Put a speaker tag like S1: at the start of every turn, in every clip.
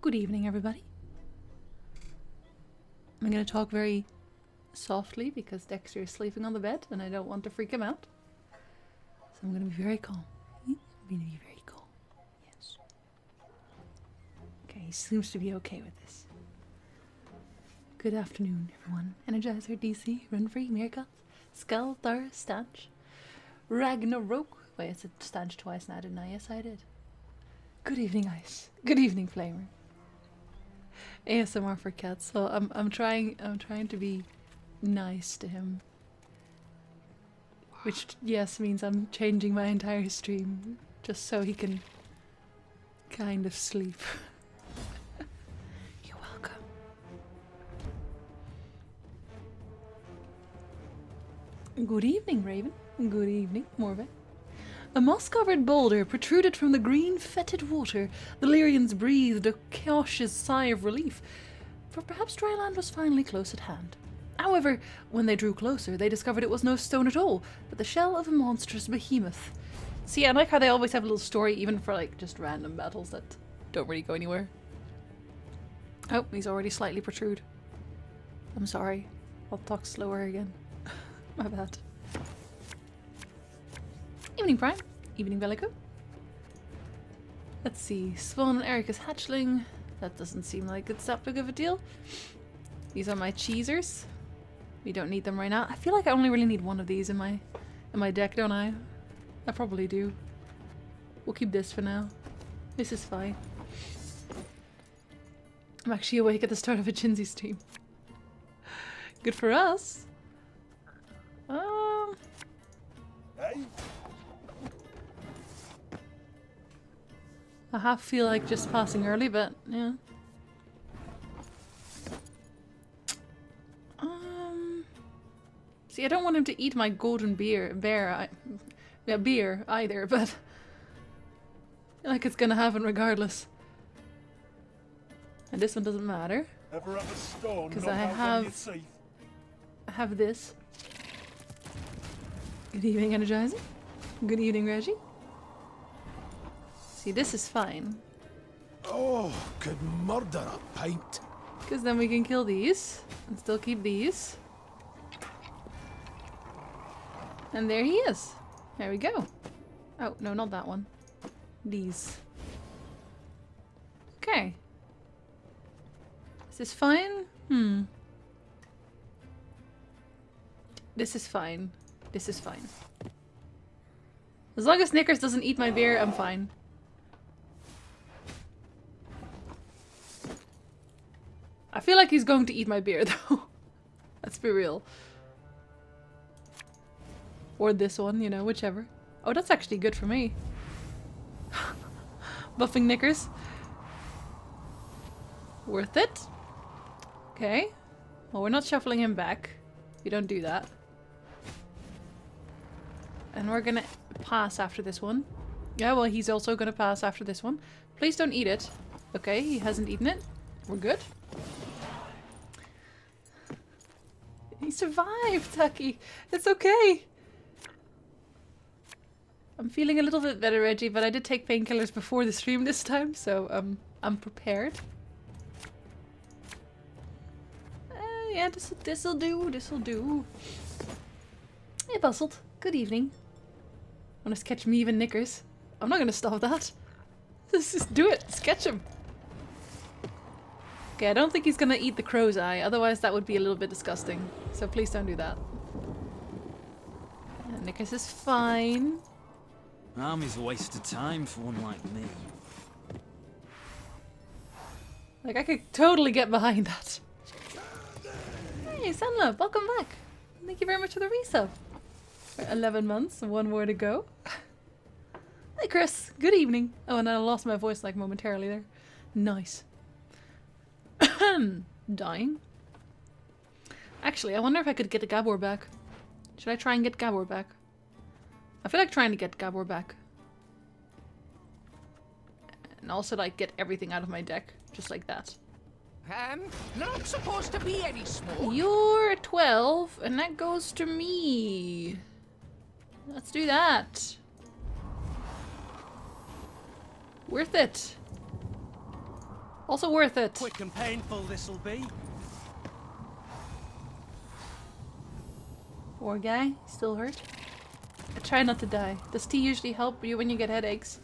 S1: Good evening, everybody. I'm going to talk very softly because Dexter is sleeping on the bed and I don't want to freak him out. So I'm going to be very calm. I'm going to be very calm. Yes. Okay, he seems to be okay with this. Good afternoon, everyone. Energizer, DC, Runfree, Meerkat, Skull, Thar, Stanch, Ragnarok. Wait, I said Stanch twice now, didn't I? Yes, I did. Good evening, Ice. Good evening, Flamer. ASMR for cats. So I'm trying to be nice to him. Which yes means I'm changing my entire stream just so he can kind of sleep. You're welcome. Good evening, Raven. Good evening, Morve. A moss-covered boulder protruded from the green, fetid water. The Lyrians breathed a cautious sigh of relief, for perhaps dry land was finally close at hand. However, when they drew closer, they discovered it was no stone at all, but the shell of a monstrous behemoth. See, I like how they always have a little story, even for, like, just random battles that don't really go anywhere. Oh, he's already slightly protrude. I'm sorry. I'll talk slower again. My bad. Evening, Prime. Evening, Bellico. Let's see. Swan and Erica's hatchling. That doesn't seem like it's that big of a deal. These are my cheesers. We don't need them right now. I feel like I only really need one of these in my deck, don't I? I probably do. We'll keep this for now. This is fine. I'm actually awake at the start of a Chinsey stream. Good for us. I half feel like just passing early, but yeah. See, I don't want him to eat my golden beer either, but I feel like it's gonna happen regardless. And this one doesn't matter because I have this. Good evening, Energizer. Good evening, Reggie. See, this is fine.
S2: Oh, could murder a pint.
S1: Because then we can kill these and still keep these. And there he is. There we go. Oh, no, not that one. These. Okay. Is this fine? This is fine. This is fine. As long as Snickers doesn't eat my beer, I'm fine. I feel like he's going to eat my beer, though. Let's be real. Or this one, you know, whichever. Oh, that's actually good for me. Buffing Knickers. Worth it. Okay. Well, we're not shuffling him back. We don't do that. And we're gonna pass after this one. Yeah, well, he's also gonna pass after this one. Please don't eat it. Okay, he hasn't eaten it. We're good. He survived, Tucky. It's okay. I'm feeling a little bit better, Reggie, but I did take painkillers before the stream this time, so I'm prepared. Yeah, this'll do. This'll do. Hey, Bustled. Good evening. Want to sketch me even Knickers? I'm not gonna stop that. Just do it. Sketch him. Okay, I don't think he's gonna eat the crow's eye, otherwise that would be a little bit disgusting. So please don't do that. Yeah, Knickers is fine.
S3: Army's a waste of time for one like me.
S1: Like, I could totally get behind that. Hey, Senla, welcome back. Thank you very much for the resub. 11 months, one more to go. Hey, Chris. Good evening. Oh, and I lost my voice like momentarily there. Nice. Dying. Actually, I wonder if I could get a Gabor back. Should I try and get Gabor back? I feel like trying to get Gabor back. And also, like, get everything out of my deck. Just like that.
S4: Not supposed to be any small.
S1: You're 12, and that goes to me. Let's do that. Worth it. Also worth it.
S5: Quick and painful this'll be.
S1: Poor guy, still hurt. I try not to die. Does tea usually help you when you get headaches?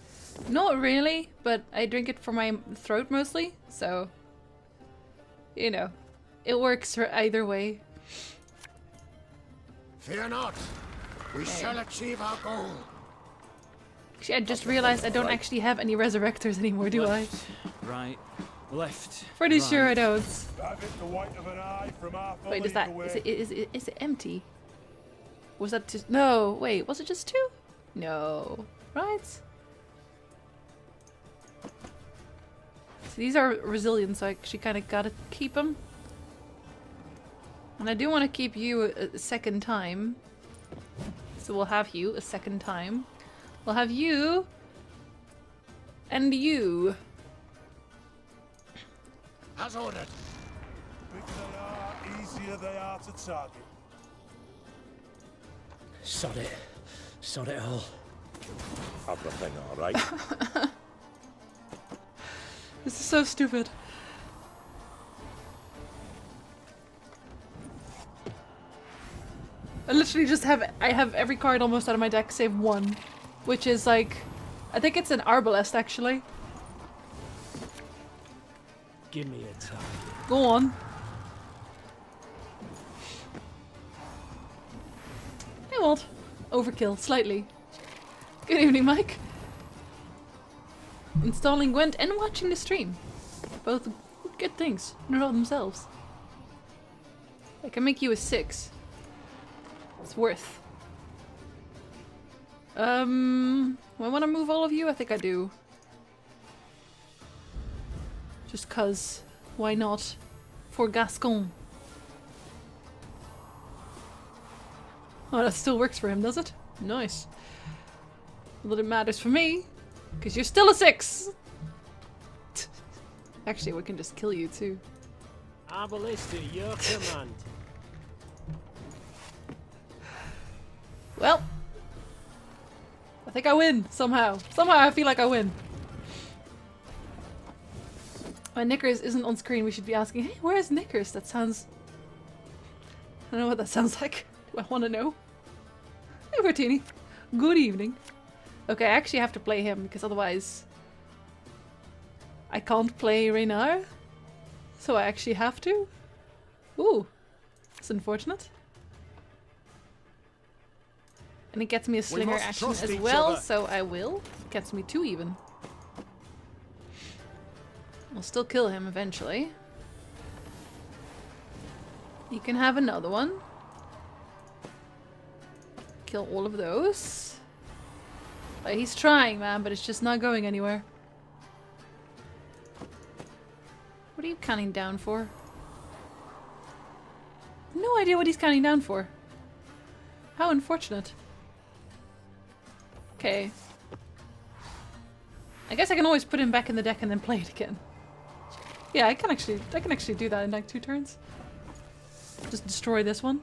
S1: Not really, but I drink it for my throat mostly, so... You know, it works for either way.
S2: Fear not. We shall achieve our goal.
S1: Actually, I just realized I don't actually have any resurrectors anymore, do I?
S3: Left, right, left.
S1: Pretty
S3: right.
S1: sure I don't.
S6: Have it the white of an eye from our
S1: Wait, is that...
S6: away.
S1: Is it empty? Was that just... No, wait, was it just 2? No. Right? So these are resilient, so I actually kind of gotta keep them. And I do want to keep you a second time. So we'll have you a second time. We'll have you... And you.
S2: As ordered.
S6: Bigger they are, easier they are to target.
S7: Sod it. Sod it all.
S6: Everything all right?
S1: This is so stupid. I literally just have every card almost out of my deck save one, which is like, I think it's an Arbalest actually.
S7: Give me a target.
S1: Go on. Hey Walt. Overkill, slightly. Good evening, Mike. Installing Gwent and watching the stream. Both good things in and of themselves. I can make you a 6. It's worth. Do I want to move all of you? I think I do. Just cause. Why not? For Gascon. Oh, that still works for him, does it? Nice. Well, it matters for me. Because you're still a 6! Actually, we can just kill you too.
S7: Arbalest at your command.
S1: Well. I think I win, somehow. Somehow I feel like I win. My Knickers isn't on screen, we should be asking, hey, where is Knickers? That sounds... I don't know what that sounds like. Do I want to know? Hey, Bertini. Good evening. Okay, I actually have to play him, because otherwise... I can't play Reynard. So I actually have to. Ooh. It's unfortunate. And it gets me a slinger
S2: must
S1: action
S2: trust
S1: as
S2: each
S1: well,
S2: other.
S1: so I will. Gets me 2 even. I'll still kill him eventually. You can have another one. Kill all of those. He's trying, man, but it's just not going anywhere. What are you counting down for? No idea what he's counting down for. How unfortunate. Okay. I guess I can always put him back in the deck and then play it again. Yeah, I can actually do that in like 2 turns. Just destroy this one.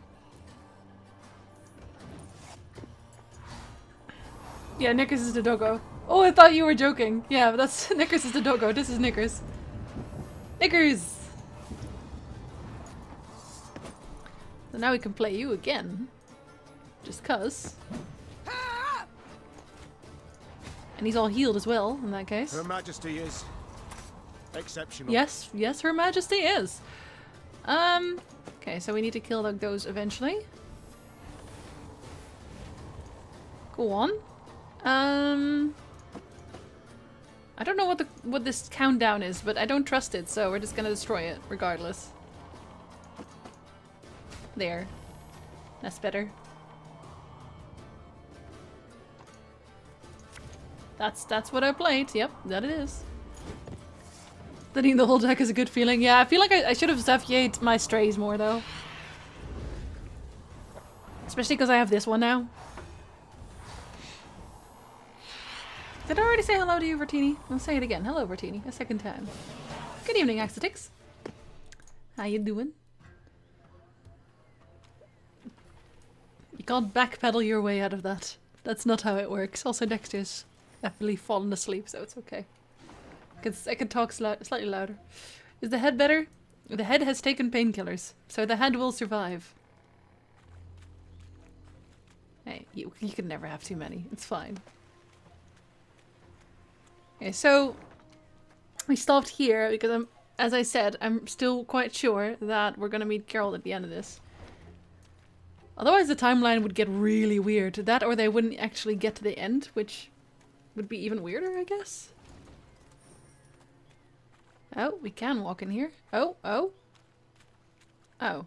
S1: Yeah, Knickers is the doggo. Oh, I thought you were joking. Yeah, but that's Knickers is the doggo. This is Knickers. Knickers! So now we can play you again. Just cuz. And he's all healed as well, in that case.
S2: Her Majesty is exceptional.
S1: Yes, yes, Her Majesty is. Okay, so we need to kill those eventually. Go on. I don't know what this countdown is, but I don't trust it, so we're just gonna destroy it regardless. There. That's better. That's what I played. Yep, that it is. Thinning the whole deck is a good feeling. Yeah, I feel like I should have Zephyate my strays more though. Especially because I have this one now. Did I already say hello to you, Vertini? I'll say it again. Hello, Vertini. A second time. Good evening, Axotix. How you doing? You can't backpedal your way out of that. That's not how it works. Also, Dexter's happily fallen asleep, so it's okay. I could talk slightly louder. Is the head better? The head has taken painkillers, so the head will survive. Hey, you can never have too many. It's fine. Okay, so we stopped here because as I said, I'm still quite sure that we're gonna meet Carol at the end of this. Otherwise the timeline would get really weird. That or they wouldn't actually get to the end, which would be even weirder, I guess. Oh, we can walk in here. Oh. I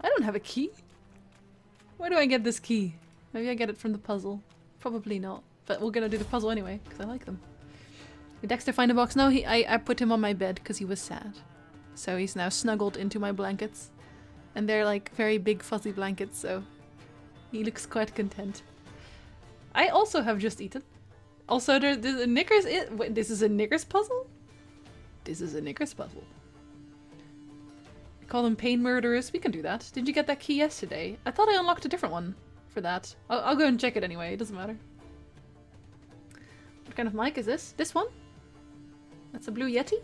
S1: don't have a key. Where do I get this key? Maybe I get it from the puzzle. Probably not. But we're gonna do the puzzle anyway, because I like them. Did Dexter find a box? No, I put him on my bed because he was sad. So he's now snuggled into my blankets. And they're like very big fuzzy blankets, so he looks quite content. I also have just eaten. Also, there's a Knickers. Wait, this is a Knickers puzzle? This is a Knickers puzzle. I call them pain murderers. We can do that. Did you get that key yesterday? I thought I unlocked a different one for that. I'll go and check it anyway. It doesn't matter. What kind of mic is this? This one? That's a Blue Yeti?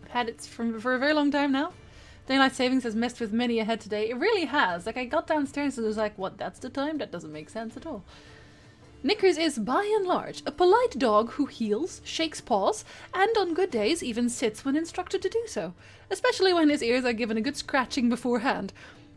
S1: I've had it for a very long time now. Daylight savings has messed with many a head today. It really has. Like, I got downstairs and was like, what, that's the time? That doesn't make sense at all. Knickers is, by and large, a polite dog who heels, shakes paws, and on good days even sits when instructed to do so, especially when his ears are given a good scratching beforehand.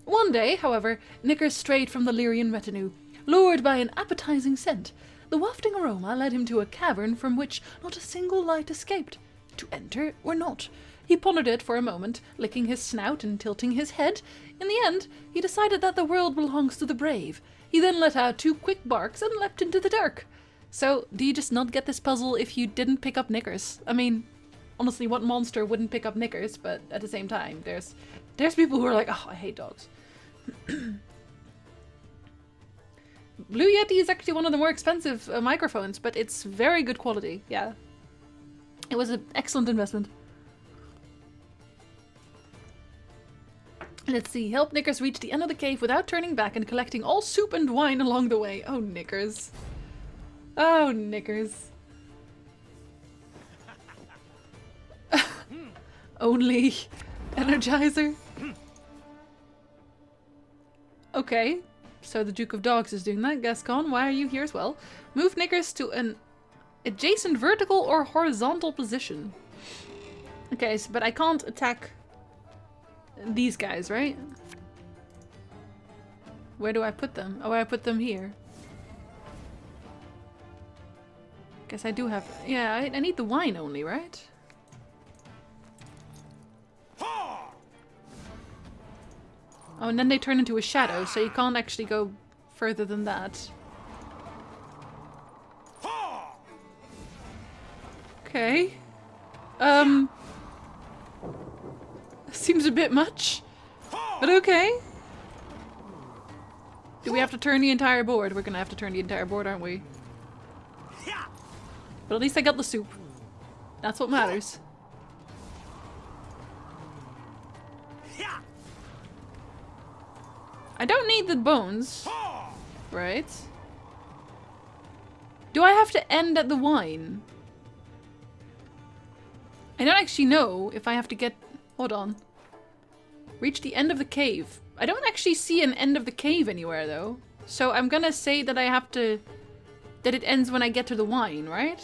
S1: One day, however, Knickers strayed from the Lyrian retinue, lured by an appetizing scent. The wafting aroma led him to a cavern from which not a single light escaped. To enter or not? He pondered it for a moment, licking his snout and tilting his head. In the end, he decided that the world belongs to the brave. He then let out 2 quick barks and leapt into the dark. So, do you just not get this puzzle if you didn't pick up Knickers? I mean, honestly, what monster wouldn't pick up Knickers? But at the same time, there's people who are like, oh, I hate dogs. Blue Yeti is actually one of the more expensive microphones, but it's very good quality, yeah. It was an excellent investment. Let's see. Help Knickers reach the end of the cave without turning back and collecting all soup and wine along the way. Oh, Knickers. Oh, Knickers. Only Energizer. Okay. So the Duke of Dogs is doing that. Gascon, why are you here as well? Move Knickers to an adjacent vertical or horizontal position. Okay, so, but I can't attack these guys, right? Where do I put them? Oh, I put them here. Guess I do have... Yeah, I need the wine only, right? Oh, and then they turn into a shadow, so you can't actually go further than that. Okay. Seems a bit much, but okay. Do we have to turn the entire board? We're gonna have to turn the entire board, aren't we? But at least I got the soup. That's what matters. I don't need the bones. Right? Do I have to end at the wine? I don't actually know if I have to get... Hold on. Reach the end of the cave. I don't actually see an end of the cave anywhere, though. So I'm gonna say that I have to... That it ends when I get to the wine, right?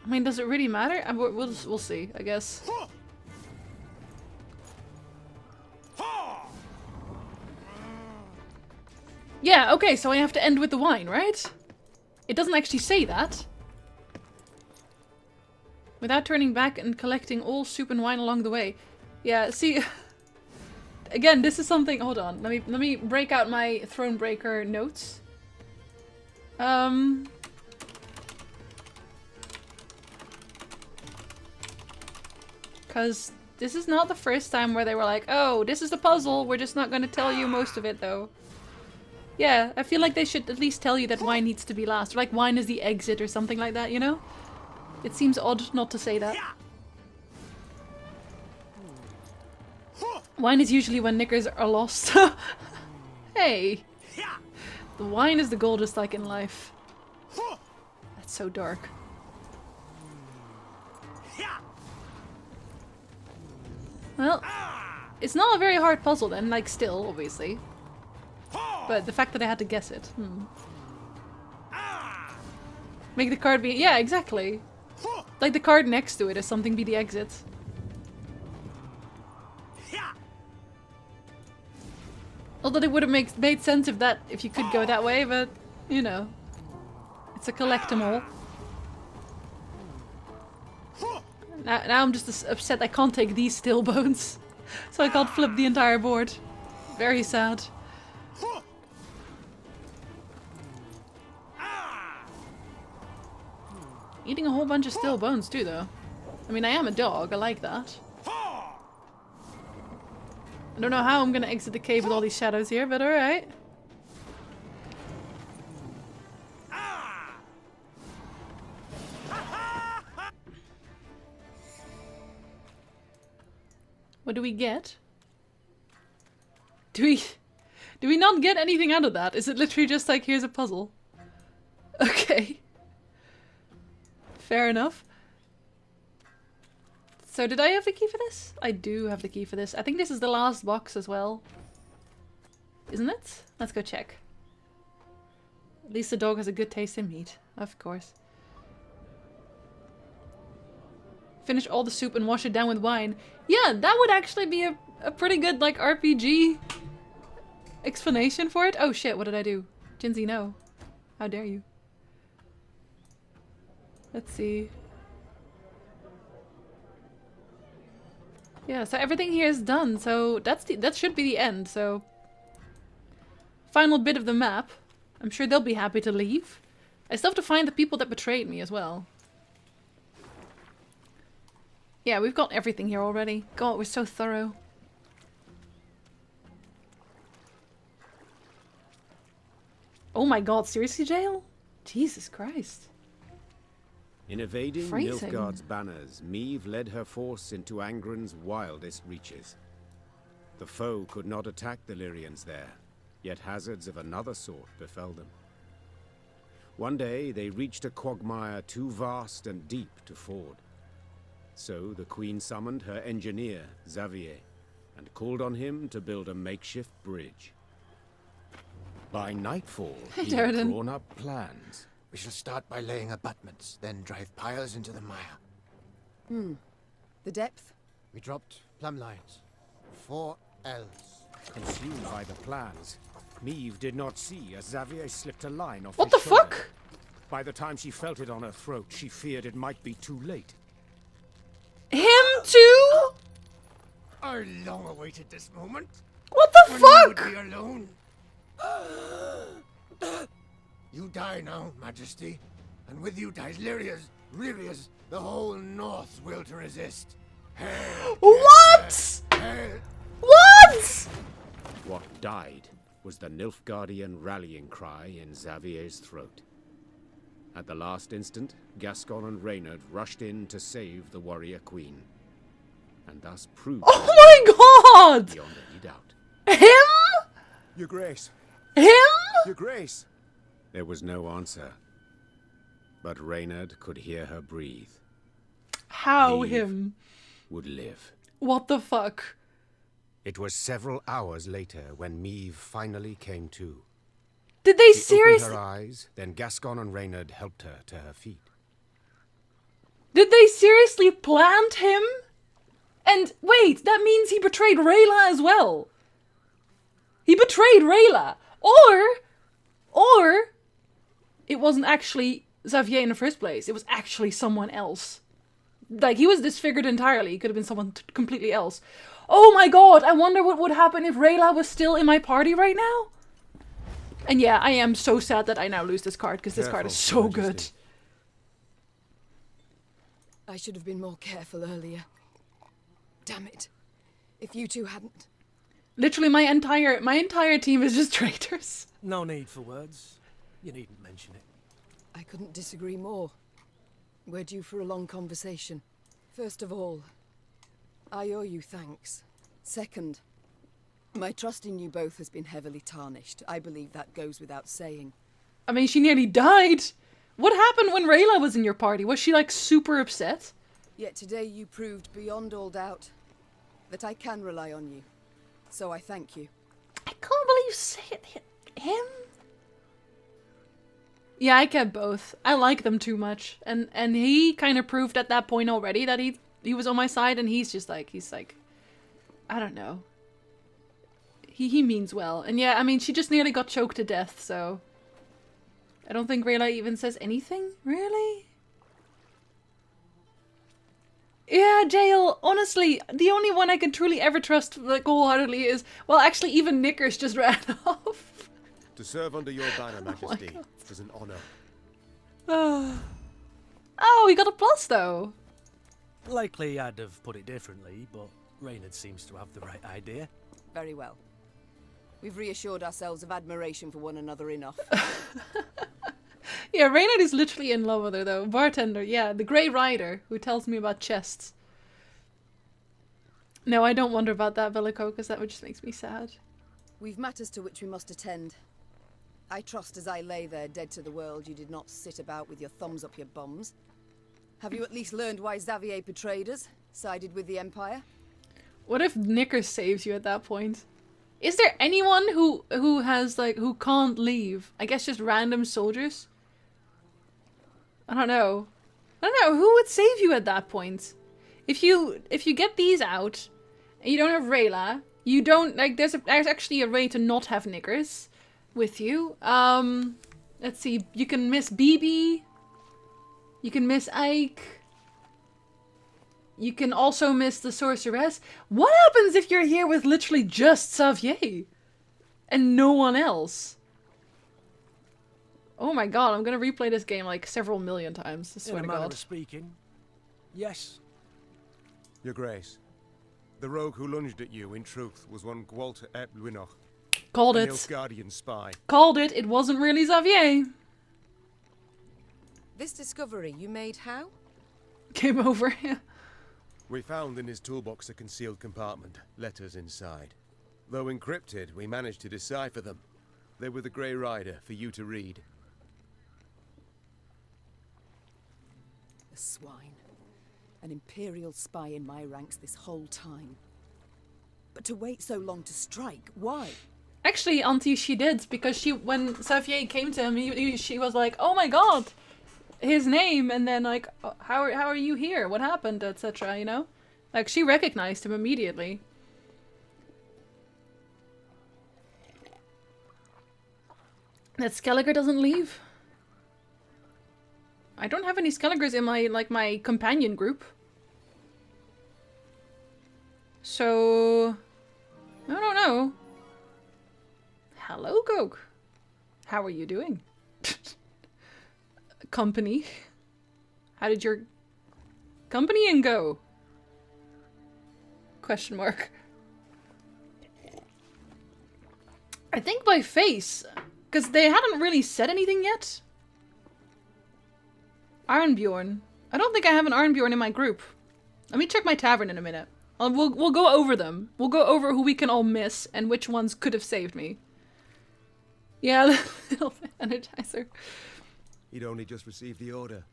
S1: I mean, does it really matter? We'll see, I guess. Yeah, okay, so I have to end with the wine, right? It doesn't actually say that. Without turning back and collecting all soup and wine along the way. Yeah, see... Again, this is something... Hold on, let me break out my Thronebreaker notes. Because this is not the first time where they were like, oh, this is the puzzle, we're just not going to tell you most of it, though. Yeah, I feel like they should at least tell you that wine needs to be last. Or like wine is the exit or something like that, you know? It seems odd not to say that. Wine is usually when Knickers are lost. Hey! The wine is the goal just like in life. That's so dark. Well, it's not a very hard puzzle then, like still, obviously. But the fact that I had to guess it. Make the card be... Yeah, exactly. Like the card next to it is something be the exit. Although it would have made sense if you could go that way, but, you know. It's a collectible. Now I'm just upset I can't take these still bones. So I can't flip the entire board. Very sad. Eating a whole bunch of still bones too, though. I mean, I am a dog. I like that. I don't know how I'm gonna exit the cave with all these shadows here, but alright. What do we get? Do we not get anything out of that? Is it literally just like, here's a puzzle? Okay. Fair enough. So did I have the key for this? I do have the key for this. I think this is the last box as well. Isn't it? Let's go check. At least the dog has a good taste in meat. Of course. Finish all the soup and wash it down with wine. Yeah, that would actually be a pretty good, like, RPG explanation for it. Oh shit, what did I do? Jinsey, no. How dare you? Let's see. Yeah, so everything here is done, so that should be the end, so... Final bit of the map. I'm sure they'll be happy to leave. I still have to find the people that betrayed me as well. Yeah, we've got everything here already. God, we're so thorough. Oh my god, seriously, jail? Jesus Christ.
S8: In evading
S1: Phrasing.
S8: Nilfgaard's banners, Meve led her force into Angren's wildest reaches. The foe could not attack the Lyrians there, yet hazards of another sort befell them. One day they reached a quagmire too vast and deep to ford. So the Queen summoned her engineer, Xavier, and called on him to build a makeshift bridge. By nightfall, he had
S1: Darren.
S8: drawn up plans.
S2: We shall start by laying abutments, then drive piles into the mire.
S9: The depth?
S2: We dropped plumb lines. 4 L's.
S8: Consumed by the plans, Meve did not see as Xavier slipped a line off
S1: What
S8: his
S1: the
S8: shoulder.
S1: fuck?
S8: By the time she felt it on her throat, she feared it might be too late.
S1: Him too?
S2: I long awaited this moment.
S1: What the
S2: When
S1: fuck?
S2: we would be alone. You die now, Majesty, and with you dies Lyria's, the whole North will to resist. Hail,
S1: What?
S2: hail.
S1: What?
S8: What died was the Nilfgaardian rallying cry in Xavier's throat. At the last instant, Gascon and Reynard rushed in to save the warrior queen, and thus proved
S1: Oh my god!
S8: beyond any doubt.
S1: Him?
S8: Your Grace!
S1: Him?
S8: Your Grace! There was no answer, but Reynard could hear her breathe.
S1: How
S8: Leave.
S1: him?
S8: Would live.
S1: What the fuck?
S8: It was several hours later when Meve finally came to.
S1: Did they
S8: She opened
S1: seriously?
S8: her eyes, then Gascon and Reynard helped her to her feet.
S1: Did they seriously plant him? And wait, that means he betrayed Rayla as well. He betrayed Rayla. Or it wasn't actually Xavier in the first place. It was actually someone else. Like, he was disfigured entirely. He could have been someone completely else. Oh my god, I wonder what would happen if Rayla was still in my party right now. And yeah, I am so sad that I now lose this card, because this card is so
S8: Careful,
S1: good.
S8: Majesty.
S9: I should have been more careful earlier. Damn it. If you two hadn't...
S1: Literally, my entire team is just traitors.
S5: No need for words. You needn't mention it.
S9: I couldn't disagree more. We're due for a long conversation. First of all, I owe you thanks. Second, My trust in you both has been heavily tarnished. I believe that goes without saying.
S1: I mean, she nearly died. What happened when Rayla was in your party? Was she like super upset?
S9: Yet today you proved beyond all doubt that I can rely on you. So I thank you.
S1: I can't believe you say it. Him? Yeah, I get both. I like them too much. And he kind of proved at that point already that he was on my side, and he's like, I don't know. He means well. And yeah, I mean, she just nearly got choked to death, so I don't think Rayla even says anything, really? Yeah, Jael, honestly, the only one I can truly ever trust, like, wholeheartedly is, well, actually, even Knickers just ran off.
S8: To serve under your banner, Majesty, is an honor.
S1: Oh, he got a plus, though.
S5: Likely I'd have put it differently, but Reynard seems to have the right idea.
S9: Very well. We've reassured ourselves of admiration for one another enough.
S1: Yeah, Reynard is literally in love with her, though. Bartender, yeah, the Grey Rider, who tells me about chests. No, I don't wonder about that, Bellico, because that just makes me sad.
S9: We've matters to which we must attend. I trust as I lay there dead to the world, you did not sit about with your thumbs up your bums. Have you at least learned why Xavier betrayed us, sided with the Empire?
S1: What if Knickers saves you at that point? Is there anyone who has, like, who can't leave? I guess just random soldiers? I don't know. Who would save you at that point? If you get these out, and you don't have Rayla, you don't, like, there's actually a way to not have Knickers with you. Let's see, you can miss BB. You can miss Ike. You can also miss the Sorceress. What happens if you're here with literally just Xavier? And no one else? Oh my god, I'm gonna replay this game like several million times, I swear to
S5: In a manner
S1: god.
S5: of speaking, yes.
S8: Your Grace, the rogue who lunged at you, in truth, was one Gwalter ep Lwynoch,
S1: Called
S8: a
S1: it.
S8: Nilfgaardian spy.
S1: Called it. It wasn't really Xavier.
S9: This discovery you made how?
S1: Came over.
S8: We found in his toolbox a concealed compartment, letters inside. Though encrypted, we managed to decipher them. They were the Grey Rider for you to read.
S9: The swine. An Imperial spy in my ranks this whole time. But to wait so long to strike, why?
S1: Actually, Auntie, she did, because when Xavier came to him, she was like, oh my god, his name, and then like, "Oh, how are you here? What happened, etc., you know? Like, she recognized him immediately. That Skelliger doesn't leave? I don't have any Skelligers in my companion group. So I don't know. Hello, Gog. How are you doing? Company. How did your company go? Question mark. I think by face, because they hadn't really said anything yet. Arnbjorn. I don't think I have an Arnbjorn in my group. Let me check my tavern in a minute. We'll go over them. We'll go over who we can all miss and which ones could have saved me. Yeah, little energizer.
S8: He'd only just received the order.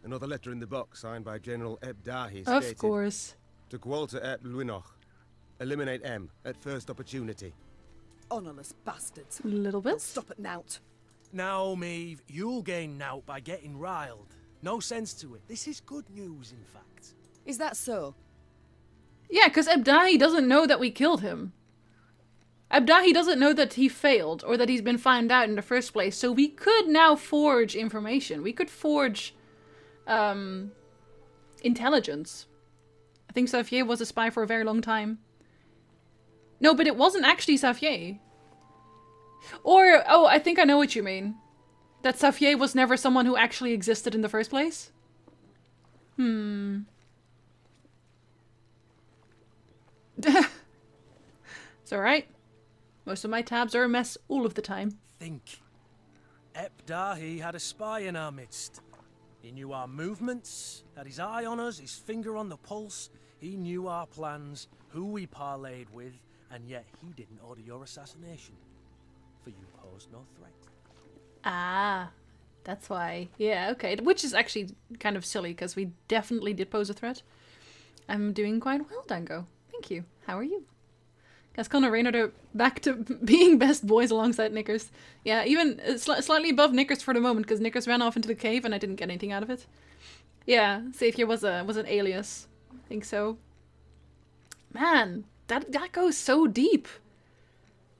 S8: Another letter in the box signed by General Ebdahi
S1: Of
S8: stated,
S1: course.
S8: to Gwalter ep Lwynoch. Eliminate M at first opportunity.
S9: Honourless bastards.
S1: Little
S9: They'll
S1: bit.
S9: stop at nout.
S5: Now, Maeve, you'll gain nout by getting riled. No sense to it. This is good news, in fact.
S9: Is that so?
S1: Yeah, because Ebdahi doesn't know that we killed him. Ebdahi doesn't know that he failed, or that he's been found out in the first place, so we could now forge information. We could forge intelligence. I think Xavier was a spy for a very long time. No, but it wasn't actually Xavier. Or, oh, I think I know what you mean. That Xavier was never someone who actually existed in the first place? It's alright. Most of my tabs are a mess all of the time.
S5: Think. Ebdahi had a spy in our midst. He knew our movements, had his eye on us, his finger on the pulse. He knew our plans, who we parlayed with, and yet he didn't order your assassination. For you posed no threat.
S1: Ah, that's why. Yeah, okay. Which is actually kind of silly, because we definitely did pose a threat. I'm doing quite well, Dango. Thank you. How are you? Gascon and Reynard are back to being best boys alongside Knickers. Yeah, even slightly above Knickers for the moment, because Knickers ran off into the cave and I didn't get anything out of it. Yeah, Savior was an alias. I think so. Man, that goes so deep.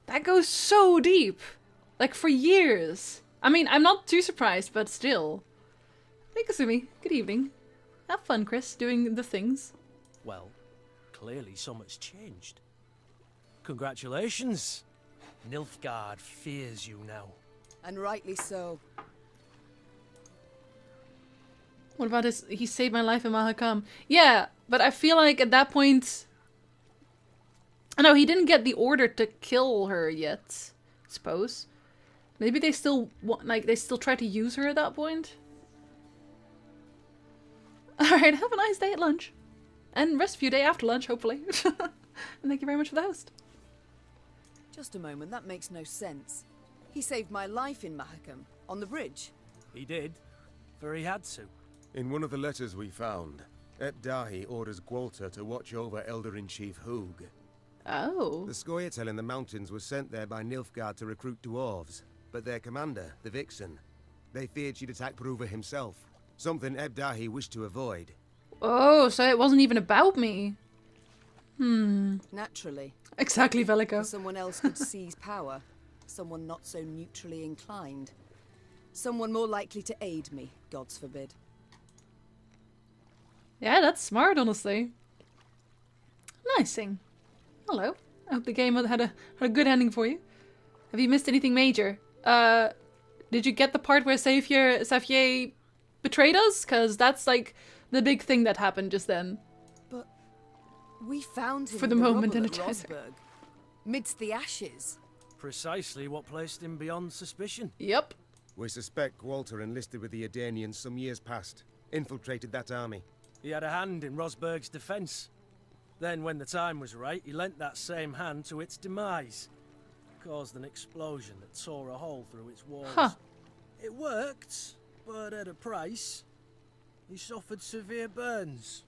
S1: That goes so deep. Like, for years. I mean, I'm not too surprised, but still. Hey, Kasumi. Good evening. Have fun, Chris, doing the things.
S5: Well, clearly so much changed. Congratulations. Nilfgaard fears you now.
S9: And rightly so.
S1: What about his... He saved my life in Mahakam. Yeah, but I feel like at that point... I know, he didn't get the order to kill her yet, I suppose. Maybe they still want, like, they still try to use her at that point? Alright, have a nice day at lunch. And rest of your day after lunch, hopefully. And thank you very much for the host.
S9: Just a moment, that makes no sense. He saved my life in Mahakam, on the bridge.
S5: He did, for he had to.
S8: In one of the letters we found, Ebdahi orders Gwalter to watch over Elder-in-Chief Hoog.
S1: Oh.
S8: The Scoia'tael in the mountains was sent there by Nilfgaard to recruit dwarves, but their commander, the Vixen, they feared she'd attack Bruva himself, something Ebdahi wished to avoid.
S1: Oh, so it wasn't even about me.
S9: Naturally.
S1: Exactly, Velico.
S9: Someone else could seize power. Someone not so neutrally inclined. Someone more likely to aid me, gods forbid.
S1: Yeah, that's smart, honestly. Nice thing. Hello. I hope the game had a good ending for you. Have you missed anything major? Did you get the part where Safier betrayed us? Because that's like the big thing that happened just then.
S9: But we found him
S1: For the
S9: in
S1: moment,
S9: rubble at
S1: Energizer.
S9: Rosberg, midst the ashes.
S5: Precisely what placed him beyond suspicion.
S1: Yep.
S8: We suspect Gwalter enlisted with the Edanians some years past, infiltrated that army.
S5: He had a hand in Rosberg's defense. Then, when the time was right, he lent that same hand to its demise. Caused an explosion that tore a hole through its walls.
S1: Huh.
S5: It worked, but at a price. He suffered severe burns.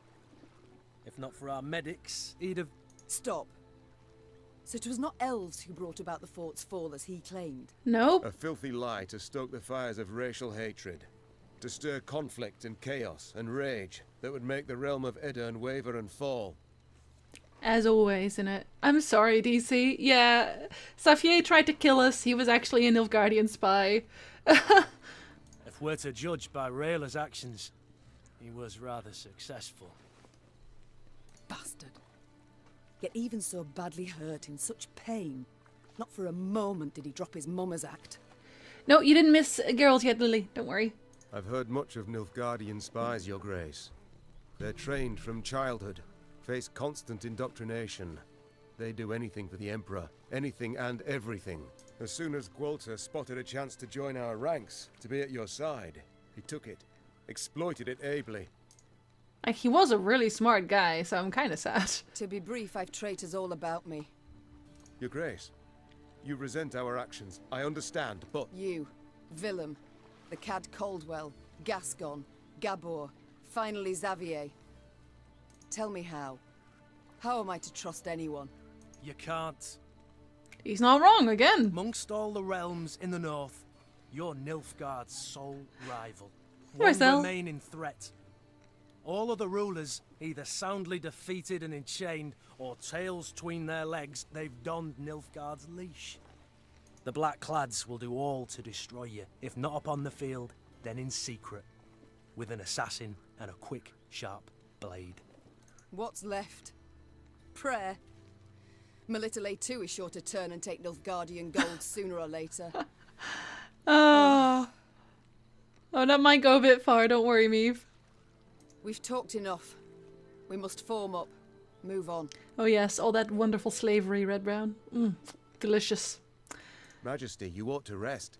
S5: If not for our medics, he'd have...
S9: Stop. So it was not elves who brought about the fort's fall as he claimed.
S1: Nope.
S8: A filthy lie to stoke the fires of racial hatred, to stir conflict and chaos and rage that would make the realm of Edirn waver and fall.
S1: As always, innit? I'm sorry, DC. Yeah, Safier tried to kill us. He was actually a Nilfgaardian spy.
S5: If we're to judge by Rayla's actions, he was rather successful.
S9: Bastard. Yet even so badly hurt, in such pain, not for a moment did he drop his mummer's act.
S1: No, you didn't miss Geralt yet, Lily. Don't worry.
S8: I've heard much of Nilfgaardian spies, Your Grace. They're trained from childhood, face constant indoctrination. They do anything for the Emperor, anything and everything. As soon as Gwalter spotted a chance to join our ranks, to be at your side, he took it, exploited it ably.
S1: Like, he was a really smart guy, so I'm kind of sad.
S9: To be brief, I've traitors all about me.
S8: Your Grace, you resent our actions, I understand, but...
S9: You, Willem, the Cad Caldwell, Gascon, Gabor, finally Xavier. Tell me how. How am I to trust anyone?
S5: You can't.
S1: He's not wrong again.
S5: Amongst all the realms in the north, you're Nilfgaard's sole rival.
S1: Where's
S5: One
S1: Elle?
S5: remaining threat. All other rulers, either soundly defeated and enchained, or tails tween their legs, they've donned Nilfgaard's leash. The Black-Clads will do all to destroy you, if not upon the field, then in secret, with an assassin and a quick, sharp blade.
S9: What's left? Prayer. Melitele too is sure to turn and take Nilfgaardian gold sooner or later.
S1: Oh, that might go a bit far. Don't worry, Meave.
S9: We've talked enough. We must form up. Move on.
S1: Oh yes, all that wonderful slavery, Red Brown. Delicious.
S8: Majesty, you ought to rest.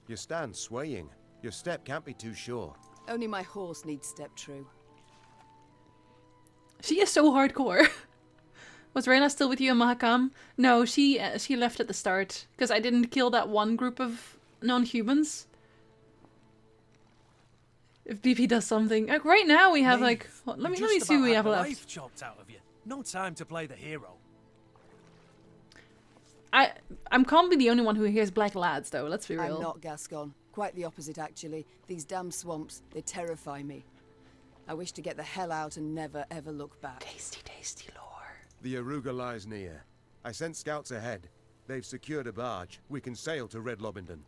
S8: You stand swaying. Your step can't be too sure.
S9: Only my horse needs step true.
S1: She is so hardcore. Was Reyna still with you in Mahakam? No, she left at the start because I didn't kill that one group of non-humans. If BP does something, like right now we have like let me see what we have left.
S5: Life chopped out of you. No time to play the hero.
S1: I'm can't be the only one who hears black lads though. Let's be real.
S9: I'm not Gascon. Quite the opposite, actually. These damn swamps, they terrify me. I wish to get the hell out and never ever look back.
S1: Tasty, tasty lore.
S10: The Aruga lies near. I sent scouts ahead. They've secured a barge. We can sail to Red Lobington.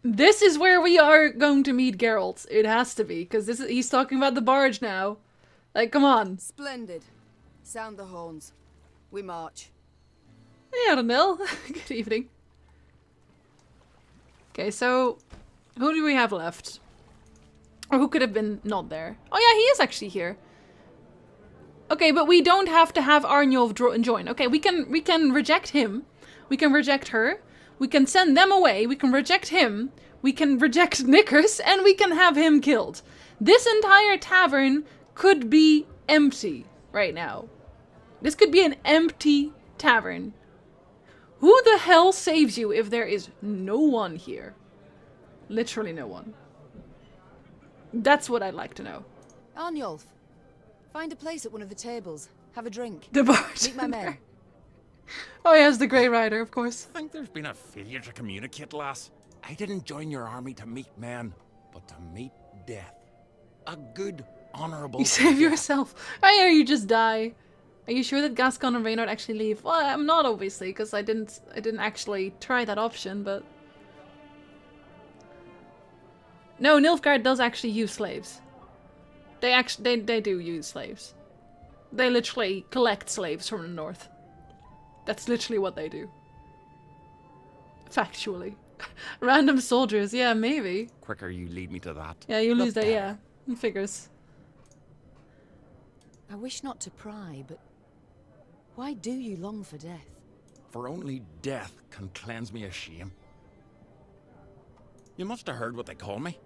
S1: This is where we are going to meet Geralt. It has to be, because he's talking about the barge now. Like, come on.
S9: Splendid. Sound the horns. We march.
S1: Hey, Arnel. Good evening. Okay, so who do we have left? Or who could have been not there? Oh yeah, he is actually here. Okay, but we don't have to have Arnulf join. Okay, we can reject him. We can reject her. We can send them away. We can reject him. We can reject Knickers, and we can have him killed. This entire tavern could be empty right now. This could be an empty tavern. Who the hell saves you if there is no one here? Literally no one. That's what I'd like to know.
S9: Arnulf, find a place at one of the tables. Have a drink.
S1: The bartender.
S9: Meet my men.
S1: Oh yes, the Grey Rider, of course.
S11: I think there's been a failure to communicate, lass. I didn't join your army to meet men, but to meet death. A good, honourable
S1: You save
S11: death.
S1: yourself. I hear you just die. Are you sure that Gascon and Reynard actually leave? Well, I'm not obviously, because I didn't actually try that option, but... No, Nilfgaard does actually use slaves. They do use slaves. They literally collect slaves from the north. That's literally what they do. Factually. Random soldiers, yeah, maybe.
S11: Quicker you lead me to that.
S1: Yeah, you
S11: the
S1: lose that,
S11: better.
S1: yeah. It figures.
S9: I wish not to pry, but why do you long for death?
S11: For only death can cleanse me of shame. You must have heard what they call me.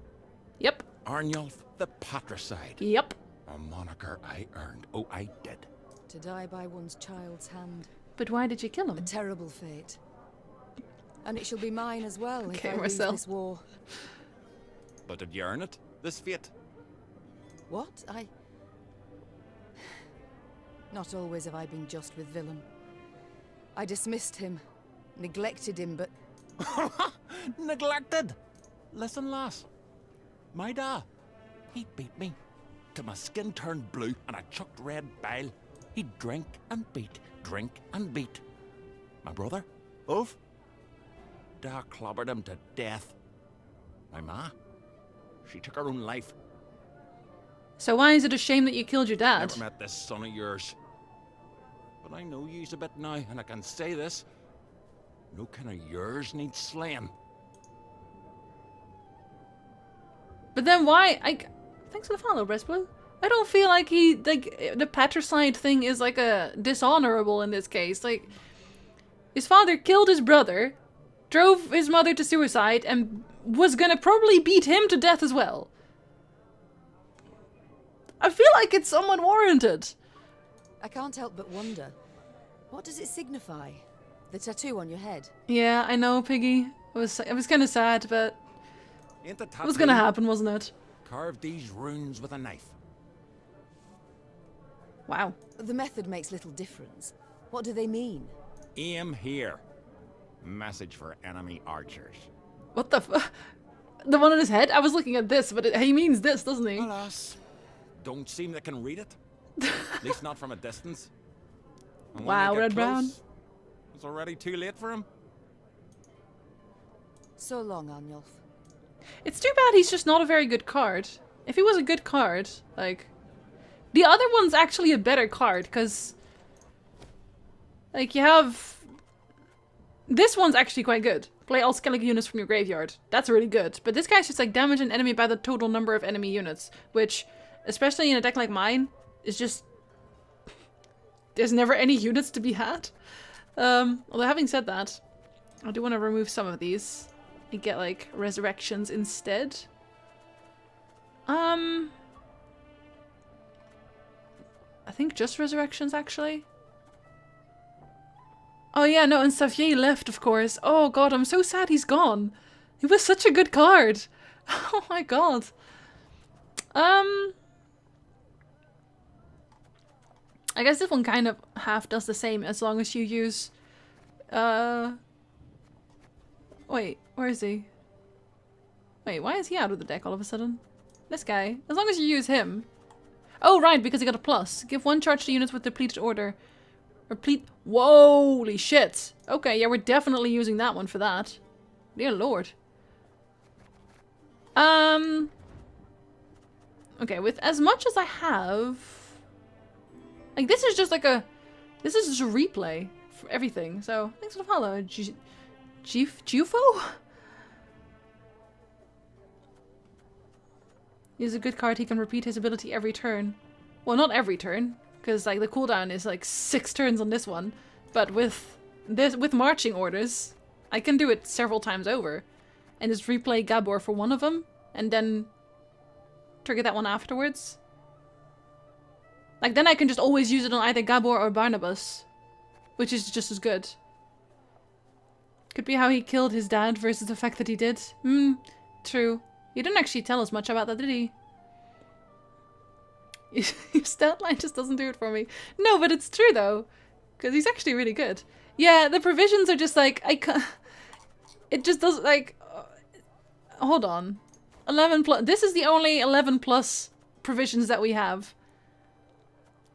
S1: Yep.
S11: Arnulf the Patricide.
S1: Yep.
S11: A moniker I earned. Oh, I did.
S9: To die by one's child's hand.
S1: But why did you kill
S9: A
S1: him?
S9: terrible fate. And it shall be mine as well
S1: Okay,
S9: if I lose
S1: Marcel.
S9: this war.
S11: But did you earn it? This fate?
S9: What? Not always have I been just with Willem. I dismissed him, neglected him, but...
S11: Neglected? Listen, lass. My da, he beat me. Till my skin turned blue and I chucked red bile. He'd drink and beat, drink and beat. My brother, Ulf, da clobbered him to death. My ma, she took her own life.
S1: So why is it a shame that you killed your dad?
S11: Never met this son of yours. But I know you's a bit now, and I can say this. No kin of yours needs slaying.
S1: But then why? Thanks for the follow, Breastblue. I don't feel like the patricide thing is like a dishonorable in this case. Like, his father killed his brother, drove his mother to suicide, and was gonna probably beat him to death as well. I feel like it's somewhat warranted.
S9: I can't help but wonder. What does it signify? The tattoo on your head?
S1: Yeah, I know, Piggy. It was kind of sad, but
S11: Ain't the
S1: it was gonna happen, wasn't it?
S11: Carve these runes with a knife.
S1: Wow.
S9: The method makes little difference. What do they mean?
S11: Aim here. Message for enemy archers.
S1: What the The one on his head? I was looking at this, but he means this, doesn't he?
S11: Alas, don't seem they can read it. At least not from a distance. And when
S1: Wow,
S11: they get
S1: Red Brown.
S11: close, it's already too late for him.
S9: So long, Arnulf.
S1: It's too bad he's just not a very good card. If he was a good card, like... The other one's actually a better card, because... Like, you have... This one's actually quite good. Play all Skellig units from your graveyard. That's really good. But this guy's just like damage an enemy by the total number of enemy units. Which, especially in a deck like mine, is just... There's never any units to be had. Although having said that, I do want to remove some of these. And get like resurrections instead. I think just resurrections actually. Oh yeah, no, and Xavier left, of course. Oh god, I'm so sad he's gone. He was such a good card. Oh my god. I guess this one kind of half does the same as long as you use... Wait, where is he? Wait, why is he out of the deck all of a sudden? This guy. As long as you use him. Oh, right, because he got a plus. Give 1 charge to units with depleted order. Replete. Holy shit. Okay, yeah, we're definitely using that one for that. Dear lord. Okay, with as much as I have... Like, this is just like a... This is just a replay for everything, so... Thanks for the follow. Jufo? Use a good card, he can repeat his ability every turn. Well, not every turn, because like the cooldown is like 6 turns on this one. But with this, with marching orders, I can do it several times over. And just replay Gabor for one of them, and then trigger that one afterwards. Like, then I can just always use it on either Gabor or Barnabas, which is just as good. Could be how he killed his dad versus the fact that he did. True. He didn't actually tell us much about that, did he? Your stat line just doesn't do it for me. No, but it's true though. Because he's actually really good. Yeah, the provisions are just like, I can't... It just doesn't, like... hold on. 11 plus... This is the only 11 plus provisions that we have.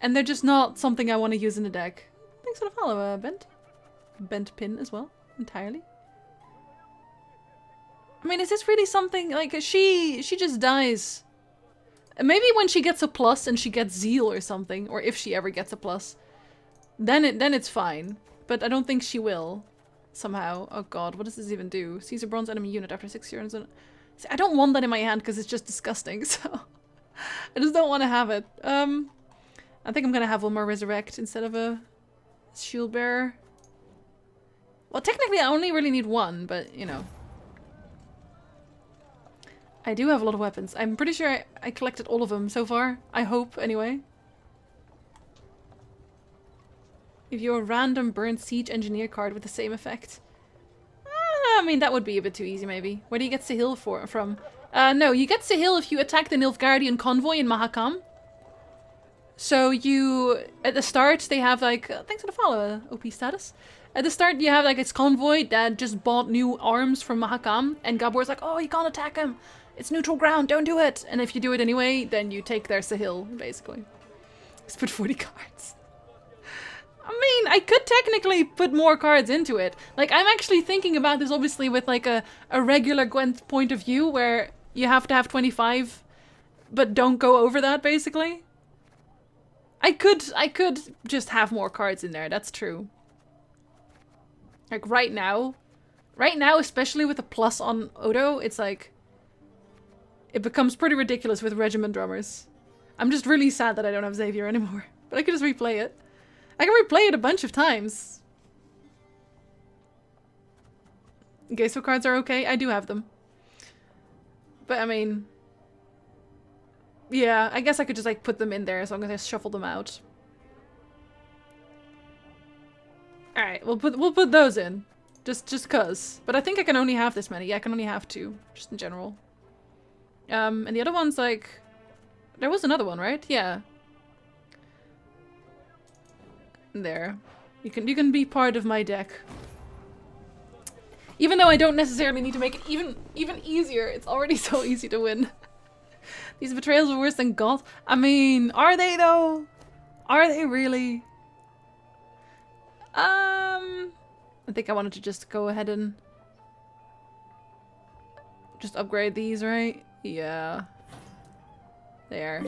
S1: And they're just not something I want to use in the deck. Thanks for the follow, Bent. Bent pin as well, entirely. I mean, is this really something, like, she just dies. Maybe when she gets a plus and she gets zeal or something, or if she ever gets a plus, then it's fine. But I don't think she will, somehow. Oh god, what does this even do? Seize a bronze enemy unit after 6 turns. See, I don't want that in my hand because it's just disgusting, so... I just don't want to have it. I think I'm gonna have one more resurrect instead of a shield bearer. Well, technically I only really need one, but, you know. I do have a lot of weapons. I'm pretty sure I collected all of them so far. I hope, anyway. If you're a random burnt siege engineer card with the same effect. I mean, that would be a bit too easy, maybe. Where do you get Sahil from? No, you get Sahil if you attack the Nilfgaardian convoy in Mahakam. So you, at the start, they have like, thanks for the follow, OP status. At the start, you have like its convoy that just bought new arms from Mahakam, and Gabor's like, oh, you can't attack him. It's neutral ground, don't do it. And if you do it anyway, then you take their Sahil, basically. Just put 40 cards. I mean, I could technically put more cards into it. Like, I'm actually thinking about this, obviously, with like a regular Gwent point of view, where you have to have 25, but don't go over that, basically. I could just have more cards in there, that's true. Like, right now, especially with the plus on Odo, it's like... It becomes pretty ridiculous with regiment drummers. I'm just really sad that I don't have Xavier anymore. But I could just replay it. I can replay it a bunch of times. Geisel cards are okay. I do have them. But I mean... Yeah, I guess I could just like put them in there as long as I shuffle them out. Alright, we'll put those in. Just cause. But I think I can only have this many. Yeah, I can only have 2. Just in general. And the other one's like... There was another one, right? Yeah. There. You can be part of my deck. Even though I don't necessarily need to make it even easier. It's already so easy to win. These betrayals are worse than Goth. I mean, are they though? Are they really? I think I wanted to just go ahead and just upgrade these, right? Yeah. There.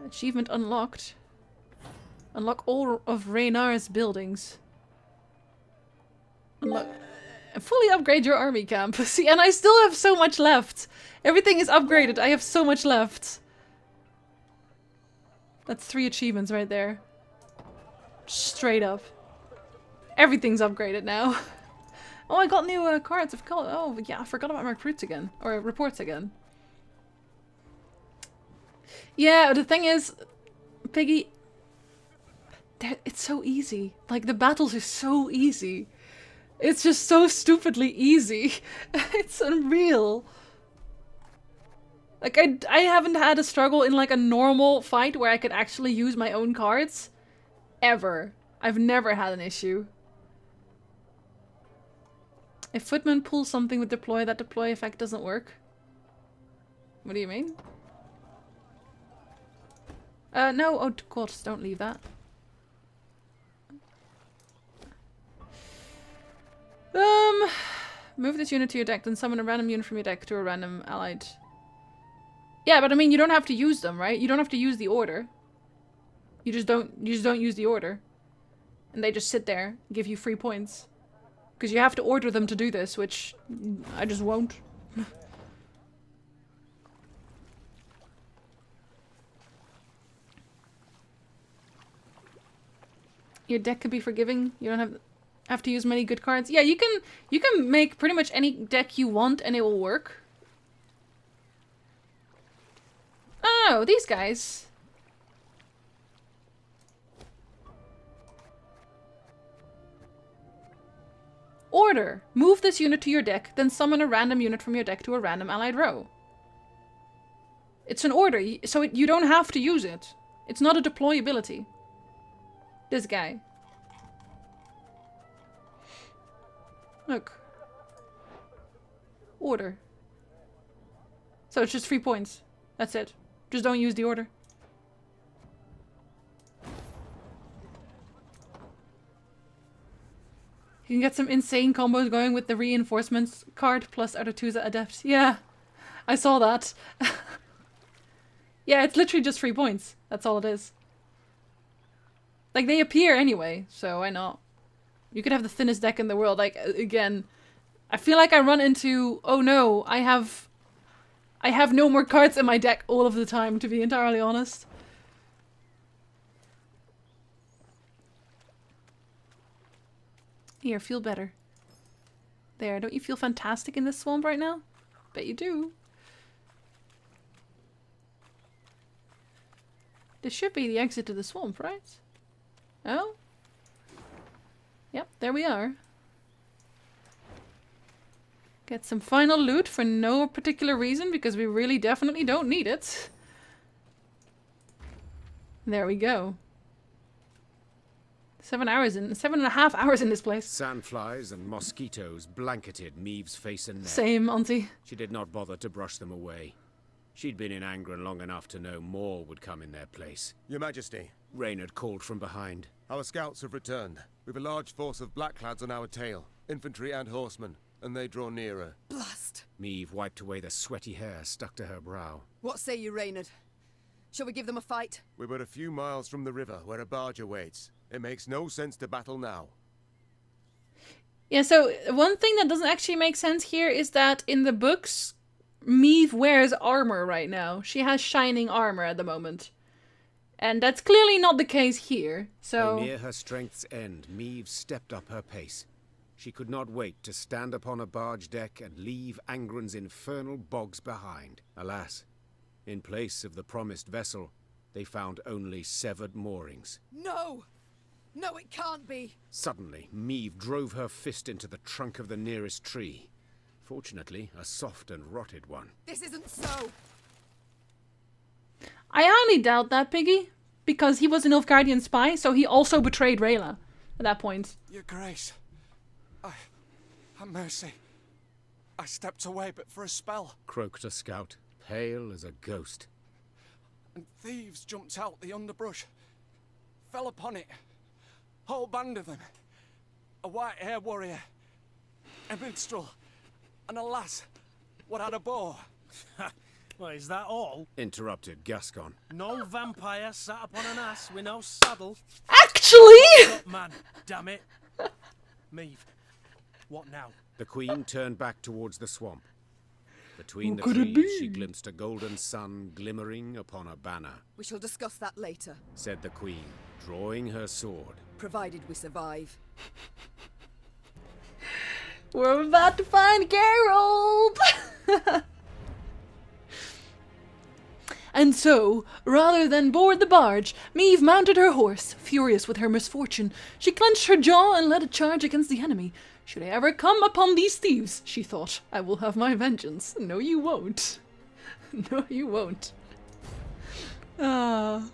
S1: Achievement unlocked. Unlock all of Reynar's buildings. Unlock... Fully upgrade your army camp. See, and I still have so much left. Everything is upgraded. I have so much left. That's 3 achievements right there. Straight up. Everything's upgraded now. Oh, I got new cards of color. Oh, yeah, I forgot about my recruits again. Or reports again. Yeah, the thing is, Piggy... it's so easy. Like, the battles are so easy. It's just so stupidly easy. It's unreal. Like, I haven't had a struggle in, like, a normal fight where I could actually use my own cards. Ever. I've never had an issue. If Footman pulls something with deploy, that deploy effect doesn't work. What do you mean? No. Oh, God, don't leave that. Move this unit to your deck, then summon a random unit from your deck to a random allied. Yeah, but I mean, you don't have to use them, right? You don't have to use the order. You just don't use the order. And they just sit there, give you free points. Because you have to order them to do this, which I just won't. Your deck could be forgiving. You don't have to use many good cards. Yeah, you can make pretty much any deck you want and it will work. Oh, these guys. Order. Move this unit to your deck, then summon a random unit from your deck to a random allied row. It's an order, so you don't have to use it. It's not a deploy ability. This guy. Look. Order. So it's just 3 points. That's it. Just don't use the order. You can get some insane combos going with the reinforcements card plus Artusa Adept. Yeah, I saw that. Yeah, it's literally just 3 points. That's all it is. Like, they appear anyway, so why not? You could have the thinnest deck in the world. Like, again, I feel like I run into, oh no, I have no more cards in my deck all of the time, to be entirely honest. Here, feel better. There, don't you feel fantastic in this swamp right now? Bet you do. This should be the exit to the swamp, right? Oh? Yep, there we are. Get some final loot for no particular reason, because we really definitely don't need it. There we go. 7.5 hours in this place.
S8: Sandflies and mosquitoes blanketed Maeve's face and neck.
S1: Same, Auntie.
S8: She did not bother to brush them away. She'd been in Angren long enough to know more would come in their place.
S10: Your Majesty.
S8: Reynard called from behind.
S10: Our scouts have returned. We've a large force of blackclads on our tail, infantry and horsemen, and they draw nearer.
S9: Blast!
S8: Maeve wiped away the sweaty hair stuck to her brow.
S9: What say you, Reynard? Shall we give them a fight?
S10: We're but a few miles from the river where a barge awaits. It makes no sense to battle now.
S1: Yeah, so one thing that doesn't actually make sense here is that in the books, Maeve wears armor right now. She has shining armor at the moment. And that's clearly not the case here, so...
S8: Though near her strength's end, Maeve stepped up her pace. She could not wait to stand upon a barge deck and leave Angren's infernal bogs behind. Alas, in place of the promised vessel, they found only severed moorings.
S9: No! No, it can't be!
S8: Suddenly, Maeve drove her fist into the trunk of the nearest tree. Fortunately, a soft and rotted one.
S9: This isn't so!
S1: I highly doubt that, Piggy. Because he was an Nilfgaardian spy, so he also betrayed Rayla at that point.
S11: Your Grace, have mercy. I stepped away but for a spell.
S8: Croaked a scout, pale as a ghost.
S11: And thieves jumped out the underbrush. Fell upon it. Whole band of them. A white-haired warrior. A minstrel. And a lass. What had a bow.
S5: Well, is that all?
S8: Interrupted Gascon.
S5: No vampire sat upon an ass with no saddle.
S1: Actually!
S5: Up, man, damn it. Maeve, what now?
S8: The Queen turned back towards the swamp. Between the trees, she glimpsed a golden sun glimmering upon a banner.
S9: We shall discuss that later,
S8: Said the Queen, drawing her sword.
S9: provided we survive.
S1: We're about to find Geralt! And so, rather than board the barge, Maeve mounted her horse. Furious with her misfortune, she clenched her jaw and led a charge against the enemy. Should I ever come upon these thieves, she thought, I will have my vengeance. No, you won't. No, you won't. Ah.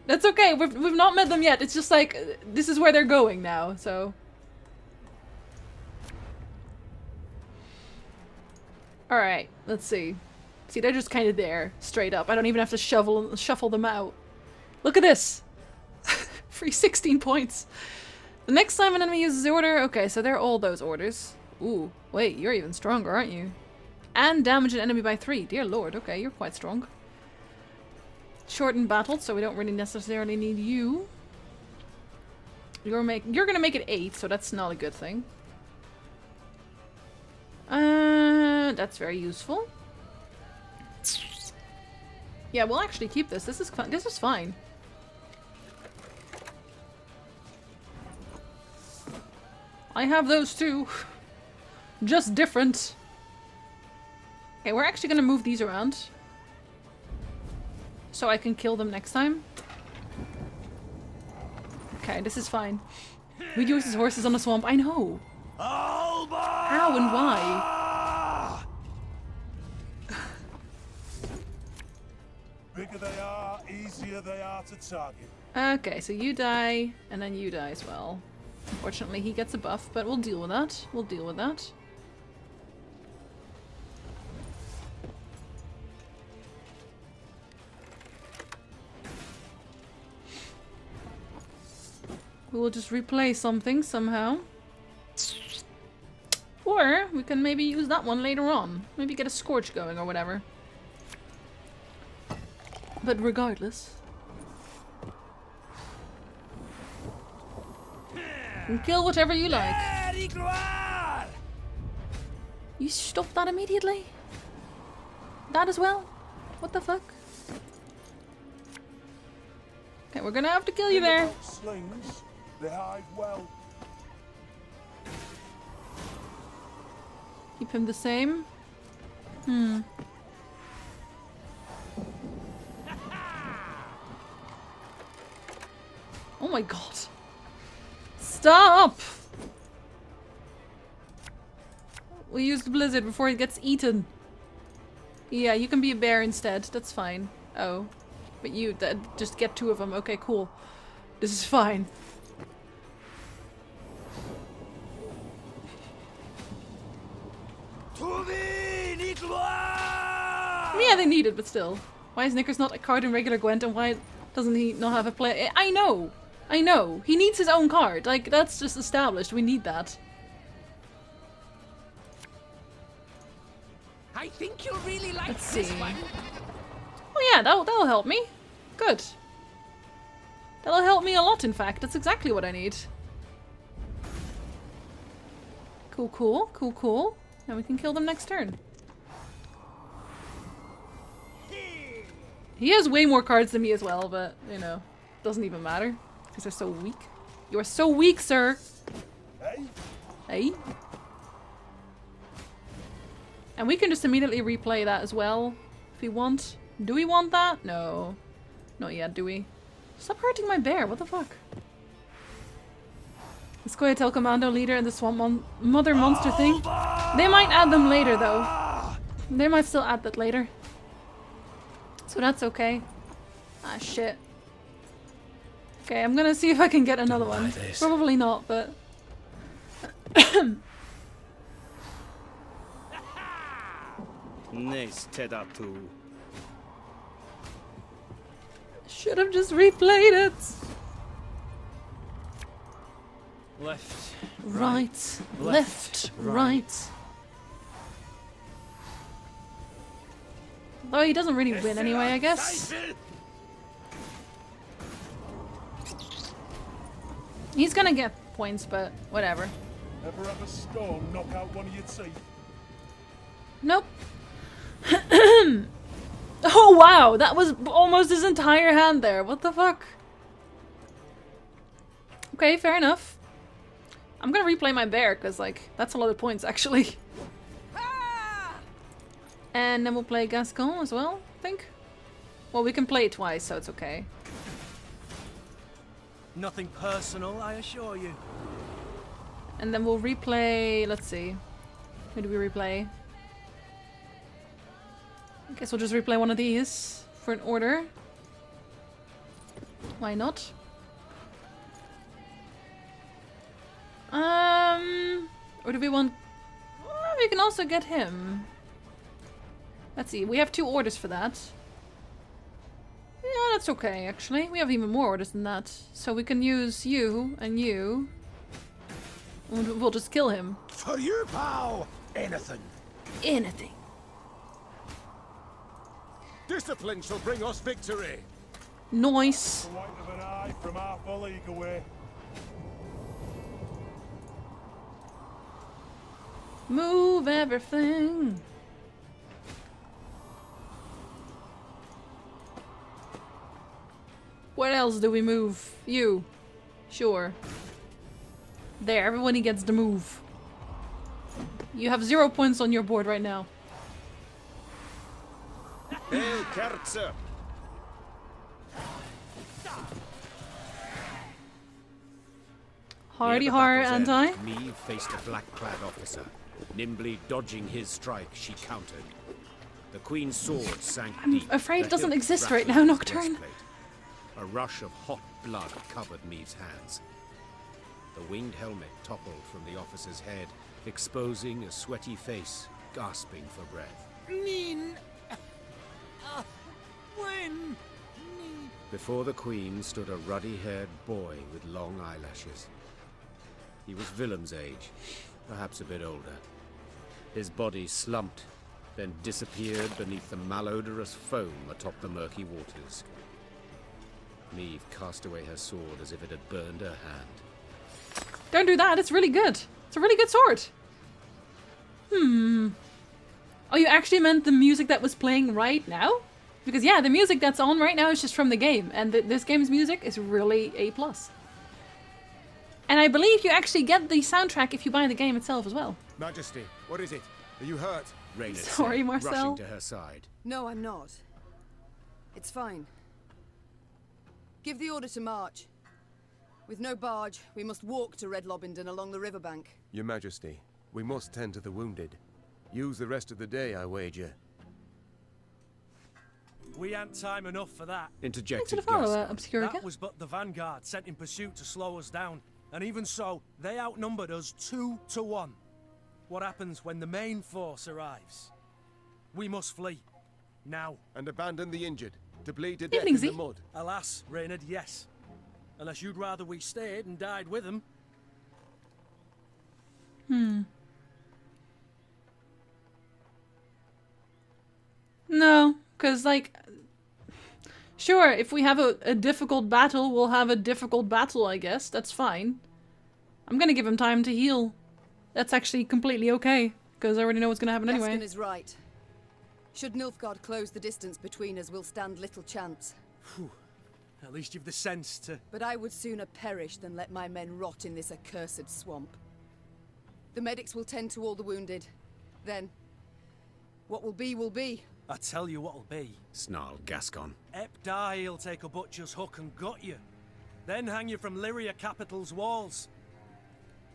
S1: That's okay, we've not met them yet. It's just like, this is where they're going now, so... Alright, let's see. See, they're just kind of there, straight up. I don't even have to shuffle them out. Look at this! Free 16 points. The next time an enemy uses the order... Okay, so they're all those orders. Ooh, wait, you're even stronger, aren't you? And damage an enemy by 3. Dear lord, okay, you're quite strong. Shorten battle, so we don't really necessarily need you. You're gonna make it 8, so that's not a good thing. That's very useful. Yeah, we'll actually keep this. This is fun. This is fine. I have those too. Just different. Okay, we're actually gonna move these around. So I can kill them next time. Okay, this is fine. We use his horses on the swamp. I know. How and why?
S6: Bigger they are, easier they are to target.
S1: Okay, so you die, and then you die as well. Unfortunately, he gets a buff, but we'll deal with that. We'll deal with that. We will just replay something somehow. Or we can maybe use that one later on. Maybe get a Scorch going or whatever. But regardless... you can kill whatever you like. You stop that immediately? That as well? What the fuck? Okay, we're gonna have to kill you there.
S6: Slings, they hide well.
S1: Keep him the same. Hmm. Oh my god. Stop! We'll use the blizzard before it gets eaten. Yeah, you can be a bear instead. That's fine. Oh. But you, just get 2 of them. Okay, cool. This is fine. Yeah, they need it, but still. Why is Knickers not a card in regular Gwent, and why doesn't he not have a play? I know! I know! He needs his own card. Like, that's just established. We need that.
S4: I think you'll really like
S1: Let's
S4: this
S1: see.
S4: one.
S1: Oh yeah, that'll help me. Good. That'll help me a lot, in fact. That's exactly what I need. Cool, cool, cool, cool. Now we can kill them next turn. He has way more cards than me as well, but, you know, doesn't even matter. Because they're so weak. You are so weak, sir!
S6: Hey?
S1: Hey? And we can just immediately replay that as well, if we want. Do we want that? No. Not yet, do we? Stop hurting my bear, what the fuck? The Scoia'tael Commando leader and the Swamp Mother monster thing. They might add them later, though. They might still add that later. So that's okay. Ah, shit. Okay, I'm gonna see if I can get another one. Probably not, but...
S3: Nice Tedatu.
S1: Should have just replayed it.
S3: Left.
S1: Right. Left. Right. Though he doesn't really win anyway, I guess. He's gonna get points, but whatever.
S6: Ever have a storm knock out one of your teeth?
S1: Nope. Oh wow, that was almost his entire hand there. What the fuck? Okay, fair enough. I'm gonna replay my bear, because, like, that's a lot of points, actually. And then we'll play Gascon as well, I think. Well, we can play it twice, so it's okay.
S5: Nothing personal, I assure you.
S1: And then we'll replay... Let's see. Who do we replay? I guess we'll just replay one of these for an order. Why not? Or do we want... Well, we can also get him. Let's see, we have 2 orders for that. Yeah, that's okay, actually. We have even more orders than that. So we can use you and you. And we'll just kill him.
S6: For you, pal! Anything.
S1: Anything.
S10: Discipline shall bring us victory.
S1: Nice.
S6: The white of an eye from half a league away.
S1: Move everything. What else do we move? You. Sure. There, everybody gets the move. You have 0 points on your board right now.
S8: Hail, Kerzer!
S1: Hardy
S8: Near the
S1: har,
S8: battle's
S1: anti.
S8: end, Meve faced a black-clad officer. Nimbly dodging his strike, she countered. The Queen's sword sank deep.
S1: I'm afraid
S8: the
S1: it doesn't
S8: hilt
S1: exist right
S8: rattled
S1: now,
S8: his
S1: Nocturne.
S8: breastplate. A rush of hot blood covered Meve's hands. The winged helmet toppled from the officer's head, exposing a sweaty face, gasping for breath.
S3: When?
S8: Before the Queen stood a ruddy-haired boy with long eyelashes. He was Willem's age, perhaps a bit older. His body slumped, then disappeared beneath the malodorous foam atop the murky waters. Meve cast away her sword as if it had burned her hand.
S1: Don't do that, it's really good. It's a really good sword. Oh, you actually meant the music that was playing right now? Because yeah, the music that's on right now is just from the game, and this game's music is really A+. And I believe you actually get the soundtrack if you buy the game itself as well.
S10: Majesty, what is it? Are you hurt?
S8: Reynard
S1: Sorry,
S8: said,
S1: Marcel.
S8: rushing to her side.
S9: No, I'm not. It's fine. Give the order to march. With no barge, we must walk to Red Lobington along the riverbank.
S10: Your Majesty, we must tend to the wounded. Use the rest of the day, I wager.
S5: We ain't time enough for that.
S1: Thanks for
S8: Interjected
S1: the follow,
S8: Gaston.
S1: Obscurica.
S5: That was but the vanguard sent in pursuit to slow us down. And even so, they outnumbered us 2 to 1. What happens when the main force arrives? We must flee. Now.
S10: And abandon the injured, to bleed to death
S1: Evening,
S10: in
S1: Z.
S10: the mud.
S5: Alas, Reynard, yes. Unless you'd rather we stayed and died with them.
S1: No, because, like... Sure, if we have a difficult battle, we'll have a difficult battle, I guess. That's fine. I'm gonna give him time to heal. That's actually completely okay, because I already know what's gonna happen anyway.
S9: Gaston is right. Should Nilfgaard close the distance between us, we'll stand little chance.
S5: At least you've the sense to...
S9: But I would sooner perish than let my men rot in this accursed swamp. The medics will tend to all the wounded. Then, what will be will be.
S5: I tell you what'll be.
S8: Snarled Gascon.
S5: Ep die, he'll take a butcher's hook and gut you. Then hang you from Lyria capital's walls.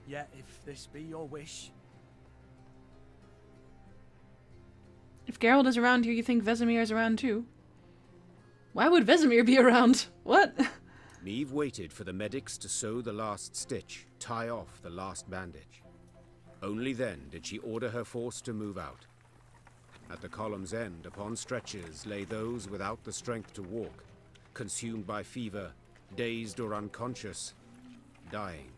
S5: Yet, if this be your wish...
S1: If Geralt is around here, you think Vesemir is around too? Why would Vesemir be around? What?
S8: Meve waited for the medics to sew the last stitch, tie off the last bandage. Only then did she order her force to move out. At the column's end, upon stretchers, lay those without the strength to walk, consumed by fever, dazed or unconscious, dying.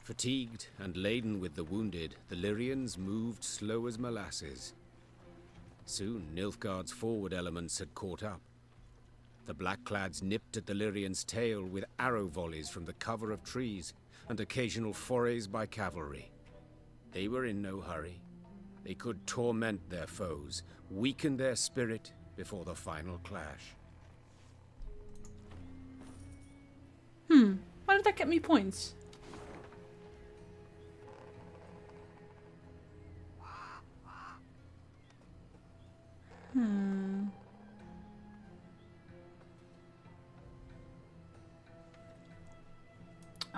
S8: Fatigued and laden with the wounded, the Lyrians moved slow as molasses. Soon, Nilfgaard's forward elements had caught up. The Blackclads nipped at the Lyrian's tail with arrow volleys from the cover of trees and occasional forays by cavalry. They were in no hurry. They could torment their foes, weaken their spirit before the final clash.
S1: Why did that get me points?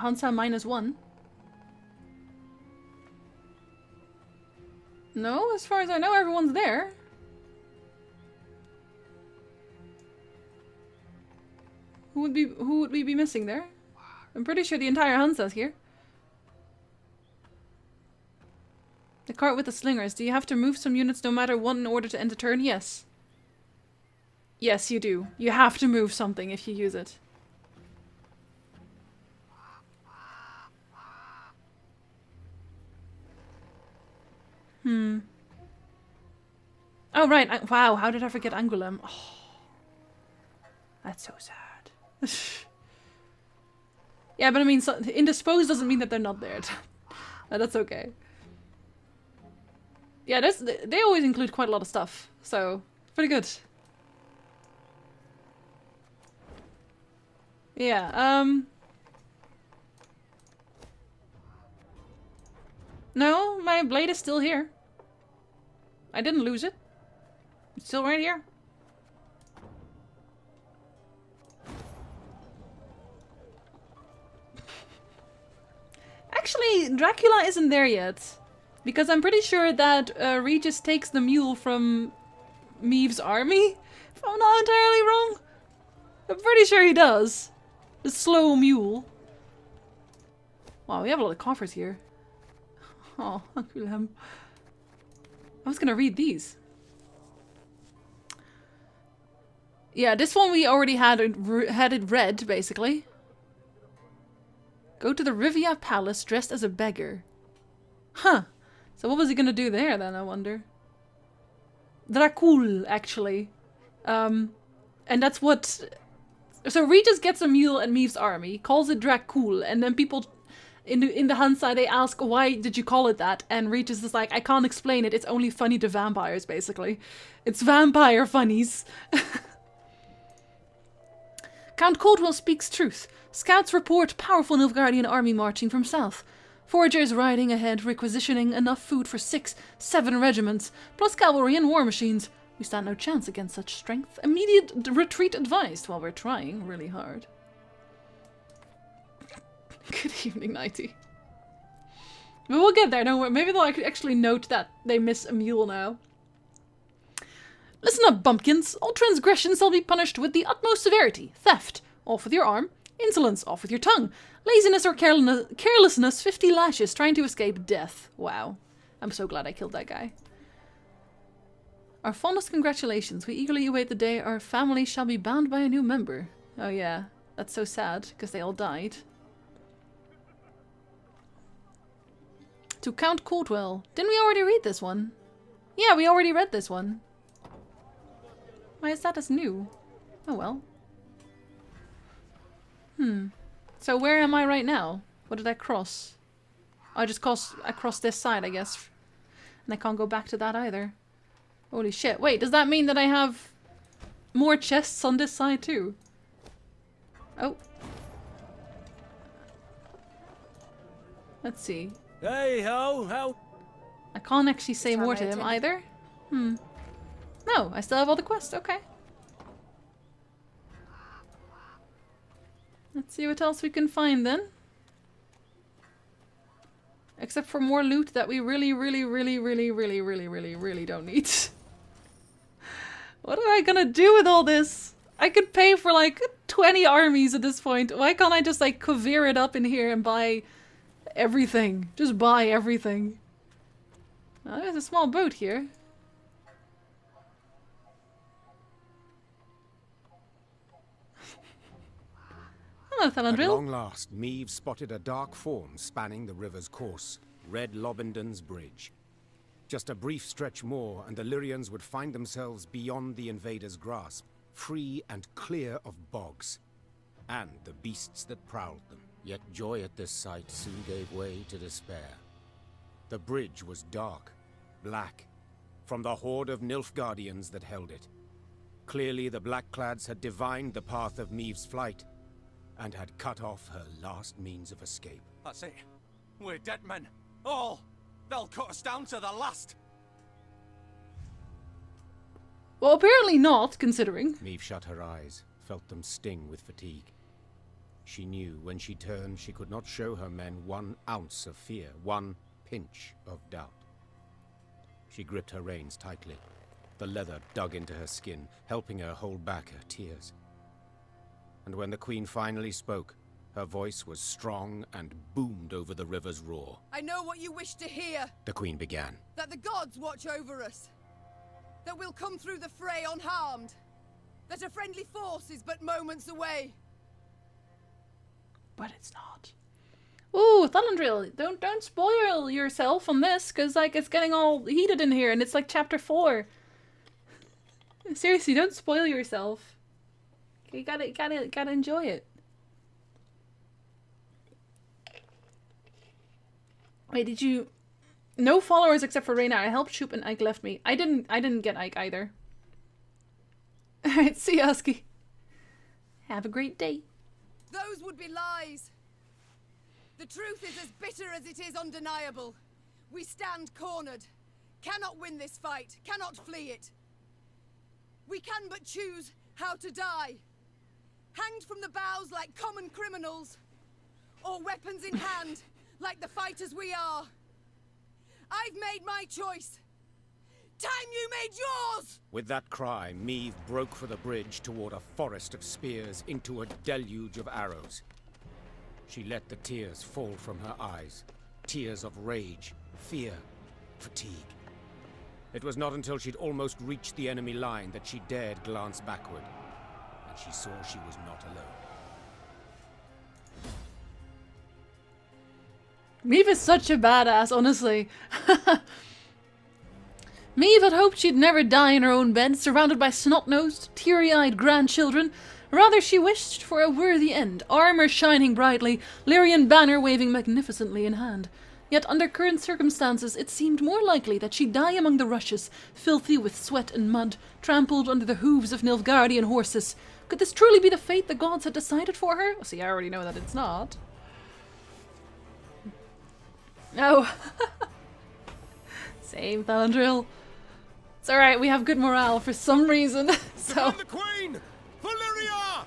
S1: Hansa -1. No, as far as I know, everyone's there. Who would we be missing there? I'm pretty sure the entire Hansa's here. The cart with the slingers. Do you have to move some units no matter what in order to end a turn? Yes. Yes, you do. You have to move something if you use it. Oh, right. Wow, how did I forget Angulem? Oh, that's so sad. Yeah, but I mean, indisposed doesn't mean that they're not there. That's okay. Yeah, they always include quite a lot of stuff, so pretty good. Yeah, no, my blade is still here. I didn't lose it. It's still right here. Actually, Dracula isn't there yet. Because I'm pretty sure that Regis takes the mule from Meave's army. If I'm not entirely wrong. I'm pretty sure he does. The slow mule. Wow, we have a lot of coffers here. Oh, Uncle Hem. I was gonna read these. Yeah, this one we already had it read, basically. Go to the Rivia Palace dressed as a beggar. Huh. So what was he gonna do there then, I wonder? Dracul, actually. And that's what... So Regis gets a mule at Meave's army, calls it Dracul, and then people in the Hansa, they ask, why did you call it that? And Regis is like, I can't explain it, it's only funny to vampires, basically. It's vampire funnies. Count Caldwell speaks truth. Scouts report powerful Nilfgaardian army marching from south. Foragers riding ahead, requisitioning enough food for 6-7 regiments, plus cavalry and war machines. We stand no chance against such strength. Immediate retreat advised while we're trying really hard. Good evening, Nighty. But we'll get there, don't worry. Maybe they'll actually note that they miss a mule now. Listen up, bumpkins. All transgressions shall be punished with the utmost severity. Theft, off with your arm. Insolence, off with your tongue. Laziness or carelessness, 50 lashes, trying to escape death. Wow. I'm so glad I killed that guy. Our fondest congratulations. We eagerly await the day our family shall be bound by a new member. Oh yeah, that's so sad, because they all died. To Count Caldwell. Didn't we already read this one? Yeah, we already read this one. Why is that as new? Oh well. So where am I right now? What did I cross? I crossed this side, I guess. And I can't go back to that either. Holy shit. Wait, does that mean that I have more chests on this side too? Oh. Let's see.
S5: Hey ho, how?
S1: I can't actually say more to him either. No, I still have all the quests. Okay. Let's see what else we can find then. Except for more loot that we really don't need. What am I gonna do with all this? I could pay for like 20 armies at this point. Why can't I just like cover it up in here and buy everything? Just buy everything. Oh, there's a small boat here. Hello,
S8: At
S1: Thelandril.
S8: long last, Meave spotted a dark form spanning the river's course, Red Lobendon's Bridge. Just a brief stretch more, and the Lyrians would find themselves beyond the invaders' grasp, free and clear of bogs, and the beasts that prowled them. Yet joy at this sight soon gave way to despair. The bridge was dark, black, from the horde of Nilfgaardians that held it. Clearly the Blackclads had divined the path of Meave's flight, and had cut off her last means of escape.
S11: That's it. We're dead men. All. They'll cut us down to the last.
S1: Well, apparently not, considering.
S8: Meave shut her eyes, felt them sting with fatigue. She knew when she turned she could not show her men 1 ounce of fear, 1 pinch of doubt. She gripped her reins tightly. The leather dug into her skin, helping her hold back her tears. And when the Queen finally spoke, her voice was strong and boomed over the river's roar.
S9: I know what you wish to hear.
S8: The Queen began.
S9: That the gods watch over us. That we'll come through the fray unharmed. That a friendly force is but moments away.
S1: But it's not. Ooh, Thronebreaker, don't spoil yourself on this, cause like it's getting all heated in here, and it's like chapter 4. Seriously, don't spoil yourself. You gotta enjoy it. Wait, did you? No followers except for Reyna. I helped Shoop and Ike left me. I didn't get Ike either. Alright, see you, Husky. Have a great day.
S9: Those would be lies. The truth is as bitter as it is undeniable. We stand cornered. Cannot win this fight. Cannot flee it. We can but choose how to die. Hanged from the boughs like common criminals. Or weapons in hand, like the fighters we are. I've made my choice. Time you made yours!
S8: With that cry, Meve broke for the bridge toward a forest of spears into a deluge of arrows. She let the tears fall from her eyes. Tears of rage, fear, fatigue. It was not until she'd almost reached the enemy line that she dared glance backward. And she saw she was not alone.
S1: Meve is such a badass, honestly. Meve had hoped she'd never die in her own bed, surrounded by snot-nosed, teary-eyed grandchildren. Rather, she wished for a worthy end, armor shining brightly, Lyrian banner waving magnificently in hand. Yet under current circumstances, it seemed more likely that she'd die among the rushes, filthy with sweat and mud, trampled under the hooves of Nilfgaardian horses. Could this truly be the fate the gods had decided for her? See, I already know that it's not. No. Same, Thronebreaker. It's alright, we have good morale for some reason. So
S10: the Queen! Valyria!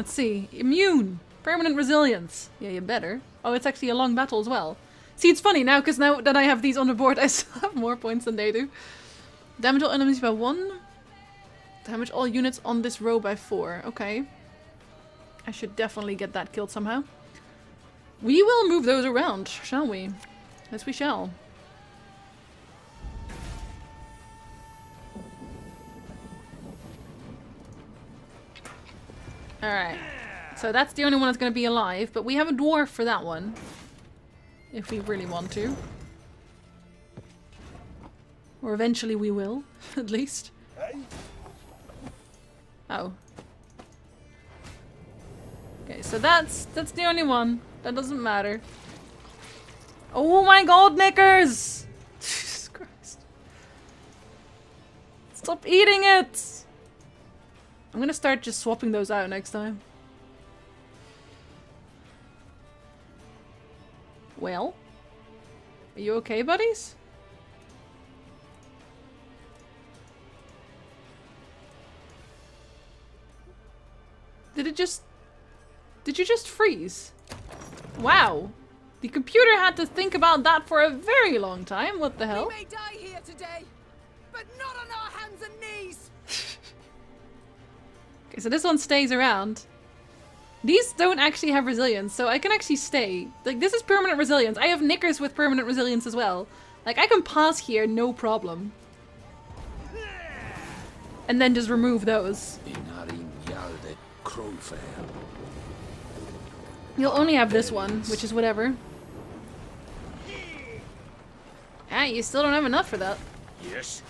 S1: let's see. Immune. Permanent resilience. Yeah, you better. Oh, it's actually a long battle as well. See, it's funny now, because now that I have these on the board, I still have more points than they do. Damage all enemies by 1. Damage all units on this row by 4. Okay. I should definitely get that killed somehow. We will move those around, shall we? Yes, we shall. Alright. So that's the only one that's going to be alive, but we have a dwarf for that one. If we really want to. Or eventually we will, at least. Oh. Okay, so that's the only one. That doesn't matter. Oh my god, knickers! Jesus Christ. Stop eating it! I'm gonna start just swapping those out next time. Well? Are you okay, buddies? Did you just freeze? Wow. The computer had to think about that for a very long time. What the hell?
S9: We may die here today, but not on our hands and knees.
S1: Okay, so this one stays around. These don't actually have resilience, so I can actually stay. Like, this is permanent resilience. I have knickers with permanent resilience as well. Like, I can pause here, no problem. And then just remove those. You'll only have this one, which is whatever. Ah, you still don't have enough for that.
S10: Yes.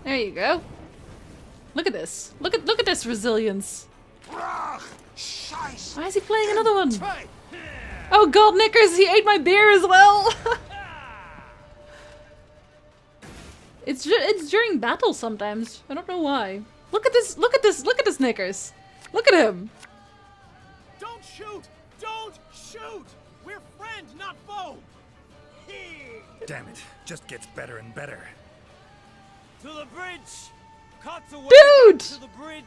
S1: There you go. Look at this. Look at this resilience. Why is he playing another one? Oh god, knickers, he ate my beer as well. It's during battle sometimes. I don't know why. Look at this, knickers. Look at him.
S5: Don't shoot! Don't shoot! We're friend, not foe!
S6: Damn it, just gets better and better.
S5: To the bridge!
S3: Cut away
S1: Dude!
S3: back to the bridge.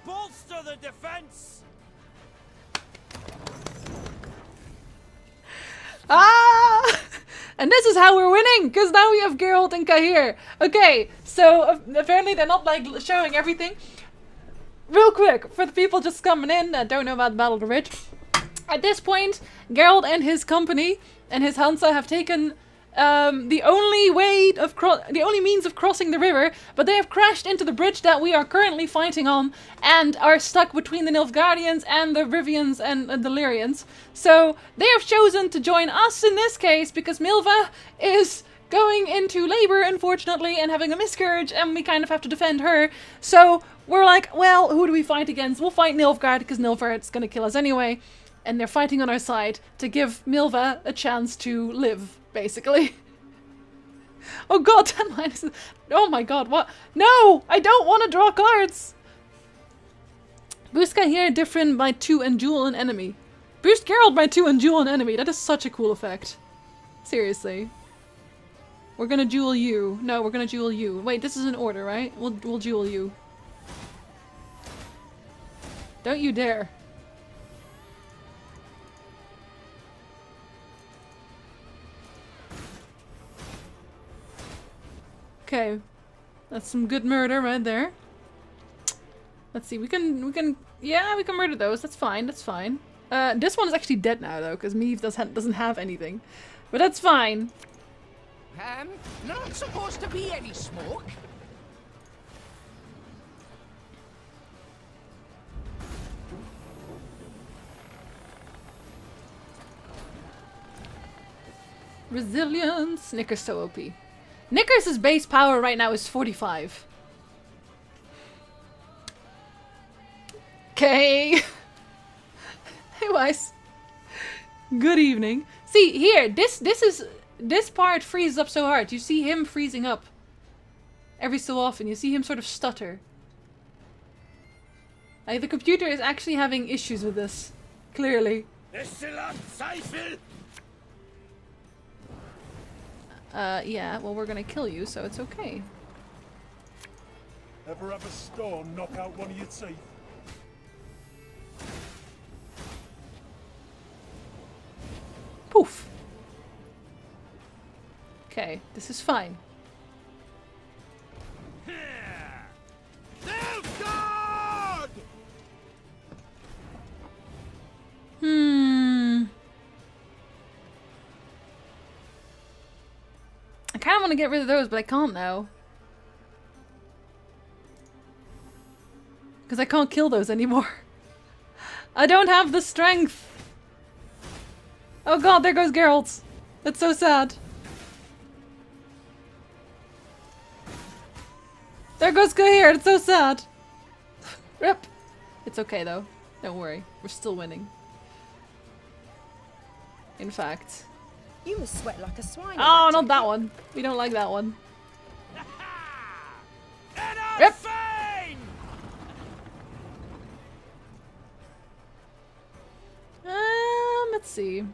S3: Bolster the defense.
S1: Ah! And this is how we're winning, because now we have Geralt and Cahir. Okay, so apparently they're not like showing everything. Real quick, for the people just coming in that don't know about the Battle of the Ridge. At this point, Geralt and his company and his Hansa have taken the only means of crossing the river, but they have crashed into the bridge that we are currently fighting on and are stuck between the Nilfgaardians and the Rivians and the Lyrians. So they have chosen to join us in this case because Milva is going into labor, unfortunately, and having a miscarriage, and we kind of have to defend her. So we're like, well, who do we fight against? We'll fight Nilfgaard because Nilfgaard's gonna kill us anyway. And they're fighting on our side to give Milva a chance to live, basically. Oh god, 10 minuses. Oh my god, what? No! I don't want to draw cards! Boost Cahir different by 2 and duel an enemy. Boost Geralt by 2 and duel an enemy. That is such a cool effect. Seriously. We're gonna duel you. No, we're gonna duel you. Wait, this is an order, right? We'll duel you. Don't you dare. Okay, that's some good murder right there. Let's see, we can murder those. That's fine. That's fine. This one is actually dead now though, because Meave doesn't have anything, but that's fine.
S4: Not supposed to be any smoke.
S1: Resilience. Nicker's so OP. Nicker's base power right now is 45. Okay. Hey, Weiss. Good evening. See, here, this part freezes up so hard. You see him freezing up. Every so often, you see him sort of stutter. Like, the computer is actually having issues with this. Clearly. Yeah, well, we're gonna kill you, so it's okay.
S6: Ever have a storm knock out one of your teeth?
S1: Poof. Okay, this is fine. I kind of want to get rid of those, but I can't now. Because I can't kill those anymore. I don't have the strength. Oh god, there goes Geralt. That's so sad. There goes Cahir, it's so sad. Rip. It's okay though. Don't worry. We're still winning. In fact.
S12: You must sweat like a swine.
S1: Oh, not that one. We don't like that one. Rip. Let's see.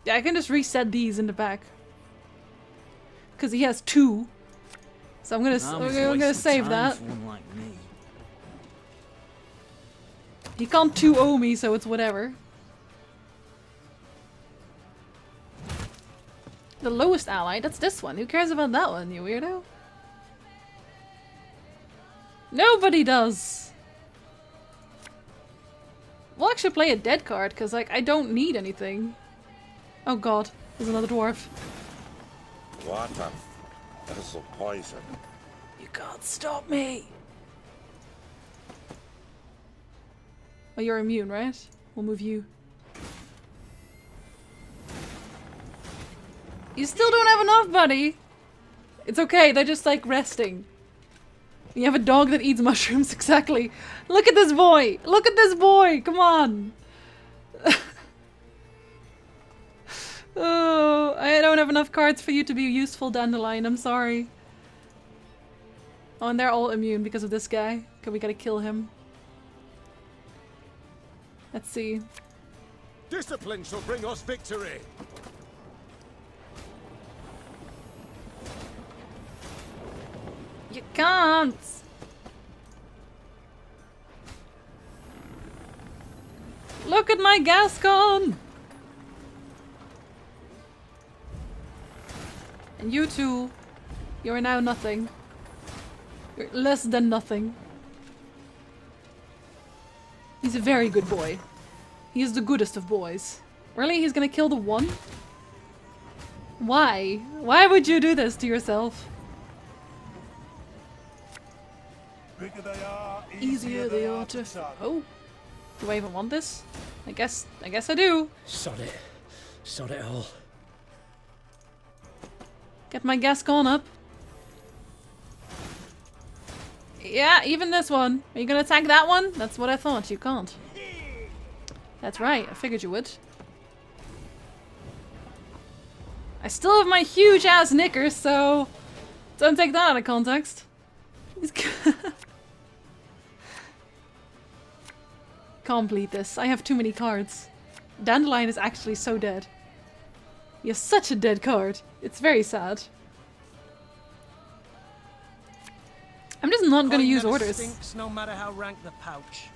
S1: Yeah, I can just reset these in the back. Because he has 2. So I'm gonna save that.
S3: Like me.
S1: He can't 2-0 me, so it's whatever. The lowest ally? That's this one. Who cares about that one, you weirdo? Nobody does! We'll actually play a dead card, because, like, I don't need anything. Oh god, there's another dwarf.
S6: Water. That is a poison.
S1: You can't stop me! Oh, you're immune, right? We'll move you. You still don't have enough, buddy! It's okay, they're just, like, resting. You have a dog that eats mushrooms, exactly. Look at this boy! Look at this boy! Come on! Oh, I don't have enough cards for you to be useful, Dandelion. I'm sorry. Oh, and they're all immune because of this guy. Okay, we gotta kill him. Let's see.
S10: Discipline shall bring us victory!
S1: You can't! Look at my Gascon! And you two, you are now nothing. You're less than nothing. He's a very good boy. He is the goodest of boys. Really? He's gonna kill the one? Why? Why would you do this to yourself?
S6: Bigger they are,
S1: Easier they are to... Oh. Do I even want this? I guess I do.
S7: Sod it. Sod it all.
S1: Get my Gascon up. Yeah, even this one. Are you gonna attack that one? That's what I thought. You can't. That's right. I figured you would. I still have my huge ass knickers, so don't take that out of context. Can't bleed this. I have too many cards. Dandelion is actually so dead. He has such a dead card. It's very sad. I'm just not gonna use orders.
S5: Stinks no matter how rank the pouch.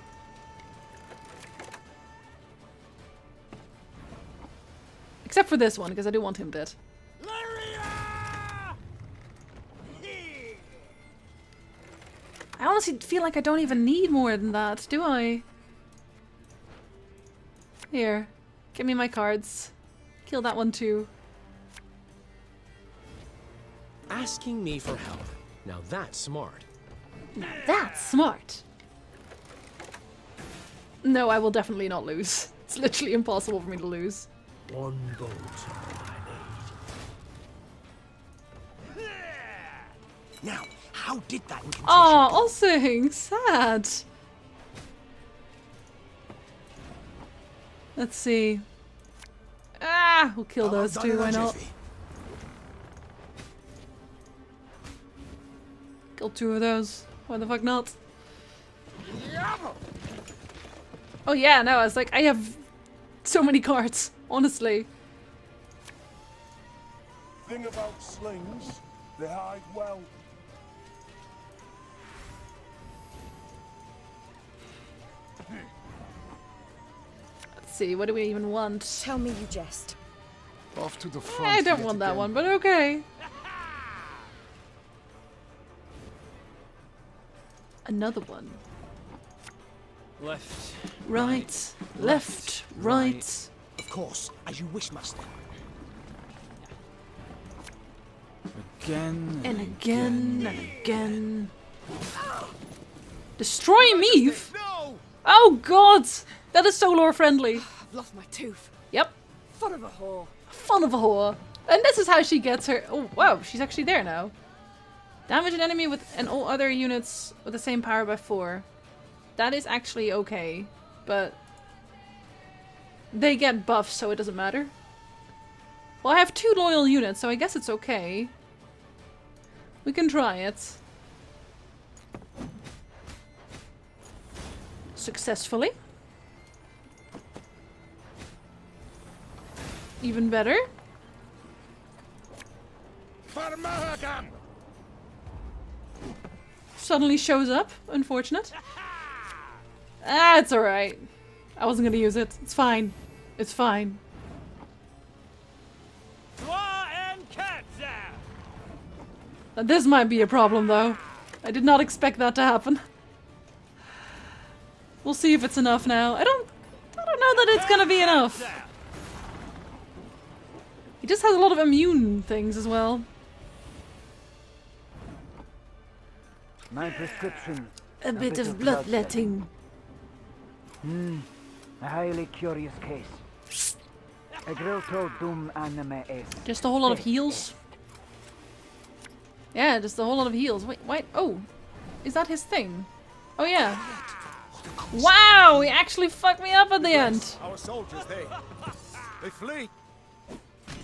S1: Except for this one, because I do want him dead. I honestly feel like I don't even need more than that, do I? Here. Give me my cards. Kill that one too.
S7: Asking me for help. Now that's smart.
S1: Now that's smart. No, I will definitely not lose. It's literally impossible for me to lose.
S7: One bolt.
S4: Now, how did that incantation
S1: Oh, also sad. Let's see. Ah, we'll kill those two, why not? Kill two of those. Why the fuck not? Oh yeah, no, I was like, I have so many cards, honestly.
S6: Thing about slings, they hide well.
S1: Let's see, what do we even want?
S12: Tell me you jest.
S2: Off to the front.
S1: I don't
S2: yet
S1: want that
S2: again.
S1: one, but okay. Another one.
S3: Left.
S1: Right, left, right.
S4: Of course, as you wish, master.
S3: Again.
S1: And again, and again. Destroy Meave? Oh god! That is so lore friendly.
S9: I've lost my tooth.
S1: Yep.
S9: Fun of a whore.
S1: Fun of a whore. And this is how she gets her... Oh, wow, she's actually there now. Damage an enemy with and all other units with the same power by 4. That is actually okay, but they get buffs, so it doesn't matter. Well, I have 2 loyal units, so I guess it's okay. We can try it. Successfully. Even better. Suddenly shows up. Unfortunate. Ah, it's alright. I wasn't gonna use it. It's fine. It's fine. Now, this might be a problem, though. I did not expect that to happen. We'll see if it's enough now. I don't know that it's gonna be enough. He just has a lot of immune things as well.
S13: My prescription.
S1: A bit of bloodletting.
S13: A highly curious case. A grotto dum anime est.
S1: Just a whole lot of heals. Yeah, just a whole lot of heals. Wait, oh. Is that his thing? Oh yeah. Wow, he actually fucked me up at the end.
S10: Our soldiers, they flee.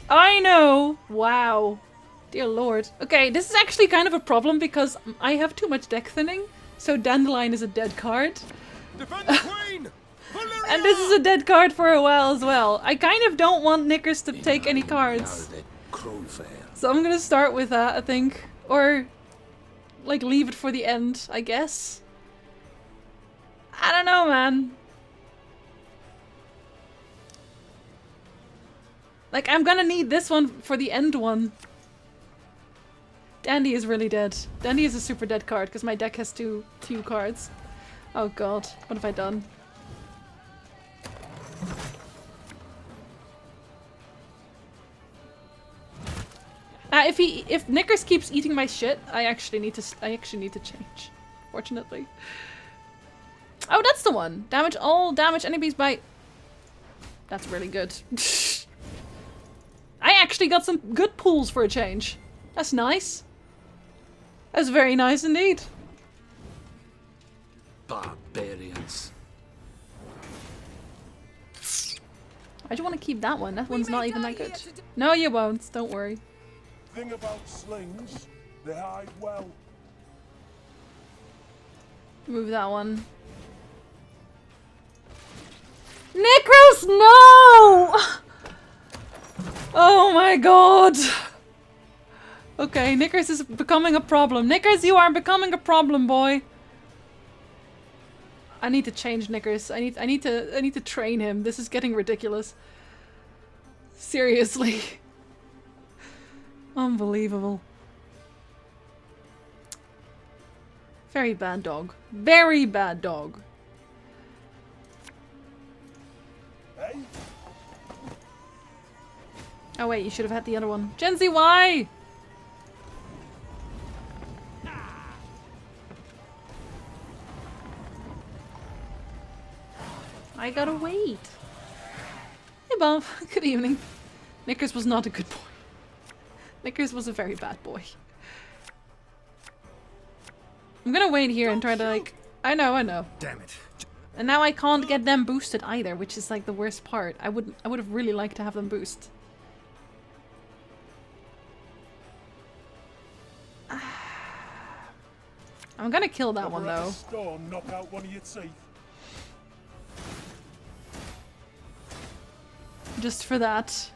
S1: I know. Wow. Dear lord. Okay, this is actually kind of a problem because I have too much deck thinning. So Dandelion is a dead card.
S10: Defend the queen!
S1: And this is a dead card for a while as well. I kind of don't want Knickers to take any cards. So I'm gonna start with that, I think. Or like, leave it for the end, I guess. I don't know, man. Like, I'm gonna need this one for the end one. Dandy is really dead. Dandy is a super dead card because my deck has too few cards. Oh god, what have I done? If Knickers keeps eating my shit, I actually need to change. Fortunately. Oh, that's the one. Damage all damage enemies by. That's really good. I actually got some good pulls for a change. That's nice. That's very nice indeed.
S3: Barbarians.
S1: Why'd you want to keep that one? That one's not even that good. No, you won't. Don't worry.
S6: Thing about slings, they hide well.
S1: Move that one. Nikros, no! Oh my god! Okay, Knickers is becoming a problem. Knickers, you are becoming a problem, boy. I need to change Knickers. I need to train him. This is getting ridiculous. Seriously. Unbelievable. Very bad dog. Very bad dog.
S6: Hey?
S1: Oh wait, you should have had the other one. Gen Z, why? I gotta wait. Hey Bob, good evening. Knickers was not a good boy. Knickers was a very bad boy. I'm gonna wait here and try to like... I know.
S5: Damn it.
S1: And now I can't get them boosted either, which is like the worst part. I would have really liked to have them boost. I'm gonna kill that one though.
S6: Storm knock out one of your teeth.
S1: Just for that.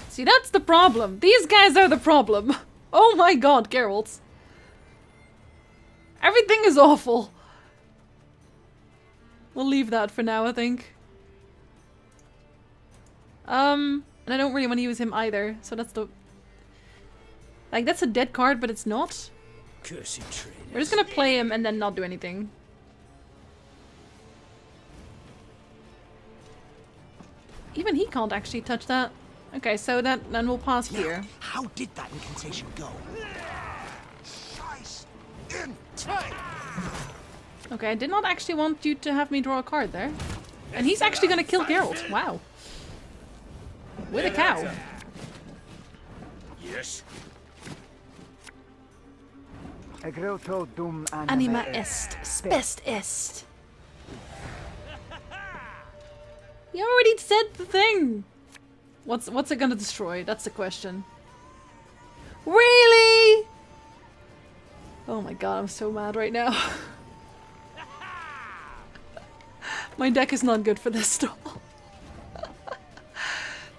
S1: See, that's the problem. These guys are the problem. Oh my god, Geralt. Everything is awful. We'll leave that for now, I think. And I don't really want to use him either, so that's the... Like, that's a dead card, but it's not.
S7: Cursed traitors.
S1: We're just gonna play him and then not do anything. Even he can't actually touch that. Okay, so then we'll pause here.
S5: How did that incantation go?
S1: Okay, I did not actually want you to have me draw a card there. And he's actually gonna kill Geralt. Wow. With a cow.
S6: Yes.
S13: Egrilto dum
S1: Anima est, spest est. He already said the thing. What's it gonna destroy? That's the question. Really? Oh my god, I'm so mad right now. My deck is not good for this stall.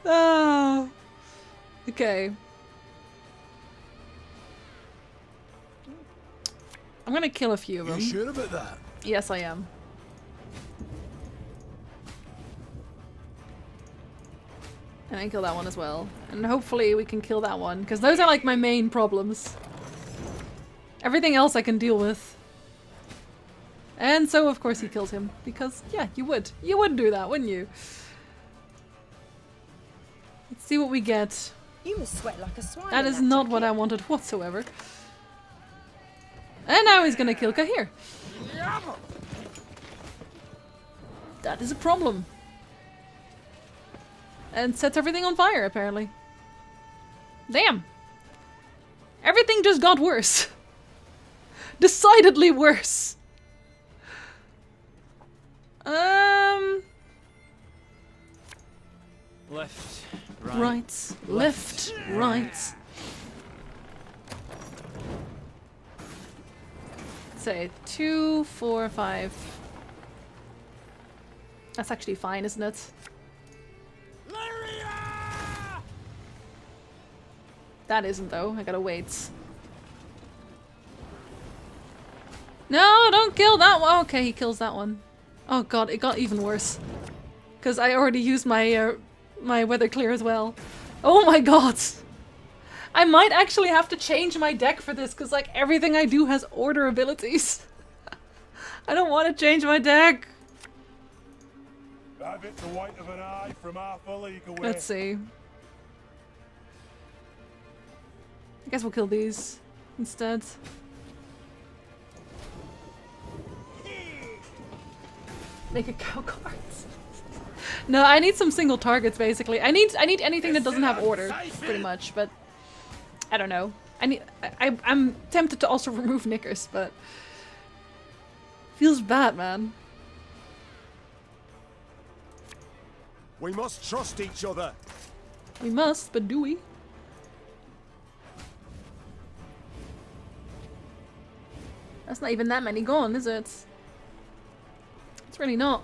S1: Oh. Okay. I'm gonna kill a few of them.
S5: You sure about that?
S1: Yes, I am. And I kill that one as well. And hopefully we can kill that one, because those are like my main problems. Everything else I can deal with. And so of course he kills him, because yeah, you would. You would do that, wouldn't you? Let's see what we get.
S12: You must sweat like a swine.
S1: That is not what I wanted whatsoever. And now he's gonna kill Kahir. That is a problem. And sets everything on fire, apparently. Damn. Everything just got worse. Decidedly worse.
S3: Left,
S1: right, left, right. say 2, 4, 5. That's actually fine, isn't it? That isn't though. I gotta wait. No, don't kill that one. Okay, he kills that one. Oh god, it got even worse. Because I already used my my weather clear as well. Oh my god! I might actually have to change my deck for this, because like everything I do has order abilities. I don't want to change my deck.
S6: Have it the white of an eye from half a league away.
S1: Let's see. I guess we'll kill these instead. Make a cow card. No, I need some single targets basically. I need anything that doesn't have order, pretty much, but I don't know. I'm tempted to also remove knickers, but feels bad, man.
S10: We must trust each other.
S1: We must, but do we? That's not even that many gone, is it? It's really not.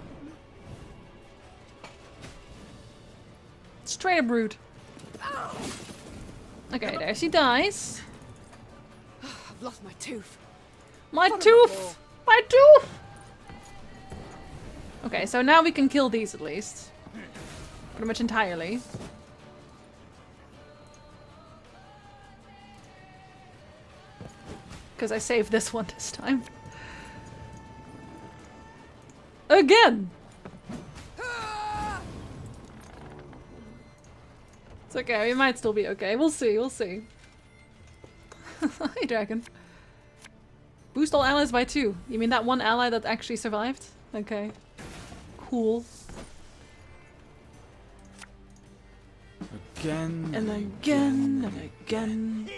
S1: Straight up rude. Okay, there she dies.
S9: I've lost my tooth.
S1: My tooth! My tooth! Okay, so now we can kill these at least. Pretty much entirely. Because I saved this one this time. Again! It's okay, we might still be okay. We'll see, we'll see. Hey, dragon. Boost all allies by 2. You mean that one ally that actually survived? Okay. Cool.
S3: Again.
S1: And again and again.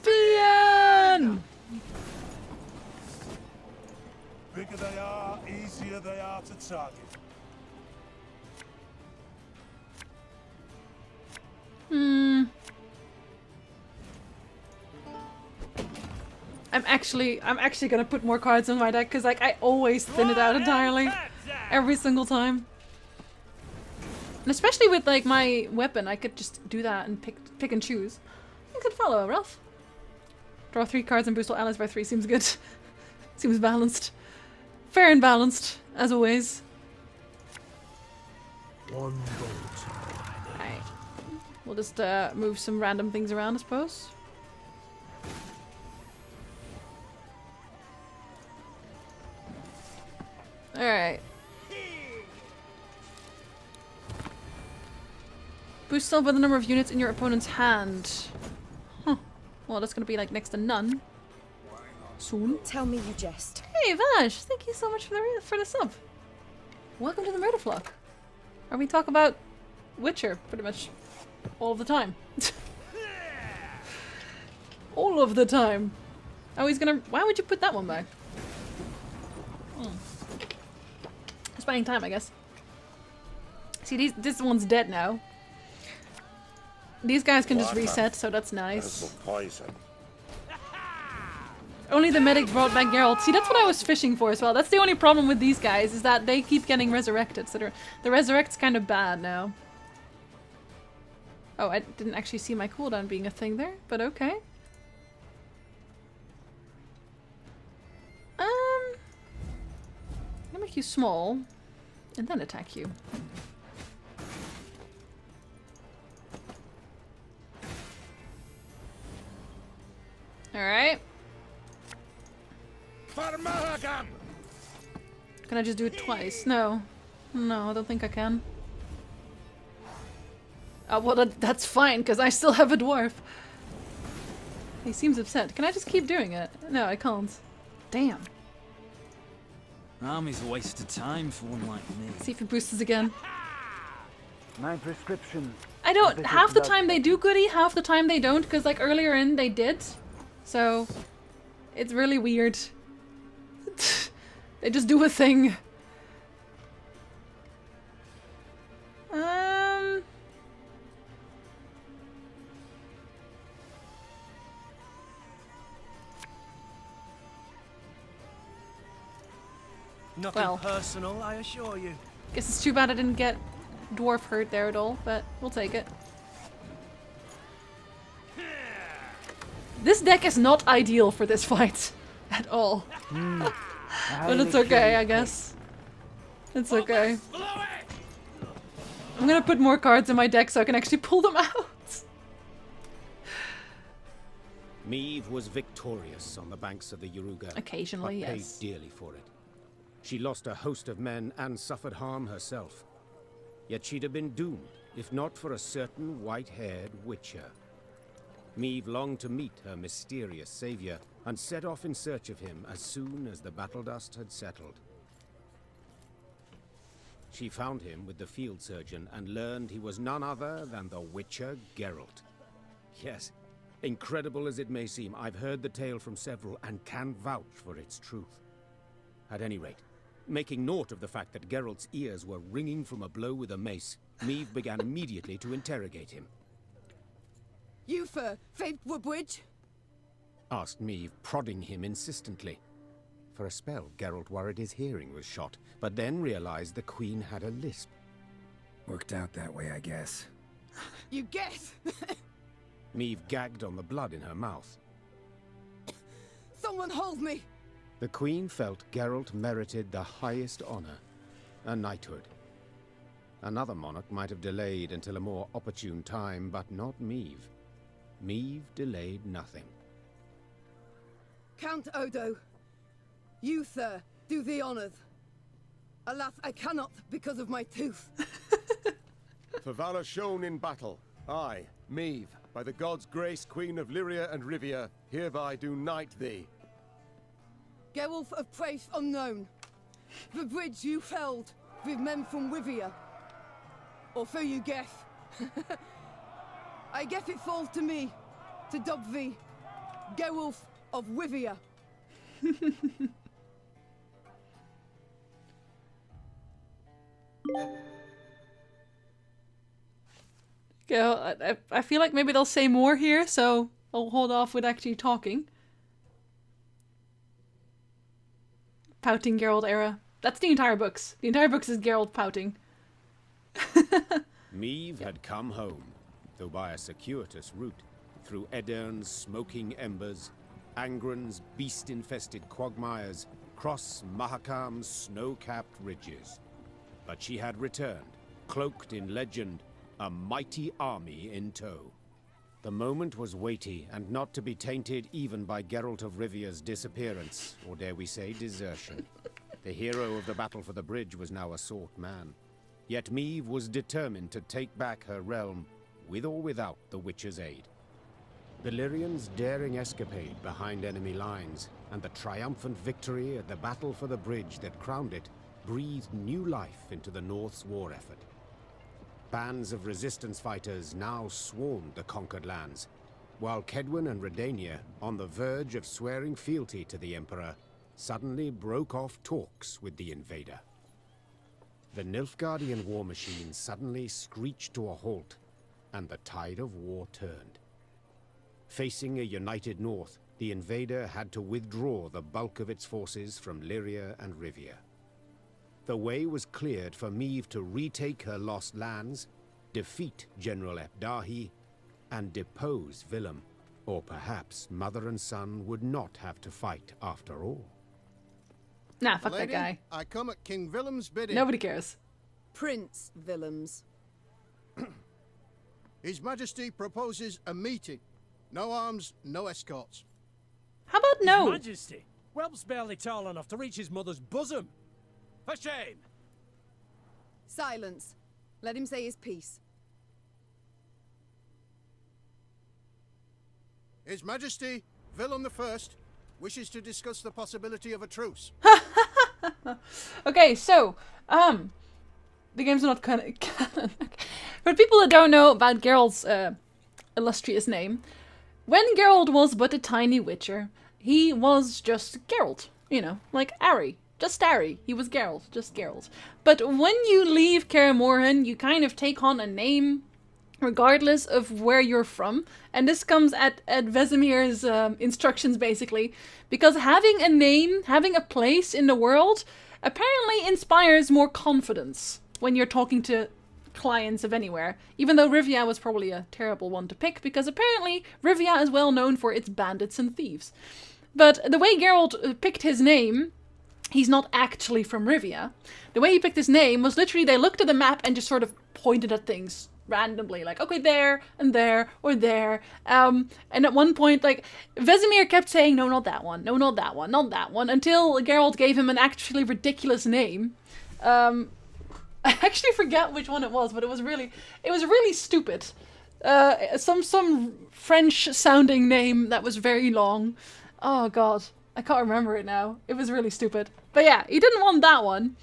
S1: Fian!
S6: Bigger they are, easier they are to target.
S1: I'm actually gonna put more cards in my deck because like I always thin it out entirely. Every single time. And especially with like my weapon, I could just do that and pick and choose. You could follow, Ralph. Draw 3 cards and boost all allies by 3 seems good. Seems balanced. Fair and balanced, as always.
S6: One bolt.
S1: Alright. We'll just move some random things around, I suppose. Alright. Boost up by the number of units in your opponent's hand. Huh. Well, that's gonna be like next to none. Soon.
S12: Tell me you jest.
S1: Hey, Vash! Thank you so much for the sub. Welcome to the Murder Flock. Where we talk about Witcher, pretty much all of the time. All of the time. Oh, he's gonna... Why would you put that one back? Just buying time, I guess. See, this one's dead now. These guys can just reset, so that's nice.
S6: Poison.
S1: Only the medic brought back Geralt. See, that's what I was fishing for as well. That's the only problem with these guys, is that they keep getting resurrected. So the resurrect's kind of bad now. Oh, I didn't actually see my cooldown being a thing there, but okay. I'm gonna make you small, and then attack you. Alright. Can I just do it twice? No. No, I don't think I can. Well, that's fine, because I still have a dwarf. He seems upset. Can I just keep doing it? No, I can't. Damn.
S3: Army's a waste of time for one like me.
S1: See if he boosts again.
S13: My prescription.
S1: I don't. Half the time they do goody, half the time they don't, because like earlier in they did. So it's really weird. They just do a thing.
S5: Nothing
S1: Well.
S5: personal, I assure you.
S1: Guess it's too bad I didn't get dwarf hurt there at all, but we'll take it. This deck is not ideal for this fight at all. But it's okay, I guess. It's okay. I'm gonna put more cards in my deck so I can actually pull them out.
S8: Meve was victorious on the banks of the Yaruga.
S1: Occasionally,
S8: but
S1: yes.
S8: paid dearly for it. She lost a host of men and suffered harm herself. Yet she'd have been doomed, if not for a certain white-haired witcher. Meve longed to meet her mysterious savior, and set off in search of him as soon as the battle dust had settled. She found him with the field surgeon and learned he was none other than the Witcher Geralt. Yes, incredible as it may seem, I've heard the tale from several and can vouch for its truth. At any rate, making naught of the fact that Geralt's ears were ringing from a blow with a mace, Meve began immediately to interrogate him.
S9: You for Faith Woodbridge?
S8: Asked Meve, prodding him insistently. For a spell, Geralt worried his hearing was shot, but then realized the Queen had a lisp.
S14: Worked out that way, I guess.
S9: You guess?
S8: Meve gagged on the blood in her mouth.
S9: Someone hold me!
S8: The Queen felt Geralt merited the highest honor, a knighthood. Another monarch might have delayed until a more opportune time, but not Meve. Meve delayed nothing.
S9: Count Odo, you, sir, do the honors. Alas, I cannot because of my tooth.
S10: For valor shown in battle, I, Meve, by the gods' grace, Queen of Lyria and Rivia, hereby do knight thee.
S9: Geralt of Praise unknown. The bridge you felled with men from Rivia. Or so you guess. I guess it falls to me to dub thee Geralt of Rivia.
S1: Yeah, I feel like maybe they'll say more here, so I'll hold off with actually talking. Pouting Geralt era. That's the entire books. The entire books is Geralt pouting.
S8: Meve had come home, though by a circuitous route, through Edern's smoking embers, Angren's beast-infested quagmires, cross Mahakam's snow-capped ridges. But she had returned, cloaked in legend, a mighty army in tow. The moment was weighty, and not to be tainted even by Geralt of Rivia's disappearance, or dare we say desertion. The hero of the battle for the bridge was now a sought man. Yet Meve was determined to take back her realm, with or without the Witcher's aid. The Lyrians' daring escapade behind enemy lines, and the triumphant victory at the battle for the bridge that crowned it, breathed new life into the North's war effort. Bands of resistance fighters now swarmed the conquered lands, while Kedwin and Redania, on the verge of swearing fealty to the Emperor, suddenly broke off talks with the invader. The Nilfgaardian war machine suddenly screeched to a halt, and the tide of war turned. Facing a united North, the invader had to withdraw the bulk of its forces from Lyria and Rivia. The way was cleared for Meve to retake her lost lands, defeat General Epdahi, and depose Willem. Or perhaps mother and son would not have to fight after all.
S1: Nah, fuck
S2: Lady,
S1: that guy.
S2: I come at King Willem's bidding.
S1: Nobody cares.
S9: Prince Willems.
S2: His Majesty proposes a meeting. No arms, no escorts.
S1: How about no?
S5: His Majesty. Whelp's barely tall enough to reach his mother's bosom. For shame!
S9: Silence. Let him say his piece.
S2: His Majesty, Willem I, wishes to discuss the possibility of a truce.
S1: Okay, so, the game's not canon. For people that don't know about Geralt's illustrious name, when Geralt was but a tiny witcher, he was just Geralt. You know, like Ari. Just Ari. He was Geralt. Just Geralt. But when you leave Kaer Morhen, you kind of take on a name regardless of where you're from. And this comes at Vesemir's instructions, basically. Because having a name, having a place in the world, apparently inspires more confidence when you're talking to clients of anywhere, even though Rivia was probably a terrible one to pick, because apparently Rivia is well known for its bandits and thieves. But the way Geralt picked his name, he's not actually from Rivia. The way he picked his name was literally they looked at the map and just sort of pointed at things randomly, like, okay, there, and there, or there. And at one point, like, Vesemir kept saying, no, not that one, no, not that one, not that one, until Geralt gave him an actually ridiculous name. I actually forget which one it was, but it was really stupid. Some French-sounding name that was very long. Oh god, I can't remember it now. It was really stupid. But yeah, he didn't want that one.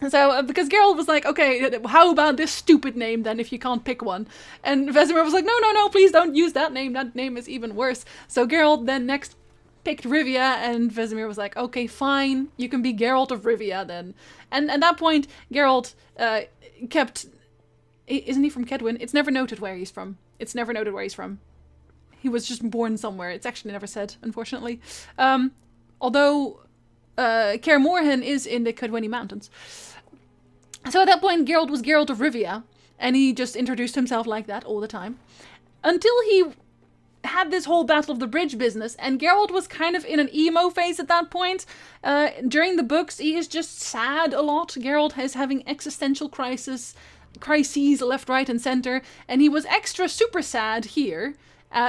S1: So, because Geralt was like, okay, how about this stupid name then if you can't pick one? And Vesemir was like, no, no, no, please don't use that name is even worse. So Geralt then next picked Rivia, and Vesemir was like, okay, fine, you can be Geralt of Rivia then. And at that point, Geralt kept... Isn't he from Kedwin? It's never noted where he's from. It's never noted where he's from. He was just born somewhere. It's actually never said, unfortunately. Although Kaer Morhen is in the Kedwini Mountains. So at that point, Geralt was Geralt of Rivia, and he just introduced himself like that all the time. Until he had this whole Battle of the Bridge business, and Geralt was kind of in an emo phase at that point. During the books, he is just sad a lot. Geralt is having existential crises left, right, and center, and he was extra super sad here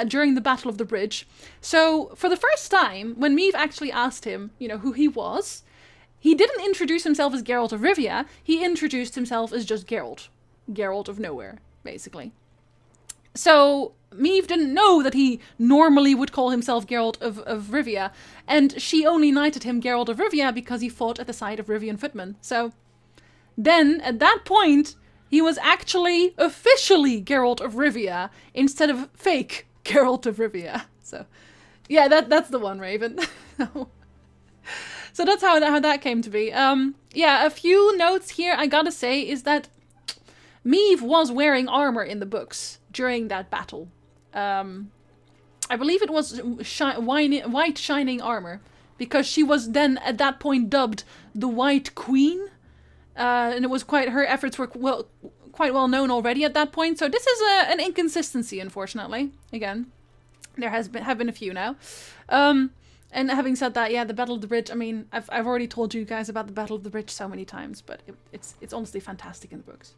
S1: during the Battle of the Bridge. So, for the first time, when Meve actually asked him, you know, who he was, he didn't introduce himself as Geralt of Rivia, he introduced himself as just Geralt. Geralt of nowhere, basically. So, Meve didn't know that he normally would call himself Geralt of Rivia, and she only knighted him Geralt of Rivia because he fought at the side of Rivian footmen. So, then, at that point, he was actually officially Geralt of Rivia instead of fake Geralt of Rivia. So, yeah, that's the one, Raven. So that's how that came to be. Yeah, a few notes here I gotta say is that Meve was wearing armor in the books during that battle. I believe it was white shining armor, because she was then at that point dubbed the White Queen. And it was her efforts were quite well known already at that point. So this is an inconsistency, unfortunately. Again, there have been a few now. And having said that, yeah, the Battle of the Bridge, I mean, I've already told you guys about the Battle of the Bridge so many times, but it's honestly fantastic in the books.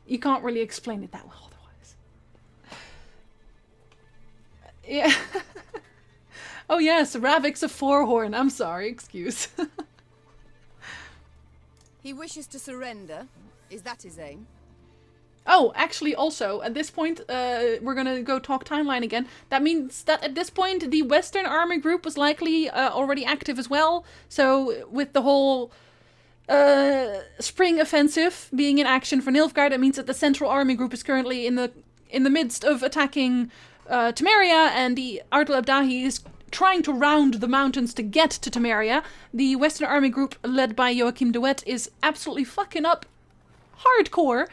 S1: You can't really explain it that well otherwise. Yeah. Oh yes, Ravik's a four-horn. I'm sorry, excuse.
S9: He wishes to surrender. Is that his aim?
S1: Oh, actually, also, at this point, we're gonna go talk timeline again. That means that at this point, the Western Army Group was likely already active as well. So, with the whole spring offensive being in action for Nilfgaard, it means that the Central Army Group is currently in the midst of attacking Temeria, and the Ardal Abdahi is trying to round the mountains to get to Temeria. The Western Army Group, led by Joachim de Wet, is absolutely fucking up hardcore.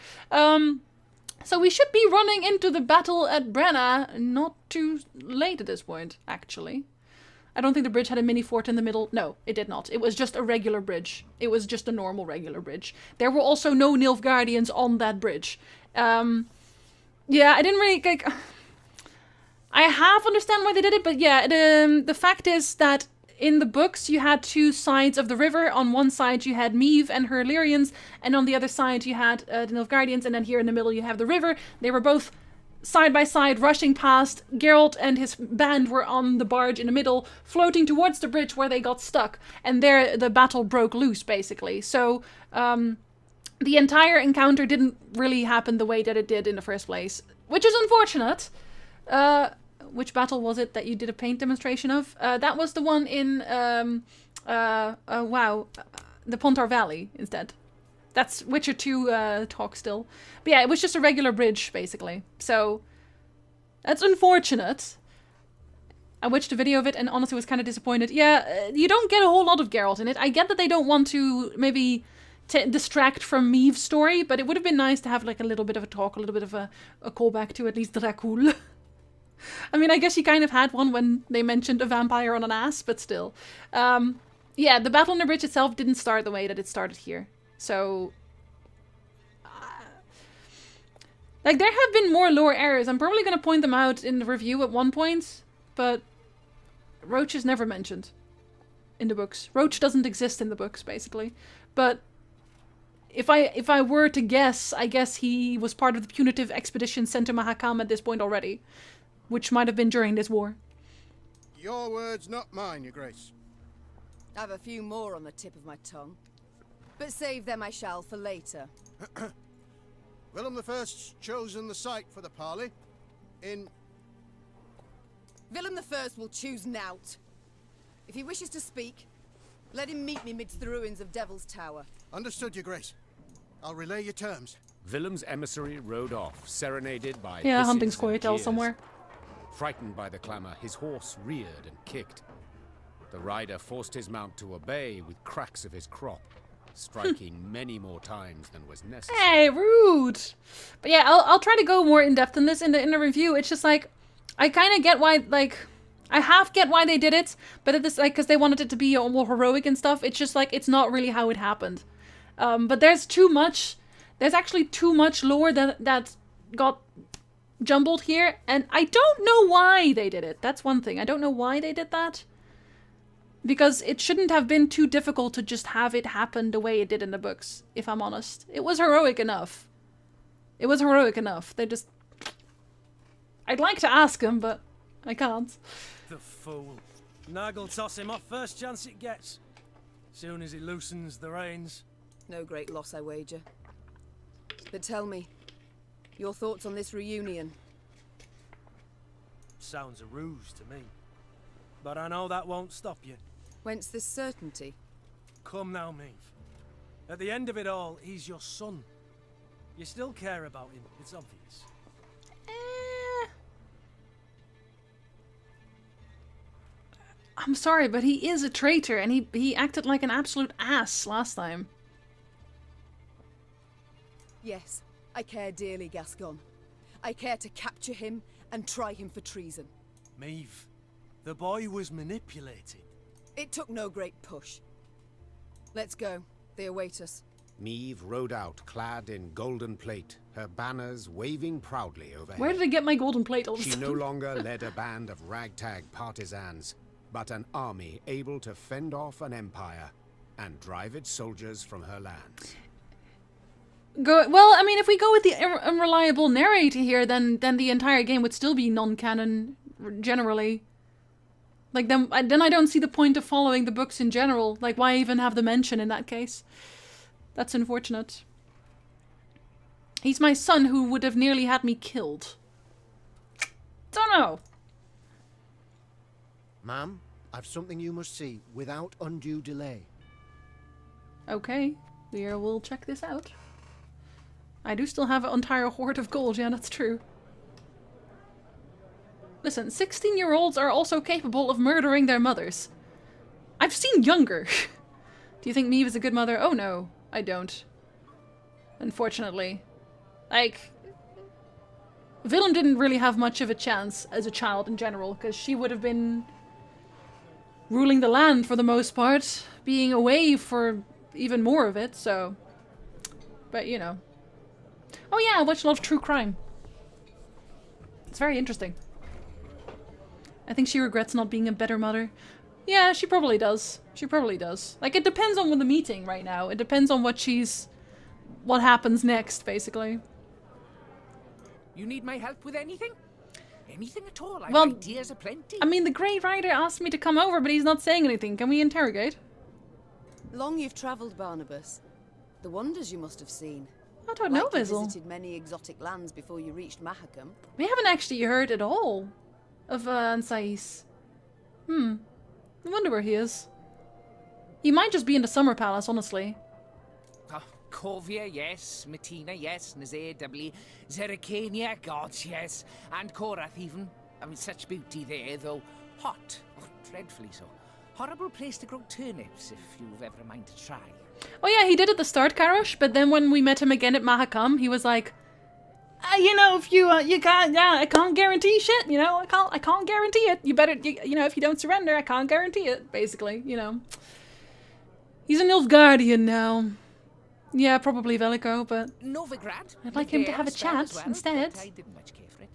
S1: So we should be running into the battle at Brenna not too late at this point, actually. I don't think the bridge had a mini fort in the middle. No, it did not. It was just a regular bridge. It was just a normal regular bridge. There were also no Nilfgaardians on that bridge. Yeah, I didn't really, like... I half understand why they did it, but yeah, the fact is that in the books you had two sides of the river. On one side you had Meve and her Illyrians, and on the other side you had the Nilfgaardians, and then here in the middle you have the river. They were both side by side rushing past. Geralt and his band were on the barge in the middle, floating towards the bridge where they got stuck, and there the battle broke loose, basically. So, the entire encounter didn't really happen the way that it did in the first place, which is unfortunate. Which battle was it that you did a paint demonstration of? That was the one in, the Pontar Valley, instead. That's Witcher 2 talk still. But yeah, it was just a regular bridge, basically. So, that's unfortunate. I watched a video of it and honestly was kind of disappointed. Yeah, you don't get a whole lot of Geralt in it. I get that they don't want to maybe distract from Meve's story, but it would have been nice to have like a little bit of a talk, a little bit of a callback to at least Dracul. I mean, I guess you kind of had one when they mentioned a vampire on an ass, but still. Yeah, the battle on the bridge itself didn't start the way that it started here. So... like, there have been more lore errors. I'm probably going to point them out in the review at one point, but Roach is never mentioned in the books. Roach doesn't exist in the books, basically. But if I were to guess, I guess he was part of the punitive expedition sent to Mahakam at this point already, which might have been during this war.
S15: Your words, not mine, Your Grace.
S9: I have a few more on the tip of my tongue, but save them I shall for later.
S15: Willem I's chosen the site for the parley.
S9: Willem I will choose nought. If he wishes to speak, let him meet me midst the ruins of Devil's Tower.
S15: Understood, Your Grace. I'll relay your terms.
S8: Willem's emissary rode off, serenaded by
S1: hunting
S8: hisses and
S1: squirtle
S8: jeers.
S1: somewhere.
S8: Frightened by the clamor, his horse reared and kicked. The rider forced his mount to obey with cracks of his crop, striking many more times than was necessary.
S1: Hey, rude! But yeah, I'll try to go more in depth in this in the review. It's just like, I kind of get why, like, I half get why they did it, but it's like, because they wanted it to be more heroic and stuff. It's just like, it's not really how it happened. But there's actually too much lore that got jumbled here, and I don't know why they did it. That's one thing. I don't know why they did that. Because it shouldn't have been too difficult to just have it happen the way it did in the books, if I'm honest. It was heroic enough. It was heroic enough. They just... I'd like to ask him, but I can't.
S5: The fool. Nag'll toss him off first chance it gets. Soon as he loosens the reins.
S9: No great loss, I wager. But tell me, your thoughts on this reunion?
S5: Sounds a ruse to me. But I know that won't stop you.
S9: Whence this certainty?
S5: Come now, Maeve. At the end of it all, he's your son. You still care about him, it's obvious.
S1: I'm sorry, but he is a traitor, and he acted like an absolute ass last time.
S9: Yes, I care dearly, Gascon. I care to capture him and try him for treason.
S5: Maeve, the boy was manipulated.
S9: It took no great push. Let's go. They await us.
S8: Maeve rode out, clad in golden plate, her banners waving proudly overhead.
S1: Where did I get my golden plate all of a
S8: She
S1: sudden?
S8: no longer led a band of ragtag partisans, but an army able to fend off an empire and drive its soldiers from her lands.
S1: Well, I mean, if we go with the unreliable narrator here, then the entire game would still be non-canon, generally. Like, then I don't see the point of following the books in general. Like, why even have the mention in that case? That's unfortunate. He's my son who would have nearly had me killed. Don't know.
S15: Ma'am, I've something you must see without undue delay.
S1: Okay, we'll check this out. I do still have an entire hoard of gold, yeah, that's true. Listen, 16-year-olds are also capable of murdering their mothers. I've seen younger. Do you think Maeve is a good mother? Oh no, I don't. Unfortunately. Like, Willem didn't really have much of a chance as a child in general, because she would have been ruling the land for the most part, being away for even more of it, so... But, you know. Oh yeah, I watch a lot of true crime. It's very interesting. I think she regrets not being a better mother. Yeah, she probably does. She probably does. Like, it depends on the meeting right now. It depends on what happens next, basically.
S4: You need my help with anything? Anything at all? I've
S1: Well,
S4: ideas aplenty.
S1: I mean, the Grey Rider asked me to come over, but he's not saying anything. Can we interrogate?
S9: Long you've travelled, Barnabas. The wonders you must have seen.
S1: I don't know,
S9: Like you
S1: Basil.
S9: visited many exotic lands before you reached Mahakam.
S1: We haven't actually heard at all of Ansais. I wonder where he is. He might just be in the Summer Palace, honestly.
S4: Oh, Corvia, yes. Matina, yes. Nazir, doubly. Zeracania, gods, yes. And Korath, even. I mean, such beauty there, though hot. Oh, dreadfully so. Horrible place to grow turnips, if you've ever a mind to try.
S1: Oh yeah, he did at the start, Karosh, but then when we met him again at Mahakam, he was like, you know, if you can't, I can't guarantee shit, you know, I can't guarantee it. You better, you know, if you don't surrender, I can't guarantee it, basically, you know. He's a Nilfgaardian now. Yeah, probably Velico, but
S4: Novigrad.
S1: I'd like him to have a chat
S4: well,
S1: instead.
S4: but I didn't much care for it.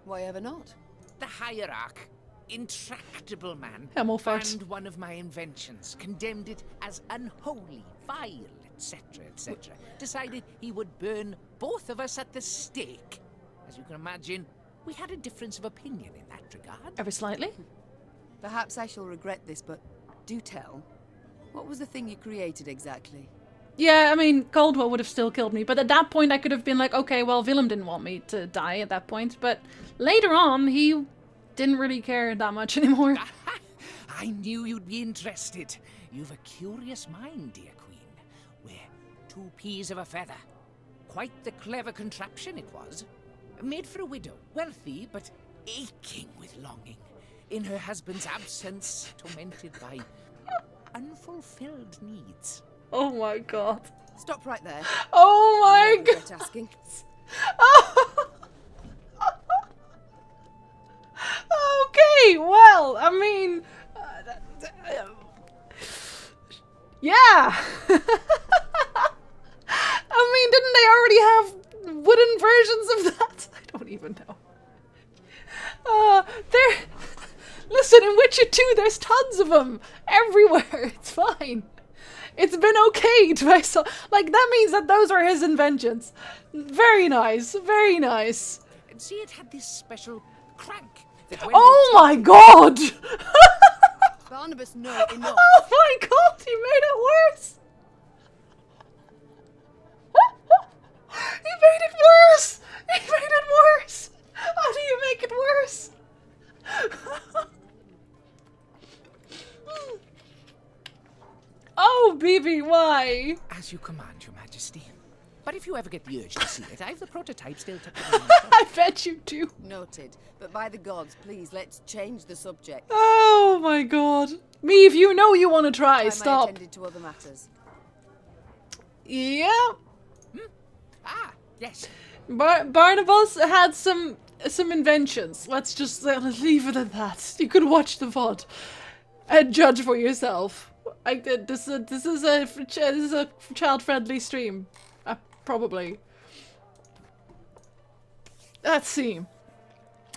S9: Why ever not?
S4: The hierarch, intractable man,
S1: Hemmelfart.
S4: and one of my inventions, condemned it as unholy, vile, etc., etc. Decided he would burn both of us at the stake. As you can imagine, we had a difference of opinion in that regard.
S1: Ever slightly?
S9: Perhaps I shall regret this, but do tell. What was the thing you created exactly?
S1: Yeah, I mean, Caldwell would have still killed me, but at that point I could have been like, okay, well, Willem didn't want me to die at that point, but later on, he didn't really care that much anymore.
S4: I knew you'd be interested. You've a curious mind, dear queen. We're 2 peas of a feather. Quite the clever contraption it was. Made for a widow, wealthy, but aching with longing. In her husband's absence, tormented by unfulfilled needs.
S1: Oh my god.
S9: Stop right there.
S1: Oh my god.
S9: Asking.
S1: Okay, well, I mean, yeah. I mean, didn't they already have wooden versions of that? I don't even know. Listen, in Witcher 2, there's tons of them everywhere. It's fine. It's been okayed by like, that means that those are his inventions. Very nice, very nice.
S4: And see, it had this special crank.
S1: Oh my god!
S9: Barnabas, no, enough.
S1: Oh my god, he made it worse! He made it worse! He made it worse! How do you make it worse? Oh, BB, why?
S4: As you command, Your Majesty. But if you ever get the urge to see it, I have the prototype still tucked away.
S1: I bet you do.
S9: Noted. But by the gods, please, let's change the subject.
S1: Oh my god. Meave, you know you want to try. Stop.
S9: I attended to other matters.
S1: Yeah.
S4: Ah, yes.
S1: Barnabas had some inventions. Let's just leave it at that. You could watch the VOD and judge for yourself. This is a child-friendly stream. Probably. Let's see.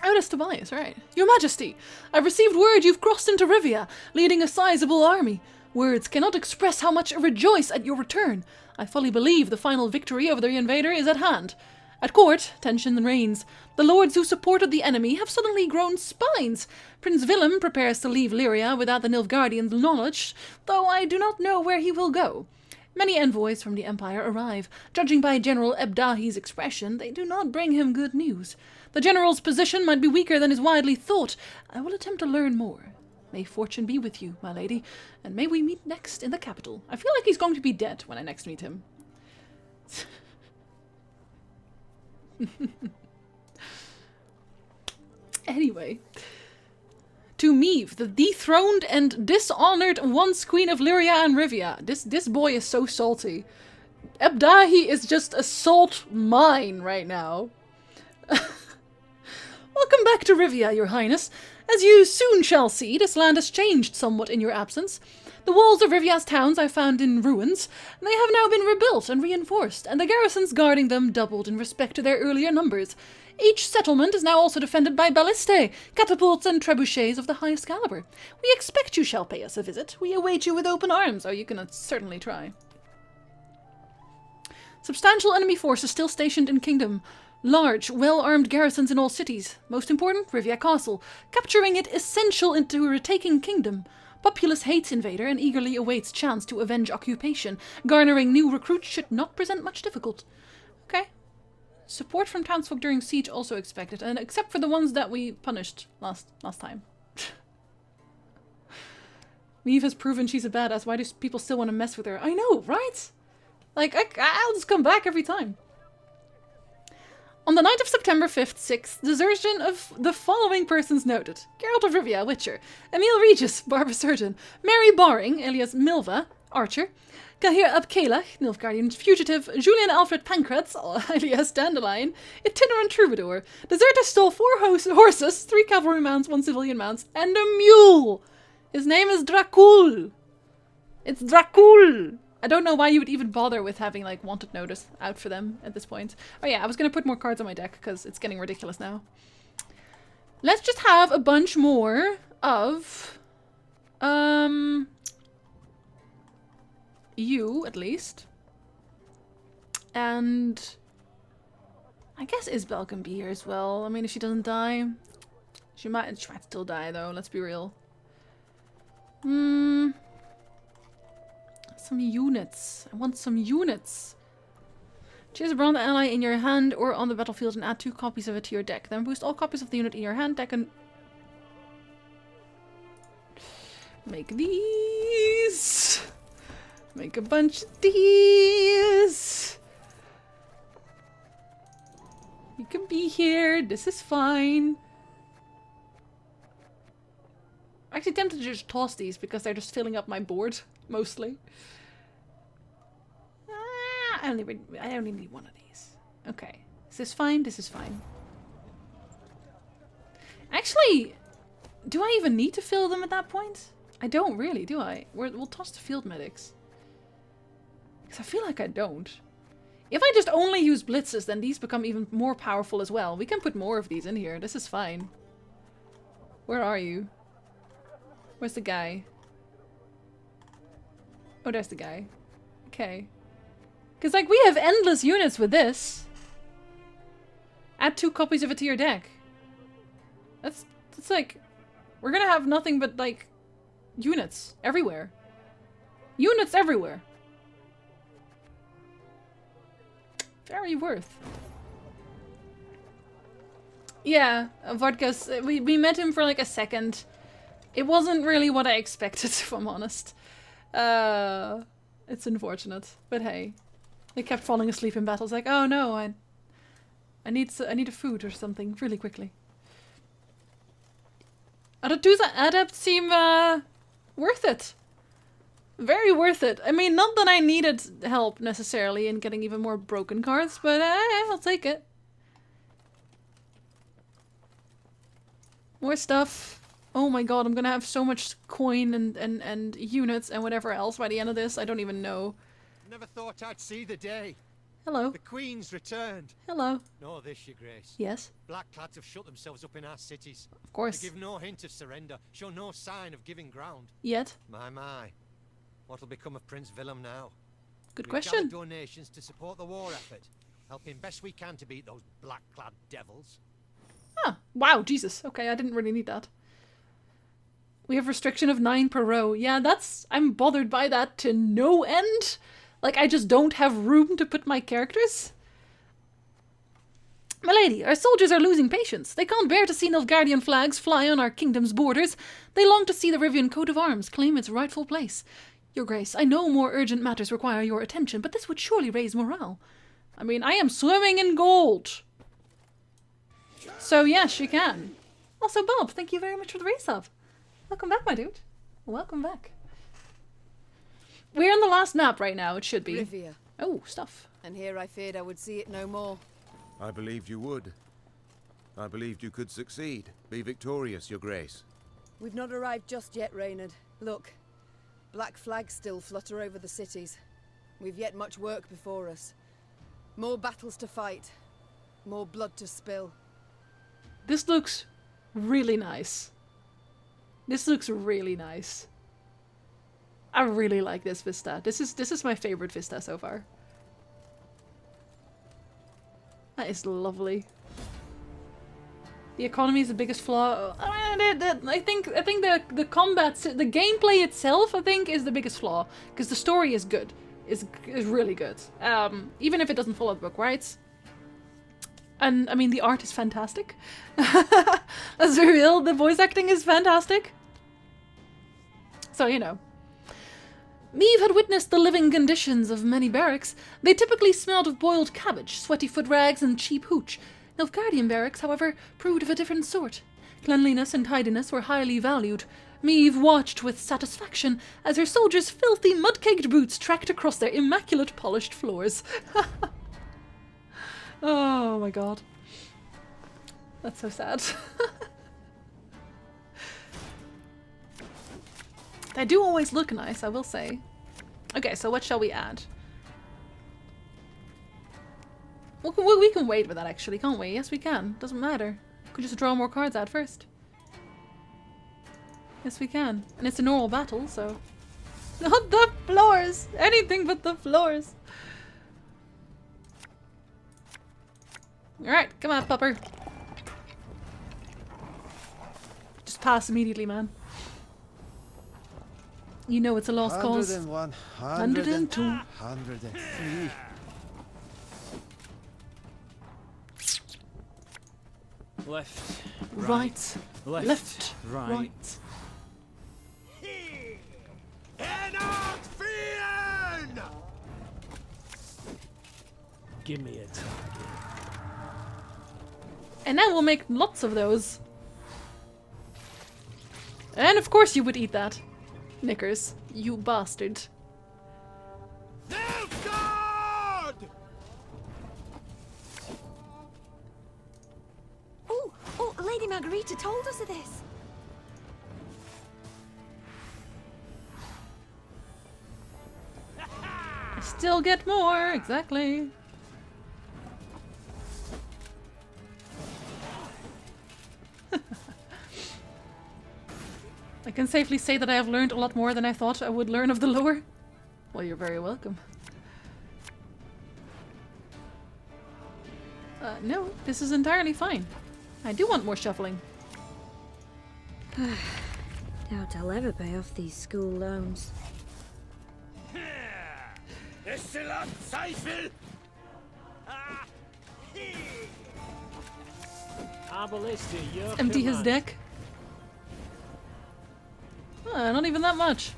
S1: Oh, that's Tobias, right. Your Majesty, I've received word you've crossed into Rivia, leading a sizable army. Words cannot express how much I rejoice at your return. I fully believe the final victory over the invader is at hand. At court, tension reigns. The lords who supported the enemy have suddenly grown spines. Prince Willem prepares to leave Lyria without the Nilfgaardians' knowledge, though I do not know where he will go. Many envoys from the Empire arrive. Judging by General Ebdahi's expression, they do not bring him good news. The general's position might be weaker than is widely thought. I will attempt to learn more. May fortune be with you, my lady, and may we meet next in the capital. I feel like he's going to be dead when I next meet him. Anyway. To Meave, the dethroned and dishonored once Queen of Lyria and Rivia. This boy is so salty. Ebdahi is just a salt mine right now. Welcome back to Rivia, Your Highness. As you soon shall see, this land has changed somewhat in your absence. The walls of Rivia's towns I found in ruins. They have now been rebuilt and reinforced, and the garrisons guarding them doubled in respect to their earlier numbers. Each settlement is now also defended by ballistae, catapults and trebuchets of the highest caliber. We expect you shall pay us a visit. We await you with open arms. Oh, you can certainly try. Substantial enemy forces still stationed in Kingdom. Large, well-armed garrisons in all cities. Most important, Rivia Castle. Capturing it essential into retaking Kingdom. Populace hates Invader and eagerly awaits chance to avenge occupation. Garnering new recruits should not present much difficult. Okay. Support from townsfolk during siege also expected, and except for the ones that we punished last time. Meave has proven she's a badass. Why do people still want to mess with her? I know, right? Like, I'll just come back every time. On the night of September 5th, 6th, desertion of the following persons noted. Geralt of Rivia, Witcher. Emil Regis, Barber Surgeon. Mary Baring, alias Milva, Archer. Cahir Abkelach, Nilfgaardian Fugitive. Julian Alfred Pancratz, alias Dandelion. Itinerant Troubadour. Deserter stole 4 horses, 3 cavalry mounts, 1 civilian mounts, and a mule. His name is Dracul. It's Dracul! I don't know why you would even bother with having, like, wanted notice out for them at this point. Oh yeah, I was gonna put more cards on my deck, because it's getting ridiculous now. Let's just have a bunch more of... you, at least. And... I guess Isabel can be here as well. I mean, if she doesn't die... She might still die, though, let's be real. Some units. I want some units. Choose a bronze ally in your hand or on the battlefield and add 2 copies of it to your deck. Then boost all copies of the unit in your hand deck and... Make these. Make a bunch of these. You can be here. This is fine. I'm actually tempted to just toss these because they're just filling up my board, mostly. I only need one of these. Okay. Is this fine? This is fine. Actually, do I even need to fill them at that point? I don't really, do I? We'll toss the field medics. Because I feel like I don't. If I just only use blitzes, then these become even more powerful as well. We can put more of these in here. This is fine. Where are you? Where's the guy? Oh, there's the guy. Okay. Because, like, we have endless units with this. Add 2 copies of it to your deck. That's like... We're gonna have nothing but, like, units everywhere. Units everywhere. Very worth. Yeah, Vodka's... We met him for, like, a second. It wasn't really what I expected, if I'm honest. It's unfortunate. But hey. They kept falling asleep in battles, like, oh no, I need a food or something really quickly. Aretusa Adept seem worth it. Very worth it. I mean, not that I needed help necessarily in getting even more broken cards, but I'll take it. More stuff. Oh my god, I'm gonna have so much coin and units and whatever else by the end of this. I don't even know.
S15: Never thought I'd see the day.
S1: Hello.
S15: The Queen's returned.
S1: Hello.
S15: Know this, Your Grace.
S1: Yes?
S15: Blackclads have shut themselves up in our cities.
S1: Of course.
S15: They give no hint of surrender, show no sign of giving ground.
S1: Yet?
S15: My. What'll become of Prince Willem now?
S1: Good
S15: We've
S1: question.
S15: gathered donations to support the war effort, helping best we can to beat those black-clad devils.
S1: Ah, wow, Jesus. Okay, I didn't really need that. We have restriction of 9 per row. Yeah, I'm bothered by that to no end. Like, I just don't have room to put my characters. Milady, our soldiers are losing patience. They can't bear to see Nilfgaardian flags fly on our kingdom's borders. They long to see the Rivian coat of arms claim its rightful place. Your Grace, I know more urgent matters require your attention, but this would surely raise morale. I mean, I am swimming in gold. So yes, you can. Also, Bob, thank you very much for the resub. Welcome back, my dude. Welcome back. We're on the last map right now, it should be.
S9: Rivia.
S1: Oh, stuff.
S9: And here I feared I would see it no more.
S10: I believed you would. I believed you could succeed. Be victorious, Your Grace.
S9: We've not arrived just yet, Reynard. Look, black flags still flutter over the cities. We've yet much work before us. More battles to fight. More blood to spill.
S1: This looks really nice. This looks really nice. I really like this vista. This is my favorite vista so far. That is lovely. The economy is the biggest flaw. I think the combat, the gameplay itself, I think, is the biggest flaw because the story is good, is really good. Even if it doesn't follow the book, right? And I mean, the art is fantastic. Let's be real. The voice acting is fantastic. So you know. Meave had witnessed the living conditions of many barracks. They typically smelled of boiled cabbage, sweaty foot rags, and cheap hooch. Nilfgaardian barracks, however, proved of a different sort. Cleanliness and tidiness were highly valued. Meave watched with satisfaction as her soldiers' filthy, mud-caked boots tracked across their immaculate polished floors. Oh my god. That's so sad. They do always look nice, I will say. Okay, so what shall we add? We can wait with that actually, can't we? Yes, we can. Doesn't matter. We could just draw more cards out first. Yes, we can. And it's a normal battle, so... Not the floors! Anything but the floors! Alright, come on, pupper. Just pass immediately, man. You know it's a lost cause.
S15: 101,
S1: 102.
S15: 103.
S3: Left.
S1: Right.
S3: Left.
S1: Left.
S3: Right.
S1: Right.
S5: Give me a target.
S1: And now we'll make lots of those. And of course you would eat that. Knickers. You bastard.
S12: Oh, Lady Margarita told us of this.
S1: I still get more, exactly. I can safely say that I have learned a lot more than I thought I would learn of the lore. Well, you're very welcome. No, this is entirely fine. I do want more shuffling.
S12: Doubt I'll ever pay off these school loans.
S1: Empty his deck. Not even that much.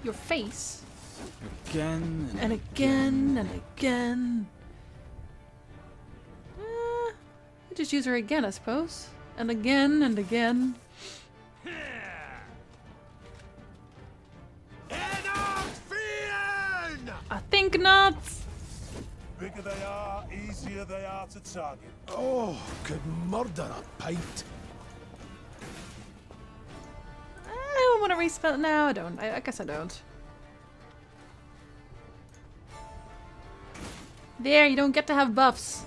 S1: Your face.
S3: Again
S1: And again and again. Just use her again, I suppose. And again and again. I think not.
S6: Bigger they are, easier they are to target.
S5: Oh, could murder a pint.
S1: I don't want to respell. No, I don't. I guess I don't. There, you don't get to have buffs.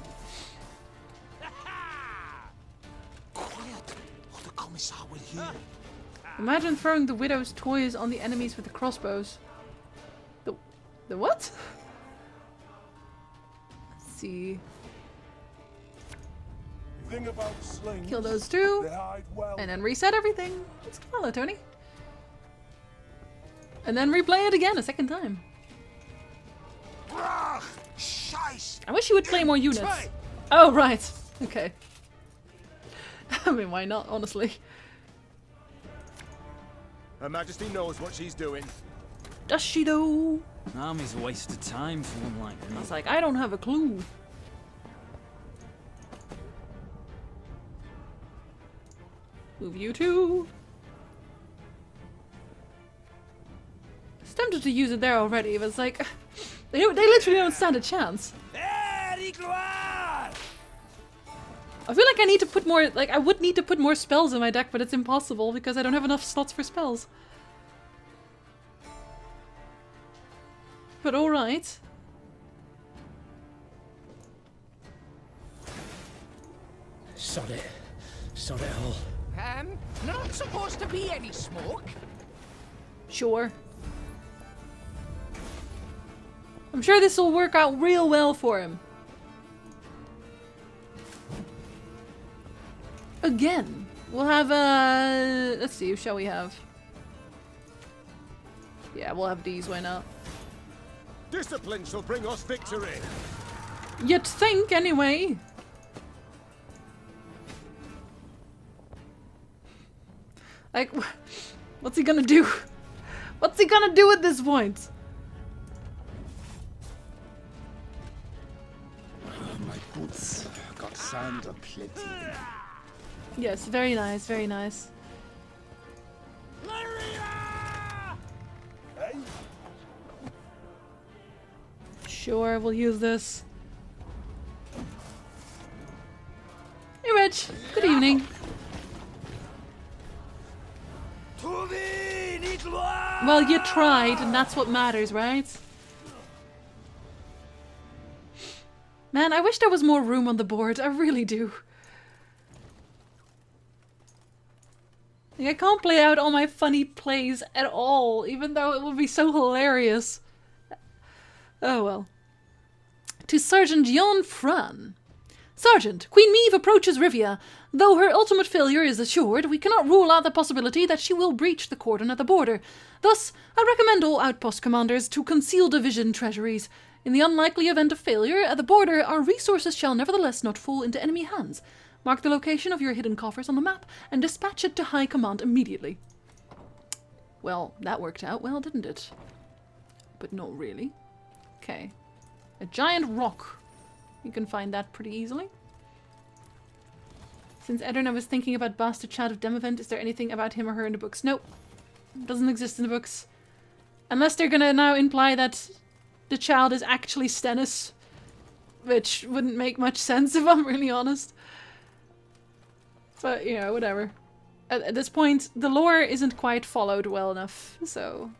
S15: Quiet, or the commissar will hear.
S1: Imagine throwing the widow's toys on the enemies with the crossbows. The what? Let's see.
S6: Thing about slings,
S1: Kill those two.
S6: they hide well.
S1: And then reset everything. Let's follow, Tony. And then replay it again a second time. I wish you would play more units. Oh, right. Okay. I mean, why not, honestly?
S10: Her Majesty knows what she's doing.
S1: Does she though?
S3: An army's a waste of time for one like me.
S1: I was like, I don't have a clue. Move you two. I was tempted to use it there already, but it's like, they literally don't stand a chance. I feel like I need to put more, like, I would need to put more spells in my deck, but it's impossible because I don't have enough slots for spells. But alright.
S7: Sod it. Sod it all.
S4: Not supposed to be any smoke.
S1: Sure. I'm sure this will work out real well for him. Again. We'll have let's see, who shall we have? Yeah, we'll have these, why not?
S10: Discipline shall bring us victory.
S1: You'd think, anyway. Like, what's he gonna do? What's he gonna do at this point?
S14: My boots got sand aplenty.
S1: Yes, very nice, very nice. Sure, we'll use this. Hey, Rich. Good evening. Well, you tried, and that's what matters, right? Man, I wish there was more room on the board. I really do. Like, I can't play out all my funny plays at all, even though it would be so hilarious. Oh well. To Sergeant Jon Fran. Sergeant, Queen Meve approaches Rivia. Though her ultimate failure is assured, we cannot rule out the possibility that she will breach the cordon at the border. Thus, I recommend all outpost commanders to conceal division treasuries. In the unlikely event of failure at the border, our resources shall nevertheless not fall into enemy hands. Mark the location of your hidden coffers on the map and dispatch it to High Command immediately. Well, that worked out well, didn't it? But not really. Okay. A giant rock. You can find that pretty easily. Since Edern, I was thinking about Bastard Child of Demavent. Is there anything about him or her in the books? Nope. Doesn't exist in the books. Unless they're gonna now imply that the child is actually Stennis. Which wouldn't make much sense if I'm really honest. But, you know, whatever. At this point, the lore isn't quite followed well enough, so...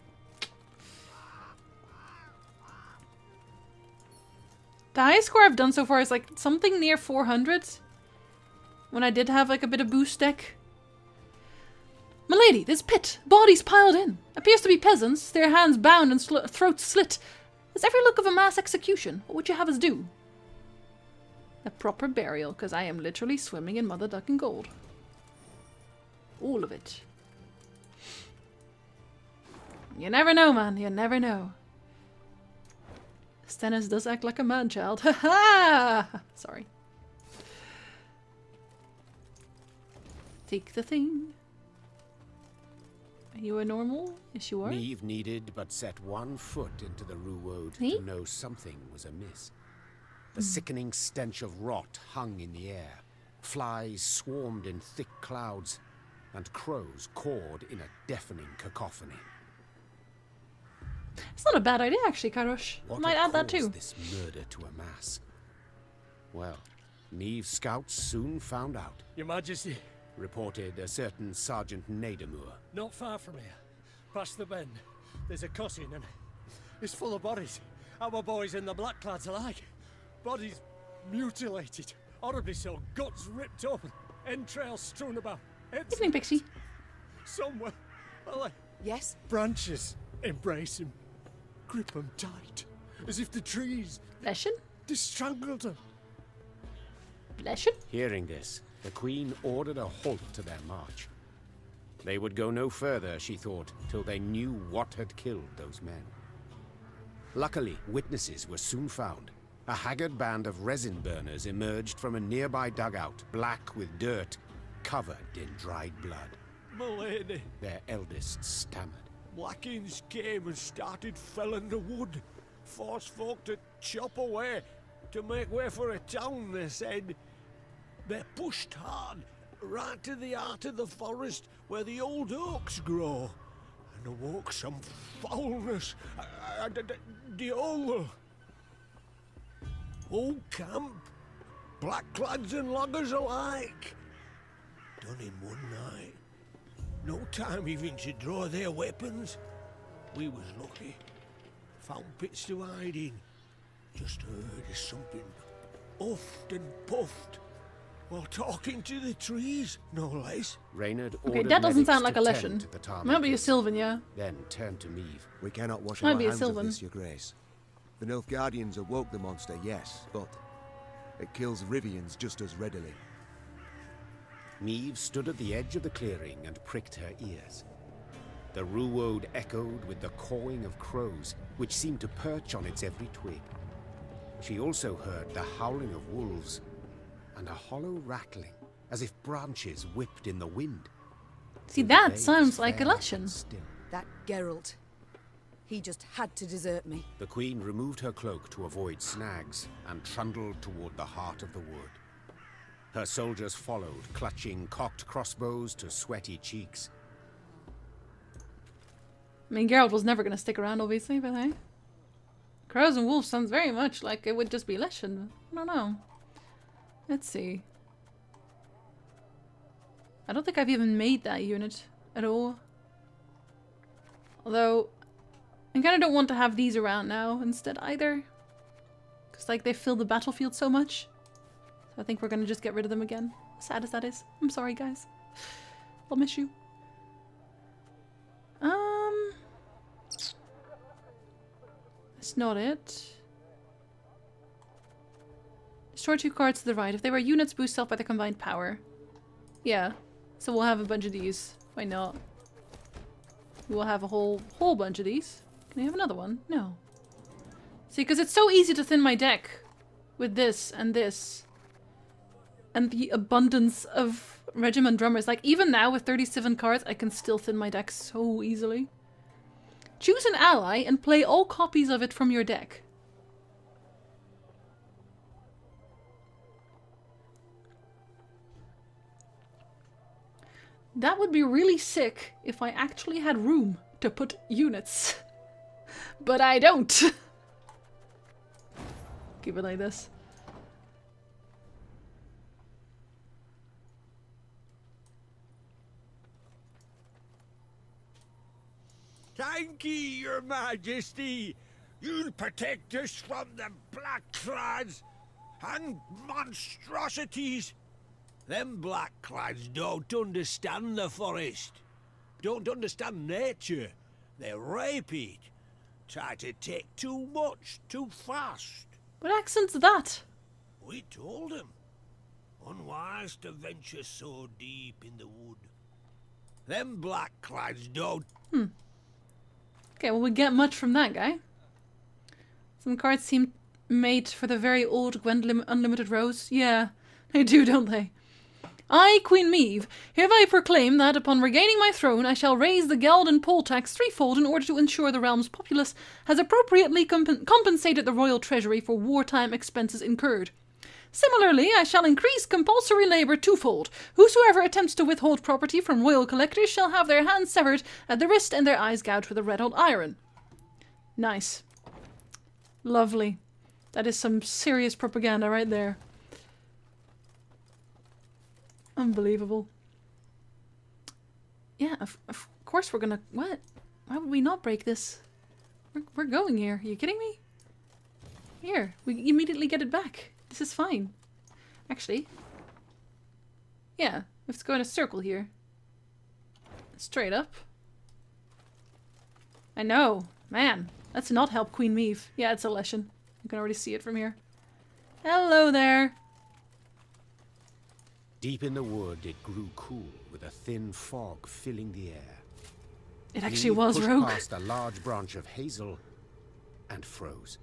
S1: The highest score I've done so far is like something near 400. When I did have like a bit of boost deck. Milady, this pit. Bodies piled in. Appears to be peasants, their hands bound and throats slit. Has every look of a mass execution. What would you have us do? A proper burial, because I am literally swimming in mother duck and gold. All of it. You never know, man. You never know. Stennis does act like a man-child. Ha ha! Sorry. Take the thing. Are you a normal? Yes, you are.
S8: Meve needed but set one foot into the Ruwode to know something was amiss. The sickening stench of rot hung in the air. Flies swarmed in thick clouds, and crows cawed in a deafening cacophony.
S1: It's not a bad idea, actually, Kairosh. Might add that too.
S8: This murder to a mass. Well, Meve's scouts soon found out.
S5: Your Majesty.
S8: Reported a certain Sergeant Nadamur.
S5: Not far from here. Past the bend. There's a cutting and it's full of bodies. Our boys and the Blackclads alike. Bodies mutilated. Horribly so. Guts ripped open. Entrails strewn about.
S1: Evening, Pixie.
S5: Somewhere. Well,
S9: yes?
S5: Branches. Embrace him. Grip him tight. As if the trees...
S1: Leshen?
S5: Strangled them.
S1: Leshen?
S8: Hearing this, the Queen ordered a halt to their march. They would go no further, she thought, till they knew what had killed those men. Luckily, witnesses were soon found. A haggard band of resin burners emerged from a nearby dugout, black with dirt, covered in dried blood.
S5: Milady.
S8: Their eldest stammered.
S5: Blackins came and started felling the wood. Forced folk to chop away, to make way for a town, they said. They pushed hard, right to the heart of the forest where the old oaks grow, and awoke some foulness. The whole camp, blackclads and loggers alike. Done in one night. No time even to draw their weapons. We was lucky. Found pits to hide in. Just heard of something huffed and puffed while talking to the trees, no less.
S8: Reynard
S1: okay, that doesn't sound like a Leshen. Might be a Sylvan, yeah.
S8: Then turned to Meve.
S2: We cannot wash
S1: Might
S2: our
S1: be a
S2: hands of
S1: Sylvan.
S2: this, Your Grace. The Nilfgaardians awoke the monster, yes, but it kills Rivians just as readily.
S8: Meve stood at the edge of the clearing and pricked her ears. The Ruwode echoed with the cawing of crows, which seemed to perch on its every twig. She also heard the howling of wolves and a hollow rattling, as if branches whipped in the wind.
S1: See, that sounds like a Leshen.
S9: That Geralt. He just had to desert me.
S8: The Queen removed her cloak to avoid snags and trundled toward the heart of the wood. Her soldiers followed, clutching cocked crossbows to sweaty cheeks.
S1: I mean, Geralt was never going to stick around, obviously, but hey. Crows and wolves sounds very much like it would just be Leshen. I don't know. Let's see. I don't think I've even made that unit at all. Although, I kind of don't want to have these around now instead either. Because, like, they fill the battlefield so much. So I think we're going to just get rid of them again. Sad as that is. I'm sorry, guys. I'll miss you. That's not it. Destroy 2 cards to the right. If they were units, boost self by their combined power. Yeah. So we'll have a bunch of these. Why not? We'll have a whole bunch of these. Can I have another one? No. See, because it's so easy to thin my deck with this and this. And the abundance of regiment drummers. Like, even now with 37 cards, I can still thin my deck so easily. Choose an ally and play all copies of it from your deck. That would be really sick if I actually had room to put units. But I don't. Keep it like this.
S11: Thank ye, your majesty. You'll protect us from the black clads and monstrosities. Them black clads don't understand the forest. Don't understand nature. They rape it. Try to take too much, too fast.
S1: What accent's that?
S11: We told them. Unwise to venture so deep in the wood. Them black clads don't...
S1: Okay, well, we get much from that guy. Some cards seem made for the very old Gwendolyn Unlimited Rose. Yeah, they do, don't they? I, Queen Meve, hereby proclaim that upon regaining my throne, I shall raise the geld and poll tax threefold in order to ensure the realm's populace has appropriately compensated the royal treasury for wartime expenses incurred. Similarly, I shall increase compulsory labour twofold. Whosoever attempts to withhold property from royal collectors shall have their hands severed at the wrist and their eyes gouged with a red-hot iron. Nice. Lovely. That is some serious propaganda right there. Unbelievable. Yeah, of course we're gonna... What? Why would we not break this? We're going here. Are you kidding me? Here, we immediately get it back. This is fine. Actually. Yeah, let's go in a circle here. Straight up. I know. Man, let's not help Queen Meve. Yeah, it's a lesson. You can already see it from here. Hello there.
S8: Deep in the wood, it grew cool, with a thin fog filling the air.
S1: It actually
S8: Eve
S1: was
S8: pushed
S1: Rogue.
S8: past a large branch of hazel and froze.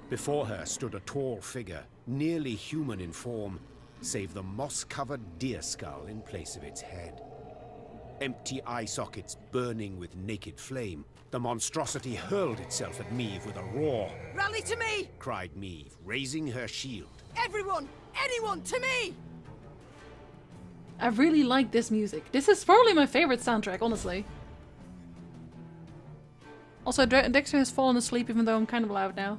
S8: Before her stood a tall figure, nearly human in form, save the moss-covered deer skull in place of its head. Empty eye sockets burning with naked flame, the monstrosity hurled itself at Meve with a roar.
S9: Rally to me!
S8: Cried Meve, raising her shield.
S9: Everyone! Anyone to me!
S1: I really like this music. This is probably my favorite soundtrack, honestly. Also, Dexter has fallen asleep even though I'm kind of loud now.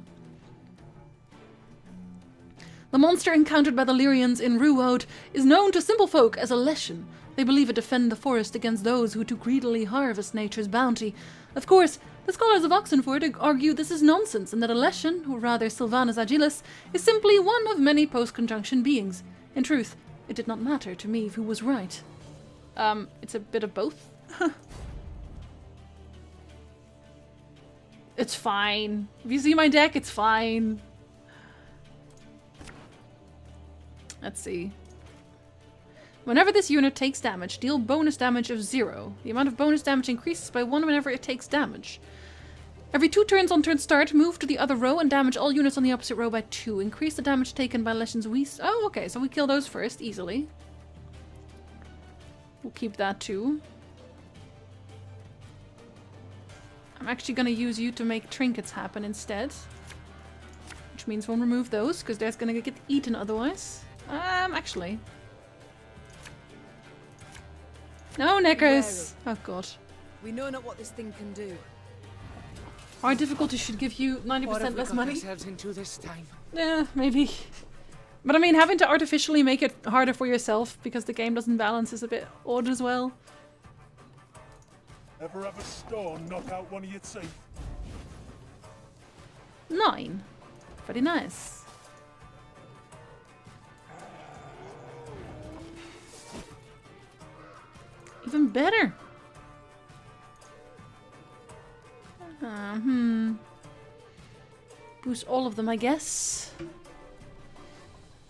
S1: The monster encountered by the Lyrians in Ruode is known to simple folk as a Leshen. They believe it defend the forest against those who too greedily harvest nature's bounty. Of course, the scholars of Oxenford argue this is nonsense and that a Leshen, or rather Sylvanus Agilis, is simply one of many post-conjunction beings. In truth, it did not matter to me who was right. It's a bit of both. It's fine. If you see my deck, it's fine. Let's see. Whenever this unit takes damage, deal bonus damage of 0. The amount of bonus damage increases by 1 whenever it takes damage. Every 2 turns on turn start, move to the other row and damage all units on the opposite row by 2. Increase the damage taken by Leshen's Weast. Oh, okay, so we kill those first, easily. We'll keep that too. I'm actually gonna use you to make trinkets happen instead. Which means we'll remove those, because they're gonna get eaten otherwise. Actually. No, Neckers! Oh god.
S9: We know not what this thing can do.
S1: Our difficulty should give you 90% less money.
S4: Ourselves into this time?
S1: Yeah, maybe. But I mean, having to artificially make it harder for yourself because the game doesn't balance is a bit odd as well.
S6: Ever have a stone knock out one of your teeth?
S1: 9. Pretty nice. Even better. Boost all of them, I guess.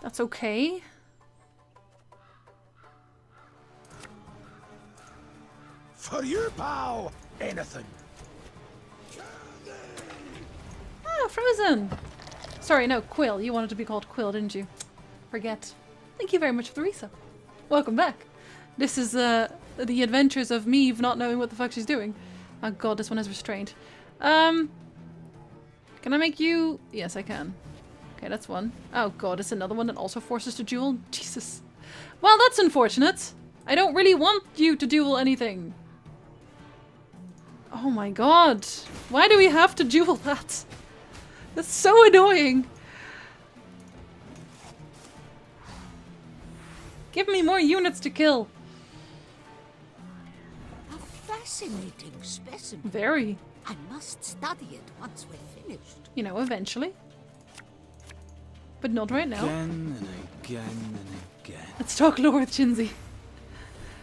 S1: That's okay.
S10: For you, pal! Anything.
S1: Ah, Frozen! Sorry, no, Quill. You wanted to be called Quill, didn't you? Forget. Thank you very much for the resub. Welcome back. This is the adventures of Meave not knowing what the fuck she's doing. Oh god, this one has restraint. Can I make you... Yes, I can. Okay, that's one. Oh god, it's another one that also forces to duel? Jesus. Well, that's unfortunate. I don't really want you to duel anything. Oh my god. Why do we have to duel that? That's so annoying. Give me more units to kill.
S16: A fascinating specimen.
S1: Very.
S16: I must study it once we're finished.
S1: You know, eventually. But not right now.
S3: Again and again and again.
S1: Let's talk lore with Chinsey.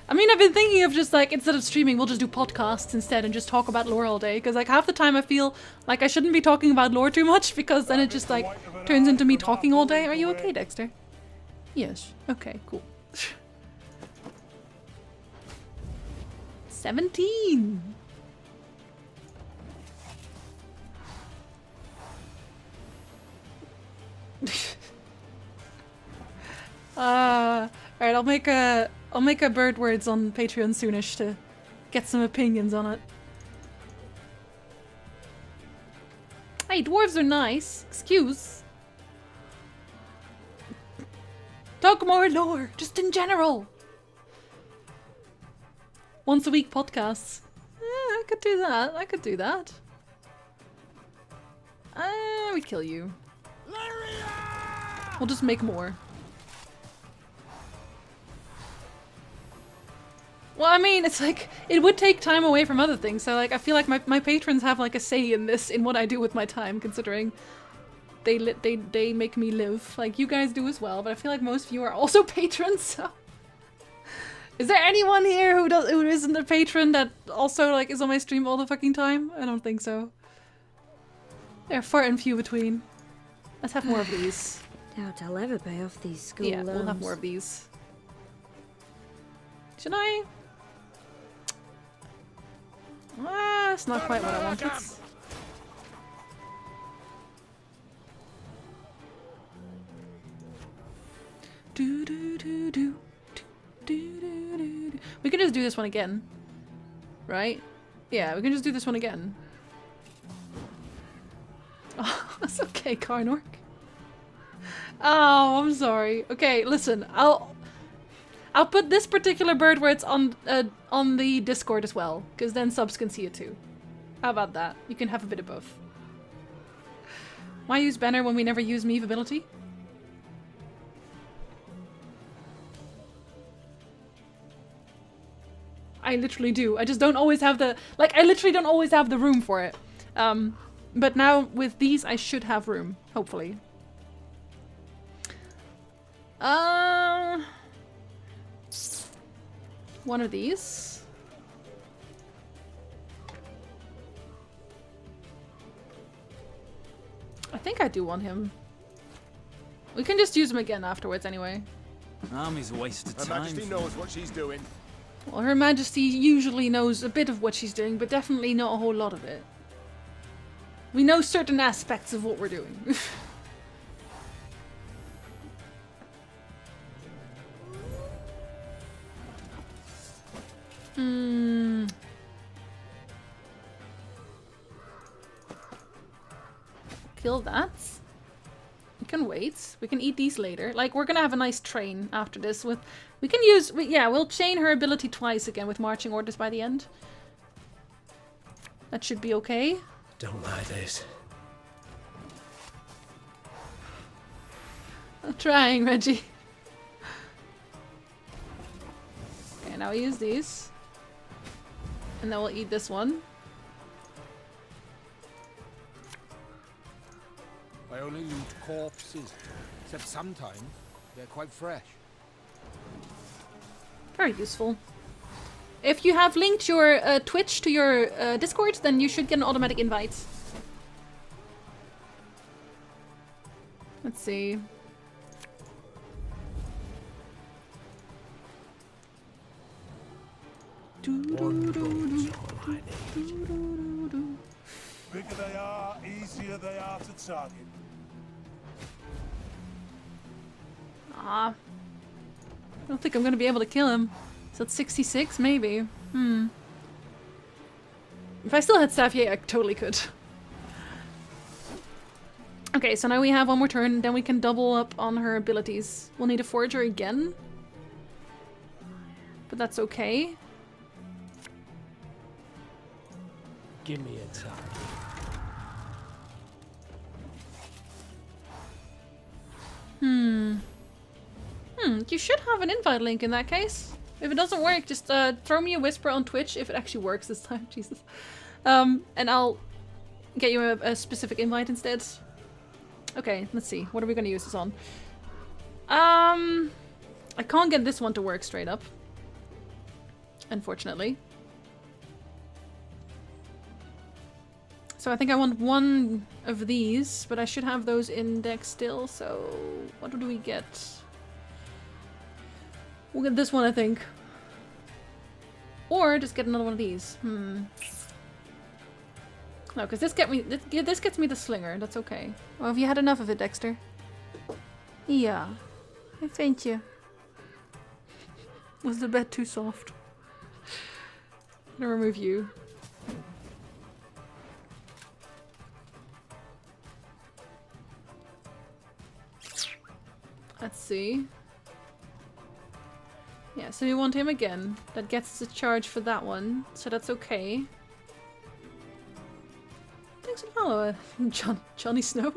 S1: I mean, I've been thinking of just like, instead of streaming, we'll just do podcasts instead and just talk about lore all day. Because like half the time I feel like I shouldn't be talking about lore too much because then it just like turns into me talking all day. Are you okay, Dexter? Yes. Okay, cool. 17! Alright, I'll make a bird words on Patreon soonish to get some opinions on it. Hey, dwarves are nice. Excuse. Talk more lore, just in general. Once a week podcasts. I could do that. I could do that. We kill you. We'll just make more. Well, I mean, it's like, it would take time away from other things, so like, I feel like my patrons have like a say in this, in what I do with my time, considering they make me live. Like, you guys do as well, but I feel like most of you are also patrons, so... Is there anyone here who isn't a patron that also like is on my stream all the fucking time? I don't think so. They're far and few between. Let's have more of these.
S12: Doubt I'll ever pay off these school
S1: Yeah,
S12: loans.
S1: we'll have more of these. Should I? Ah, it's not quite what I wanted. Do do do do. We can just do this one again, right? Yeah, we can just do this one again. Oh, that's okay, Karnork. Oh, I'm sorry. Okay, listen, I'll put this particular bird where it's on the Discord as well, because then subs can see it too. How about that? You can have a bit of both. Why use Banner when we never use Meave ability? I literally do. I just don't always have the... Like, I literally don't always have the room for it. But now, with these, I should have room. Hopefully. One of these. I think I do want him. We can just use him again afterwards anyway.
S3: Army's a waste of
S10: Her
S3: time.
S10: Majesty knows what she's doing.
S1: Well, Her Majesty usually knows a bit of what she's doing, but definitely not a whole lot of it. We know certain aspects of what we're doing. Kill that. We can wait. We can eat these later. Like, we're gonna have a nice train after this with... We can use... yeah, we'll chain her ability twice again with marching orders by the end. That should be okay.
S7: Don't like this.
S1: I'm trying, Reggie. Okay, now we use these. And then we'll eat this one.
S15: I only loot corpses, except sometimes they're quite fresh.
S1: Very useful. If you have linked your Twitch to your Discord, then you should get an automatic invite. Let's see.
S6: Bigger they are, easier they are to target.
S1: Ah. I don't think I'm gonna be able to kill him. Is that 66? Maybe. If I still had Safier, I totally could. Okay, so now we have one more turn, then we can double up on her abilities. We'll need a Forager again. But that's okay.
S7: Give me a target.
S1: You should have an invite link in that case. If it doesn't work, just throw me a whisper on Twitch if it actually works this time. Jesus. And I'll get you a specific invite instead. Okay, let's see. What are we going to use this on? I can't get this one to work straight up. Unfortunately. So I think I want one of these, but I should have those indexed still, so what do we get? We'll get this one, I think. Or just get another one of these. No, because this gets me the slinger. That's okay. Well, have you had enough of it, Dexter? Yeah. Thank you. Was the bed too soft? I'm gonna remove you. Let's see. Yeah, so we want him again. That gets us a charge for that one, so that's okay. Thanks for the follow, Johnny Snow.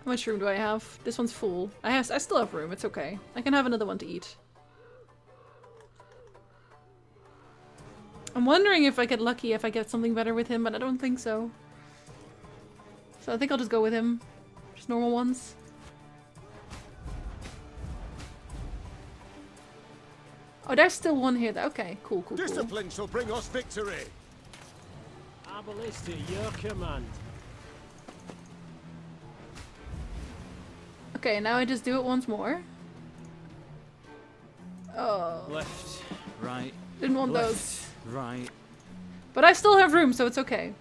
S1: How much room do I have? This one's full. I still have room, it's okay. I can have another one to eat. I'm wondering if I get lucky if I get something better with him, but I don't think so. So I think I'll just go with him. Just normal ones. Oh, there's still one here. Okay, cool.
S10: Discipline shall bring us victory.
S7: Arbalist to your command.
S1: Okay, now I just do it once more. Oh.
S3: Left, right.
S1: Didn't want
S3: left,
S1: those.
S3: Right.
S1: But I still have room, so it's okay.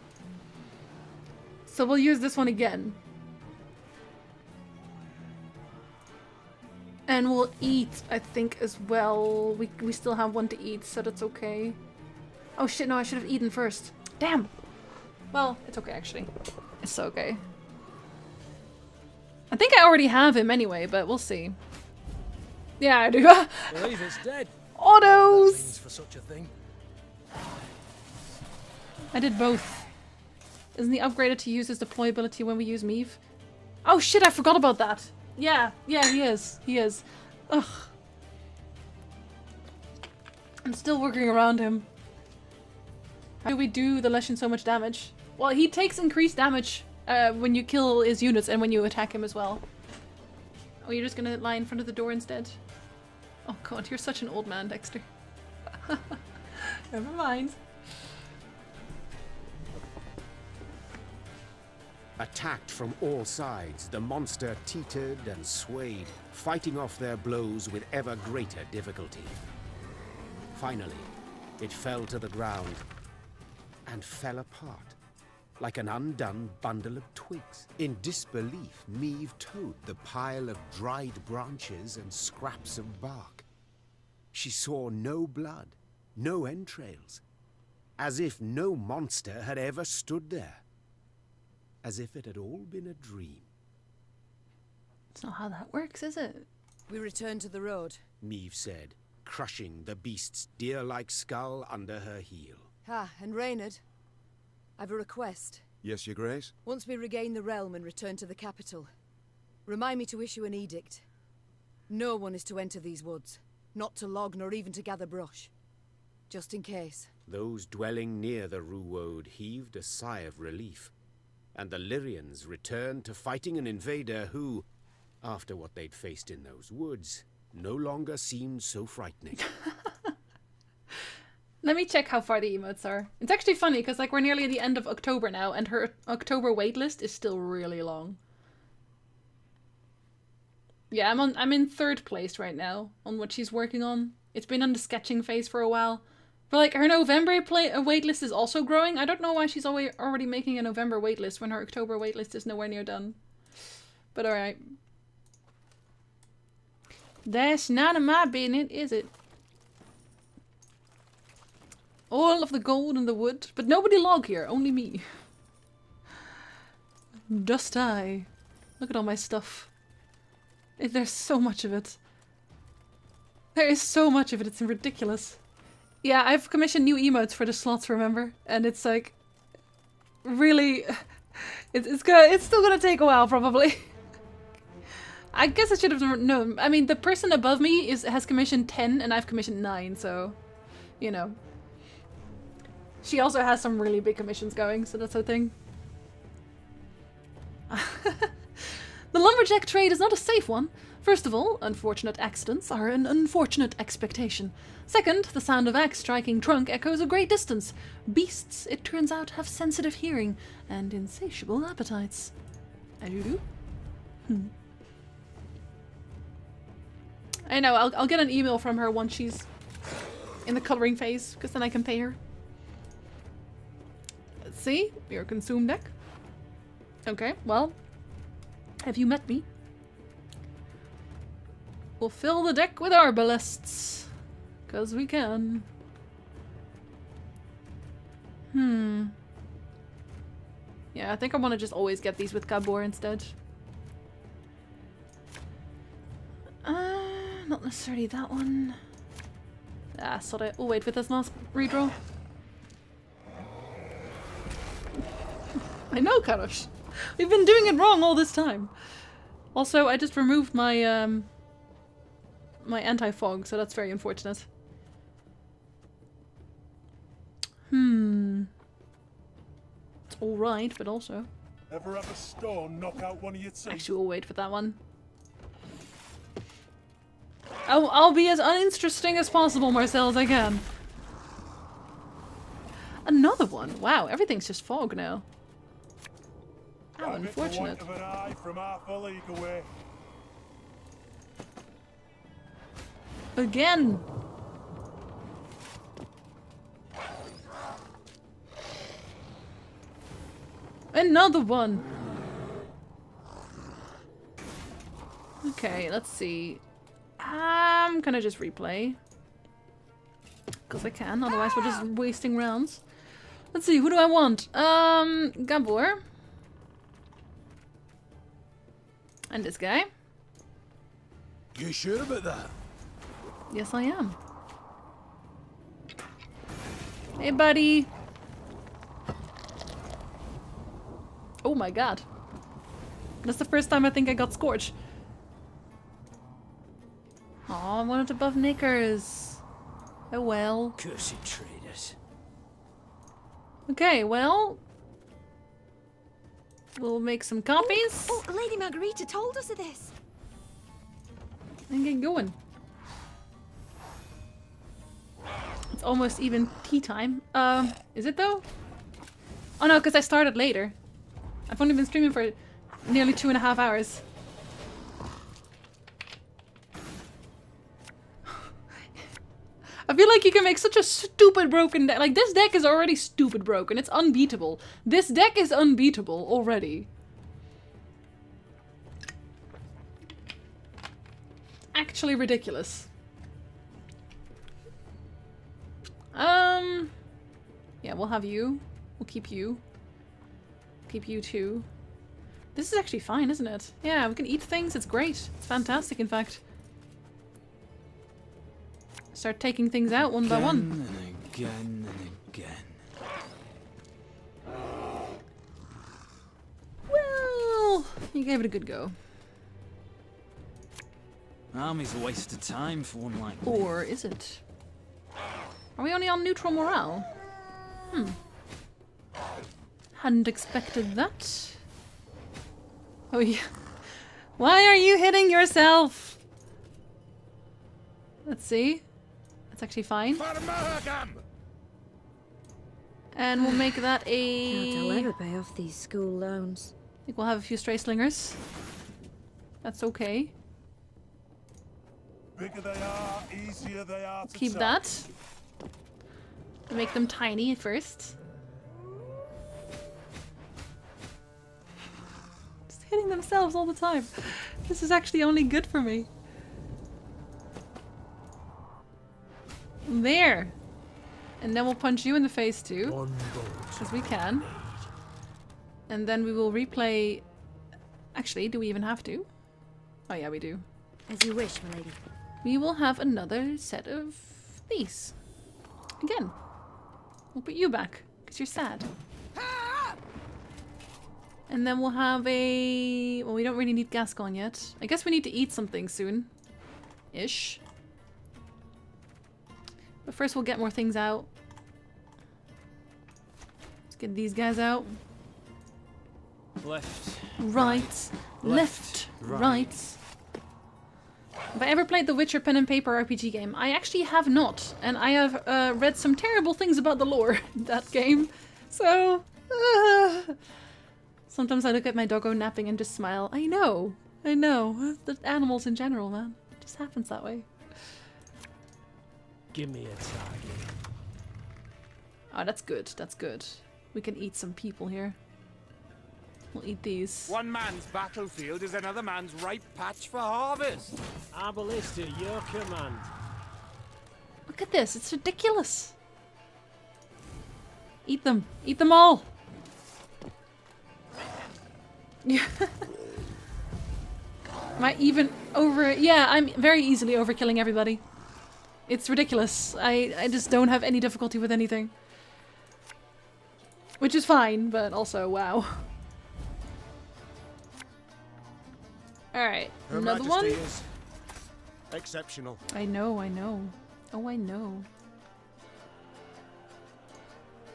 S1: So we'll use this one again. And we'll eat, I think, as well. We still have one to eat, so that's okay. Oh shit, no, I should have eaten first. Damn! Well, it's okay, actually. It's so okay. I think I already have him anyway, but we'll see. Yeah, I do.
S5: Believe it's dead.
S1: Autos!
S5: For such a thing.
S1: I did both. Isn't he upgraded to use his deployability when we use Meave? Oh shit, I forgot about that. Yeah, he is. He is. Ugh. I'm still working around him. How do we do the Leshen so much damage? Well, he takes increased damage when you kill his units and when you attack him as well. Oh, you're just gonna lie in front of the door instead? Oh god, you're such an old man, Dexter. Never mind.
S8: Attacked from all sides, the monster teetered and swayed, fighting off their blows with ever greater difficulty. Finally, it fell to the ground and fell apart, like an undone bundle of twigs. In disbelief, Meave towed the pile of dried branches and scraps of bark. She saw no blood, no entrails, as if no monster had ever stood there. As if it had all been a dream.
S1: It's not how that works, is it?
S9: We return to the road.
S8: Meave said, crushing the beast's deer-like skull under her heel.
S9: And Reynard, I've a request.
S10: Yes, Your Grace?
S9: Once we regain the realm and return to the capital, remind me to issue an edict. No one is to enter these woods. Not to log nor even to gather brush. Just in case.
S8: Those dwelling near the Ruwode heaved a sigh of relief, and the Lyrians returned to fighting an invader who, after what they'd faced in those woods, no longer seemed so frightening.
S1: Let me check how far the emotes are. It's actually funny, because like we're nearly at the end of October now, and her October waitlist is still really long. Yeah, I'm in 3rd place right now on what she's working on. It's been on the sketching phase for a while. But like her November waitlist is also growing. I don't know why she's already making a November waitlist when her October waitlist is nowhere near done. But alright. That's none of my business, is it? All of the gold in the wood, but nobody log here, only me. Just I. Look at all my stuff. There's so much of it. There is so much of it, it's ridiculous. Yeah, I've commissioned new emotes for the slots, remember? And it's like... really... It's still gonna take a while, probably. I guess I should have known. I mean, the person above me has commissioned 10 and I've commissioned 9, so... You know. She also has some really big commissions going, so that's her thing. The lumberjack trade is not a safe one. First of all, unfortunate accidents are an unfortunate expectation. Second, the sound of axe striking trunk echoes a great distance. Beasts, it turns out, have sensitive hearing and insatiable appetites. As you do? I know, I'll get an email from her once she's in the coloring phase, because then I can pay her. Let's see, your consume deck. Okay, well, have you met me? We'll fill the deck with arbalists. Because we can. Yeah, I think I want to just always get these with Gabor instead. Not necessarily that one. Ah, sod it. We'll wait for this last redraw. I know, Karosh. We've been doing it wrong all this time. Also, I just removed my, my anti-fog, so that's very unfortunate. It's alright, but also...
S6: Ever have a stone knock out one of your teeth?
S1: Actually, we'll wait for that one. I'll be as uninteresting as possible, Marcel, as I can. Another one? Wow, everything's just fog now. How unfortunate.
S6: Of an eye from half a league away.
S1: Again! Another one! Okay, let's see. I'm gonna just replay. Because I can, otherwise we're just wasting rounds. Let's see, who do I want? Gabor. And this guy.
S10: You sure about that?
S1: Yes, I am. Hey, buddy. Oh my god. That's the first time I think I got Scorch. Aw, I wanted above knickers. Oh well.
S7: Cursed traders.
S1: Okay, well... we'll make some copies.
S12: Oh, Lady Margarita told us of this.
S1: And get going. It's almost even tea time. Is it though? Oh no, because I started later. I've only been streaming for nearly 2.5 hours. I feel like you can make such a stupid broken deck. Like, this deck is already stupid broken. It's unbeatable. This deck is unbeatable already. Actually ridiculous. Yeah, we'll have you. We'll keep you. Keep you too. This is actually fine, isn't it? Yeah, we can eat things. It's great. It's fantastic, in fact. Start taking things out one by one.
S3: And again and again.
S1: Well, you gave it a good go.
S3: Army's a waste of time for one like me.
S1: Or is it? Are we only on neutral morale? Hadn't expected that. Oh yeah. Why are you hitting yourself? Let's see. That's actually fine. And we'll make that a...
S12: Doubt I'll ever pay off these school loans.
S1: I think we'll have a few stray slingers. That's okay.
S6: Bigger they are, easier they are to
S1: Keep
S6: top.
S1: that. Make them tiny at first. Just hitting themselves all the time. This is actually only good for me. There. And then we'll punch you in the face too. As we can. And then we will replay... Actually, do we even have to? Oh yeah, we do.
S12: As you wish, milady.
S1: We will have another set of these. Again. We'll put you back, because you're sad. And then we'll have a... Well, we don't really need Gascon yet. I guess we need to eat something soon. Ish. But first we'll get more things out. Let's get these guys out.
S3: Left.
S1: Right. Left. Right. Have I ever played the Witcher pen and paper RPG game? I actually have not. And I have read some terrible things about the lore in that game. So... Sometimes I look at my doggo napping and just smile. I know. I know. The animals in general, man. It just happens that way.
S5: Give me a target.
S1: Oh, that's good. That's good. We can eat some people here. We'll eat these.
S17: One man's battlefield is another man's ripe patch for harvest.
S5: Arbalista, your command.
S1: Look at this. It's ridiculous. Eat them. Eat them all. Yeah. Am I even over... Yeah, I'm very easily overkilling everybody. It's ridiculous. I just don't have any difficulty with anything. Which is fine, but also, wow. Alright,
S10: Her
S1: another
S10: Majesty
S1: one?
S10: is exceptional.
S1: I know, I know. Oh, I know.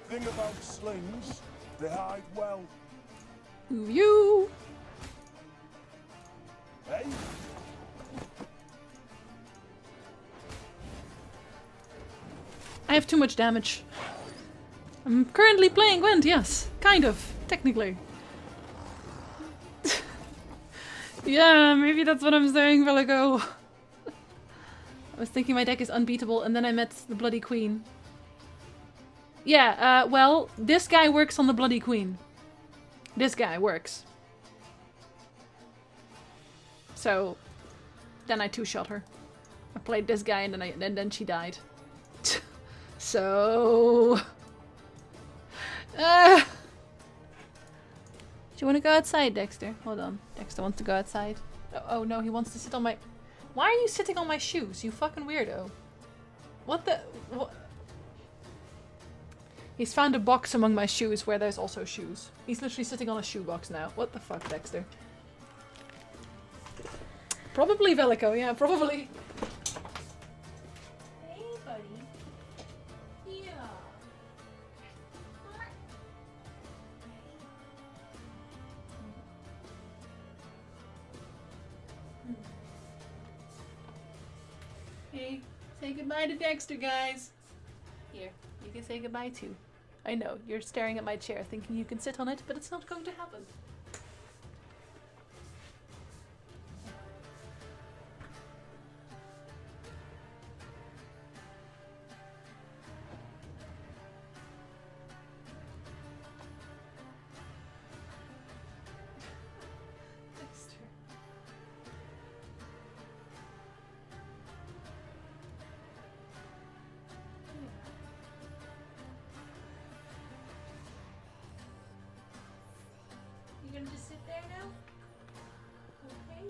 S6: Thing about slings, they hide well.
S1: Ooh, you!
S6: Hey?
S1: I have too much damage. I'm currently playing Gwent, yes. Kind of, technically. Yeah, maybe that's what I'm saying, Veligo. I was thinking my deck is unbeatable, and then I met the Bloody Queen. Yeah, well, this guy works on the Bloody Queen. This guy works. So, then I two-shot her. I played this guy, and then she died. So... Do you want to go outside, Dexter? Hold on. Dexter wants to go outside. Oh no, he wants to sit on my... Why are you sitting on my shoes, you fucking weirdo? What the... What? He's found a box among my shoes where there's also shoes. He's literally sitting on a shoebox now. What the fuck, Dexter? Probably Velico, yeah, probably. Hey, buddy. Yeah. Hey, say goodbye to Dexter, guys. Here, you can say goodbye too. I know, you're staring at my chair thinking you can sit on it, but it's not going to happen. Dexter. You gonna just sit there now? Okay.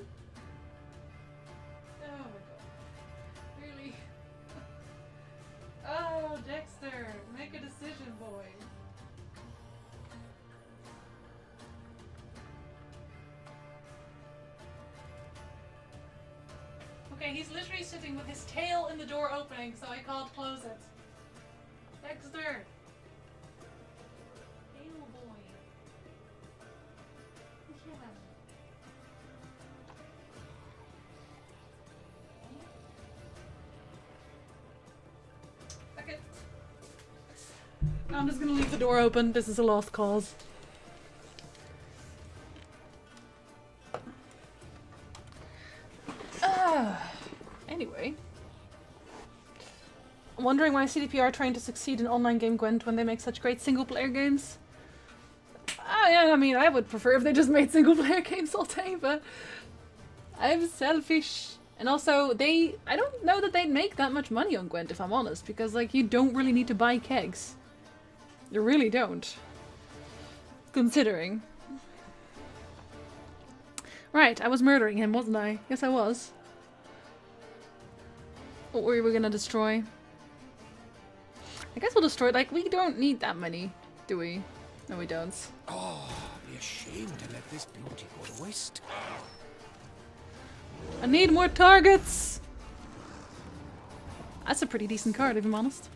S1: Oh my god. Really? Oh, Dexter, make a decision, boy. Okay, he's literally sitting with his tail in the door opening, so I can't close it. Dexter! Tail boy. Yeah. Okay. I'm just gonna leave the door open. This is a lost cause. Anyway. I'm wondering why CDP are trying to succeed in online game Gwent when they make such great single-player games. Yeah, I mean, I would prefer if they just made single-player games all day, but I'm selfish. And also, I don't know that they'd make that much money on Gwent, if I'm honest, because, like, you don't really need to buy kegs. You really don't. Considering. Right, I was murdering him, wasn't I? Yes, I was. What were we gonna destroy? I guess we'll destroy it. Like, we don't need that many, do we? No, we don't.
S4: Oh, be ashamed to let this beauty go to waste.
S1: I need more targets! That's a pretty decent card, if I'm honest.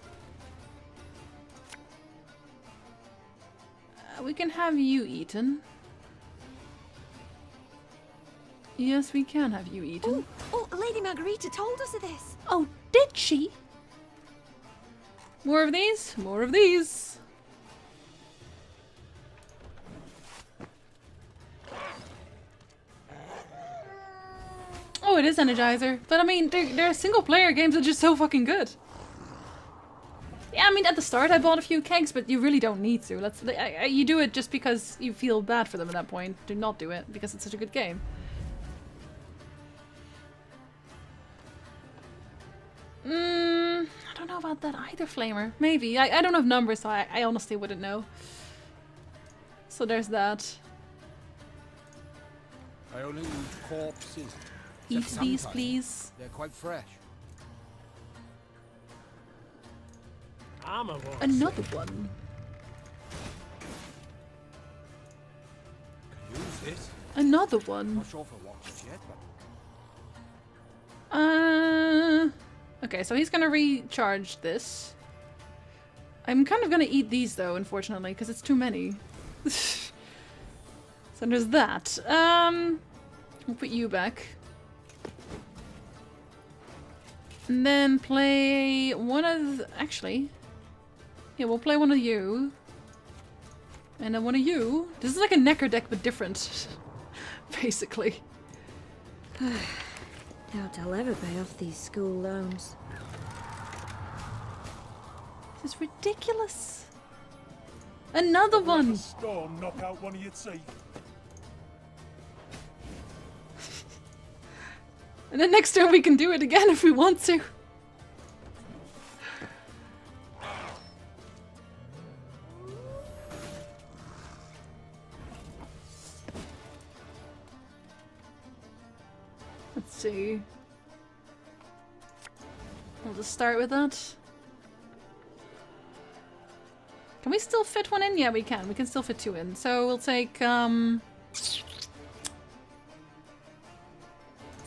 S1: We can have you eaten. Yes, we can have you eaten.
S12: Oh, Lady Margarita told us of this.
S1: Oh, did she? More of these? More of these. Oh, it is Energizer. But I mean, they're single-player games that are just so fucking good. Yeah, I mean, at the start I bought a few kegs, but you really don't need to. You do it just because you feel bad for them at that point. Do not do it, because it's such a good game. I don't know about that either, Flamer. Maybe. I don't have numbers, so I honestly wouldn't know. So there's that.
S15: I only eat corpses.
S1: Eat these, please.
S15: They're quite fresh.
S1: Another one.
S15: Can use this.
S1: Another one.
S15: Not sure if I watched it yet, but...
S1: Okay, so he's gonna recharge this. I'm kind of gonna eat these though, unfortunately, because it's too many. So there's that. We'll put you back. And then play one of... Actually... Yeah, we'll play one of you. And then one of you. This is like a Necker deck, but different. Basically.
S12: Doubt I'll ever pay off these school loans.
S1: This is ridiculous. Another one!
S6: Storm knock out one of your teeth.
S1: And then next turn we can do it again if we want to. Let's see. We'll just start with that. Can we still fit one in? Yeah, we can. We can still fit two in. So we'll take, So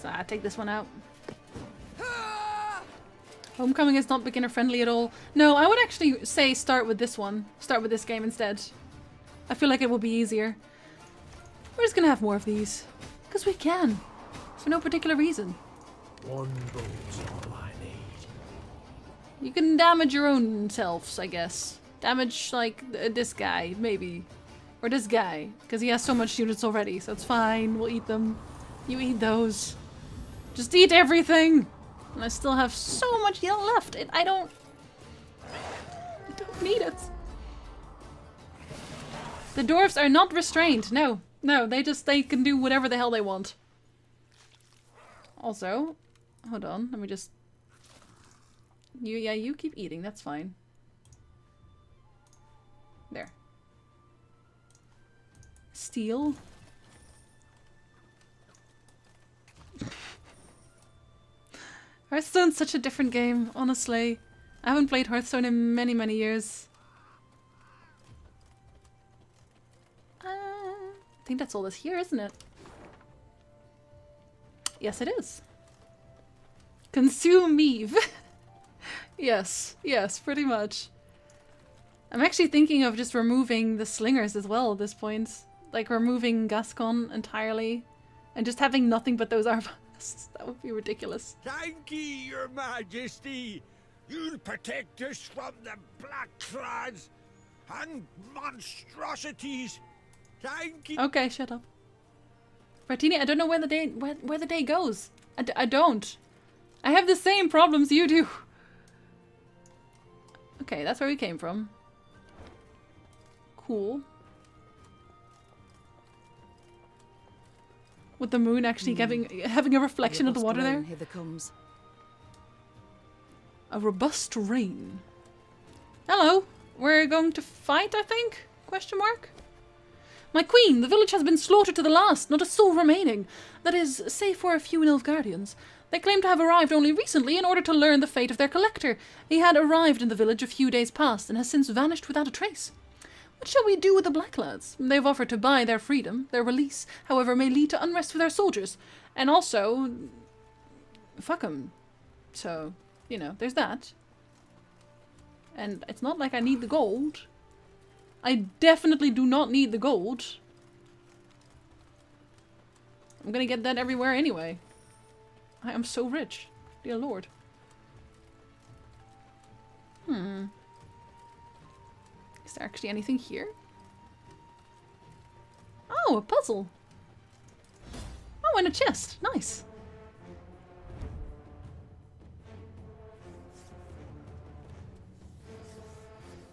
S1: I take this one out. Homecoming is not beginner friendly at all. No, I would actually say start with this one. Start with this game instead. I feel like it will be easier. We're just gonna have more of these. Because we can. For no particular reason.
S7: One bolt's all I need.
S1: You can damage your own selves, I guess. Damage, like, this guy, maybe. Or this guy. Because he has so much units already, so it's fine. We'll eat them. You eat those. Just eat everything! And I still have so much yellow left. I don't need it. The dwarves are not restrained. No. No, they can do whatever the hell they want. Also, hold on, let me just... You keep eating, that's fine. There. Steal. Hearthstone's such a different game, honestly. I haven't played Hearthstone in many, many years. I think that's all that's here, isn't it? Yes, it is. Consume Eve. Yes, yes, pretty much. I'm actually thinking of just removing the slingers as well at this point. Like removing Gascon entirely and just having nothing but those armbusts. That would be ridiculous.
S11: Thank ye, your majesty. You'll protect us from the black clads and monstrosities. Thank you.
S1: Okay, shut up. Martini, I don't know where the day goes. I don't. I have the same problems you do. Okay, that's where we came from. Cool. With the moon actually having a reflection of the water there.
S9: Here comes.
S1: A robust rain. Hello. We're going to fight, I think? Question mark? My queen, the village has been slaughtered to the last, not a soul remaining. That is, save for a few Nilfgaardians. They claim to have arrived only recently in order to learn the fate of their collector. He had arrived in the village a few days past and has since vanished without a trace. What shall we do with the black lads? They've offered to buy their freedom. Their release, however, may lead to unrest for their soldiers. And also, fuck them. So, you know, there's that. And it's not like I need the gold. I definitely do not need the gold. I'm gonna get that everywhere anyway. I am so rich. Dear Lord. Is there actually anything here? Oh, a puzzle. Oh, and a chest. Nice.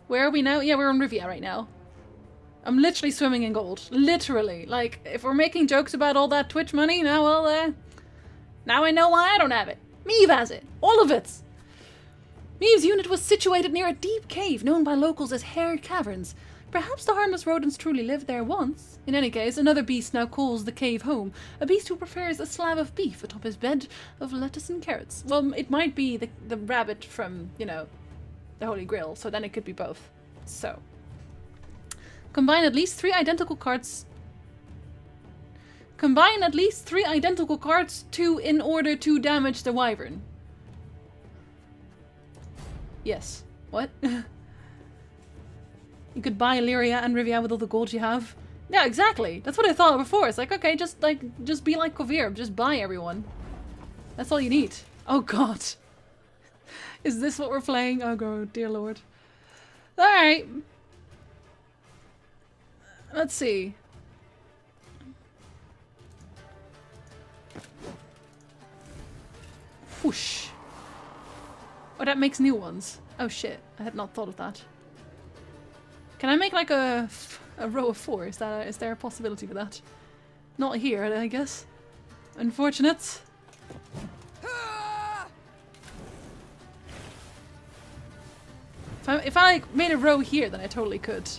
S1: Where are we now? Yeah, we're on Rivia right now. I'm literally swimming in gold. Literally. Like, if we're making jokes about all that Twitch money, now, well, now I know why I don't have it. Meave has it. All of it. Meave's unit was situated near a deep cave known by locals as Hare Caverns. Perhaps the harmless rodents truly lived there once. In any case, another beast now calls the cave home. A beast who prefers a slab of beef atop his bed of lettuce and carrots. Well, it might be the rabbit from, you know, the Holy Grail, so then it could be both. So. Combine at least 3 identical cards. Combine at least 3 identical cards in order to damage the wyvern. Yes. What? You could buy Illyria and Rivia with all the gold you have. Yeah, exactly. That's what I thought before. It's like, okay, just be like Kovir. Just buy everyone. That's all you need. Oh god. Is this what we're playing? Oh god, dear lord. Alright. Let's see. Whoosh. Oh, that makes new ones. Oh shit, I had not thought of that. Can I make like a row of 4? Is there a possibility for that? Not here, I guess. Unfortunate. If I like, made a row here, then I totally could.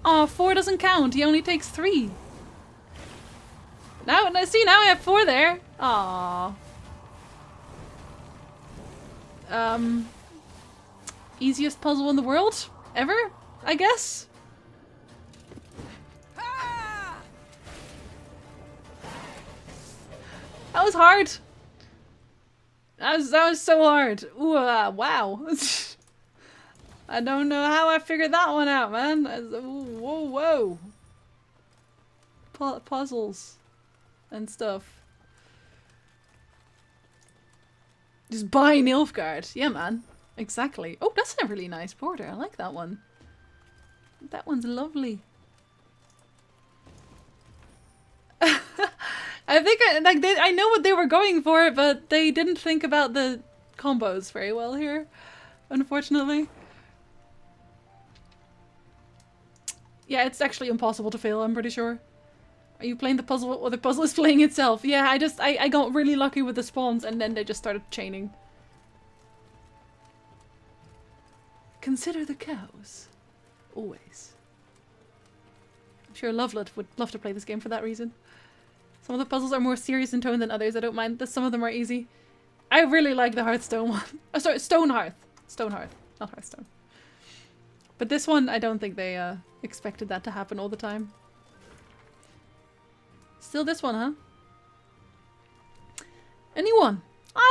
S1: Aw, 4 doesn't count. He only takes 3. Now see, now I have 4 there. Aww. Easiest puzzle in the world? Ever? I guess? That was hard. That was so hard. Ooh, wow. I don't know how I figured that one out, man. Whoa. Puzzles and stuff. Just buy Nilfgaard. Yeah, man. Exactly. Oh, that's a really nice border. I like that one. That one's lovely. I think I know what they were going for, but they didn't think about the combos very well here, unfortunately. Yeah, it's actually impossible to fail, I'm pretty sure. Are you playing the puzzle or the puzzle is playing itself? Yeah, I got really lucky with the spawns and then they just started chaining. Consider the cows. Always. I'm sure Lovelet would love to play this game for that reason. Some of the puzzles are more serious in tone than others. I don't mind. Some of them are easy. I really like the Hearthstone one. Oh, sorry, Stonehearth. Stonehearth, not Hearthstone. But this one, I don't think they expected that to happen all the time. Still this one, huh? A new one.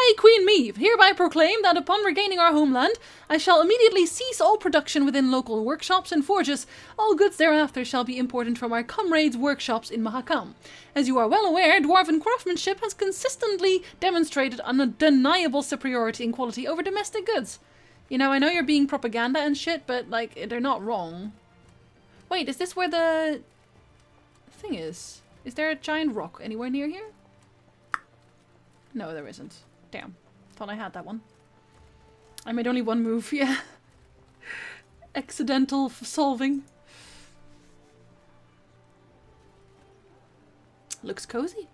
S1: I, Queen Meve, hereby proclaim that upon regaining our homeland, I shall immediately cease all production within local workshops and forges. All goods thereafter shall be imported from our comrades' workshops in Mahakam. As you are well aware, dwarven craftsmanship has consistently demonstrated an undeniable superiority in quality over domestic goods. You know, I know you're being propaganda and shit, but, like, they're not wrong. Wait, is this where the thing is? Is there a giant rock anywhere near here? No, there isn't. Damn. Thought I had that one. I made only one move, yeah. Accidental solving. Looks cozy.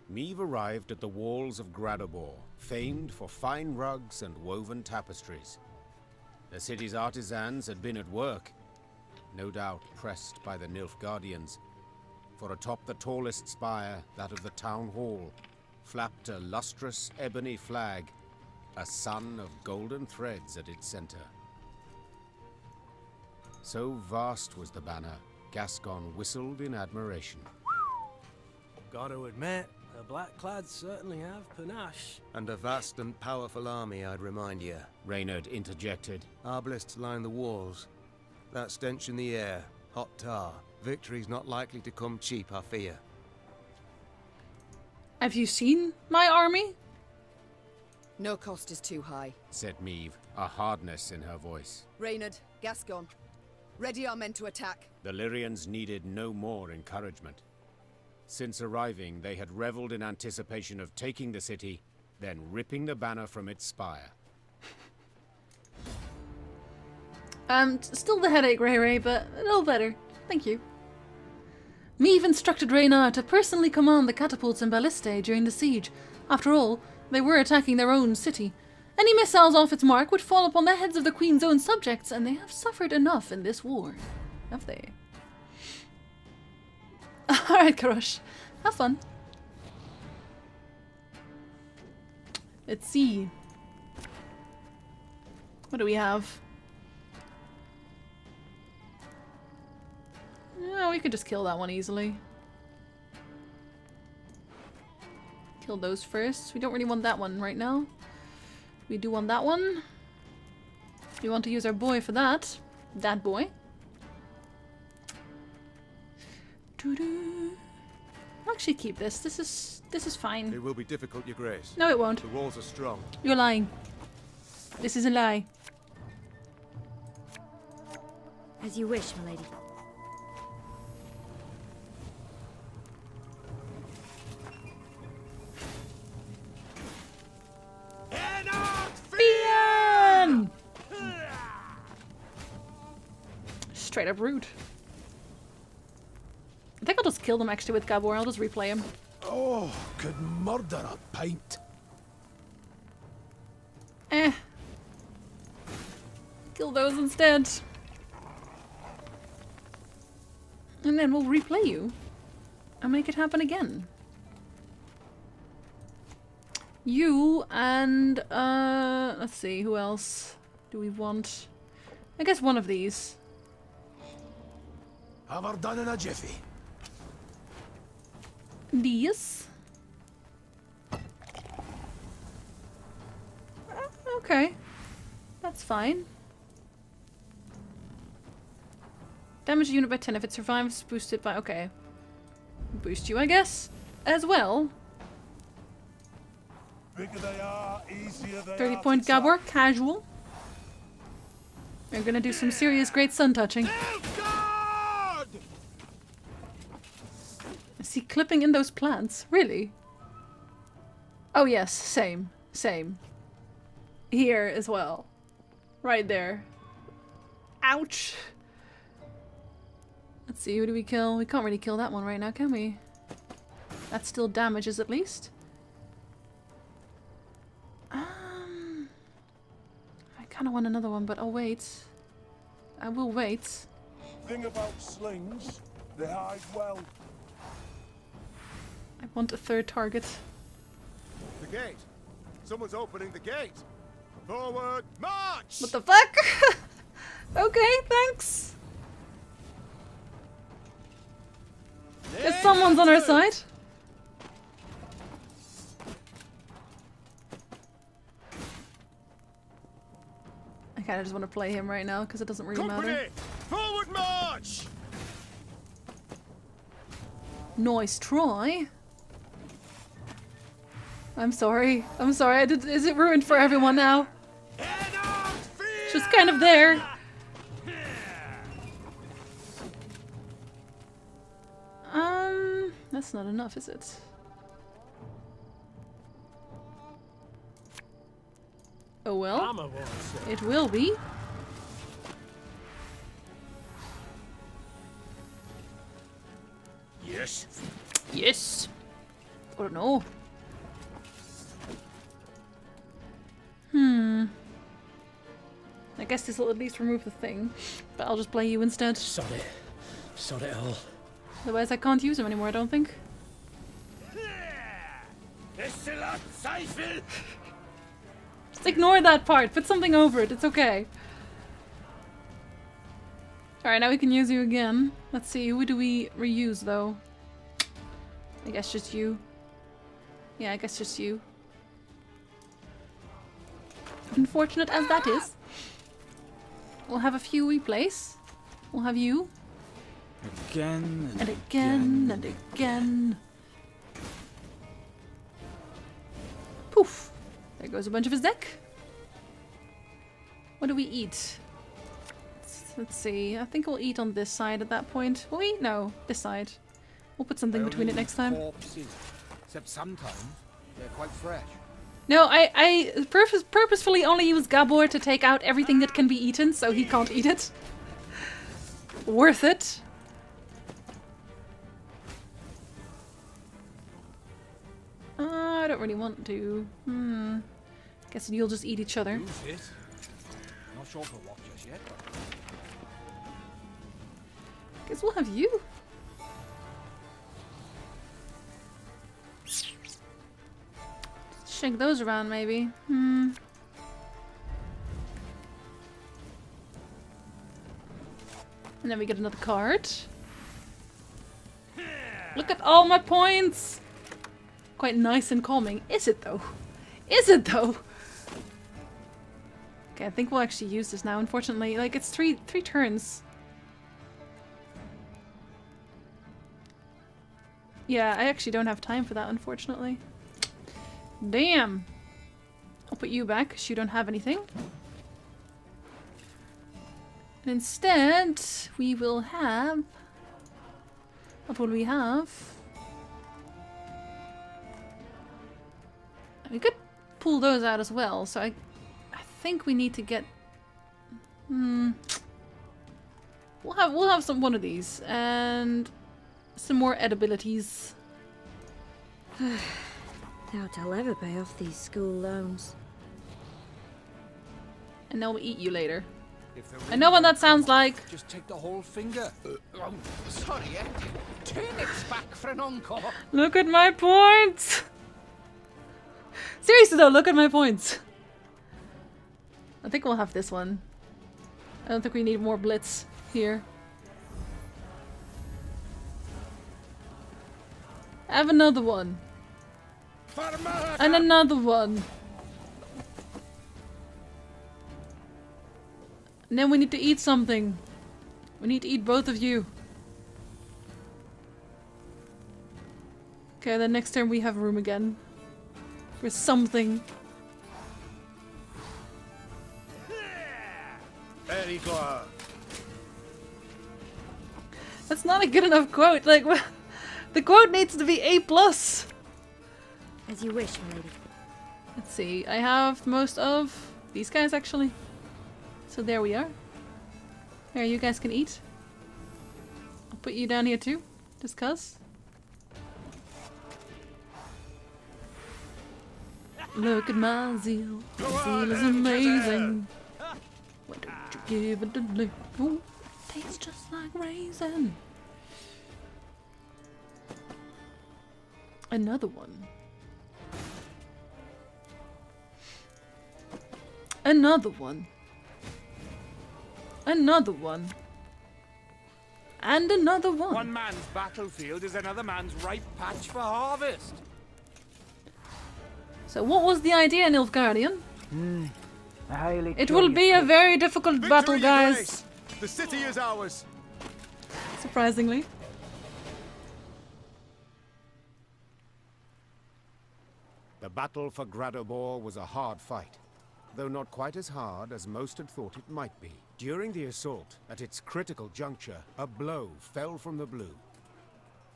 S8: Meve arrived at the walls of Gradobor, famed for fine rugs and woven tapestries. The city's artisans had been at work, no doubt pressed by the Nilfgaardians, for atop the tallest spire, that of the town hall, flapped a lustrous ebony flag, a sun of golden threads at its center. So vast was the banner, Gascon whistled in admiration.
S5: Gotta admit, the Blackclads certainly have panache.
S10: And a vast and powerful army, I'd remind you.
S8: Reynard interjected.
S10: Arbalists line the walls. That stench in the air, hot tar. Victory's not likely to come cheap, I fear.
S1: Have you seen my army?
S9: No cost is too high,
S8: said Meve, a hardness in her voice.
S9: Reynard, Gascon, ready our men to attack.
S8: The Lyrians needed no more encouragement. Since arriving, they had reveled in anticipation of taking the city, then ripping the banner from its spire.
S1: Still the headache, Ray, but a little better. Thank you. Meve instructed Reynard to personally command the catapults and ballistae during the siege. After all, they were attacking their own city. Any missiles off its mark would fall upon the heads of the Queen's own subjects, and they have suffered enough in this war. Have they? Alright, Karosh. Have fun. Let's see. What do we have? No, we could just kill that one easily. Kill those first. We don't really want that one right now. We do want that one. We want to use our boy for that. That boy. I'll actually keep this. This is fine.
S10: It will be difficult, Your Grace.
S1: No, it won't.
S10: The walls are strong.
S1: You're lying. This is a lie.
S12: As you wish, milady.
S1: Fian! Straight up rude. I think I'll just kill them actually with Gabor. I'll just replay him.
S6: Oh, could murder a pint.
S1: Kill those instead. And then we'll replay you. And make it happen again. You and, let's see, who else do we want? I guess one of these.
S6: Have her done in a jiffy.
S1: These? Okay. That's fine. Damage a unit by 10 if it survives, boosted by... Okay. Boost you, I guess, as well.
S6: Bigger they are, easier they
S1: 30
S6: are
S1: point
S6: to
S1: Gabor, casual. We're gonna do some serious great sun touching. Is he clipping in those plants? Really? Oh yes, same. Same. Here as well. Right there. Ouch! Let's see, who do we kill? We can't really kill that one right now, can we? That still damages at least. I kind of want another one, but I'll wait. I will wait.
S6: Thing about slings, they hide well.
S1: I want a third target.
S10: The gate. Someone's opening the gate. Forward, march!
S1: What the fuck? Okay, thanks. Guess someone's on our side. kind of just want to play him right now because it doesn't really matter.
S10: Forward march!
S1: Nice try. I'm sorry. I'm sorry. Is it ruined for everyone now? Just kind of there. That's not enough, is it? Oh well. It will be.
S10: Yes.
S1: Yes. Or no. I guess this will at least remove the thing, but I'll just play you instead.
S7: Sod it. Sod it all.
S1: Otherwise I can't use him anymore, I don't think. Just ignore that part, put something over it, it's okay. Alright, now we can use you again. Let's see, who do we reuse though? I guess just you. Yeah, I guess just you. Unfortunate as that is. We'll have a few replays. We'll have you.
S3: Again
S1: And again and again. Poof. There goes a bunch of his deck. What do we eat? Let's see. I think we'll eat on this side at that point. Will we? No, this side. We'll put something between it next time.
S17: Except sometimes they're quite fresh.
S1: No, I purposefully only use Gabor to take out everything that can be eaten, so he can't eat it. Worth it. I don't really want to. Guess you'll just eat each other.
S17: Not sure for what just yet.
S1: Guess we'll have you. Shake those around, maybe. And then we get another card. Look at all my points! Quite nice and calming. Is it though? Is it though? Okay, I think we'll actually use this now, unfortunately. Like, it's three turns. Yeah, I actually don't have time for that, unfortunately. Damn! I'll put you back, because you don't have anything. And instead, we will have... What will we have? We could pull those out as well, so I think we need to get... We'll have one of these, and some more edibilities.
S12: Doubt I'll ever pay off these school loans.
S1: And they'll eat you later. I know what that sounds like.
S17: Just take the whole finger.
S4: Sorry, eh? Turn it back for an encore.
S1: Look at my points! Seriously though, look at my points. I think we'll have this one. I don't think we need more blitz here. Have another one. And another one. And then we need to eat something. We need to eat both of you. Okay, then next turn we have room again. For something.
S10: Very good.
S1: That's not a good enough quote. Like, the quote needs to be A+.
S12: As you wish, milady.
S1: Let's see. I have most of these guys, actually. So there we are. There, you guys can eat. I'll put you down here too. Just cuz. Look at my zeal. My zeal is amazing. Why don't you give it a lick? Ooh, tastes just like raisin. Another one. Another one. Another one. And another one.
S17: One man's battlefield is another man's ripe patch for harvest.
S1: So what was the idea, Nilfgaardian?
S13: A highly
S1: It will be a very difficult battle,
S10: Victory,
S1: guys.
S10: Grace! The city is ours.
S1: Surprisingly.
S8: The battle for Gradobor was a hard fight, though not quite as hard as most had thought it might be. During the assault, at its critical juncture, a blow fell from the blue.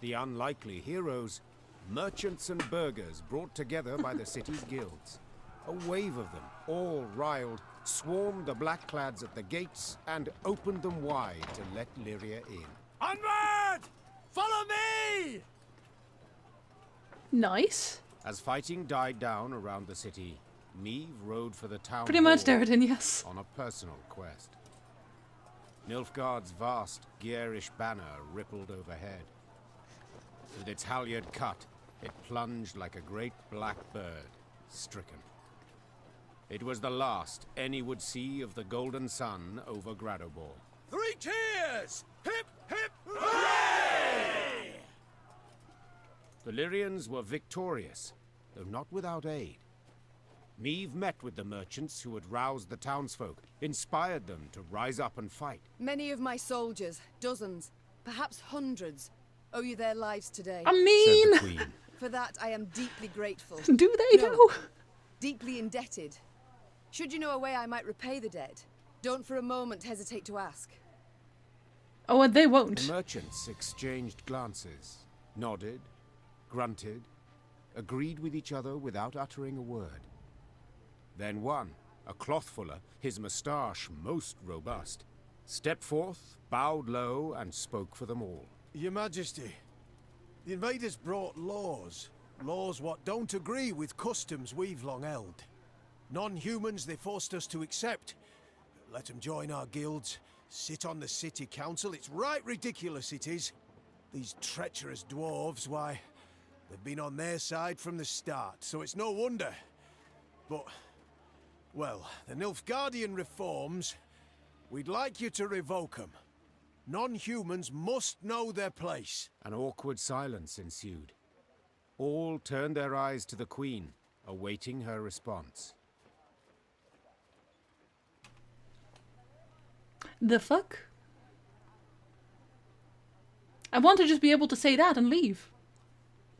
S8: The unlikely heroes, merchants and burghers brought together by the city's guilds. A wave of them, all riled, swarmed the blackclads at the gates and opened them wide to let Lyria in.
S5: Onward! Follow me!
S1: Nice.
S8: As fighting died down around the city, Meve rode for the town
S1: Pretty much,
S8: hall
S1: Derridin, yes.
S8: on a personal quest. Nilfgaard's vast, garish banner rippled overhead. With its halyard cut, it plunged like a great black bird, stricken. It was the last any would see of the golden sun over Gradobor.
S5: 3 cheers! Hip, hip, hooray!
S8: The Lyrians were victorious, though not without aid. Meve met with the merchants who had roused the townsfolk, inspired them to rise up and fight.
S9: Many of my soldiers, dozens, perhaps hundreds, owe you their lives today.
S1: I mean...
S8: Said the Queen.
S9: For that, I am deeply grateful.
S1: Do they though?
S9: Deeply indebted. Should you know a way I might repay the debt, don't for a moment hesitate to ask.
S1: Oh, and they won't.
S8: The merchants exchanged glances, nodded, grunted, agreed with each other without uttering a word. Then one, a clothfuller, his moustache most robust, stepped forth, bowed low, and spoke for them all.
S15: Your Majesty, the invaders brought laws. Laws what don't agree with customs we've long held. Non-humans they forced us to accept. Let them join our guilds, sit on the city council. It's right ridiculous it is. These treacherous dwarves, why, they've been on their side from the start, so it's no wonder. But, well, the Nilfgaardian reforms, we'd like you to revoke them. Non-humans must know their place.
S8: An awkward silence ensued. All turned their eyes to the Queen, awaiting her response.
S1: The fuck? I want to just be able to say that and leave.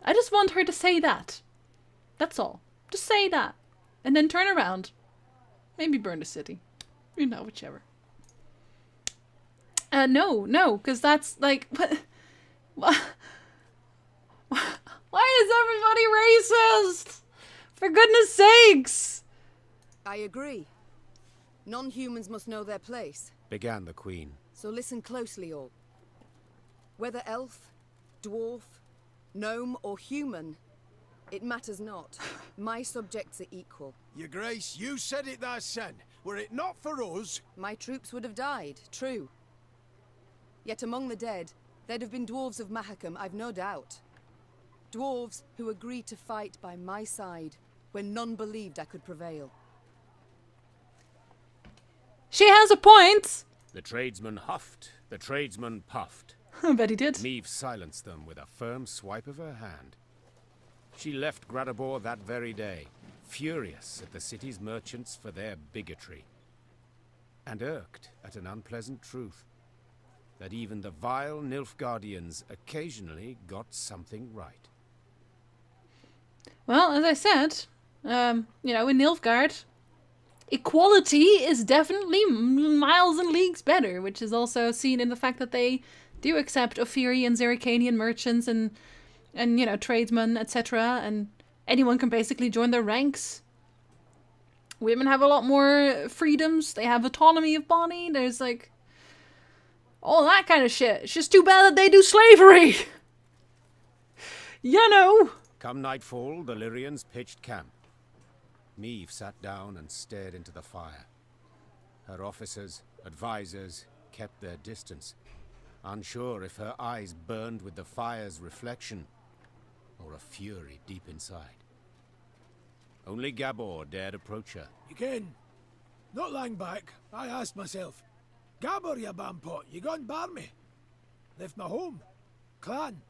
S1: I just want her to say that. That's all. Just say that. And then turn around. Maybe burn the city. You know, whichever. No, because that's like... What? Why is everybody racist? For goodness sakes!
S9: I agree. Non-humans must know their place.
S8: Began the Queen.
S9: So listen closely, all. Whether elf, dwarf, gnome, or human, it matters not. My subjects are equal.
S15: Your Grace, you said it thysen. Were it not for us...
S9: My troops would have died, true. Yet among the dead, there'd have been dwarves of Mahakam, I've no doubt. Dwarves who agreed to fight by my side when none believed I could prevail.
S1: She has a point!
S8: The tradesman huffed, the tradesman puffed.
S1: I bet he did.
S8: Meve silenced them with a firm swipe of her hand. She left Gradobor that very day, furious at the city's merchants for their bigotry, and irked at an unpleasant truth, that even the vile Nilfgaardians occasionally got something right.
S1: Well, as I said, you know, in Nilfgaard, equality is definitely miles and leagues better, which is also seen in the fact that they do accept Ophiri and Zerrikanian merchants and you know, tradesmen, etc., and anyone can basically join their ranks. Women have a lot more freedoms, they have autonomy of body, there's like all that kind of shit. It's just too bad that they do slavery! You know!
S8: Come nightfall, the Lyrians pitched camp. Meve sat down and stared into the fire. Her officers, advisors, kept their distance, unsure if her eyes burned with the fire's reflection or a fury deep inside. Only Gabor dared approach her.
S18: You ken, not long back, I asked myself, Gabor, you bampot, you gone bar me? Left my home, clan,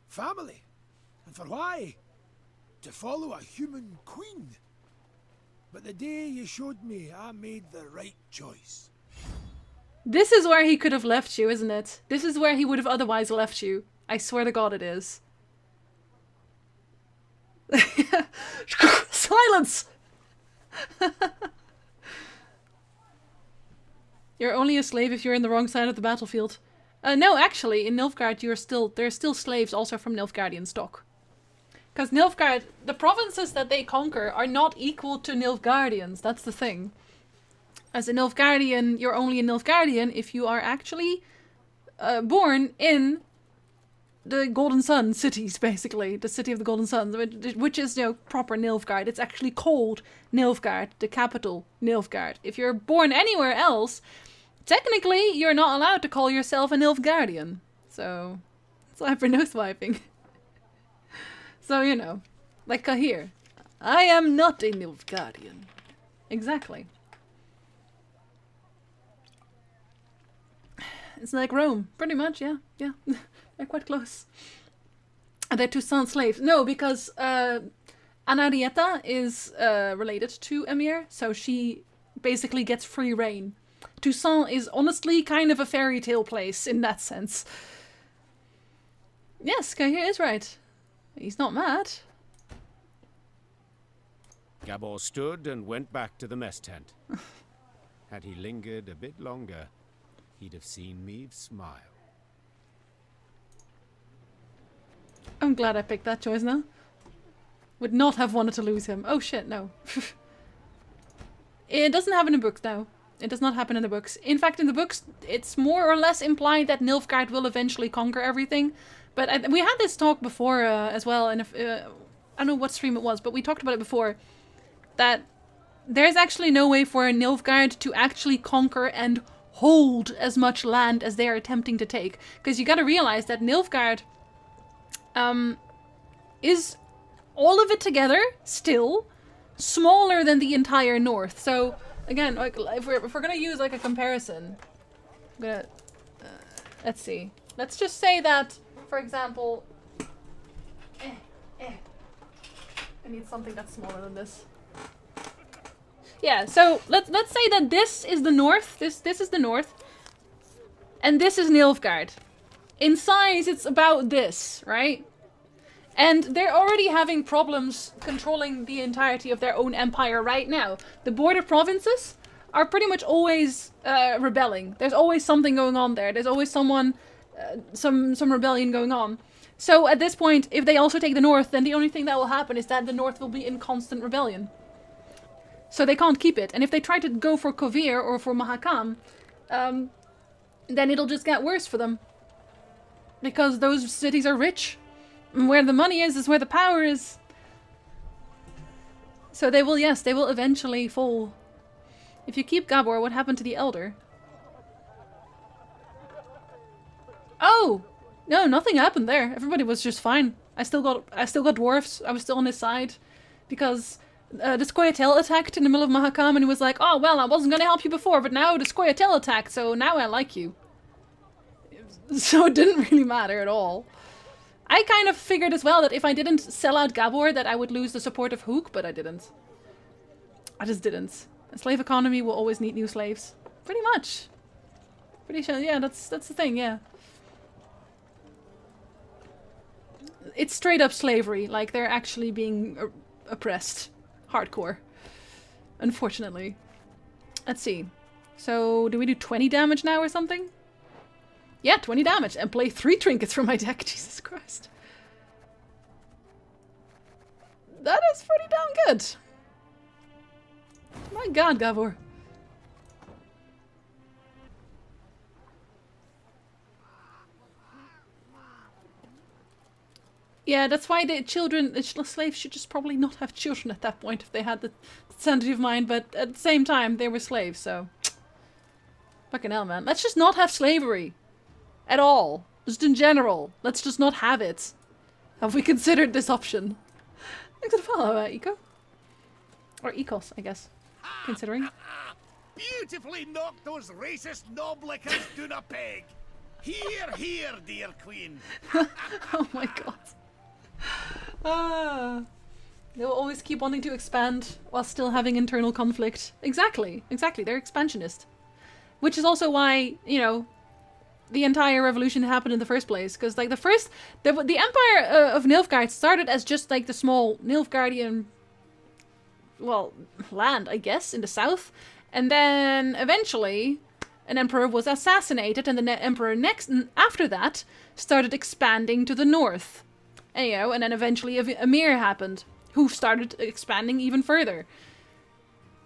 S18: family, and for why? To follow a human queen. but the day you showed me, I made the right choice.
S1: This is where he could have left you, isn't it? This is where he would have otherwise left you. I swear to God it is. Silence! You're only a slave if you're in the wrong side of the battlefield. No, actually, in Nilfgaard there's still slaves also from Nilfgaardian stock. Because Nilfgaard, the provinces that they conquer are not equal to Nilfgaardians, that's the thing. As a Nilfgaardian, you're only a Nilfgaardian if you are actually born in the Golden Sun cities, basically. The city of the Golden Suns, which is, proper Nilfgaard. It's actually called Nilfgaard, the capital, Nilfgaard. If you're born anywhere else, technically you're not allowed to call yourself a Nilfgaardian. So, sorry for no swiping. So, like here. I am not a Nilfgaardian. Exactly. It's like Rome, pretty much, yeah. They're quite close. Are they Toussaint slaves? No, because Anarietta is related to Emir, so she basically gets free reign. Toussaint is honestly kind of a fairy tale place in that sense. Yes, Kahir is right. He's not mad.
S8: Gabor stood and went back to the mess tent. Had he lingered a bit longer, he'd have seen Meave smile.
S1: I'm glad I picked that choice now. Would not have wanted to lose him. Oh shit, no. It doesn't happen in books now. It does not happen in the books. In fact, in the books, it's more or less implied that Nilfgaard will eventually conquer everything. But we had this talk before as well, and I don't know what stream it was, but we talked about it before. That there's actually no way for Nilfgaard to actually conquer and hold as much land as they are attempting to take. Because you gotta realize that Nilfgaard is all of it together still smaller than the entire north. So again, like, if we're gonna use like a comparison, I'm gonna let's see. Let's just say that, for example, I need something that's smaller than this. Yeah, so let's say that this is the north. This is the north, and this is Nilfgaard. In size, it's about this, right? And they're already having problems controlling the entirety of their own empire right now. The border provinces are pretty much always rebelling. There's always something going on there. There's always someone, some rebellion going on. So at this point, if they also take the north, then the only thing that will happen is that the north will be in constant rebellion. So they can't keep it. And if they try to go for Kovir or for Mahakam, then it'll just get worse for them. Because those cities are rich. And where the money is where the power is. So they will, yes, they will eventually fall. If you keep Gabor, what happened to the Elder? Oh! No, nothing happened there. Everybody was just fine. I still got dwarfs. I was still on his side. Because the Scoia'tael attacked in the middle of Mahakam and he was like, oh, well, I wasn't going to help you before, but now the Scoia'tael attacked, so now I like you. So it didn't really matter at all. I kind of figured as well that if I didn't sell out Gabor that I would lose the support of Hook, but I didn't. I just didn't. A slave economy will always need new slaves. Pretty much. Pretty sure, yeah, that's the thing, yeah. It's straight up slavery, like they're actually being oppressed. Hardcore. Unfortunately. Let's see. So, do we do 20 damage now or something? Yeah, 20 damage, and play 3 trinkets from my deck. Jesus Christ. That is pretty damn good. My god, Gabor. Yeah, that's why the slaves should just probably not have children at that point if they had the sanity of mind, but at the same time, they were slaves, so. Fucking hell, man. Let's just not have slavery. At all. Just in general. Let's just not have it. Have we considered this option? Thanks for the follow, Eco. Or Ecos, I guess. Considering.
S2: Beautifully knocked those racist knoblickers down a peg. Here, here, dear queen.
S1: Oh my god. They will always keep wanting to expand while still having internal conflict. Exactly, exactly. They're expansionist. Which is also why, you know, the entire revolution happened in the first place. Because, like, the Empire of Nilfgaard started as just, like, the small Nilfgaardian, well, land, I guess, in the south. And then, eventually, an emperor was assassinated, and the emperor next, after that, started expanding to the north. And, you know, and then eventually Emir happened, who started expanding even further.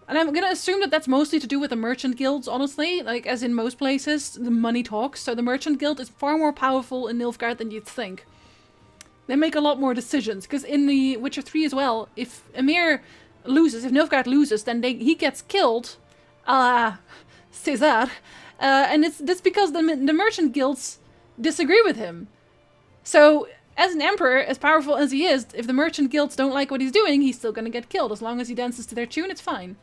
S1: And I'm gonna assume that that's mostly to do with the merchant guilds, honestly. Like, as in most places, the money talks. So the merchant guild is far more powerful in Nilfgaard than you'd think. They make a lot more decisions. Because in the Witcher 3 as well, if Emir loses, if Nilfgaard loses, then he gets killed. Caesar. And that's because the merchant guilds disagree with him. So, as an emperor, as powerful as he is, if the merchant guilds don't like what he's doing, he's still gonna get killed. As long as he dances to their tune, it's fine.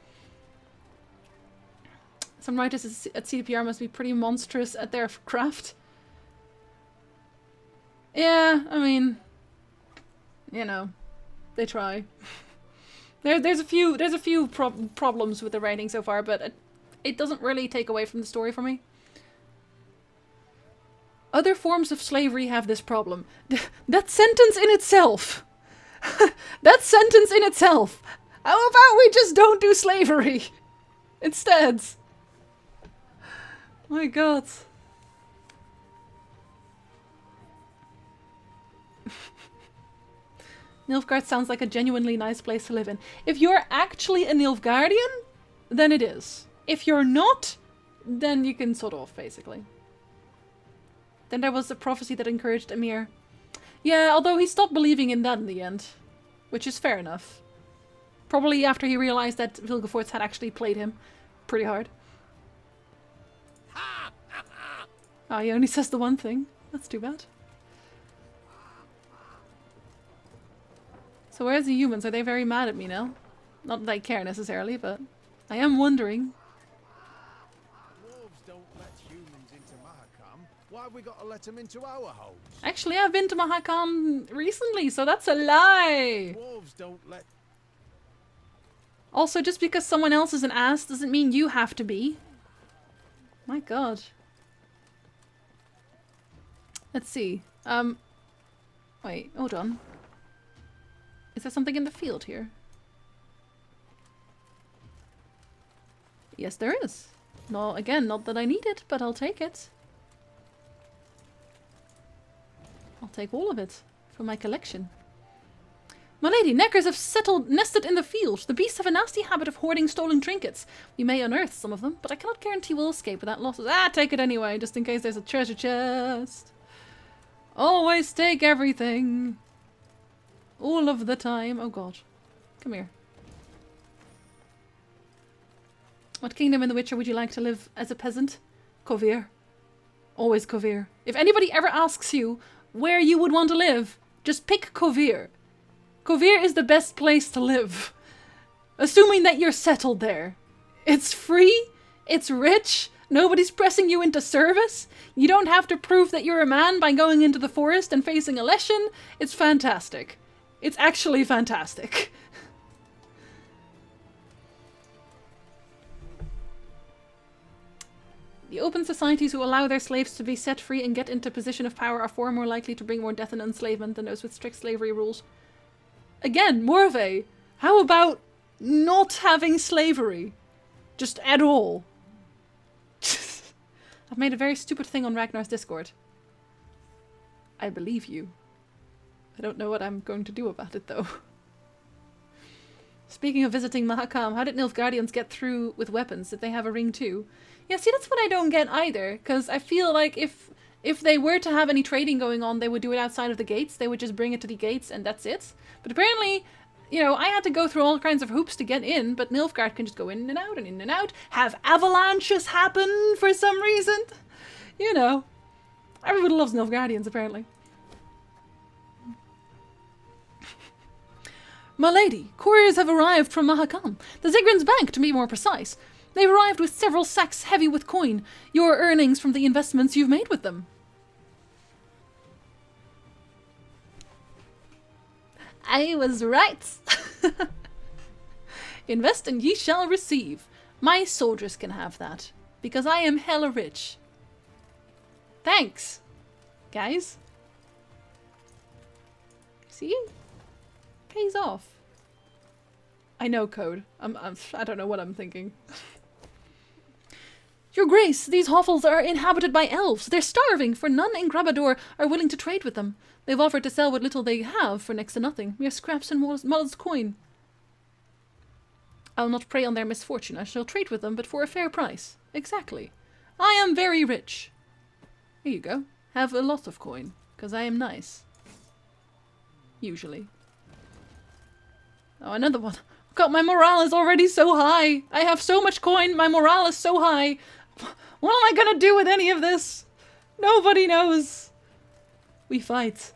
S1: Some writers at CDPR must be pretty monstrous at their craft. Yeah, I mean, you know, they try. There's a few problems with the writing so far, but it doesn't really take away from the story for me. Other forms of slavery have this problem. That sentence in itself. That sentence in itself. How about we just don't do slavery instead? My god. Nilfgaard sounds like a genuinely nice place to live in. If you're actually a Nilfgaardian, then it is. If you're not, then you can sort of, basically. Then there was the prophecy that encouraged Emir. Yeah, although he stopped believing in that in the end. Which is fair enough. Probably after he realized that Vilgefortz had actually played him pretty hard. Oh, he only says the one thing. That's too bad. So where's the humans? Are they very mad at me now? Not that I care necessarily, but I am wondering.
S15: Dwarves don't let humans into Mahakam. Why have we got to let them into our homes?
S1: Actually, I've been to Mahakam recently, so that's a lie.
S15: Dwarves don't let...
S1: Also, just because someone else is an ass doesn't mean you have to be. My god. Let's see. Wait, hold on. Is there something in the field here? Yes, there is. No, again, not that I need it, but I'll take it. I'll take all of it for my collection. My lady, neckers have nested in the field. The beasts have a nasty habit of hoarding stolen trinkets. We may unearth some of them, but I cannot guarantee we'll escape without losses. Take it anyway, just in case there's a treasure chest. Always take everything. All of the time. Oh god. Come here. What kingdom in The Witcher would you like to live as a peasant? Kovir. Always Kovir. If anybody ever asks you where you would want to live, just pick Kovir. Kovir is the best place to live. Assuming that you're settled there. It's free, it's rich, nobody's pressing you into service, you don't have to prove that you're a man by going into the forest and facing a lesson. It's fantastic. It's actually fantastic. The open societies who allow their slaves to be set free and get into position of power are far more likely to bring more death and enslavement than those with strict slavery rules. Again, Morve, how about not having slavery? Just at all. I've made a very stupid thing on Ragnar's Discord. I believe you. I don't know what I'm going to do about it, though. Speaking of visiting Mahakam, how did Nilfgaardians get through with weapons? Did they have a ring too? Yeah, see, that's what I don't get either, because I feel like if they were to have any trading going on, they would do it outside of the gates. They would just bring it to the gates and that's it. But apparently, you know, I had to go through all kinds of hoops to get in, but Nilfgaard can just go in and out and in and out. Have avalanches happen for some reason. You know, everybody loves Nilfgaardians, apparently. My lady, couriers have arrived from Mahakam. The Zigrin's Bank, to be more precise. They've arrived with several sacks heavy with coin. Your earnings from the investments you've made with them. I was right. Invest and ye shall receive. My soldiers can have that, because I am hella rich. Thanks, guys. See? Pays off. I know code. I don't know what I'm thinking. Your Grace, these hovels are inhabited by elves. They're starving, for none in Grabador are willing to trade with them. They've offered to sell what little they have for next to nothing. Mere scraps and modest coin. I'll not prey on their misfortune. I shall trade with them, but for a fair price. Exactly. I am very rich. Here you go. Have a lot of coin, because I am nice. Usually. Oh, another one. God, my morale is already so high. I have so much coin. My morale is so high. What am I gonna do with any of this? Nobody knows. We fight.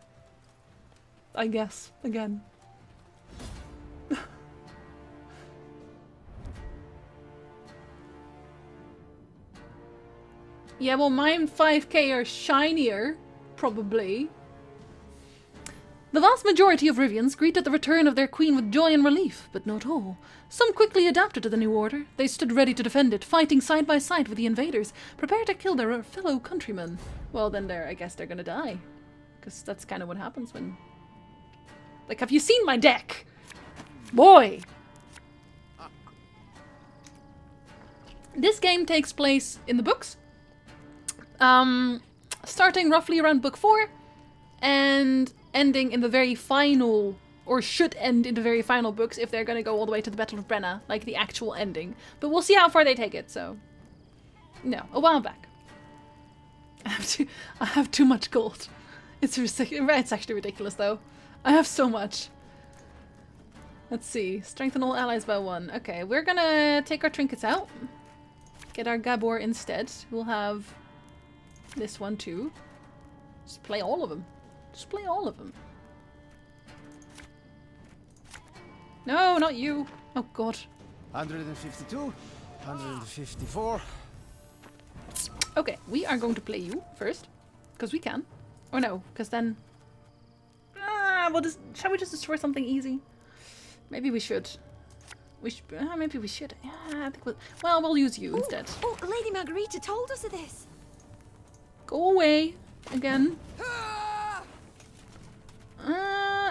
S1: I guess. Again. Yeah, well, mine 5k are shinier. Probably. The vast majority of Rivians greeted the return of their queen with joy and relief, but not all. Some quickly adapted to the new order. They stood ready to defend it, fighting side by side with the invaders, prepared to kill their fellow countrymen. Well, then I guess they're gonna die. Because that's kind of what happens when... Like, have you seen my deck? Boy! This game takes place in the books. Starting roughly around book 4, and ending in the very final, or should end in the very final books if they're gonna go all the way to the Battle of Brenna, like the actual ending. But we'll see how far they take it, so... No, a while back. I have too much gold. It's actually ridiculous, though. I have so much. Let's see. Strengthen all allies by 1. Okay, we're gonna take our trinkets out. Get our Gabor instead. We'll have this one too. Just play all of them. Just play all of them. No, not you. Oh god.
S15: 152, 154.
S1: Okay, we are going to play you first. Because we can. Or no, because then... shall we just destroy something easy? Maybe we should. Maybe we should. Yeah, I think we'll use you instead.
S12: Oh, Lady Margarita told us of this.
S1: Go away. Again.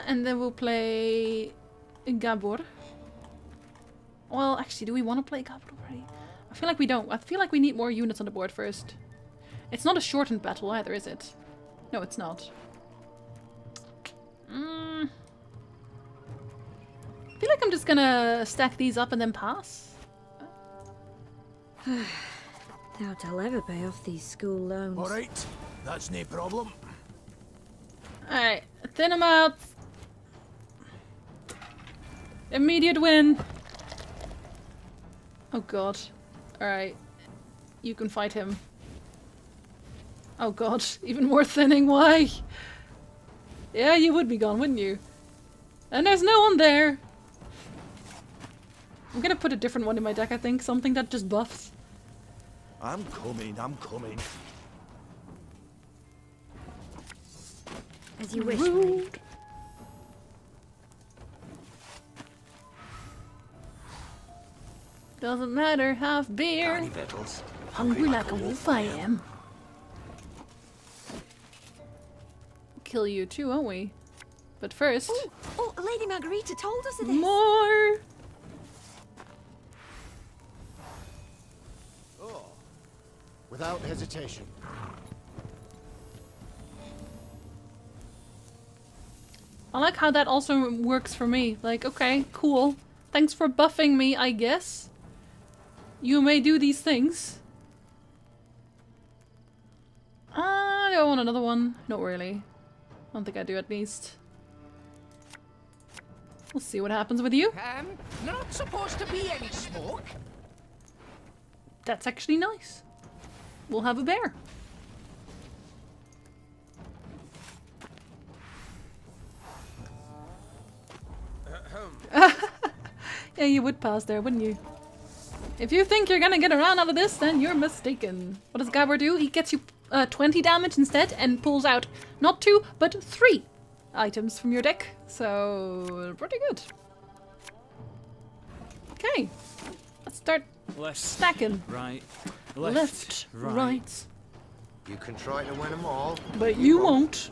S1: And then we'll play Gabor. Well, actually, do we want to play Gabor already? I feel like we don't. I feel like we need more units on the board first. It's not a shortened battle either, is it? No, it's not. I feel like I'm just gonna stack these up and then pass.
S12: Doubt I'll ever pay off these school loans.
S15: Alright, that's no problem.
S1: Alright, thin them out. Immediate win. Oh god. Alright. You can fight him. Oh god, even more thinning, why? Yeah, you would be gone, wouldn't you? And there's no one there. I'm gonna put a different one in my deck, I think. Something that just buffs.
S6: I'm coming, I'm coming.
S12: As you wish, Rude.
S1: Doesn't matter, have beer. Hungry like a wolf I am. Kill you too, won't we? But first...
S12: Oh, Lady Margarita told us of this.
S1: More!
S2: Oh, without hesitation.
S1: I like how that also works for me. Like, okay, cool. Thanks for buffing me, I guess. You may do these things. Do I want another one? Not really. I don't think I do, at least. We'll see what happens with you.
S4: Not supposed to be any smoke.
S1: That's actually nice. We'll have a bear. Yeah, you would pass there, wouldn't you? If you think you're gonna get around out of this, then you're mistaken. What does Gabor do? He gets you 20 damage instead and pulls out not 2, but 3 items from your deck. So, pretty good. Okay. Okay. Let's start
S3: Left,
S1: stacking.
S3: right,
S1: Left, right.
S2: You can try to win them all.
S1: But you won't.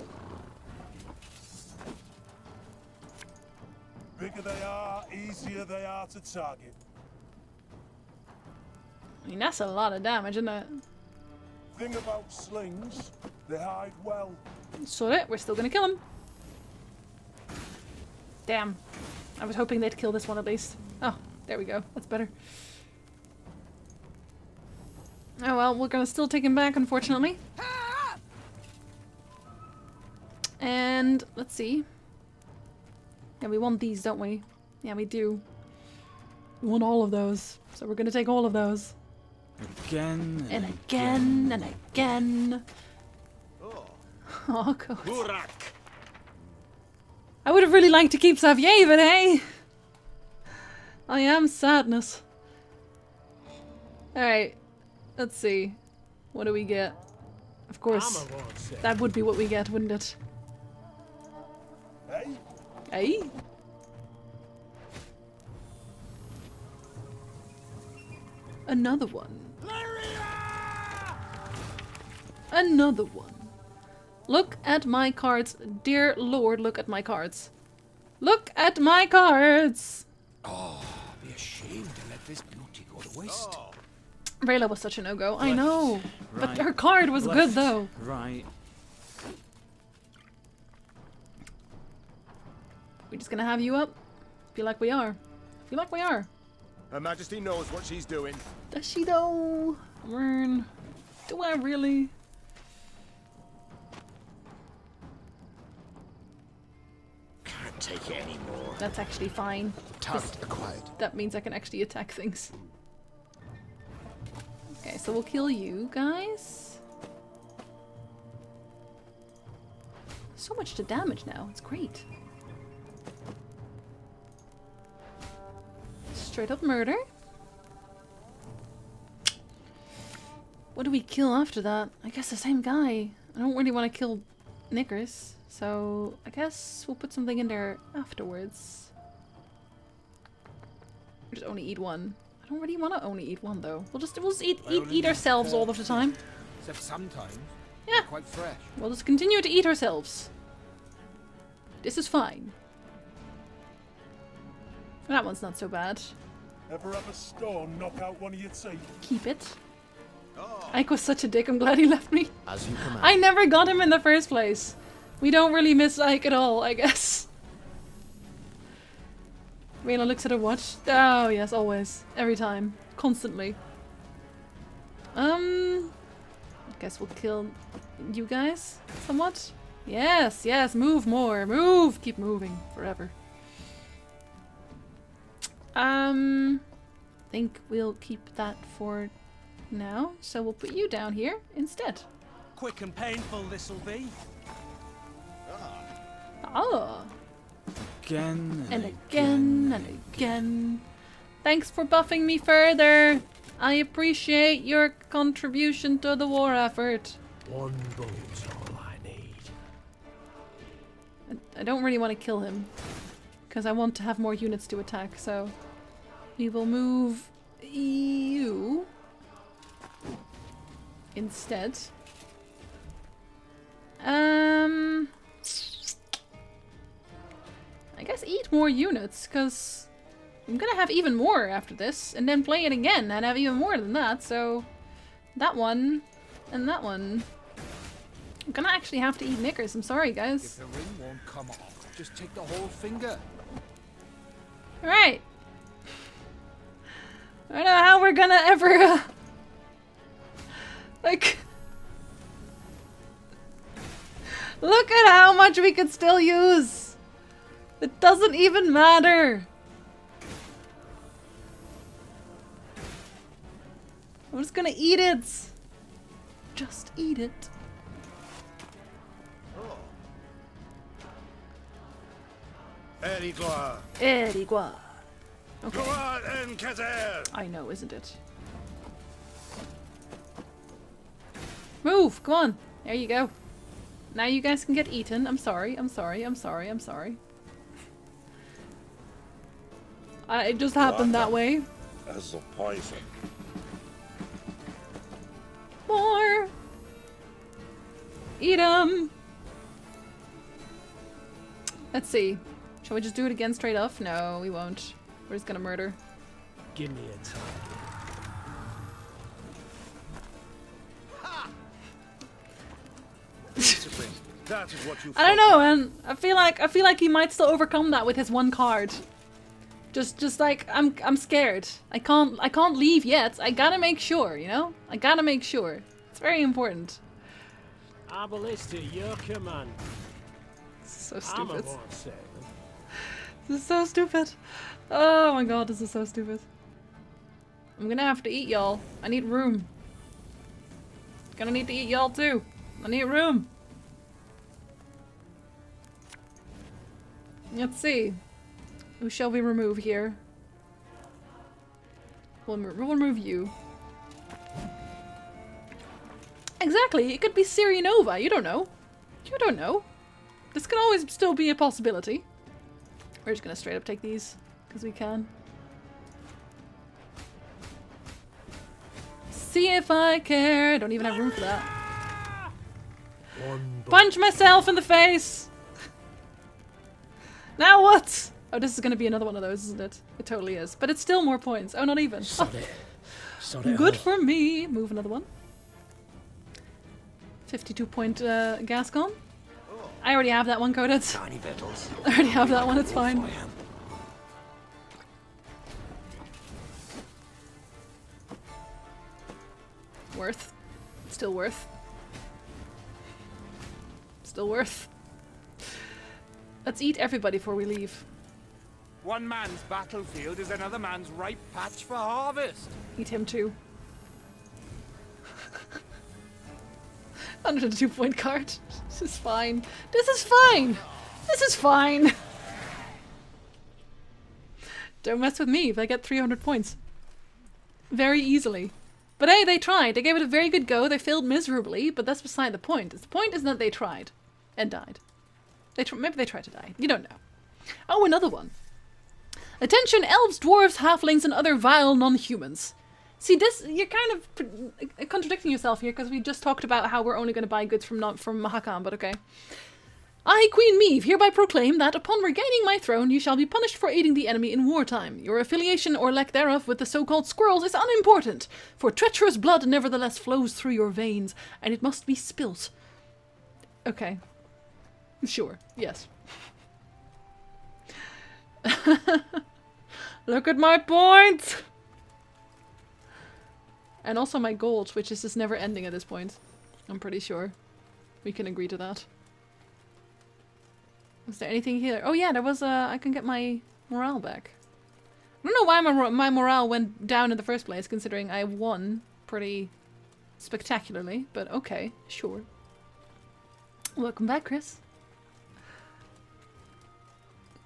S6: Bigger they are, easier they are to target.
S1: I mean, that's a lot of damage, isn't it?
S6: Thing about slings, they hide well.
S1: So we're still gonna kill him. Damn. I was hoping they'd kill this one at least. Oh, there we go. That's better. Oh well, we're gonna still take him back, unfortunately. And let's see. Yeah, we want these, don't we? Yeah, we do. We want all of those. So we're gonna take all of those.
S3: Again.
S1: And again and again. Oh god. I would have really liked to keep Xavier, but hey! I am sadness. Alright. Let's see. What do we get? Of course. That would be what we get, wouldn't it?
S6: Hey?
S1: Hey? Another one. Another one. Look at my cards. Dear Lord, look at my cards. Look at my cards!
S15: Oh, be ashamed to let this beauty go to waste.
S1: Rayla was such a no-go. I know. But
S3: right,
S1: her card was good, though.
S3: Right.
S1: We're just gonna have you up? Feel like we are. Feel like we are.
S10: Her Majesty knows what she's doing.
S1: Does she though? Mern. Do I really?
S14: Can't take it anymore.
S1: That's actually fine.
S14: Target acquired.
S1: That means I can actually attack things. Okay, so we'll kill you guys. So much to damage now. It's great. Straight up murder. What do we kill after that? I guess the same guy. I don't really want to kill Knickers, so I guess we'll put something in there afterwards. Or just only eat one. I don't really want to only eat one though. We'll just eat ourselves all of the time.
S15: Except sometimes.
S1: Yeah.
S15: Quite fresh.
S1: We'll just continue to eat ourselves. This is fine. That one's not so bad.
S6: Ever have a stone knock out one of your teeth?
S1: Keep it. Ike was such a dick, I'm glad he left me.
S14: As you command.
S1: I never got him in the first place. We don't really miss Ike at all, I guess. Rayla looks at her watch. Oh yes, always. Every time. Constantly. I guess we'll kill you guys somewhat. Yes, yes, move more. Move! Keep moving. Forever. Think we'll keep that for now. So we'll put you down here instead.
S5: Quick and painful this'll be.
S1: Oh.
S3: Again
S1: And again and again. Thanks for buffing me further. I appreciate your contribution to the war effort.
S15: One boat's all I need.
S1: I don't really want to kill him. Because I want to have more units to attack, so... We will move you instead. I guess eat more units, because I'm gonna have even more after this, and then play it again and have even more than that, so that one and that one. I'm gonna actually have to eat Knickers, I'm sorry guys.
S15: If the ring won't come off, just take the whole finger.
S1: Alright. I don't know how we're gonna ever, like... Look at how much we could still use! It doesn't even matter! I'm just gonna eat it! Just eat it.
S10: Erigua.
S1: Erigua. Okay.
S10: Okay.
S1: I know, isn't it? Move! Come on! There you go. Now you guys can get eaten. I'm sorry, I'm sorry, I'm sorry, I'm sorry. It just happened that way.
S6: As a poison.
S1: More! Eat 'em! Let's see. Shall we just do it again straight off? No, we won't. We're just gonna murder.
S5: Give me a time.
S10: That is what you
S1: I don't know, man. I feel like he might still overcome that with his one card. Just like I'm scared. I can't leave yet. I gotta make sure, you know? I gotta make sure. It's very important.
S5: Abalista, your command.
S1: So stupid.
S5: I'm a say.
S1: This is so stupid. Oh my god, this is so stupid. I'm gonna have to eat y'all. I need room. Gonna need to eat y'all too. I need room. Let's see. Who shall we remove here? We'll remove you. Exactly, it could be Nova. You don't know. You don't know. This can always still be a possibility. We're just gonna straight up take these, because we can. See if I care. I don't even have room for that. Punch myself in the face! Now what? Oh, this is gonna be another one of those, isn't it? It totally is. But it's still more points. Oh, not even. Oh. Good for me. Move another one. 52-point Gascon. I already have that one coded. I already have that one, it's fine. Worth. Still worth. Still worth. Let's eat everybody before we leave.
S17: One man's battlefield is another man's ripe patch for harvest.
S1: Eat him too. 102-point card. This is fine. This is fine! This is fine! Don't mess with me if I get 300 points. Very easily. But hey, they tried. They gave it a very good go. They failed miserably, but that's beside the point. The point is that they tried. And died. Maybe they tried to die. You don't know. Oh, another one. Attention, elves, dwarves, halflings, and other vile non-humans. See, this, you're kind of contradicting yourself here, because we just talked about how we're only going to buy goods from Mahakam, but okay. I, Queen Meve, hereby proclaim that upon regaining my throne, you shall be punished for aiding the enemy in wartime. Your affiliation or lack thereof with the so-called squirrels is unimportant, for treacherous blood nevertheless flows through your veins, and it must be spilt. Okay. Sure. Yes. Look at my points! And also my gold, which is just never ending at this point. I'm pretty sure. We can agree to that. Was there anything here? Oh yeah, there was I can get my morale back. I don't know why my morale went down in the first place, considering I won pretty spectacularly, but okay, sure. Welcome back, Chris.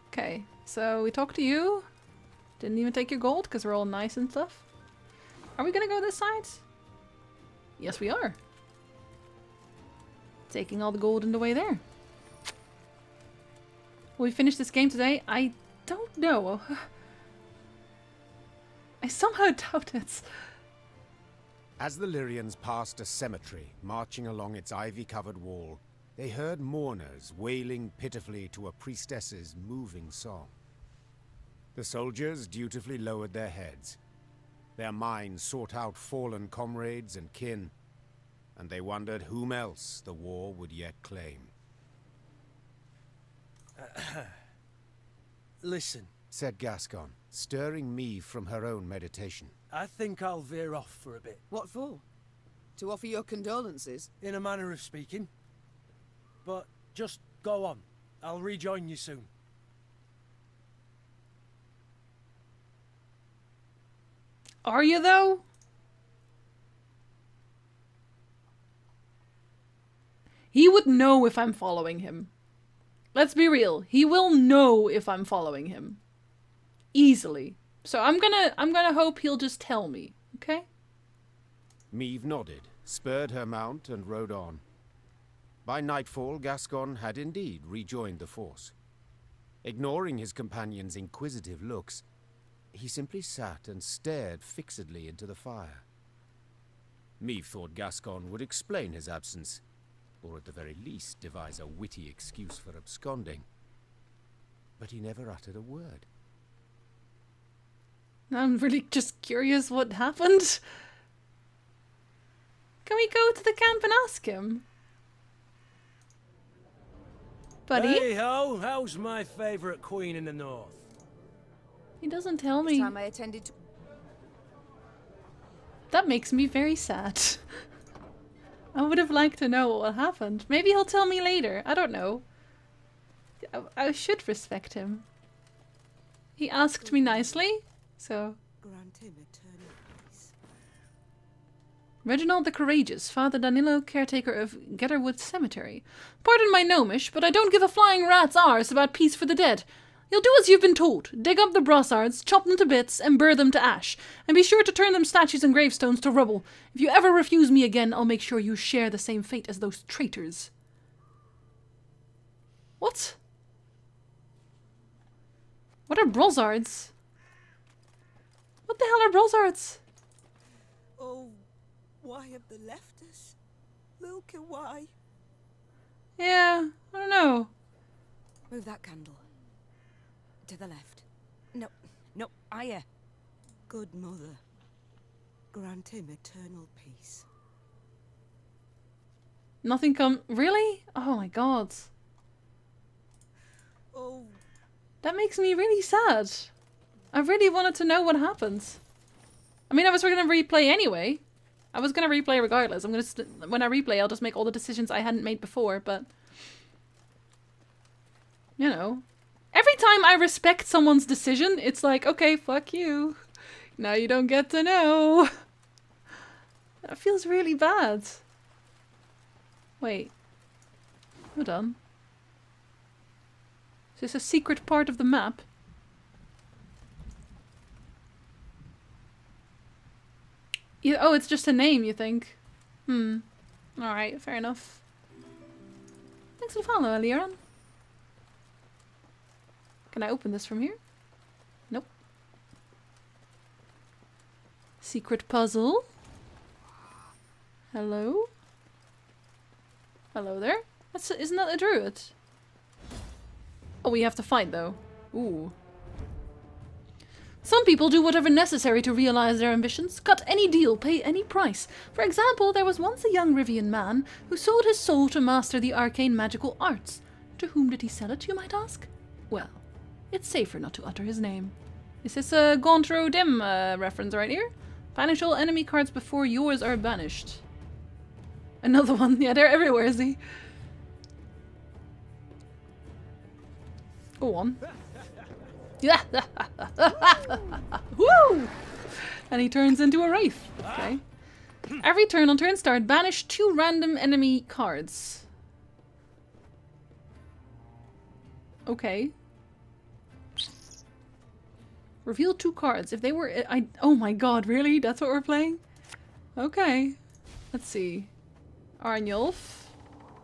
S1: Okay, so we talked to you. Didn't even take your gold, because we're all nice and stuff. Are we gonna go this side? Yes, we are. Taking all the gold in the way there. Will we finish this game today? I don't know. I somehow doubt it.
S8: As the Lyrians passed a cemetery, marching along its ivy-covered wall, they heard mourners wailing pitifully to a priestess's moving song. The soldiers dutifully lowered their heads. Their minds sought out fallen comrades and kin, and they wondered whom else the war would yet claim.
S5: Listen,
S8: said Gascon, stirring Meve from her own meditation.
S5: I think I'll veer off for a bit.
S9: What for? To offer your condolences?
S5: In a manner of speaking. But just go on. I'll rejoin you soon.
S1: Are you, though? He would know if I'm following him. Let's be real. He will know if I'm following him. Easily. So I'm gonna hope he'll just tell me, okay?
S8: Meve nodded, spurred her mount, and rode on. By nightfall, Gascon had indeed rejoined the force. Ignoring his companion's inquisitive looks, he simply sat and stared fixedly into the fire. Meave thought Gascon would explain his absence, or at the very least devise a witty excuse for absconding. But he never uttered a word.
S1: I'm really just curious what happened. Can we go to the camp and ask him? Buddy?
S5: Hey ho, how's my favourite queen in the north?
S1: He doesn't tell me.
S9: Time I attended to...
S1: That makes me very sad. I would have liked to know what happened. Maybe he'll tell me later. I don't know. I should respect him. He asked me nicely, so...
S16: Grant him eternal peace.
S1: Reginald the Courageous, Father Danilo, caretaker of Getterwood Cemetery. Pardon my gnomish, but I don't give a flying rat's arse about peace for the dead. You'll do as you've been told. Dig up the brossards, chop them to bits, and burn them to ash. And be sure to turn them statues and gravestones to rubble. If you ever refuse me again, I'll make sure you share the same fate as those traitors. What? What are brossards? What the hell are brossards?
S16: Oh, why have they left us? Look at why.
S1: Yeah, I don't know.
S16: Move that candle. To the left. No, no, higher. Good mother, grant him eternal peace.
S1: Nothing come... Really? Oh my god.
S16: Oh.
S1: That makes me really sad. I really wanted to know what happens. I mean, I was going to replay anyway. I was going to replay regardless. When I replay, I'll just make all the decisions I hadn't made before, but... You know. Every time I respect someone's decision, it's like, okay, fuck you. Now you don't get to know. That feels really bad. Wait. Hold on. Is this a secret part of the map? Oh, it's just a name, you think? Alright, fair enough. Thanks for the follow, Aliran. Can I open this from here? Nope. Secret puzzle. Hello? Hello there? Isn't that a druid? Oh, we have to fight though. Ooh. Some people do whatever necessary to realize their ambitions, cut any deal, pay any price. For example, there was once a young Rivian man who sold his soul to master the arcane magical arts. To whom did he sell it, you might ask? Well, it's safer not to utter his name. Is this a Gontro Dim reference right here? Banish all enemy cards before yours are banished. Another one. Yeah, they're everywhere, is he? Go on. Yeah. Woo! And he turns into a wraith. Okay. Every turn on turn start, banish 2 random enemy cards. Okay. Reveal 2 cards. If they were... oh my god, really? That's what we're playing? Okay. Let's see. Arnulf.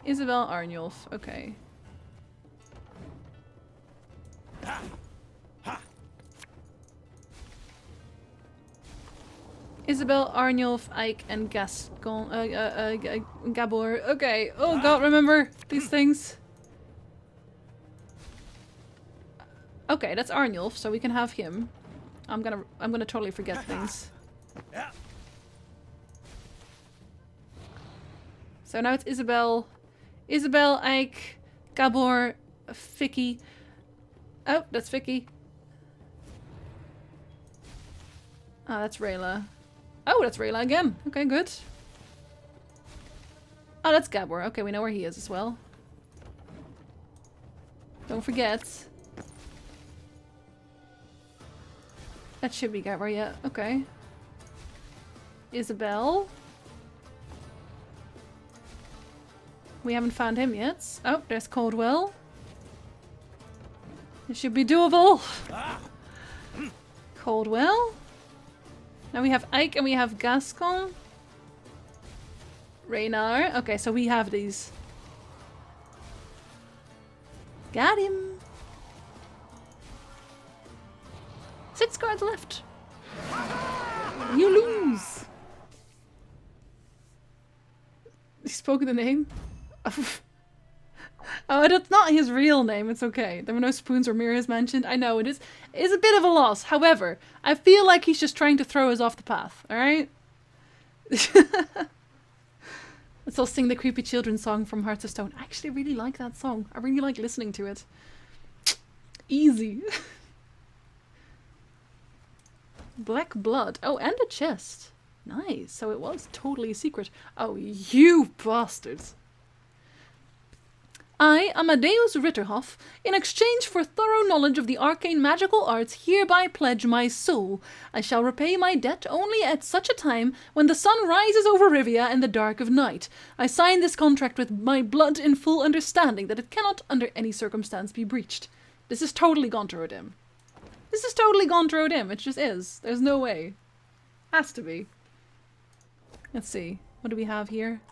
S1: Isabel Arnulf. Okay. Isabel, Arnulf, Ike, and Gascon... Gabor. Okay. Oh god, remember these things. Okay, that's Arnulf, so we can have him. I'm gonna totally forget things. So now it's Isabel, Ike, Gabor, Vicky. Oh, that's Vicky. Ah, that's Rayla. Oh, that's Rayla again. Okay, good. Oh, that's Gabor. Okay, we know where he is as well. Don't forget. That should be Gabor, yeah. Okay. Isabel. We haven't found him yet. Oh, there's Caldwell. It should be doable. Caldwell. Now we have Ike and we have Gascon. Raynar. Okay, so we have these. Got him. 6 cards left. You lose. He spoke the name. Oh, that's not his real name. It's okay. There were no spoons or mirrors mentioned. I know, it is a bit of a loss. However, I feel like he's just trying to throw us off the path, alright? Let's all sing the creepy children's song from Hearts of Stone. I actually really like that song. I really like listening to it. Easy. Black blood. Oh, and a chest. Nice. So it was totally a secret. Oh, you bastards. I, Amadeus Ritterhoff, in exchange for thorough knowledge of the arcane magical arts, hereby pledge my soul. I shall repay my debt only at such a time when the sun rises over Rivia in the dark of night. I sign this contract with my blood in full understanding that it cannot under any circumstance be breached. This is totally Gonto Dim. This is totally Gonto Dim. It just is. There's no way. Has to be. Let's see. What do we have here?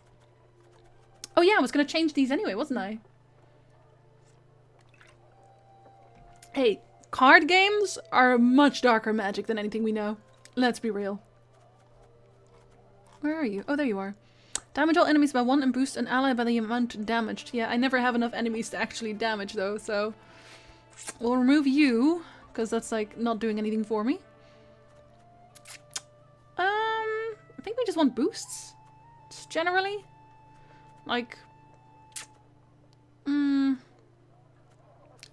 S1: Oh yeah, I was going to change these anyway, wasn't I? Hey, card games are much darker magic than anything we know. Let's be real. Where are you? Oh, there you are. Damage all enemies by 1 and boost an ally by the amount damaged. Yeah, I never have enough enemies to actually damage though, so... We'll remove you, because that's like not doing anything for me. I think we just want boosts. Just generally. Like...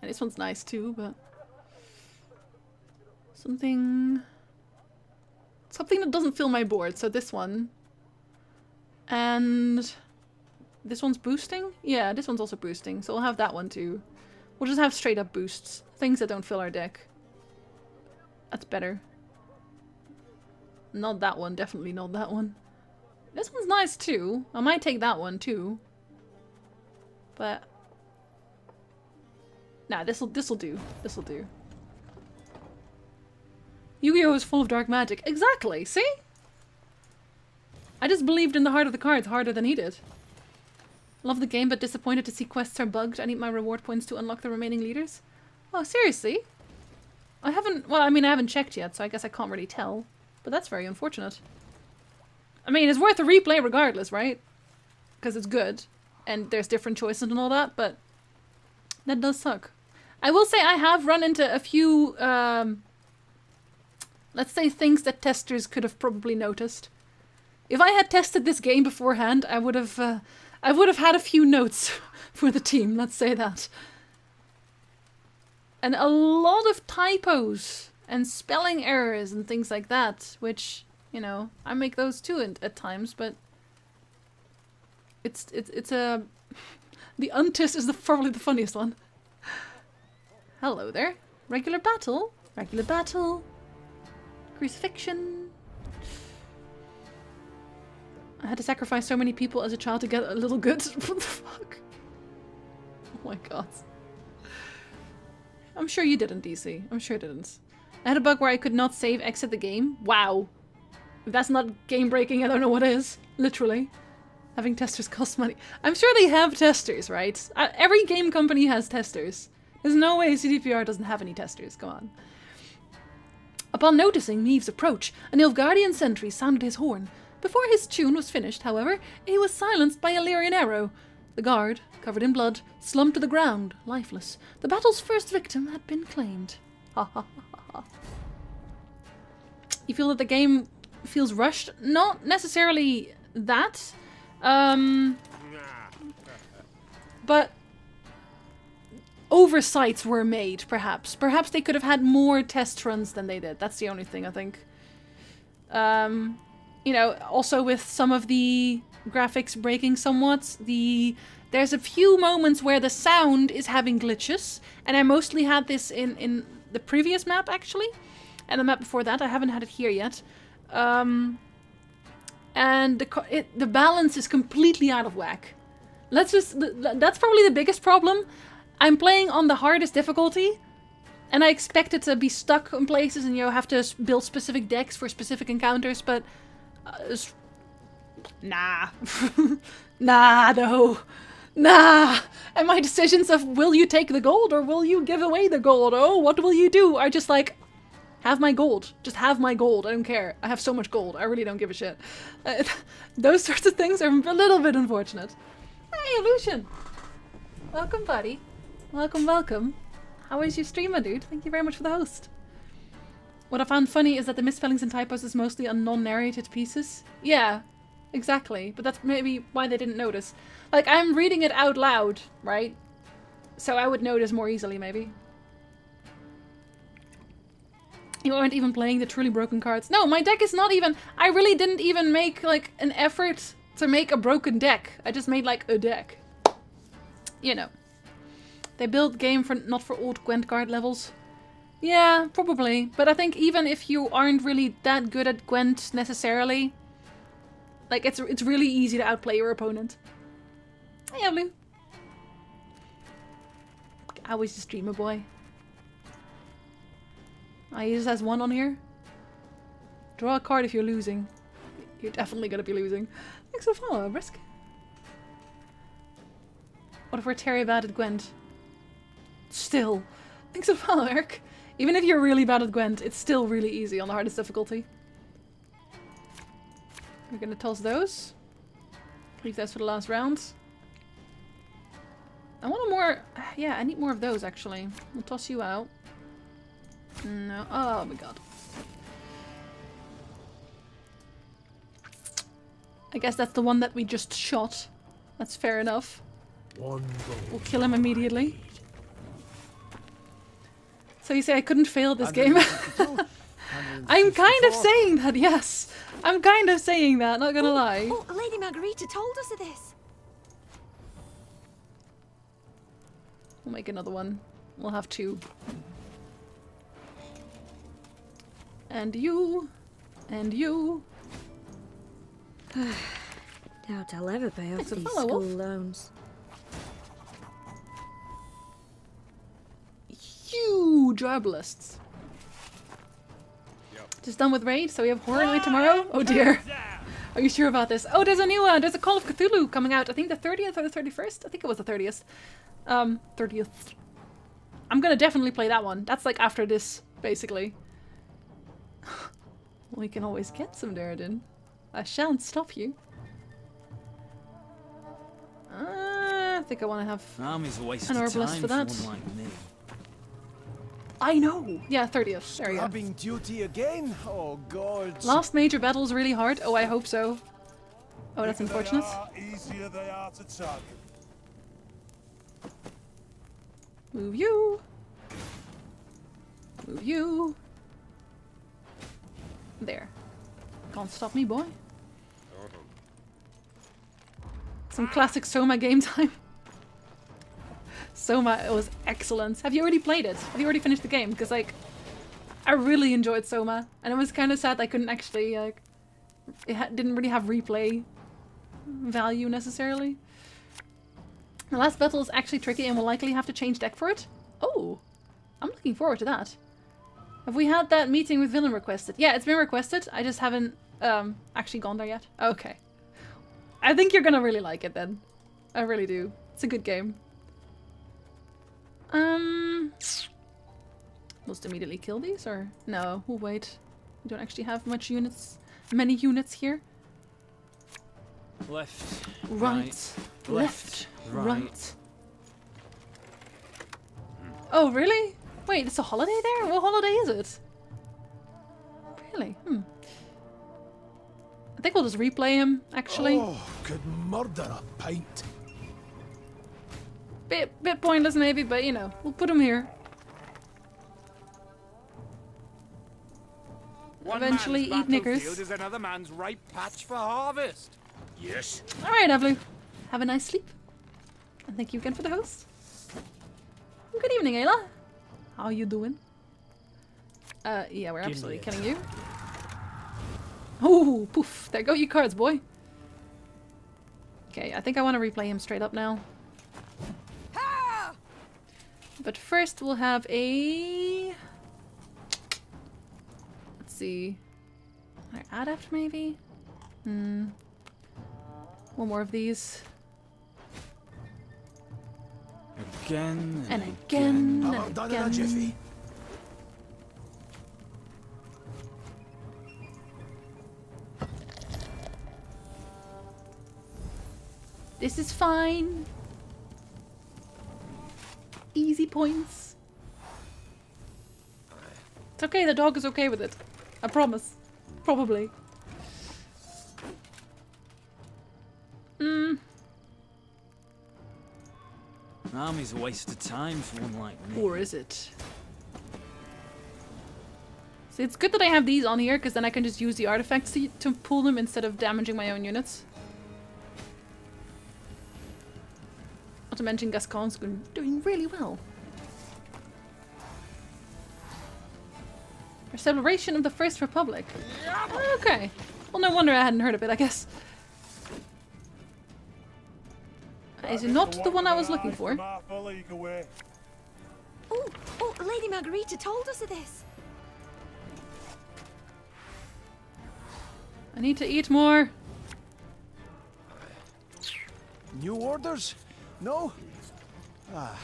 S1: This one's nice too, but something that doesn't fill my board. So this one, and this one's boosting. Yeah, this one's also boosting. So we'll have that one too. We'll just have straight up boosts, things that don't fill our deck. That's better. Not that one, definitely not that one. This one's nice too. I might take that one too, but. Nah, this'll do. This'll do. Yu-Gi-Oh! Is full of dark magic. Exactly, see? I just believed in the heart of the cards harder than he did. Love the game, but disappointed to see quests are bugged. I need my reward points to unlock the remaining leaders. Oh, seriously? I haven't... Well, I mean, I haven't checked yet, so I guess I can't really tell. But that's very unfortunate. I mean, it's worth a replay regardless, right? Because it's good. And there's different choices and all that, but... That does suck. I will say I have run into a few, let's say things that testers could have probably noticed. If I had tested this game beforehand, I would have had a few notes for the team, let's say that. And a lot of typos and spelling errors and things like that, which, you know, I make those too at times, but it's a... The untis is probably the funniest one. Hello there. Regular battle. Regular battle. Crucifixion. I had to sacrifice so many people as a child to get a little good. What the fuck? Oh my god. I'm sure you didn't, DC. I'm sure you didn't. I had a bug where I could not save exit the game. Wow. If that's not game breaking, I don't know what is. Literally. Having testers costs money. I'm sure they have testers, right? Every game company has testers. There's no way CDPR doesn't have any testers. Come on. Upon noticing Meave's approach, a Nilfgaardian sentry sounded his horn. Before his tune was finished, however, he was silenced by a Lyrian arrow. The guard, covered in blood, slumped to the ground, lifeless. The battle's first victim had been claimed. Ha ha ha ha. You feel that the game feels rushed? Not necessarily that. But oversights were made, perhaps. Perhaps they could have had more test runs than they did. That's the only thing, I think. You know, also with some of the graphics breaking somewhat, there's a few moments where the sound is having glitches, and I mostly had this in the previous map, actually. And the map before that, I haven't had it here yet. And the balance is completely out of whack. That's probably the biggest problem. I'm playing on the hardest difficulty, and I expect it to be stuck in places and, you know, have to build specific decks for specific encounters, but... nah. Nah, no. Nah. And my decisions of will you take the gold or will you give away the gold? Oh, what will you do? Are just like... Have my gold. Just have my gold. I don't care. I have so much gold. I really don't give a shit. Those sorts of things are a little bit unfortunate. Hey, Lucian. Welcome, buddy. Welcome, welcome. How is your stream, my dude? Thank you very much for the host. What I found funny is that the misspellings and typos is mostly on non-narrated pieces. Yeah, exactly. But that's maybe why they didn't notice. Like, I'm reading it out loud, right? So I would notice more easily, maybe. You weren't even playing the truly broken cards. No, my deck is not even... I really didn't even make, like, an effort to make a broken deck. I just made, like, a deck. You know. They build game for not for old Gwent card levels. Yeah, probably. But I think even if you aren't really that good at Gwent necessarily, like, it's really easy to outplay your opponent. Hey, Blue. I was a streamer boy. He just has one on here. Draw a card if you're losing. You're definitely gonna be losing. Thanks for the follow, Brisk. What if we're Terry bad at Gwent? Still. Thanks for the follow, Eric. Even if you're really bad at Gwent, it's still really easy on the hardest difficulty. We're gonna toss those. Leave those for the last round. I want more... Yeah, I need more of those, actually. We'll toss you out. No. Oh my god. I guess that's the one that we just shot. That's fair enough. We'll kill him immediately. So you say I couldn't fail this game? I'm kind of saying that, yes. I'm kind of saying that, not gonna lie.
S12: Oh, Lady Margarita told us of this.
S1: We'll make another one. We'll have two. And you. And you.
S12: Doubt I'll ever pay off
S1: Thanks for
S12: these
S1: follow,
S12: school
S1: Wolf.
S12: loans.
S1: Huge arbalists. Just done with raid, so we have Horror Night tomorrow? Oh dear. Are you sure about this? Oh, there's a new one. There's a Call of Cthulhu coming out. I think the 30th or the 31st? I think it was the 30th. 30th. I'm gonna definitely play that one. That's like after this, basically. We can always get some Derridin. I shan't stop you. I think I want to have
S3: Army's a waste
S1: an
S3: of
S1: Arbalest
S3: time
S1: for that.
S3: one like me.
S1: I know! Yeah, 30th. There you go.
S15: Having duty again? Oh god.
S1: Last major battle's really hard. Oh, I hope so. Oh, that's unfortunate.
S6: Easier they are to target.
S1: Move you. Move you. There. Can't stop me, boy. Some classic Soma game time. Soma, it was excellent. Have you already played it? Have you already finished the game? Because, like, I really enjoyed Soma. And it was kind of sad I couldn't actually, like... didn't really have replay value, necessarily. The last battle is actually tricky and we'll likely have to change deck for it. Oh! I'm looking forward to that. Have we had that meeting with Villain requested? Yeah, it's been requested. I just haven't actually gone there yet. Okay. I think you're gonna really like it then. I really do. It's a good game. Most immediately kill these or no? We'll wait. We don't actually have many units here.
S3: Left.
S1: Right. Left.
S3: Right.
S1: Right. Oh, really? Wait, it's a holiday there? What holiday is it? Really? I think we'll just replay him, actually.
S15: Oh, could murder a pint.
S1: Bit pointless maybe, but you know, we'll put him here. Eventually eat knickers.
S17: Battlefield is another man's ripe patch for harvest. Yes.
S1: Alright, Avlu. Have a nice sleep. And thank you again for the host. Good evening, Ayla. How you doing? Yeah, we're absolutely killing you. Oh, poof. There go your cards, boy. Okay, I think I want to replay him straight up now. But first we'll have a... Let's see. Can I add after maybe? One more of these.
S3: Again
S1: and again and
S15: done in a jiffy.
S1: This is fine. Easy points. It's okay, the dog is okay with it. I promise. Probably.
S3: An army's a waste of time for one like me.
S1: Or is it? See, it's good that I have these on here, because then I can just use the artifacts to pull them instead of damaging my own units. Not to mention Gascon's doing really well. A celebration of the First Republic. Okay. Well, no wonder I hadn't heard of it, I guess. Is it not the one I was looking for?
S12: Oh, Lady Margarita told us of this.
S1: I need to eat more.
S15: New orders? No? Ah.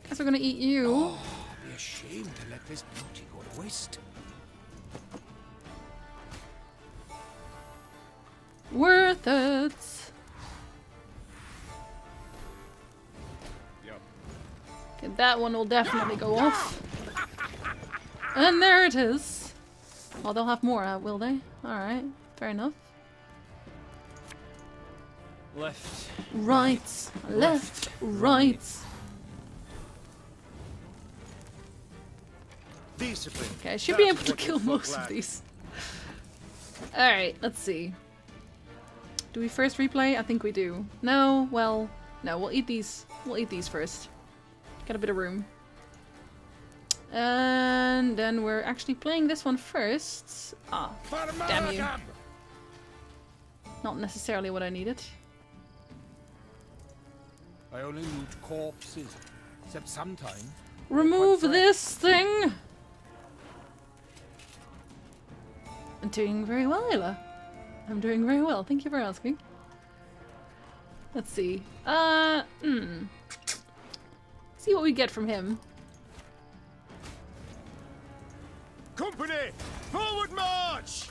S1: Guess we're gonna eat you.
S15: Oh, be ashamed to let this beauty go to waste.
S1: Worth it. Okay, that one will definitely go off. And there it is. Oh, they'll have more, will they? Alright, fair enough.
S3: Left.
S1: Right. Left. Right.
S10: Discipline.
S1: Okay, I should be able to kill most of these. Alright, let's see. Do we first replay? I think we do. No, well, no, we'll eat these. We'll eat these first. Got a bit of room. And then we're actually playing this one first. Ah, damn you. Not necessarily what I needed.
S17: I only loot corpses, except sometimes.
S1: Remove this thing! I'm doing very well, Ayla. I'm doing very well, thank you for asking. Let's see. See what we get from him.
S10: Company! Forward march!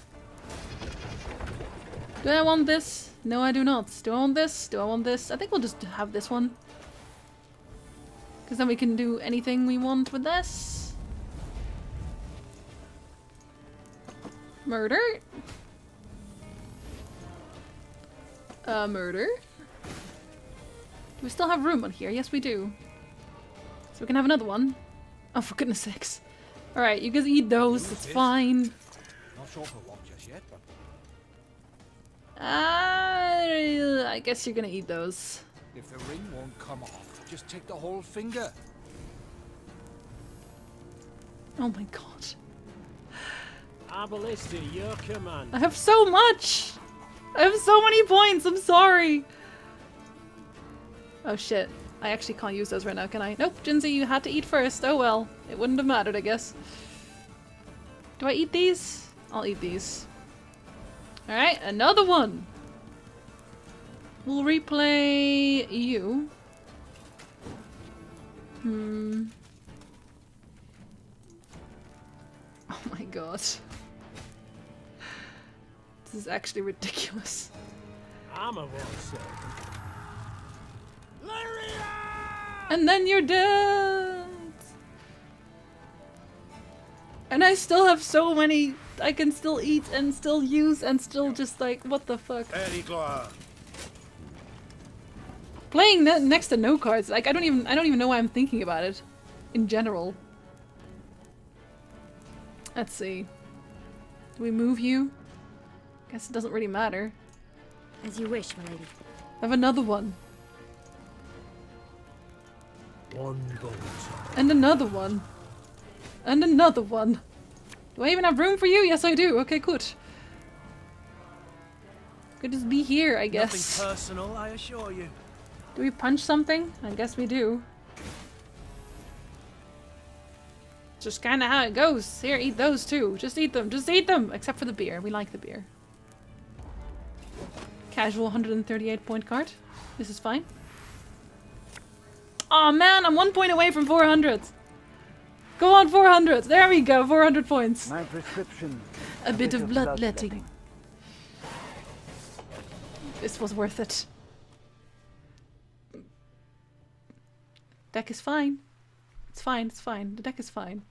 S1: Do I want this? No, I do not. Do I want this? Do I want this? I think we'll just have this one. Because then we can do anything we want with this. Murder? Murder? Do we still have room on here? Yes, we do. So we can have another one. Oh, for goodness sakes. Alright, you guys eat those. It's fine.
S17: Not sure for what just yet, but
S1: I guess you're gonna eat those.
S17: if the ring won't come off, just take the whole finger.
S1: Oh my god.
S7: Abalista, your command.
S1: I have so much! I have so many points, I'm sorry! Oh shit. I actually can't use those right now, can I? Nope, Jinzi, you had to eat first. Oh well. It wouldn't have mattered, I guess. Do I eat these? I'll eat these. Alright, another one! We'll replay you. Oh my god. This is actually ridiculous.
S7: I'm a voice.
S1: And then you're dead! And I still have so many I can still eat and still use and still just like, what the fuck? Playing next to no cards, like I don't even know why I'm thinking about it. In general. Let's see. Do we move you? Guess it doesn't really matter.
S12: As you wish, my lady.
S1: I have another one.
S15: One bolt.
S1: And another one. And another one. Do I even have room for you? Yes, I do. Okay, good. Could just be here, I guess.
S5: Nothing personal, I assure you.
S1: Do we punch something? I guess we do. Just kind of how it goes. Here, eat those too. Just eat them. Just eat them! Except for the beer. We like the beer. Casual 138 point card. This is fine. Aw, man, I'm 1 point away from 400. Go on, 400. There we go, 400 points.
S13: My prescription.
S1: A bit of bloodletting. This was worth it. Deck is fine. It's fine, it's fine. The deck is fine.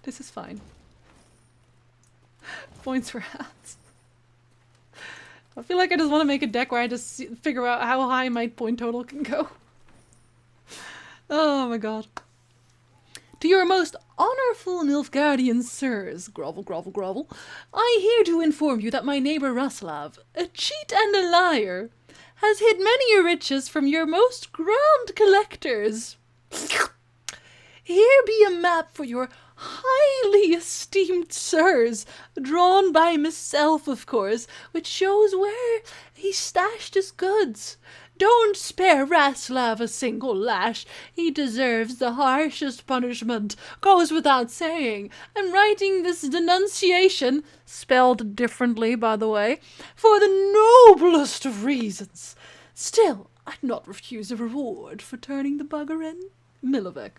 S1: This is fine. Points for hats. I feel like I just want to make a deck where I just figure out how high my point total can go. Oh my god. To your most honourful Nilfgaardian sirs, grovel, grovel, grovel, I here to inform you that my neighbour Raslav, a cheat and a liar, has hid many riches from your most grand collectors. Here be a map for your highly esteemed sirs, drawn by myself, of course, which shows where he stashed his goods. Don't spare Raslav a single lash. He deserves the harshest punishment. Goes without saying. I'm writing this denunciation, spelled differently, by the way, for the noblest of reasons. Still, I'd not refuse a reward for turning the bugger in. Milovec.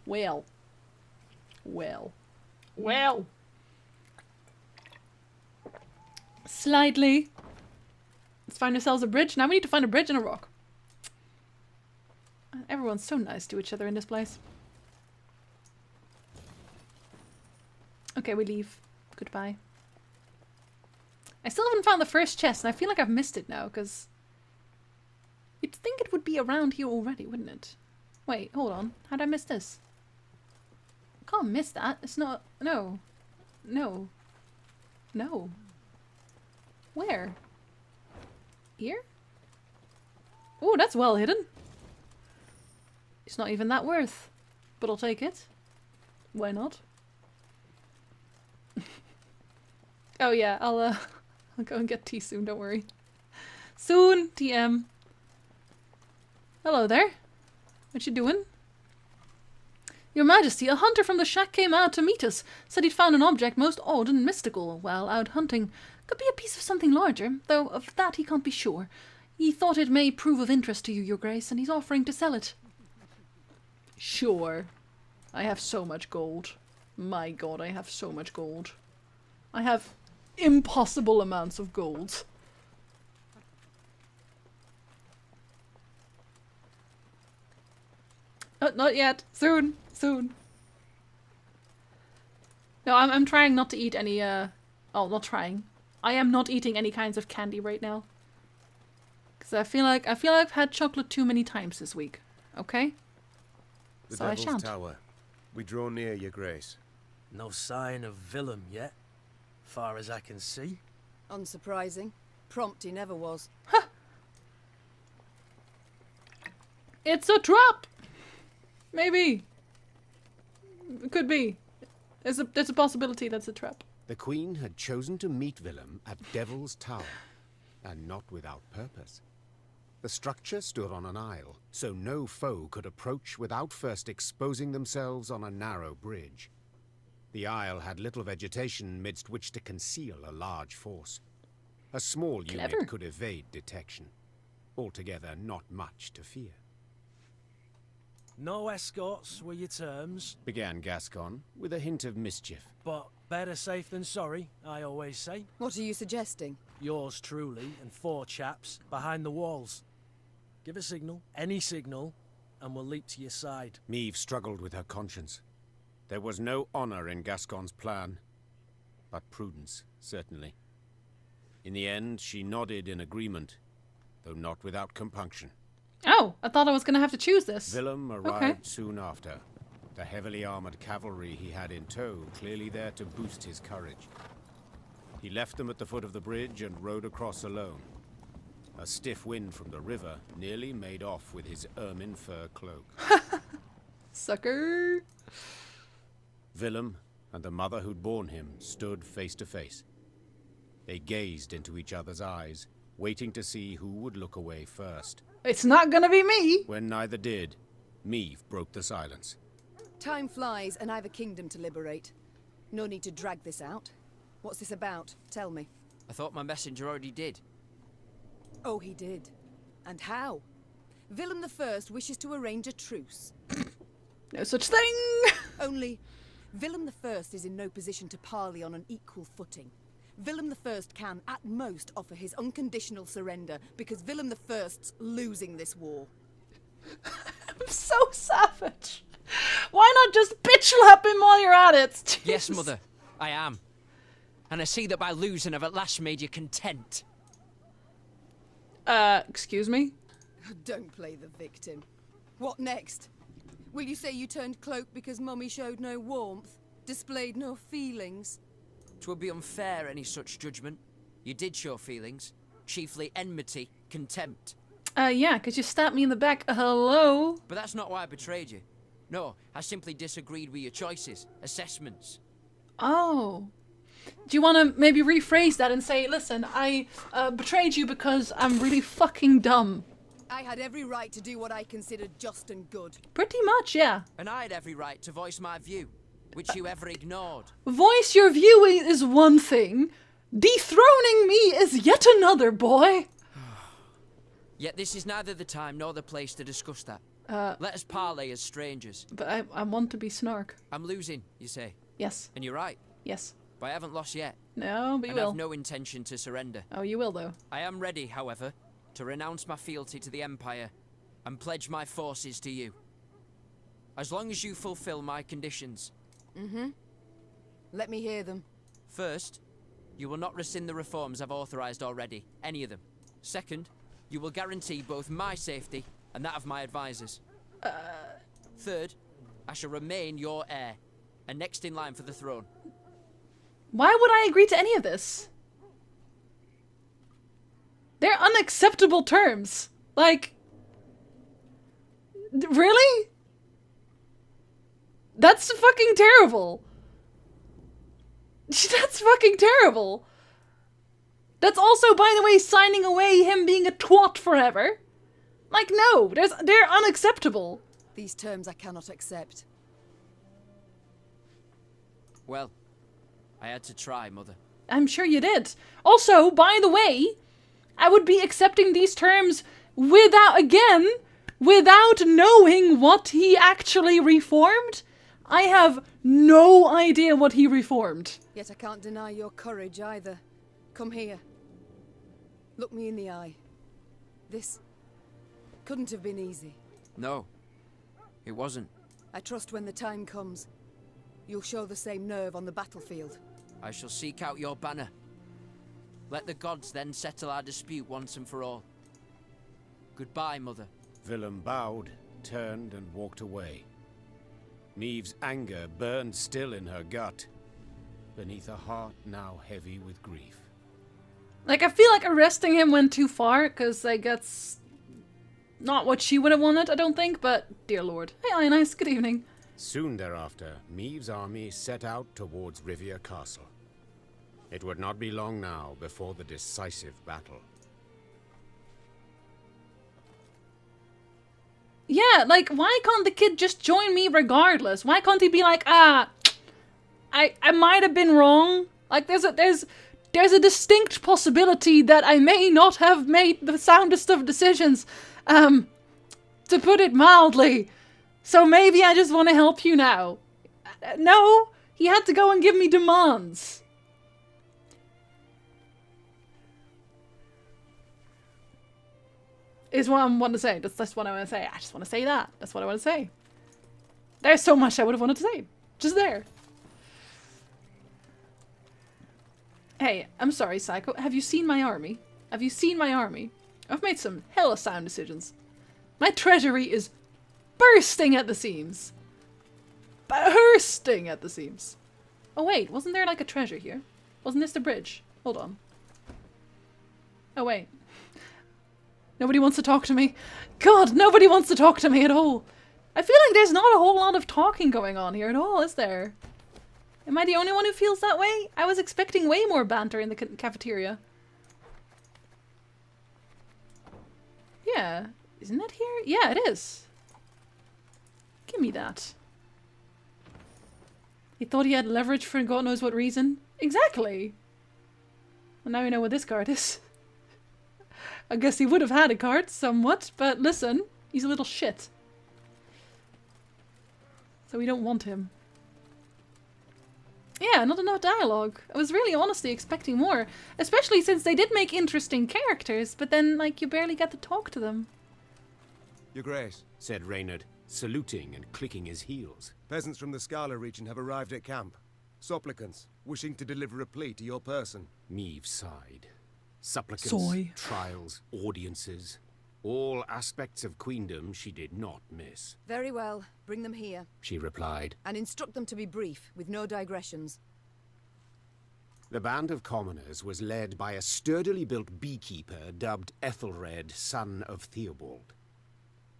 S1: Well. Slightly. Let's find ourselves a bridge. Now we need to find a bridge and a rock. Everyone's so nice to each other in this place. Okay, we leave. Goodbye. I still haven't found the first chest, and I feel like I've missed it now, because you'd think it would be around here already, wouldn't it? Wait, hold on. How'd I miss this? I can't miss that. It's not... No. No. No. Where? Here? Oh, that's well hidden. It's not even that worth. But I'll take it. Why not? Oh yeah, I'll go and get tea soon, don't worry. Soon, TM. Hello there. What you doing? Your Majesty, a hunter from the shack came out to meet us. Said he'd found an object most odd and mystical while out hunting. Could be a piece of something larger, though of that he can't be sure. He thought it may prove of interest to you, Your Grace, and he's offering to sell it. Sure. I have so much gold. My god, I have so much gold. I have impossible amounts of gold. Oh, not yet. Soon. Soon. No, I'm trying not to eat any, oh, not trying. I am not eating any kinds of candy right now. Because I feel like I've had chocolate too many times this week. Okay?
S10: The
S1: So I
S10: Devil's
S1: shan't.
S10: Tower. We draw near, Your Grace.
S5: No sign of Willem yet, far as I can see.
S9: Unsurprising. Prompt he never was.
S1: It's a trap! Maybe. It could be. There's a possibility that's a trap.
S8: The Queen had chosen to meet Willem at Devil's Tower, and not without purpose. The structure stood on an isle, so no foe could approach without first exposing themselves on a narrow bridge. The isle had little vegetation midst which to conceal a large force. A small unit could evade detection. Altogether, not much to fear.
S5: No escorts were your terms,
S8: Began Gascon, with a hint of mischief.
S5: but better safe than sorry, I always say.
S9: What are you suggesting?
S5: Yours truly and 4 chaps behind the walls. Give a signal, any signal, and we'll leap to your side.
S8: Meve struggled with her conscience. There was no honor in Gascon's plan, but prudence, certainly. In the end, she nodded in agreement, though not without compunction.
S1: Oh, I thought I was going to have to choose this.
S8: Willem arrived soon after. The heavily armored cavalry he had in tow clearly there to boost his courage. He left them at the foot of the bridge and rode across alone. A stiff wind from the river nearly made off with his ermine fur cloak.
S1: Sucker!
S8: Willem and the mother who'd borne him stood face to face. They gazed into each other's eyes, waiting to see who would look away first.
S1: It's not gonna be me!
S8: When neither did, Meve broke the silence.
S9: Time flies, and I've a kingdom to liberate. No need to drag this out. What's this about? Tell me.
S19: I thought my messenger already did.
S9: Oh, he did. And how? Willem I wishes to arrange a truce.
S1: No such thing!
S9: Only, Willem I is in no position to parley on an equal footing. Willem I can, at most, offer his unconditional surrender, because Willem I's losing this war.
S1: I'm so savage. Why not just bitch slap him while you're at it? Jeez.
S19: Yes, Mother, I am. And I see that by losing I've at last made you content.
S1: Excuse me?
S9: Don't play the victim. What next? Will you say you turned cloak because Mummy showed no warmth, displayed no feelings?
S19: 'Twould be unfair, any such judgment. You did show feelings, chiefly enmity, contempt.
S1: Yeah, because you stabbed me in the back. Hello?
S19: But that's not why I betrayed you. No, I simply disagreed with your choices, assessments.
S1: Oh. Do you want to maybe rephrase that and say, listen, I betrayed you because I'm really fucking dumb?
S9: I had every right to do what I considered just and good.
S1: Pretty much, yeah.
S19: And I had every right to voice my view, which you ever ignored.
S1: Voice your view is one thing. Dethroning me is yet another, boy.
S19: Yet this is neither the time nor the place to discuss that. Let us parley as strangers.
S1: But I want to be Snark.
S19: I'm losing, you say?
S1: Yes.
S19: And you're right.
S1: Yes.
S19: But I haven't lost yet.
S1: No, but you
S19: and
S1: will.
S19: I've no intention to surrender.
S1: Oh, you will, though.
S19: I am ready, however, to renounce my fealty to the Empire and pledge my forces to you. As long as you fulfill my conditions.
S9: Mm-hmm. Let me hear them.
S19: First, you will not rescind the reforms I've authorized already, any of them. Second, you will guarantee both my safety and that of my advisors. Third, I shall remain your heir, and next in line for the throne.
S1: Why would I agree to any of this? They're unacceptable terms. Like, really? That's fucking terrible. That's fucking terrible. That's also, by the way, signing away him being a twat forever. Like, no, they're unacceptable.
S9: These terms I cannot accept.
S19: Well, I had to try, Mother.
S1: I'm sure you did. Also, by the way, I would be accepting these terms without knowing what he actually reformed. I have no idea what he reformed.
S9: Yet I can't deny your courage either. Come here. Look me in the eye. This couldn't have been easy.
S19: No, it wasn't.
S9: I trust when the time comes, you'll show the same nerve on the battlefield.
S19: I shall seek out your banner. Let the gods then settle our dispute once and for all. Goodbye, Mother.
S8: Willem bowed, turned and walked away. Maeve's anger burned still in her gut, beneath a heart now heavy with grief.
S1: Like, I feel like arresting him went too far, because, like, that's not what she would have wanted, I don't think, but dear lord. Hey, Ionise, good evening.
S8: Soon thereafter, Maeve's army set out towards Rivia Castle. It would not be long now before the decisive battle.
S1: Yeah, like, why can't the kid just join me regardless? Why can't he be like, I might have been wrong. Like, there's a distinct possibility that I may not have made the soundest of decisions, to put it mildly. So maybe I just want to help you now. No, he had to go and give me demands. Is what I want to say. That's what I want to say. I just want to say that. That's what I want to say. There's so much I would have wanted to say. Just there. Hey, I'm sorry, Psycho. Have you seen my army? Have you seen my army? I've made some hella sound decisions. My treasury is bursting at the seams. Bursting at the seams. Oh wait, wasn't there like a treasure here? Wasn't this the bridge? Hold on. Oh wait. Nobody wants to talk to me. God, nobody wants to talk to me at all. I feel like there's not a whole lot of talking going on here at all, is there? Am I the only one who feels that way? I was expecting way more banter in the cafeteria. Yeah. Isn't that here? Yeah, it is. Give me that. He thought he had leverage for God knows what reason. Exactly. Well, now you know what this card is. I guess he would have had a card, somewhat, but listen, he's a little shit. So we don't want him. Yeah, not enough dialogue. I was really honestly expecting more, especially since they did make interesting characters, but then, like, you barely get to talk to them.
S10: Your Grace,
S8: said Reynard, saluting and clicking his heels.
S10: Peasants from the Scala region have arrived at camp. Supplicants, wishing to deliver a plea to your person.
S8: Meve sighed. Supplicants,
S1: Soy.
S8: trials, audiences. All aspects of queendom she did not miss.
S9: Very well. Bring them here.
S8: She replied.
S9: And instruct them to be brief, with no digressions.
S8: The band of commoners was led by a sturdily built beekeeper dubbed Ethelred, son of Theobald.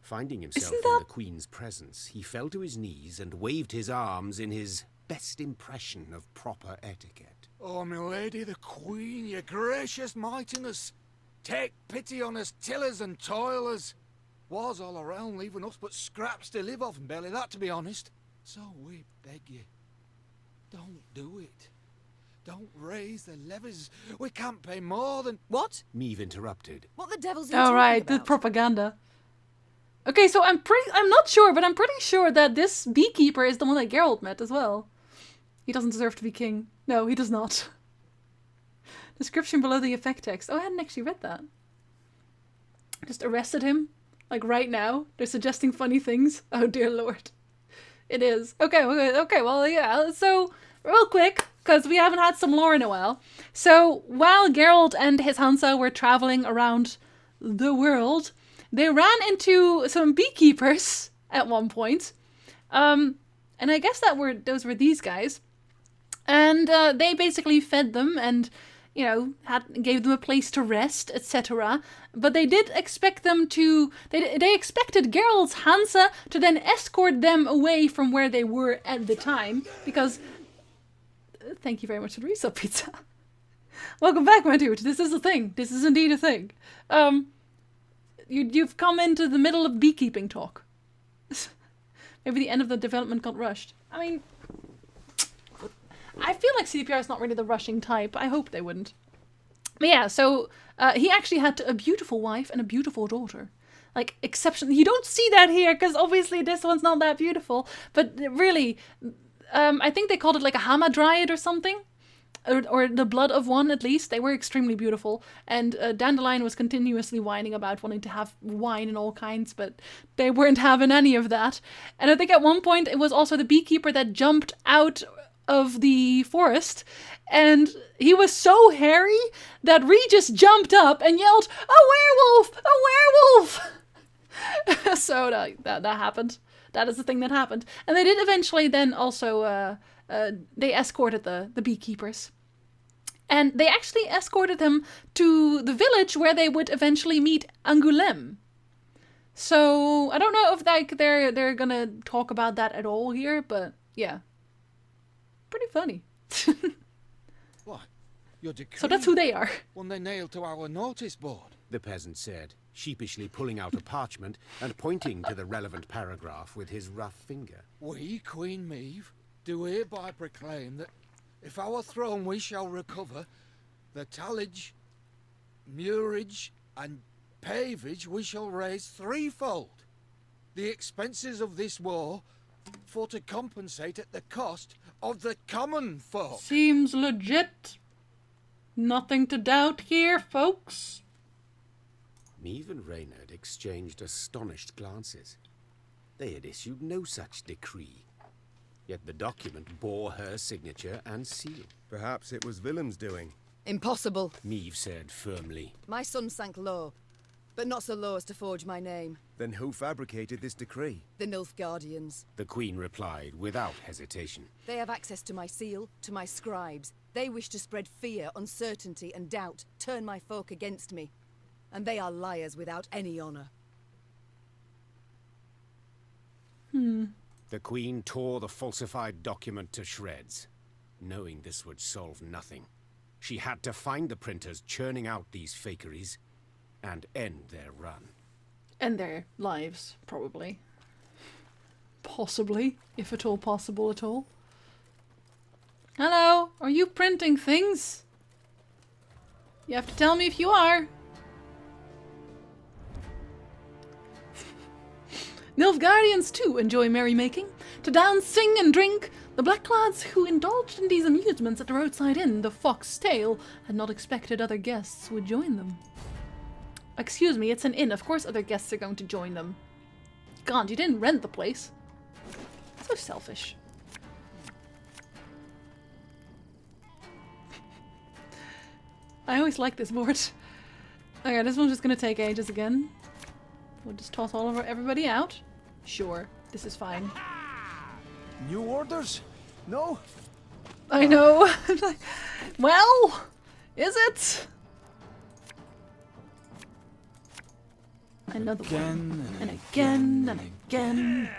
S8: Finding himself in the Queen's presence, he fell to his knees and waved his arms in his best impression of proper etiquette.
S17: Oh, my lady, the Queen, your gracious mightiness. Take pity on us tillers and toilers. Wars all around, leaving us but scraps to live off, and barely that, to be honest. So we beg you, don't do it. Don't raise the levies. We can't pay more than...
S9: What?
S8: Meve interrupted.
S9: What the devil's he
S1: All
S9: talking
S1: right,
S9: about?
S1: the propaganda. Okay, so I'm not sure, but I'm pretty sure that this beekeeper is the one that Geralt met as well. He doesn't deserve to be king. No, he does not. Description below the effect text. Oh, I hadn't actually read that. Just arrested him. Like right now. They're suggesting funny things. Oh dear lord. It is. Okay, well yeah. So, real quick, because we haven't had some lore in a while. So, while Geralt and his Hansa were traveling around the world, they ran into some beekeepers at one point. And I guess those were these guys. And they basically fed them and, you know, gave them a place to rest, etc. But they did expect them to... They expected Geralt's Hansa to then escort them away from where they were at the time. Because... Thank you very much for the resub pizza. Welcome back, my dude. This is a thing. This is indeed a thing. You've come into the middle of beekeeping talk. Maybe the end of the development got rushed. I mean... I feel like CDPR is not really the rushing type. I hope they wouldn't. But yeah, so he actually had a beautiful wife and a beautiful daughter. Like, exception. You don't see that here, because obviously this one's not that beautiful. But really, I think they called it like a hamadryad or something. Or the blood of one, at least. They were extremely beautiful. And Dandelion was continuously whining about wanting to have wine and all kinds, but they weren't having any of that. And I think at one point it was also the beekeeper that jumped out of the forest, and he was so hairy that Regis jumped up and yelled, "A werewolf! A werewolf!" So that happened. That is the thing that happened. And they did eventually then also, they escorted the beekeepers. And they actually escorted them to the village where they would eventually meet Angoulême. So I don't know if they're gonna talk about that at all here, but yeah. Pretty funny.
S17: What? Your decree?
S1: So that's who they are.
S17: One they nailed to our notice board.
S8: The peasant said, sheepishly pulling out a parchment and pointing to the relevant paragraph with his rough finger.
S17: We, Queen Meve, do hereby proclaim that if our throne we shall recover, the tallage, muirage, and pavage we shall raise threefold. The expenses of this war for to compensate at the cost of the common folk.
S1: Seems legit. Nothing to doubt here, folks.
S8: Meve and Reynard exchanged astonished glances. They had issued no such decree. Yet the document bore her signature and seal.
S10: Perhaps it was Willem's doing.
S9: Impossible.
S8: Meve said firmly.
S9: My son sank low, but not so low as to forge my name.
S10: Then who fabricated this decree?
S9: The Nilfgaardians.
S8: The Queen replied without hesitation.
S9: They have access to my seal, to my scribes. They wish to spread fear, uncertainty, and doubt, turn my folk against me. And they are liars without any honor.
S8: The Queen tore the falsified document to shreds. Knowing this would solve nothing, she had to find the printers churning out these fakeries and end their run.
S1: And their lives, probably. Possibly, if at all possible at all. Hello, are you printing things? You have to tell me if you are. Nilfgaardians too enjoy merrymaking. To dance, sing and drink. The Blacklads who indulged in these amusements at the roadside inn, the Fox Tail, had not expected other guests would join them. Excuse me, it's an inn. Of course other guests are going to join them. God, you didn't rent the place. So selfish. I always like this board. Okay, this one's just gonna take ages again. We'll just toss all of everybody out. Sure, this is fine.
S15: New orders? No?
S1: I know. Well, is it? Another one. And again, and again.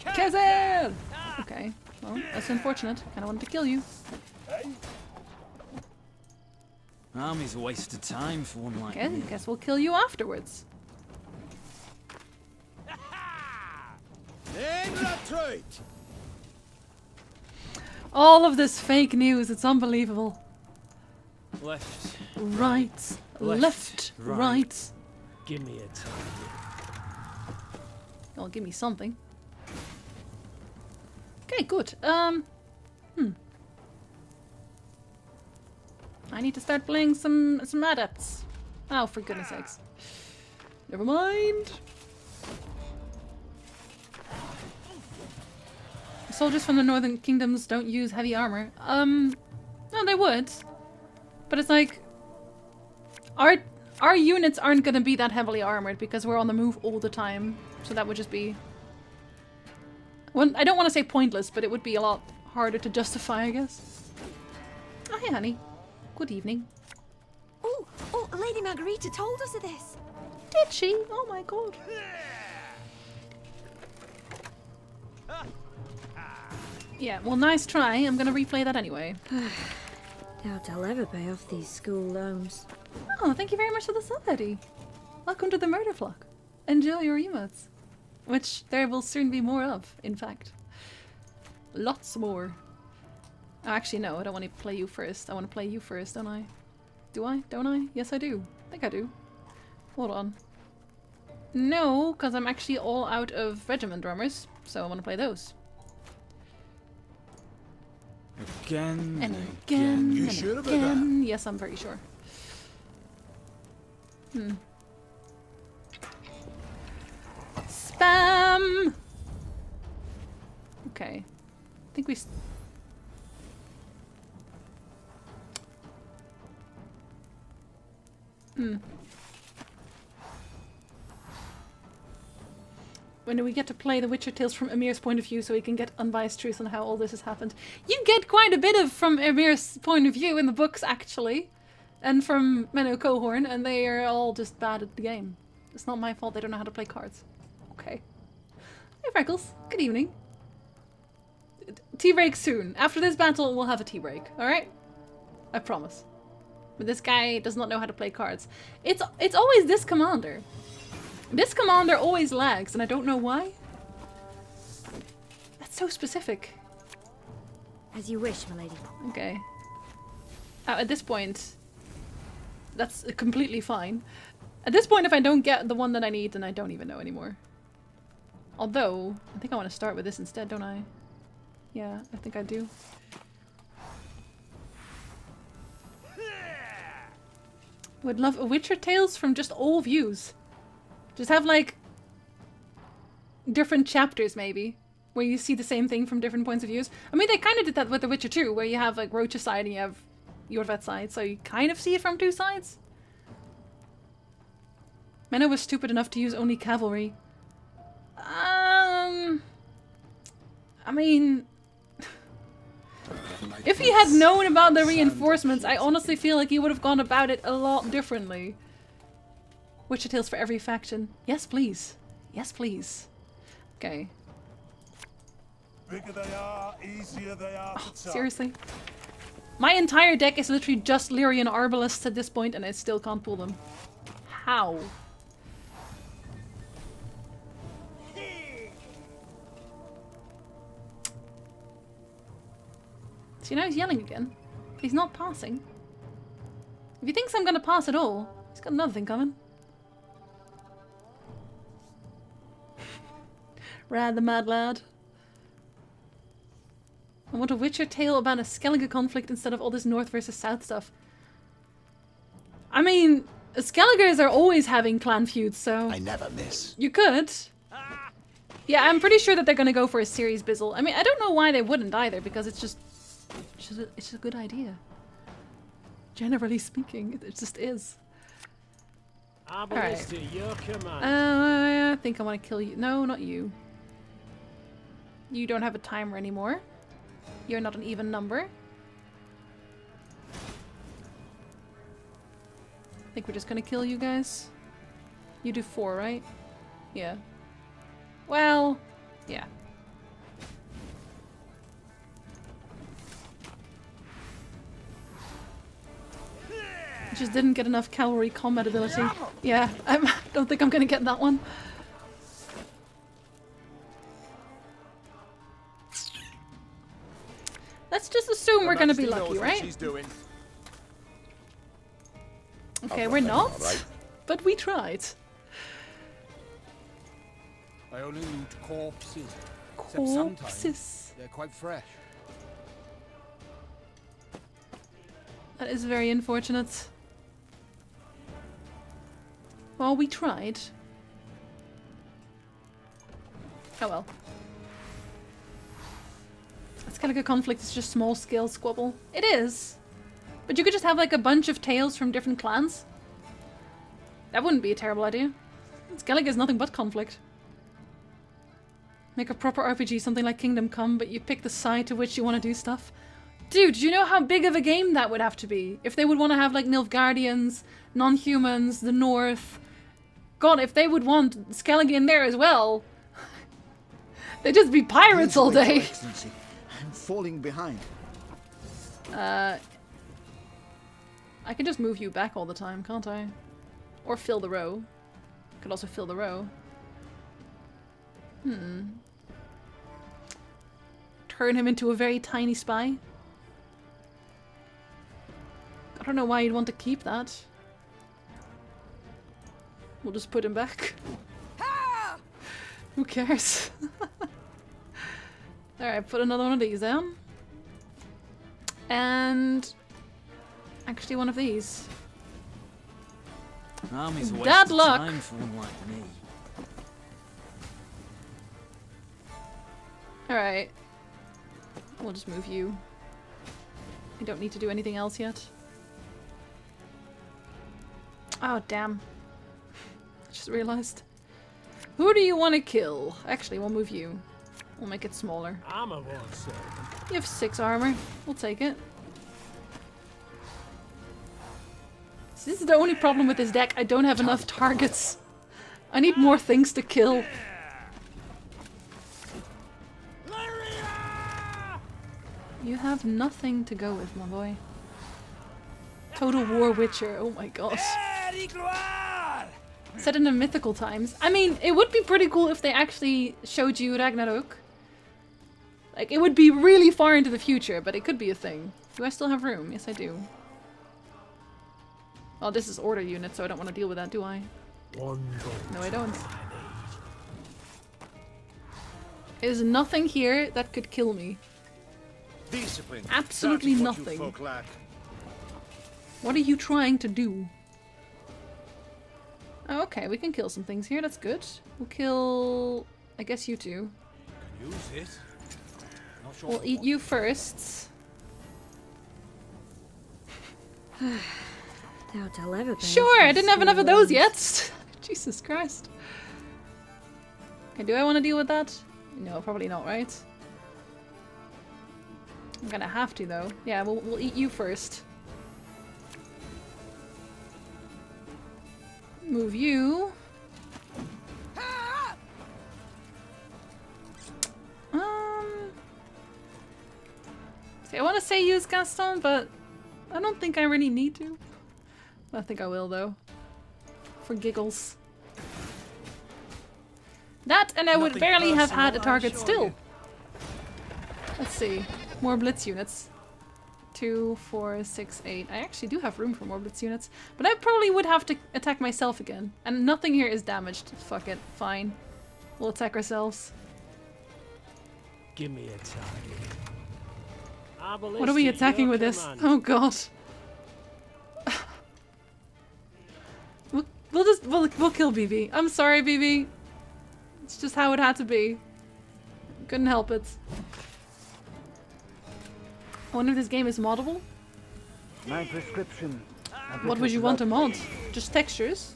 S1: Kazan! Okay, well, that's unfortunate. Kinda wanted to kill you.
S3: Army's a waste of time for one like
S1: Okay,
S3: me.
S1: guess we'll kill you afterwards. All of this fake news, it's unbelievable.
S3: Left.
S1: Right. Left. Right.
S5: Give me a target.
S1: Oh, give me something. Okay, good. I need to start playing some adepts. Oh, for goodness sakes. Never mind. Soldiers from the northern kingdoms don't use heavy armor. No, they would. But it's like our units aren't gonna be that heavily armored because we're on the move all the time. So that would just be, well, I don't want to say pointless, but it would be a lot harder to justify, I guess. Oh, hey, honey. Good evening.
S12: Oh, Lady Margarita told us of this.
S1: Did she? Oh my god. Yeah, well, nice try. I'm gonna replay that anyway.
S12: Doubt I'll ever pay off these school loans.
S1: Oh, thank you very much for the sub, Eddie. Welcome to the murder flock. Enjoy your emotes. Which there will soon be more of, in fact. Lots more. Oh, actually, no, I don't want to play you first. I want to play you first, don't I? Do I? Don't I? Yes, I do. I think I do. Hold on. No, because I'm actually all out of regiment drummers, so I want to play those.
S3: Again
S1: And again,
S15: You
S1: and
S15: sure about
S1: again. Yes, I'm very sure. Spam! Okay. I think we... When do we get to play The Witcher Tales from Emir's point of view so he can get unbiased truth on how all this has happened? You get quite a bit of from Emir's point of view in the books, actually. And from Menno Cohorn, and they are all just bad at the game. It's not my fault they don't know how to play cards. Okay. Hey Freckles, good evening. Tea break soon. After this battle, we'll have a tea break, alright? I promise. But this guy does not know how to play cards. It's always this commander. This commander always lags, and I don't know why. That's so specific.
S12: As you wish, my lady.
S1: Okay. At this point, that's completely fine. At this point, if I don't get the one that I need, then I don't even know anymore. Although, I think I want to start with this instead, don't I? Yeah, I think I do. Would love a Witcher Tales from just all views. Just have, like, different chapters, maybe, where you see the same thing from different points of views. I mean, they kind of did that with The Witcher 2, where you have, like, Roach's side and you have Yorvet's side, so you kind of see it from two sides. Menno was stupid enough to use only cavalry. I mean... if he had known about the reinforcements, I honestly feel like he would have gone about it a lot differently. Witcher Tales for every faction. Yes, please. Yes, please. Okay.
S6: Bigger they are, easier they are to target.
S1: Seriously? My entire deck is literally just Lyrian Arbalists at this point, and I still can't pull them. How? See, now he's yelling again. He's not passing. If he thinks I'm gonna pass at all, he's got another thing coming. Rad the mad lad. I want a Witcher tale about a Skellige conflict instead of all this north versus south stuff. I mean, Skelligers are always having clan feuds, so...
S14: I never miss.
S1: You could. Yeah, I'm pretty sure that they're gonna go for a series bizzle. I mean, I don't know why they wouldn't either, because it's just a good idea. Generally speaking, it just is. Alright. I think I want to kill you. No, not you. You don't have a timer anymore. You're not an even number. I think we're just gonna kill you guys. You do 4, right? Yeah. Well, yeah. Just didn't get enough cavalry combat ability. Yeah, I don't think I'm gonna get that one. Let's just assume we're gonna be lucky, right? Okay, we're not, but we tried.
S17: I only loot corpses.
S1: Corpses?
S17: Sometimes they're quite fresh.
S1: That is very unfortunate. Well, we tried. Oh well. Skellige conflict is just small scale squabble. It is. But you could just have like a bunch of tales from different clans. That wouldn't be a terrible idea. Skellige is nothing but conflict. Make a proper RPG, something like Kingdom Come, but you pick the side to which you want to do stuff. Dude, do you know how big of a game that would have to be? If they would want to have like Nilfgaardians, non-humans, the North. God, if they would want Skellige in there as well. They'd just be pirates all day.
S14: Excellency, I'm falling behind.
S1: I can just move you back all the time, can't I? Or fill the row. Could also fill the row. Turn him into a very tiny spy. I don't know why you'd want to keep that. We'll just put him back. Who cares? Alright, put another one of these down. And... actually one of these.
S3: Army's a waste
S1: Bad
S3: of
S1: luck.
S3: time for one like me.
S1: Alright. We'll just move you. I don't need to do anything else yet. Oh, damn. I just realized. Who do you want to kill? Actually, we'll move you. We'll make it smaller.
S18: Armor won't serve.
S1: You have 6 armor. We'll take it. So this is the only problem with this deck. I don't have enough targets. I need more things to kill. You have nothing to go with, my boy. Total War Witcher. Oh my gosh. Set in the mythical times. I mean, it would be pretty cool if they actually showed you Ragnarok. Like, it would be really far into the future, but it could be a thing. Do I still have room? Yes, I do. Well, this is order unit, so I don't want to deal with that, do I? No, I don't. There's nothing here that could kill me.
S10: Discipline.
S1: Absolutely
S10: That is what you
S1: nothing.
S10: folk lack.
S1: What are you trying to do? Oh, okay, we can kill some things here. That's good. We'll kill... I guess you two.
S5: Use it. Not sure
S1: We'll eat you first.
S12: Doubt I'll ever pay
S1: Sure,
S12: for
S1: I didn't have enough of
S12: school
S1: those
S12: loans.
S1: yet. Jesus Christ. Okay, do I want to deal with that? No, probably not, right? I'm gonna have to, though. Yeah, we'll eat you first. Move you. See, I want to say use Gaston, but I don't think I really need to. I think I will, though. For giggles. That, and I would barely have had a target still. Let's see. More blitz units. 2, 4, 6, 8. I actually do have room for more blitz units. But I probably would have to attack myself again. And nothing here is damaged. Fuck it. Fine. We'll attack ourselves.
S18: Give me a target.
S1: What are we attacking with this? Oh god. We'll kill BB. I'm sorry, BB. It's just how it had to be. Couldn't help it. I wonder if this game is moddable?
S13: My prescription.
S1: What would you want to mod? Just textures?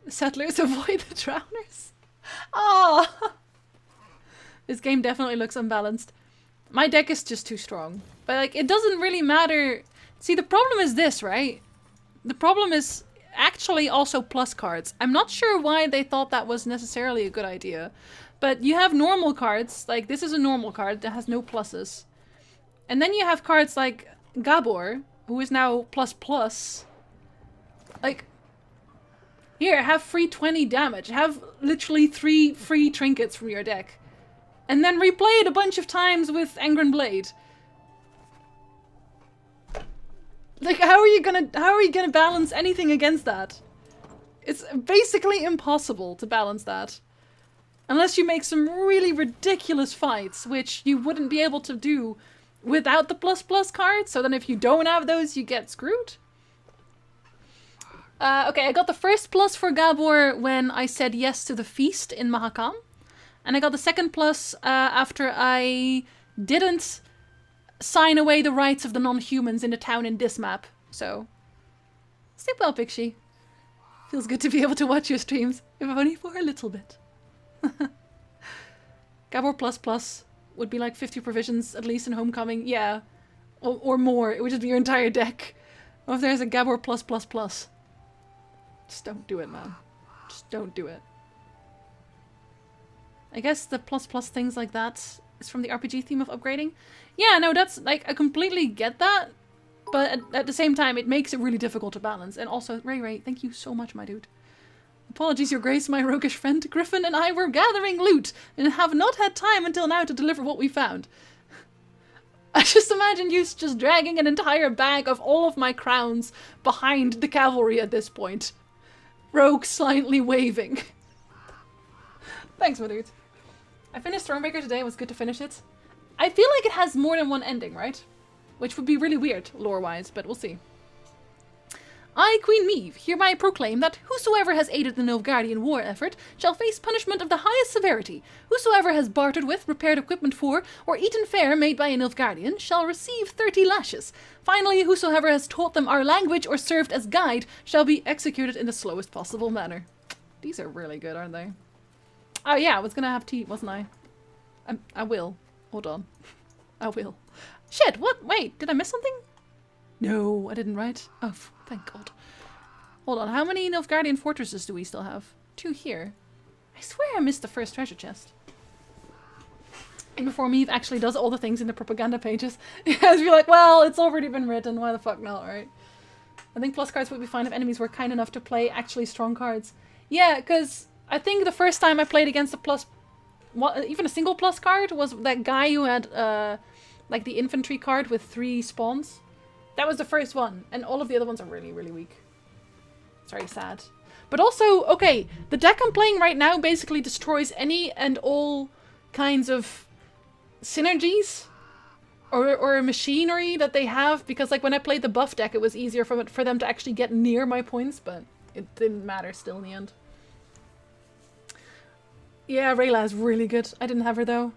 S1: Settlers avoid the drowners? Oh! This game definitely looks unbalanced. My deck is just too strong. But like, it doesn't really matter. See, the problem is this, right? The problem is actually also plus cards. I'm not sure why they thought that was necessarily a good idea. But you have normal cards, like this is a normal card that has no pluses. And then you have cards like Gabor, who is now ++. Like, here, have free 20 damage. Have literally 3 free trinkets from your deck. And then replay it a bunch of times with Angren Blade. Like, how are you gonna balance anything against that? It's basically impossible to balance that. Unless you make some really ridiculous fights, which you wouldn't be able to do without the ++ cards. So then if you don't have those, you get screwed. Okay, I got the first plus for Gabor when I said yes to the feast in Mahakam. And I got the second plus after I didn't sign away the rights of the non-humans in the town in this map. So, sleep well, Pixie. Feels good to be able to watch your streams, if only for a little bit. Gabor ++ would be like 50 provisions, at least in Homecoming. Yeah. Or more. It would just be your entire deck. Or if there's a Gabor +++. Just don't do it, man. Just don't do it. I guess the ++ things like that is from the RPG theme of upgrading. Yeah, no, that's, like, I completely get that. But at the same time, it makes it really difficult to balance. And also, Ray, thank you so much, my dude. Apologies, your grace, my roguish friend. Griffin and I were gathering loot and have not had time until now to deliver what we found. I just imagine you just dragging an entire bag of all of my crowns behind the cavalry at this point. Rogue slightly waving. Thanks, my dude. I finished Thronebreaker today. It was good to finish it. I feel like it has more than one ending, right? Which would be really weird, lore-wise, but we'll see. I, Queen Meve, hereby proclaim that whosoever has aided the Nilfgaardian war effort shall face punishment of the highest severity. Whosoever has bartered with, repaired equipment for, or eaten fare made by a Nilfgaardian shall receive 30 lashes. Finally, whosoever has taught them our language or served as guide shall be executed in the slowest possible manner. These are really good, aren't they? Oh yeah, I was gonna have tea, wasn't I? I will. Hold on. I will. Shit, what? Wait, did I miss something? No, I didn't, right? Oh, thank God. Hold on, how many Nilfgaardian fortresses do we still have? 2 here. I swear I missed the first treasure chest. And before Meve actually does all the things in the propaganda pages, you guys be like, well, it's already been written, why the fuck not, right? I think plus cards would be fine if enemies were kind enough to play actually strong cards. Yeah, because I think the first time I played against a plus... even a single plus card was that guy who had, like, the infantry card with 3 spawns. That was the first one, and all of the other ones are really, really weak. It's very sad. But also, okay, the deck I'm playing right now basically destroys any and all kinds of synergies or machinery that they have, because like when I played the buff deck, it was easier for them to actually get near my points, but it didn't matter still in the end. Yeah, Rayla is really good. I didn't have her though.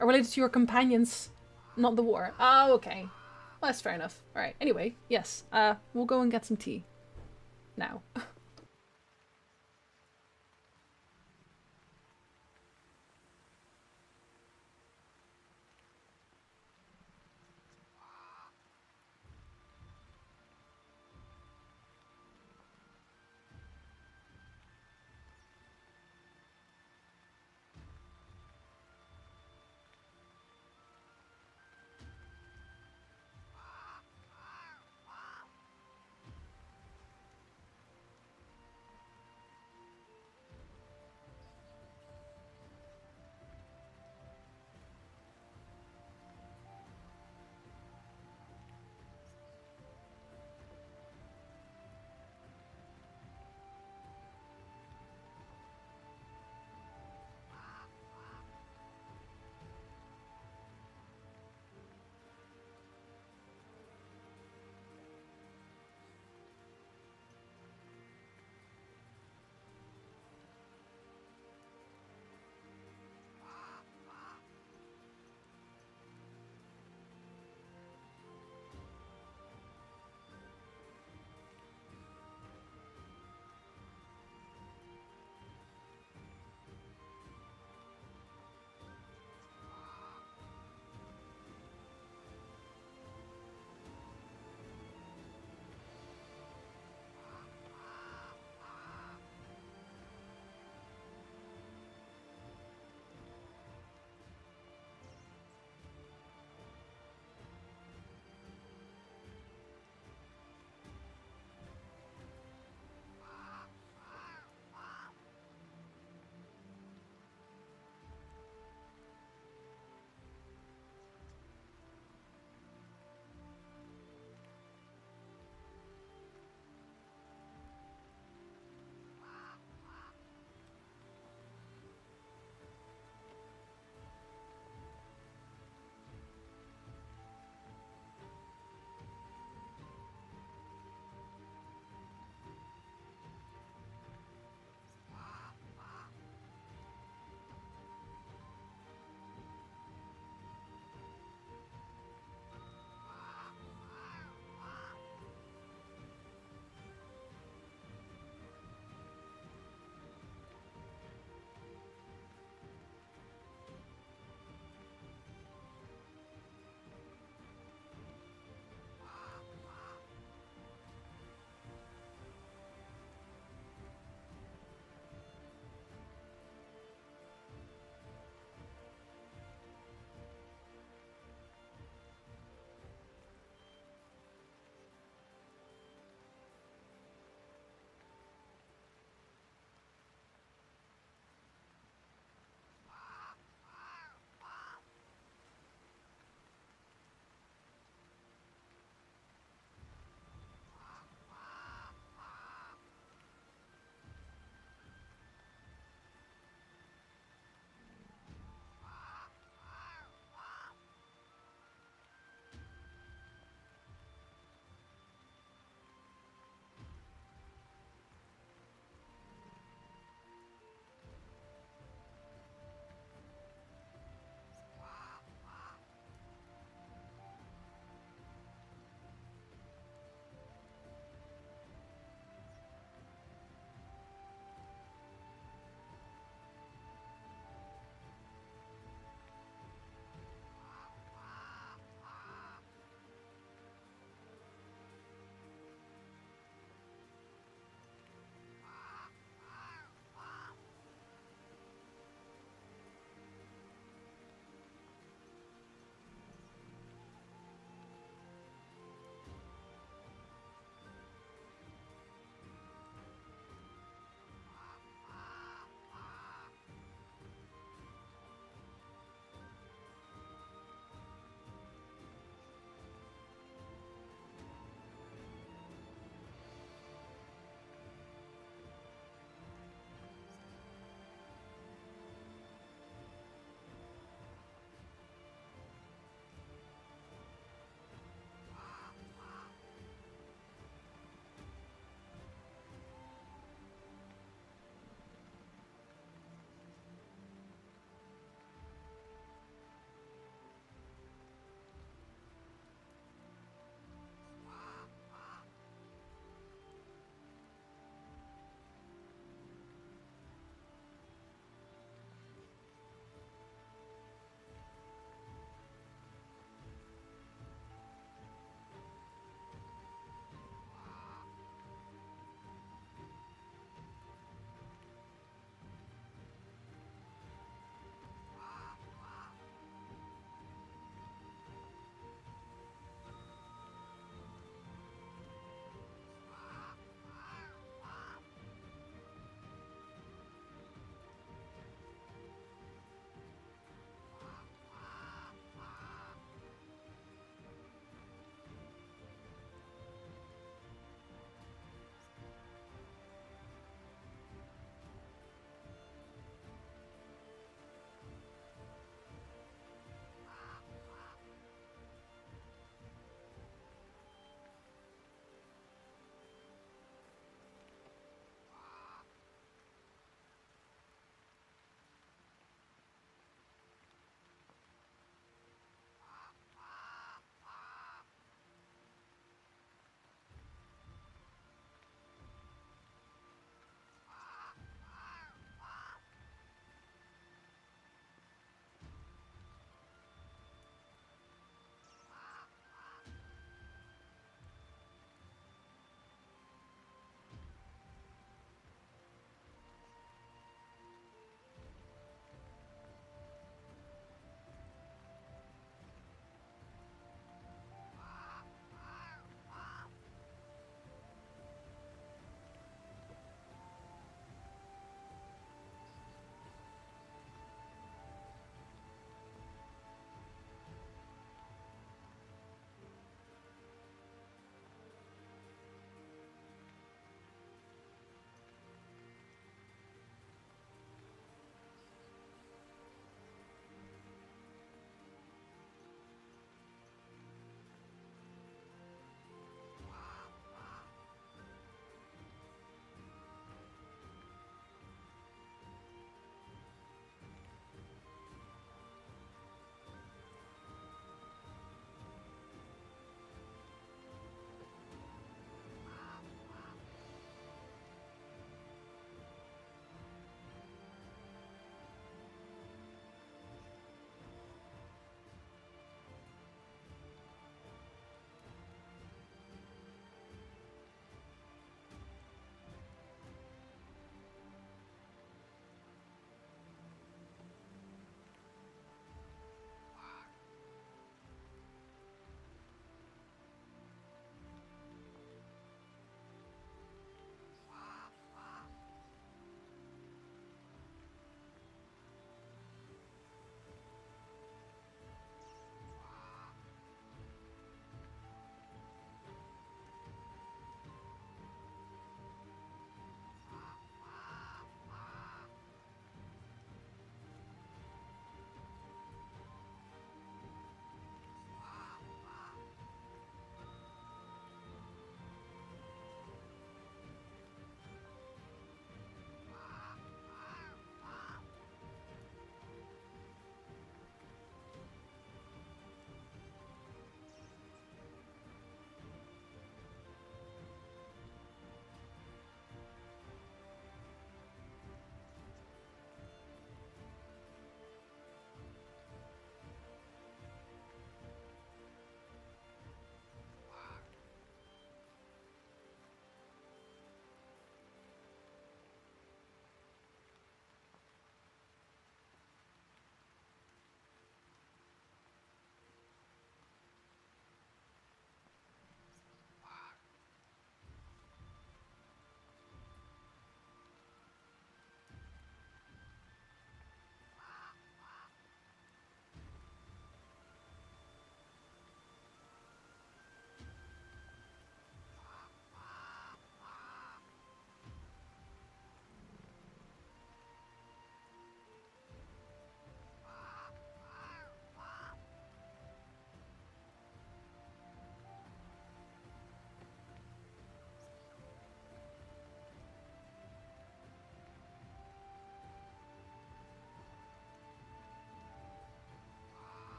S1: Are related to your companions, not the war. Oh, okay. Well, that's fair enough. Alright, anyway, yes. We'll go and get some tea. Now.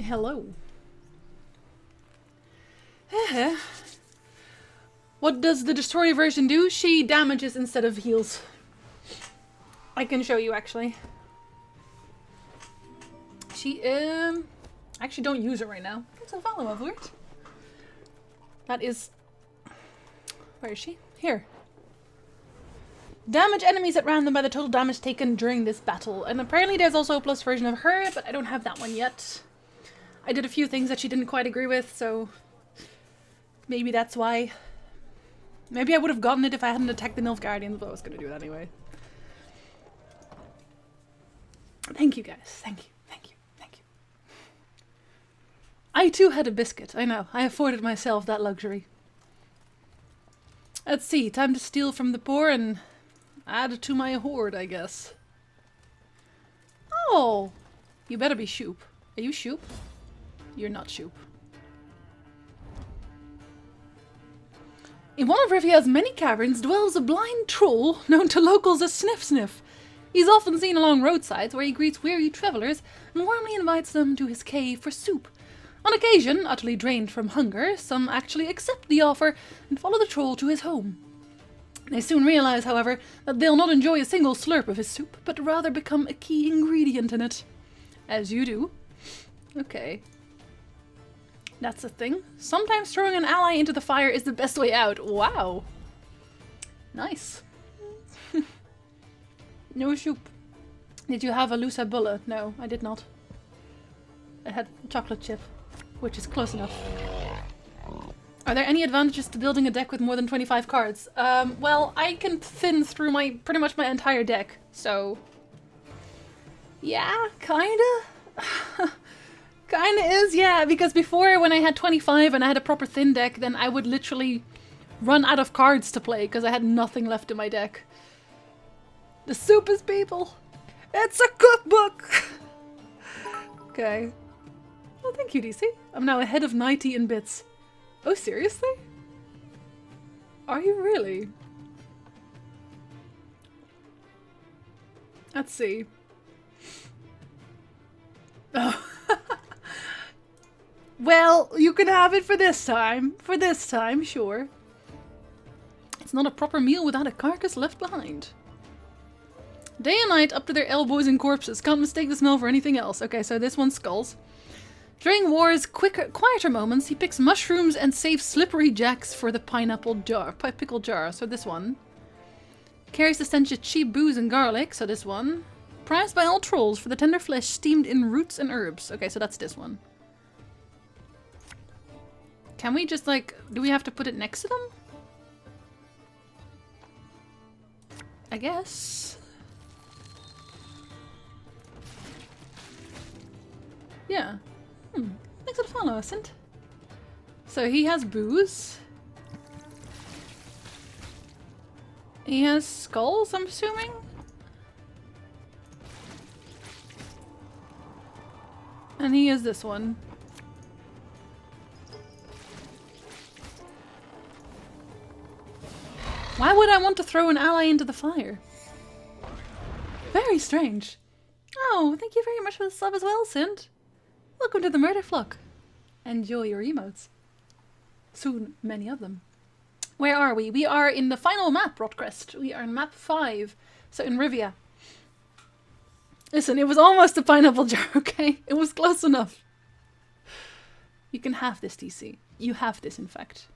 S1: hello. What does the destroyer version do? She damages instead of heals. I can show you actually. She I actually don't use it right now. It's a follow over it. That is, where is she? Here. Damage enemies at random by the total damage taken during this battle. And apparently there's also a plus version of her, but I don't have that one yet. I did a few things that she didn't quite agree with, so maybe that's why. Maybe I would have gotten it if I hadn't attacked the Nilfgaardians, but I was going to do that anyway. Thank you guys. Thank you. Thank you. Thank you. I too had a biscuit. I know. I afforded myself that luxury. Let's see. Time to steal from the poor and add to my hoard, I guess. Oh! You better be Shoop. Are you Shoop? You're not Shoop. In one of Rivia's many caverns dwells a blind troll known to locals as Sniff Sniff. He's often seen along roadsides where he greets weary travelers and warmly invites them to his cave for soup. On occasion, utterly drained from hunger, some actually accept the offer and follow the troll to his home. They soon realize, however, that they'll not enjoy a single slurp of his soup, but rather become a key ingredient in it. As you do. Okay. That's a thing. Sometimes throwing an ally into the fire is the best way out. Wow. Nice. No Shoop. Did you have a Lusa Bulla? No, I did not. I had chocolate chip, which is close enough. Are there any advantages to building a deck with more than 25 cards? Well, I can thin through pretty much my entire deck, so... Yeah, kinda. Kinda is, yeah, because before when I had 25 and I had a proper thin deck, then I would literally run out of cards to play because I had nothing left in my deck. The soup is people! It's a cookbook! Okay. Well, thank you, DC. I'm now ahead of 90 in bits. Oh, seriously? Are you really? Let's see. Oh. Well, you can have it for this time. For this time, sure. It's not a proper meal without a carcass left behind. Day and night, up to their elbows in corpses. Can't mistake the smell for anything else. Okay, so this one's skulls. During war's quieter moments, he picks mushrooms and saves slippery jacks for the pickle jar. So this one. Carries the stench of cheap booze and garlic. So this one. Prized by all trolls for the tender flesh steamed in roots and herbs. Okay, so that's this one. Can we just like... Do we have to put it next to them? I guess. Yeah. Thanks for the follow, Ascent. So he has booze. He has skulls, I'm assuming? And he has this one. Why would I want to throw an ally into the fire? Very strange. Oh, thank you very much for the sub as well, Sint. Welcome to the Murder Flock. Enjoy your emotes. Soon, many of them. Where are we? We are in the final map, Rotcrest. We are in map 5. So in Rivia. Listen, it was almost a pineapple jar, okay? It was close enough. You can have this, TC. You have this, in fact.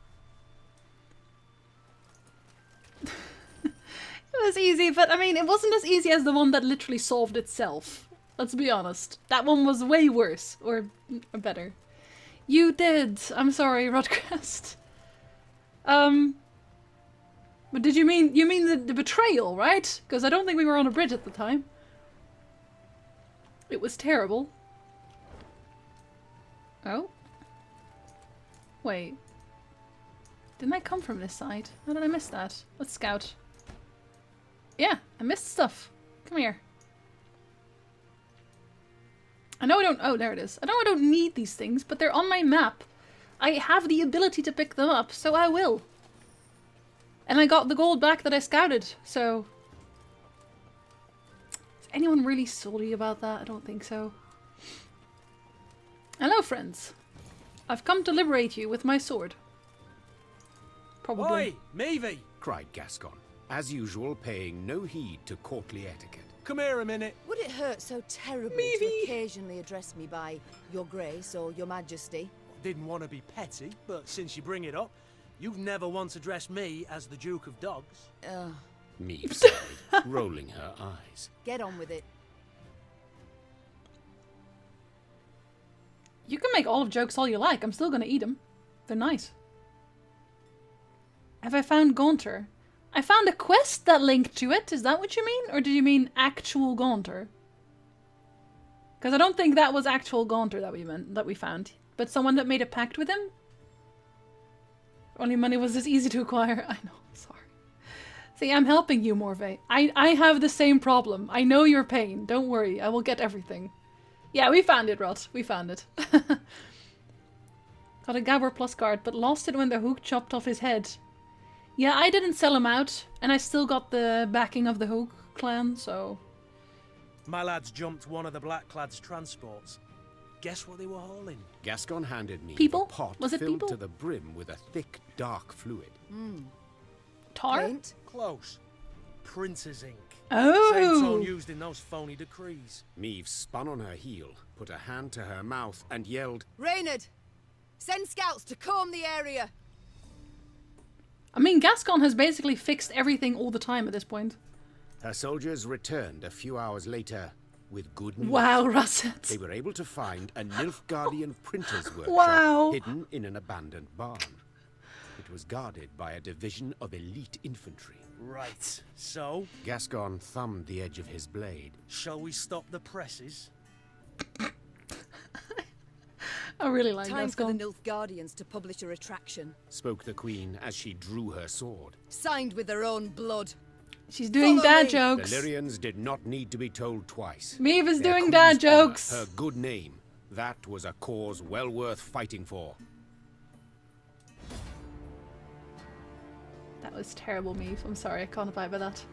S1: It was easy, but I mean, it wasn't as easy as the one that literally solved itself. Let's be honest. That one was way worse. Or better. You did. I'm sorry, Rodcrest. But did you mean the betrayal, right? Because I don't think we were on a bridge at the time. It was terrible. Oh? Wait. Didn't I come from this side? How did I miss that? Let's scout. Yeah, I missed stuff. Come here. I know I don't... Oh, there it is. I know I don't need these things, but they're on my map. I have the ability to pick them up, so I will. And I got the gold back that I scouted, so... Is anyone really salty about that? I don't think so. Hello, friends. I've come to liberate you with my sword. Probably.
S5: Oi, Meavy!
S8: cried Gascon, as usual paying no heed to courtly etiquette.
S5: Come here a minute.
S9: Would it hurt so terribly to occasionally address me by Your Grace or Your Majesty?
S5: Didn't want to be petty, but since you bring it up, you've never once addressed me as the Duke of Dogs.
S8: Meve sighed, rolling her eyes.
S9: Get on with it.
S1: You can make olive jokes all you like. I'm still gonna eat them. They're nice. Have I found Gaunter? I found a quest that linked to it. Is that what you mean? Or did you mean actual Gaunter? Because I don't think that was actual Gaunter that we found. But someone that made a pact with him? Only money was this easy to acquire. I know, sorry. See, I'm helping you, Morve. I have the same problem. I know your pain. Don't worry, I will get everything. Yeah, we found it, Rot. We found it. Got a Gabber plus guard, but lost it when the Hook chopped off his head. Yeah, I didn't sell him out, and I still got the backing of the Hook clan, so...
S5: My lads jumped one of the Blackclads' transports. Guess what they were hauling?
S8: Gascon handed me
S1: People?
S8: a pot
S1: Was it
S8: filled
S1: people?
S8: to the brim with a thick, dark fluid.
S1: Tar?
S9: Paint?
S5: Close. Printer's ink.
S1: Oh!
S5: Same tone used in those phony decrees.
S8: Meve spun on her heel, put a hand to her mouth, and yelled,
S9: Reynard! Send scouts to comb the area!
S1: I mean, Gascon has basically fixed everything all the time at this point.
S8: Her soldiers returned a few hours later with good news.
S1: Wow, Russet.
S8: They were able to find a Nilfgaardian printer's workshop
S1: Wow.
S8: hidden in an abandoned barn. It was guarded by a division of elite infantry.
S5: Right, so?
S8: Gascon thumbed the edge of his blade.
S5: Shall we stop the presses?
S1: I really like
S9: Time
S1: Gascon.
S9: for the Nilfgaardians to publish a retraction.
S8: Spoke the queen as she drew her sword.
S9: Signed with their own blood.
S1: She's doing
S9: Follow
S1: dad
S9: me.
S1: jokes.
S8: The Lyrians did not need to be told twice.
S1: Maeve is
S8: Their
S1: doing
S8: queen's
S1: dad
S8: honor,
S1: jokes.
S8: her good name. That was a cause well worth fighting for.
S1: That was terrible, Maeve. I'm sorry, I can't abide by that.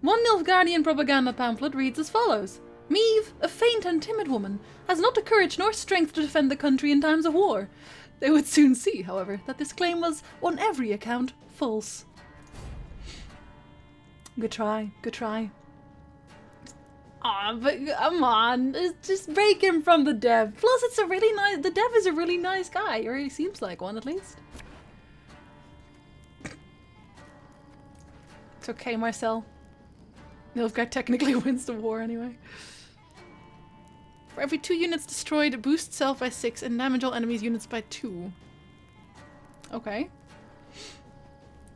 S1: One Nilfgaardian propaganda pamphlet reads as follows. Maeve, a faint and timid woman, has not the courage nor strength to defend the country in times of war. They would soon see, however, that this claim was, on every account, false. Good try, good try. Aw, but come on, just break him from the dev. Plus, it's a really nice, the dev is a really nice guy, or he seems like one at least. It's okay, Marcel. Nilfgaard technically wins the war anyway. For every 2 units destroyed, boost self by 6 and damage all enemies' units by 2. Okay.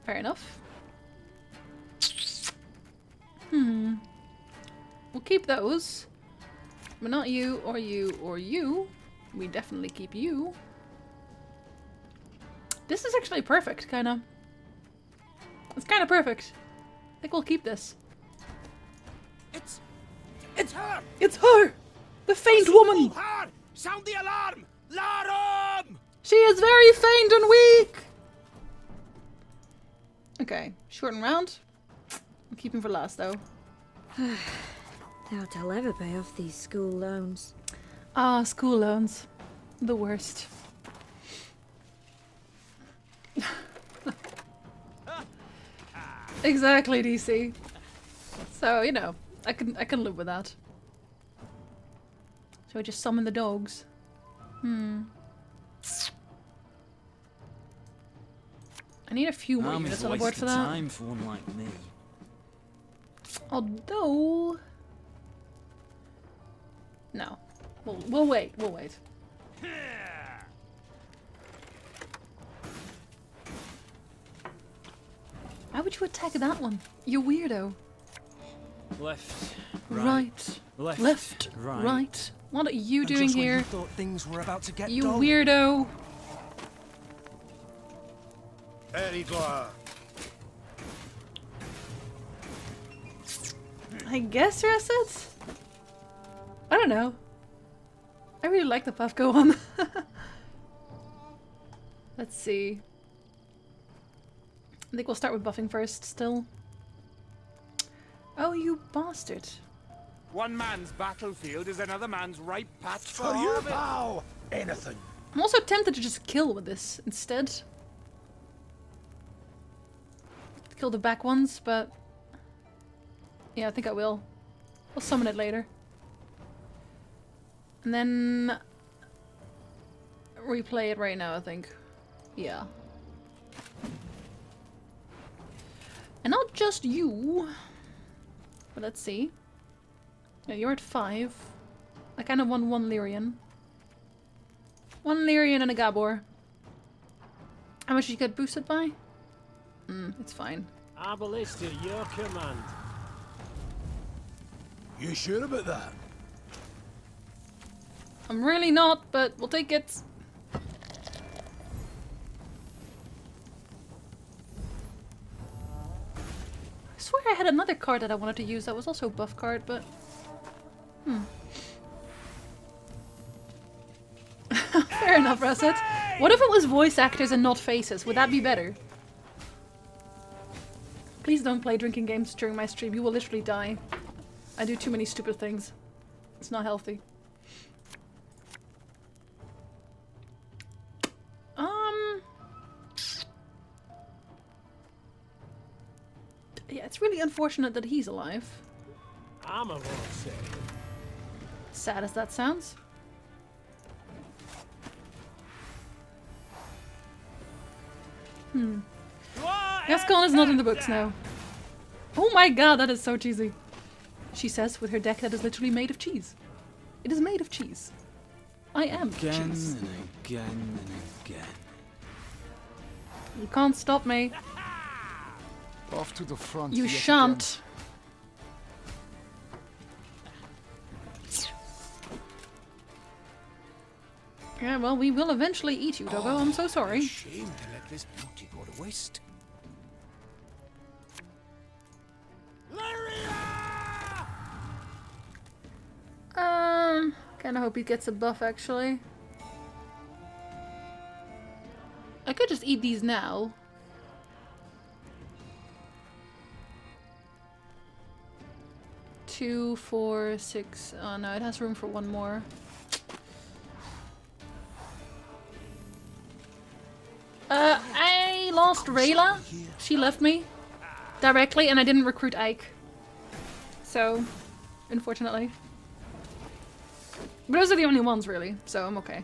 S1: Fair enough. We'll keep those. But not you, or you, or you. We definitely keep you. This is actually perfect, kinda. It's kinda perfect. I think we'll keep this.
S5: It's her!
S1: It's her! The faint woman!
S5: Hard! Sound the alarm! Larum!
S1: She is very faint and weak! Okay, short and round. I'll keep him for last, though.
S12: Doubt I'll ever pay off these school loans.
S1: Ah, school loans. The worst. Exactly, DC. So, you know, I can live with that. Shall we just summon the dogs? I need a few more units on the board for that.
S3: Time for one like me.
S1: Although... No. We'll wait. We'll wait. Why would you attack that one? You weirdo.
S3: Left,
S1: Right. Left. Right. What are you
S5: And
S1: doing
S5: just when
S1: here?
S5: you thought things were about to get
S1: You
S5: dull.
S1: weirdo.
S10: Erigor.
S1: I guess Russet? I don't know. I really like the Puffco one. Let's see. I think we'll start with buffing first, still. Oh, you bastard.
S11: One man's battlefield is another man's ripe patch for
S15: For you,
S11: harvest.
S15: pal! Anything.
S1: I'm also tempted to just kill with this instead. Kill the back ones, but... yeah, I think I will. I'll summon it later. And then... replay it right now, I think. Yeah. And not just you. But let's see. Yeah, you're at 5. I kind of won 1 Lyrian. 1 Lyrian and a Gabor. How much did you get boosted by? It's fine.
S20: Abalista, your command.
S15: You sure about that?
S1: I'm really not, but we'll take it. I swear I had another card that I wanted to use that was also a buff card, but... Fair enough, Russet. What if it was voice actors and not faces? Would that be better? Please don't play drinking games during my stream. You will literally die. I do too many stupid things. It's not healthy. Yeah, it's really unfortunate that he's alive.
S20: I'm a won't say.
S1: Sad as that sounds. Gascon is not in the books now. Oh my god, that is so cheesy. She says with her deck that is literally made of cheese. It is made of cheese. I am
S3: Again
S1: cheese.
S3: and again and again.
S1: You can't stop me.
S17: Off to the front.
S1: You
S17: yet
S1: shan't. Yeah, well, we will eventually eat you, Doggo. I'm so sorry.
S15: Shame to let this beauty go to waste.
S1: Kinda hope he gets a buff, actually. I could just eat these now. Two, 4, 6. Oh no, it has room for one more. I lost Rayla. She left me directly, and I didn't recruit Ike. So, unfortunately. But those are the only ones, really, so I'm okay.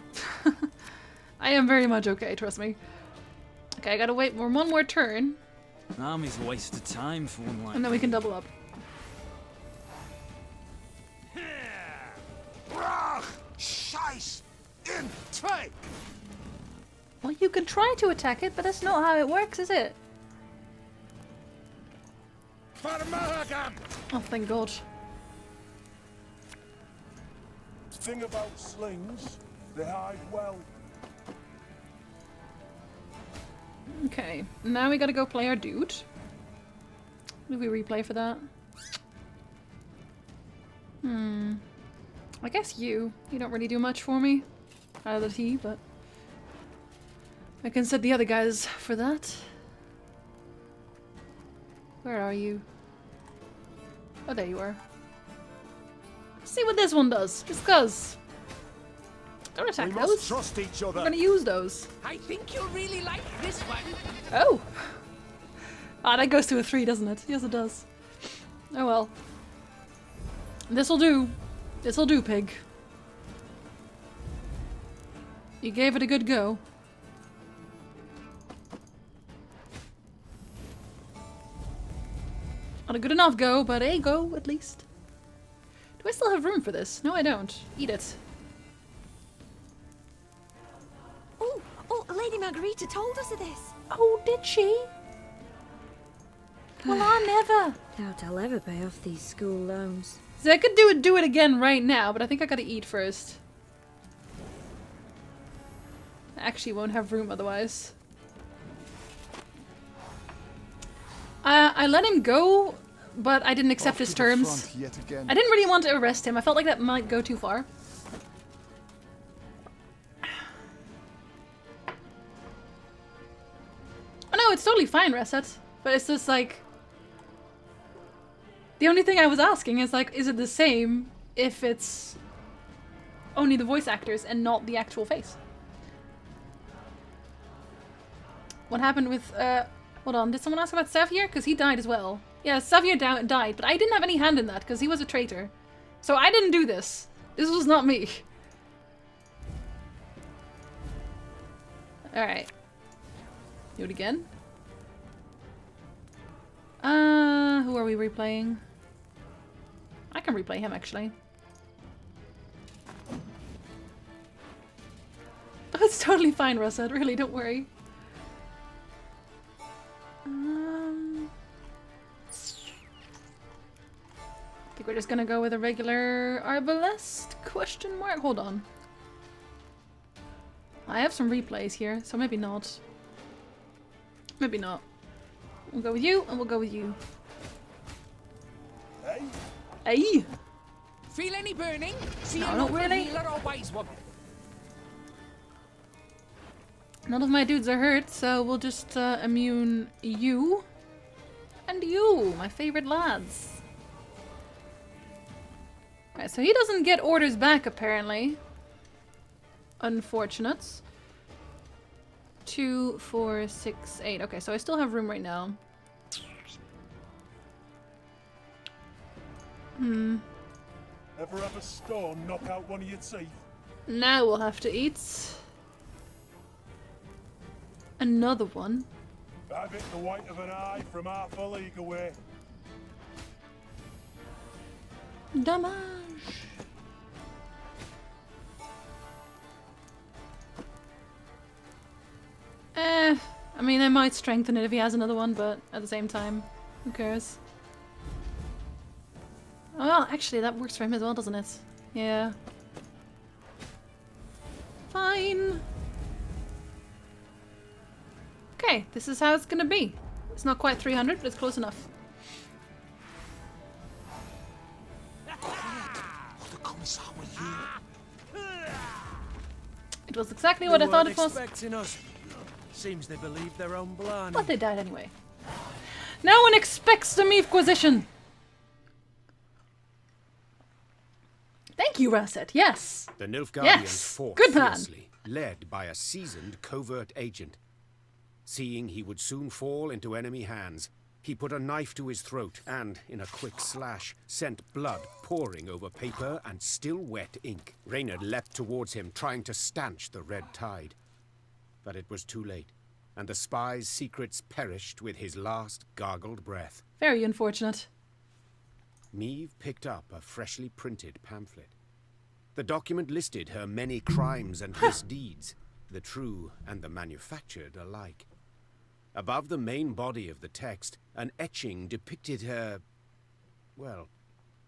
S1: I am very much okay, trust me. Okay, I gotta wait for one more turn.
S3: An army's a waste of time for one like
S1: And then we can double up. Well, you can try to attack it, but that's not how it works, is it? Oh, thank God.
S6: Thing about slings, they hide well.
S1: Okay, now we gotta go play our dude. Do we replay for that? I guess you. You don't really do much for me. Either he, but... I can set the other guys for that. Where are you? Oh, there you are. Let's see what this one does. Just cuz. Don't attack
S10: We
S1: those.
S10: must trust each other.
S1: I'm gonna use those.
S4: I think you'll really like this one.
S1: Oh! Ah, that goes to a 3, doesn't it? Yes, it does. Oh well. This'll do. This'll do, pig. You gave it a good go. Not a good enough go, but a go, at least. Do I still have room for this? No, I don't. Eat it.
S12: Oh, Lady Margarita told us of this.
S1: Oh, did she? Well, I never.
S12: Doubt I'll ever pay off these school loans.
S1: So I could do it again right now, but I think I gotta eat first. I actually won't have room otherwise. I let him go, but I didn't accept his terms.
S17: Yet again.
S1: I didn't really want to arrest him. I felt like that might go too far. Oh no, it's totally fine, Reset. But it's just like... The only thing I was asking is like, is it the same if it's only the voice actors and not the actual face? What happened with, hold on, did someone ask about Xavier? Because he died as well. Yeah, Xavier died, but I didn't have any hand in that because he was a traitor. So I didn't do this. This was not me. Alright. Do it again. Who are we replaying? I can replay him, actually. That's totally fine, Russell. Really, don't worry. I think we're just gonna go with a regular Arbalest question mark. Hold on. I have some replays here, so maybe not. Maybe not. We'll go with you, and we'll go with you.
S6: Hey?
S1: Hey!
S4: Feel any burning? See
S1: No,
S4: a
S1: not
S4: local
S1: really.
S4: healer or wise one?
S1: None of my dudes are hurt, so we'll just immune you. And you, my favorite lads. Alright, so he doesn't get orders back, apparently. Unfortunate. 2, 4, 6, 8. Okay, so I still have room right now.
S6: Ever have a stone knock out one of your teeth?
S1: Now we'll have to eat another one.
S6: I've hit the white of an eye from half a league away.
S1: Damage. I mean, I might strengthen it if he has another one, but at the same time, who cares? Oh, well, actually, that works for him as well, doesn't it? Yeah. Fine. Okay, this is how it's gonna be. It's not quite 300, but it's close enough. It was exactly what I thought it was.
S5: Expecting us. Seems they believe their own blarney.
S1: But they died anyway. No one expects the Meavquisition! Thank you, Rasset. Yes.
S8: The Nilfgaardians
S1: Yes.
S8: fought
S1: Good man.
S8: fiercely, led by a seasoned covert agent. Seeing he would soon fall into enemy hands, he put a knife to his throat and, in a quick slash, sent blood pouring over paper and still wet ink. Reynard leapt towards him, trying to stanch the red tide. But it was too late, and the spy's secrets perished with his last gargled breath.
S1: Very unfortunate.
S8: Meave picked up a freshly printed pamphlet. The document listed her many crimes and misdeeds, the true and the manufactured alike. Above the main body of the text, an etching depicted her, well,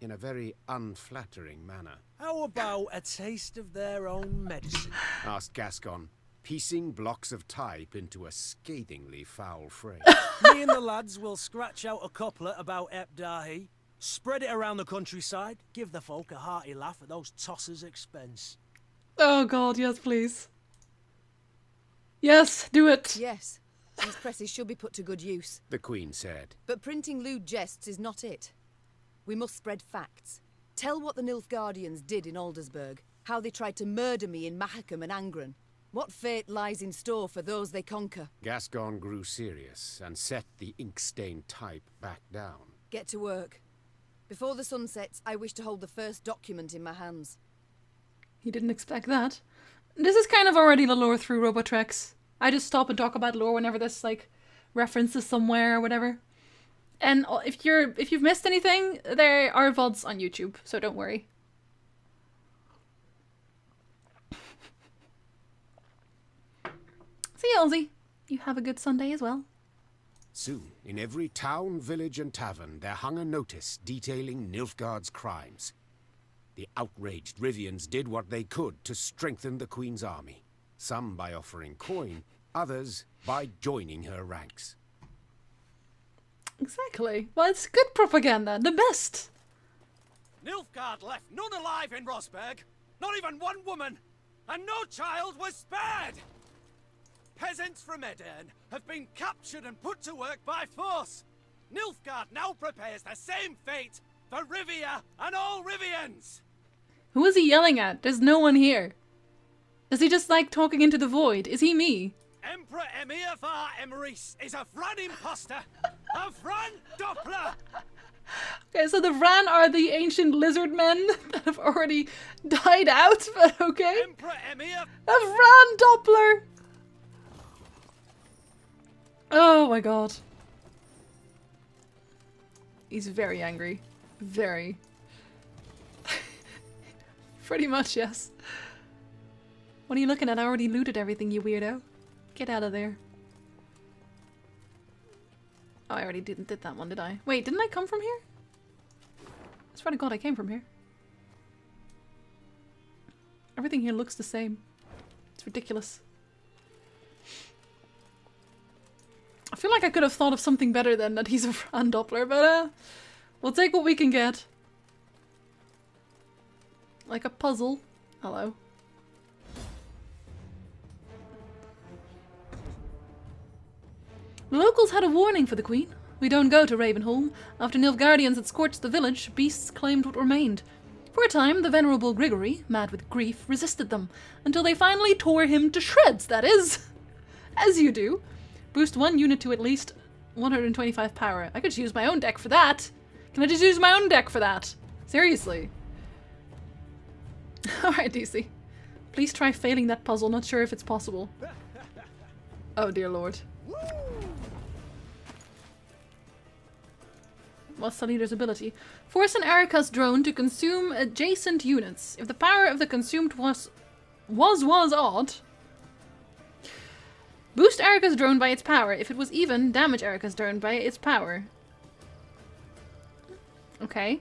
S8: in a very unflattering manner.
S5: How about a taste of their own medicine?
S8: Asked Gascon, piecing blocks of type into a scathingly foul phrase.
S5: Me and the lads will scratch out a couplet about Epdahi, spread it around the countryside, give the folk a hearty laugh at those tossers' expense.
S1: Oh god, yes, please. Yes, do it.
S9: Yes, these presses should be put to good use.
S8: The Queen said.
S9: But printing lewd jests is not it. We must spread facts. Tell what the Nilfgaardians did in Aldersburg, how they tried to murder me in Mahakam and Angren. What fate lies in store for those they conquer?
S8: Gascon grew serious and set the ink-stained type back down.
S9: Get to work. Before the sun sets, I wish to hold the first document in my hands.
S1: He didn't expect that. This is kind of already the lore through Robotrex. I just stop and talk about lore whenever this, like, references somewhere or whatever. And if you've missed anything, there are VODs on YouTube, so don't worry. See you, Ozzy. You have a good Sunday as well.
S8: Soon, in every town, village and tavern, there hung a notice detailing Nilfgaard's crimes. The outraged Rivians did what they could to strengthen the Queen's army. Some by offering coin, others by joining her ranks.
S1: Exactly. Well, it's good propaganda. The best.
S5: Nilfgaard left none alive in Rosberg, not even one woman, and no child was spared! Peasants from Edern have been captured and put to work by force. Nilfgaard now prepares the same fate for Rivia and all Rivians!
S1: Who is he yelling at? There's no one here. Is he just like talking into the void? Is he me?
S5: Emperor Emir var Emrys is a Vran imposter! A Vran Doppler!
S1: Okay, so the Vran are the ancient lizard men that have already died out, but okay.
S5: Emperor Emir!
S1: A Vran Doppler! Oh my god. He's very angry. Very. Pretty much, yes. What are you looking at? I already looted everything, you weirdo. Get out of there. Oh, I already did that one, did I? Wait, didn't I come from here? I swear to god I came from here. Everything here looks the same. It's ridiculous. I feel like I could have thought of something better than that he's a Vran Doppler, but we'll take what we can get. Like a puzzle. Hello. The locals had a warning for the Queen. We don't go to Ravenholm. After Nilfgaardians had scorched the village, beasts claimed what remained. For a time, the venerable Grigory, mad with grief, resisted them, until they finally tore him to shreds, that is. As you do. Boost one unit to at least 125 power. I could just use my own deck for that. Can I just use my own deck for that? Seriously. Alright, DC. Please try failing that puzzle. Not sure if it's possible. Oh dear lord. What's the leader's ability? Force an Erika's drone to consume adjacent units. If the power of the consumed was odd. Boost Erika's drone by its power. If it was even, damage Erika's drone by its power. Okay.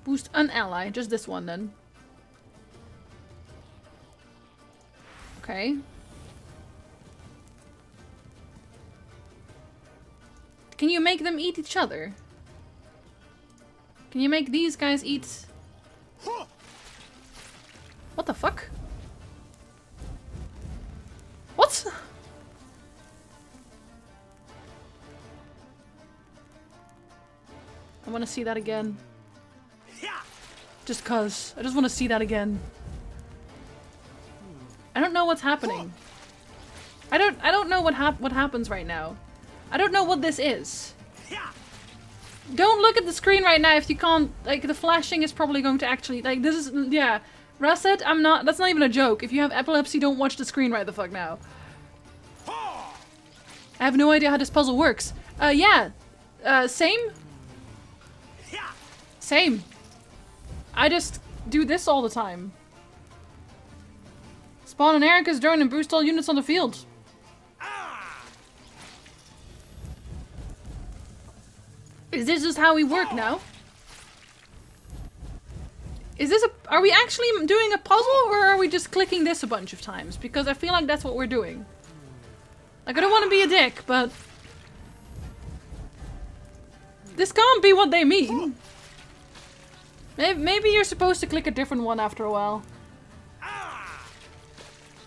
S1: Boost an ally. Just this one then. Okay. Can you make them eat each other? Can you make these guys eat... What the fuck? What? I want to see that again. Just cause. I just want to see that again. I don't know what's happening. I don't know what happens right now. I don't know what this is. Don't look at the screen right now if you can't, like, the flashing is probably going to actually, like, this is, yeah. Rasset, that's not even a joke. If you have epilepsy, don't watch the screen right the fuck now. I have no idea how this puzzle works. Yeah. Same? Same. I just do this all the time. Spawn an Erika's drone and boost all units on the field. Is this just how we work now? Is this are we actually doing a puzzle or are we just clicking this a bunch of times? Because I feel like that's what we're doing. Like, I don't want to be a dick, but... This can't be what they mean. Maybe you're supposed to click a different one after a while.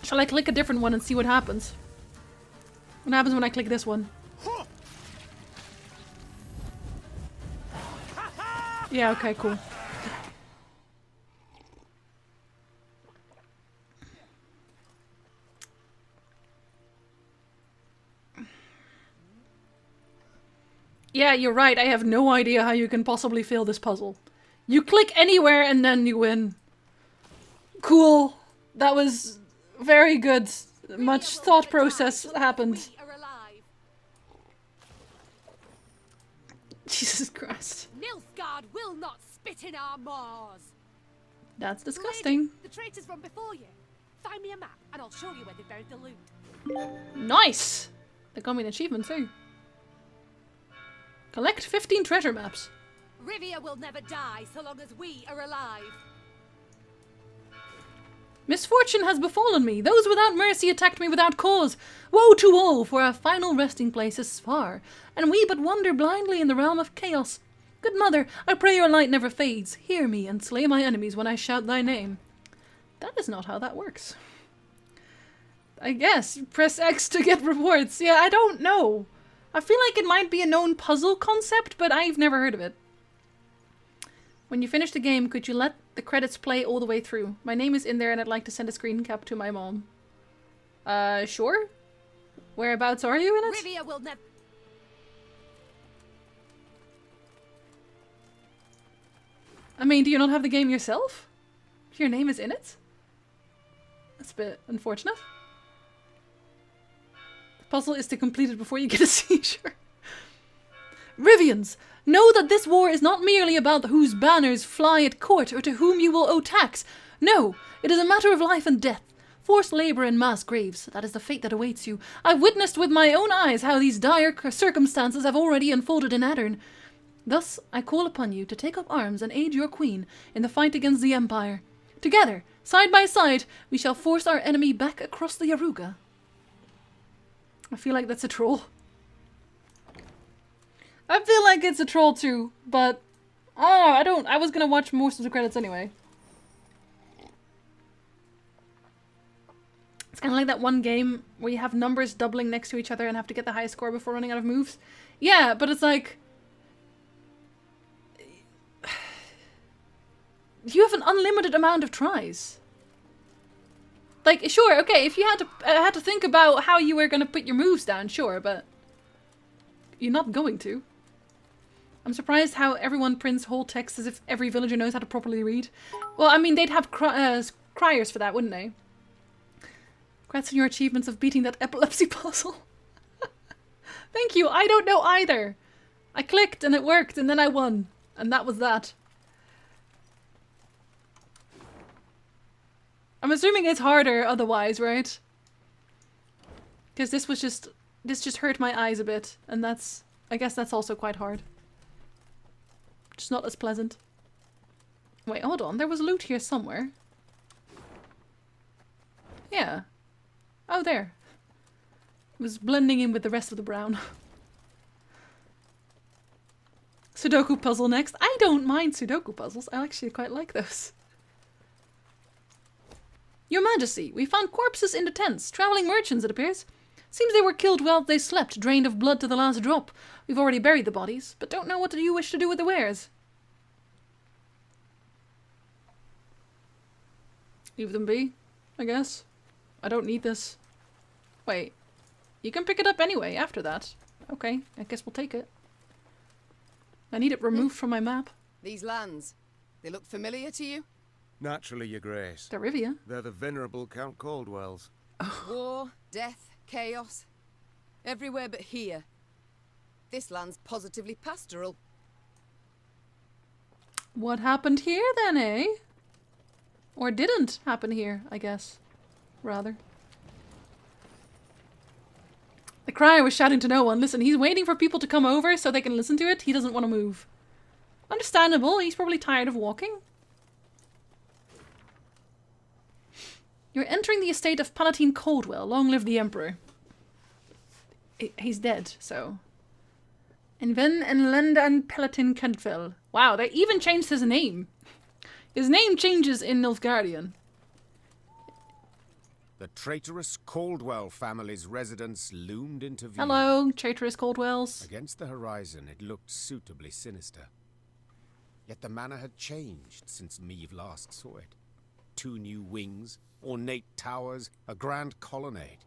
S1: Shall I click a different one and see what happens? What happens when I click this one? Yeah, okay, cool. Yeah, you're right. I have no idea how you can possibly fail this puzzle. You click anywhere and then you win. Cool. That was very good. Much thought process happened. Jesus Christ.
S21: Nilfgaard will not spit in our maws.
S1: That's disgusting.
S21: The traitors run before you. Find me a map and I'll show you where they buried the loot.
S1: Nice! They got me an achievement too. Collect 15 treasure maps.
S21: Rivia will never die so long as we are alive.
S1: Misfortune has befallen me. Those without mercy attacked me without cause. Woe to all, for our final resting place is far, and we but wander blindly in the realm of chaos. Good mother, I pray your light never fades. Hear me and slay my enemies when I shout thy name. That is not how that works. I guess. Press X to get rewards. Yeah, I don't know. I feel like it might be a known puzzle concept, but I've never heard of it. When you finish the game, could you let the credits play all the way through? My name is in there and I'd like to send a screen cap to my mom. Sure? Whereabouts are you in it?
S21: Rivia will never...
S1: I mean, do you not have the game yourself? Your name is in it? That's a bit unfortunate. The puzzle is to complete it before you get a seizure. Rivians, know that this war is not merely about whose banners fly at court or to whom you will owe tax. No, it is a matter of life and death. Forced labor and mass graves, that is the fate that awaits you. I've witnessed with my own eyes how these dire circumstances have already unfolded in Addern. Thus, I call upon you to take up arms and aid your queen in the fight against the Empire. Together, side by side, we shall force our enemy back across the Yaruga. I feel like that's a troll. I feel like it's a troll too, but... Oh, I was gonna watch most of the credits anyway. It's kind of like that one game where you have numbers doubling next to each other and have to get the highest score before running out of moves. Yeah, but it's like... You have an unlimited amount of tries. Like, sure, okay, if you had to think about how you were going to put your moves down, sure, but you're not going to. I'm surprised how everyone prints whole text as if every villager knows how to properly read. Well, I mean, they'd have criers for that, wouldn't they? Congrats on your achievements of beating that epilepsy puzzle. Thank you, I don't know either. I clicked and it worked and then I won. And that was that. I'm assuming it's harder otherwise, right? Because this just hurt my eyes a bit, and I guess that's also quite hard. Just not as pleasant. Wait, hold on, there was loot here somewhere. Yeah. Oh, there. It was blending in with the rest of the brown. Sudoku puzzle next. I don't mind Sudoku puzzles, I actually quite like those. Your Majesty, we found corpses in the tents. Traveling merchants, it appears. Seems they were killed while they slept, drained of blood to the last drop. We've already buried the bodies, but don't know what you wish to do with the wares. Leave them be, I guess. I don't need this. Wait. You can pick it up anyway, after that. Okay, I guess we'll take it. I need it removed from my map.
S9: These lands, they look familiar to you?
S10: Naturally, Your Grace.
S1: They're Rivia.
S10: They're the venerable Count Caldwell's.
S9: War, death, chaos. Everywhere but here. This land's positively pastoral.
S1: What happened here then, eh? Or didn't happen here, I guess. Rather. The crier was shouting to no one. Listen, he's waiting for people to come over so they can listen to it. He doesn't want to move. Understandable, he's probably tired of walking. You're entering the estate of Palatine Caldwell. Long live the Emperor. He's dead, so... And then en Lendan Palatine Caldwell. Wow, they even changed his name. His name changes in Nilfgaardian.
S8: The traitorous Caldwell family's residence loomed into view.
S1: Hello, traitorous Caldwells.
S8: Against the horizon, it looked suitably sinister. Yet the manor had changed since Meve last saw it. 2 new wings, ornate towers, a grand colonnade.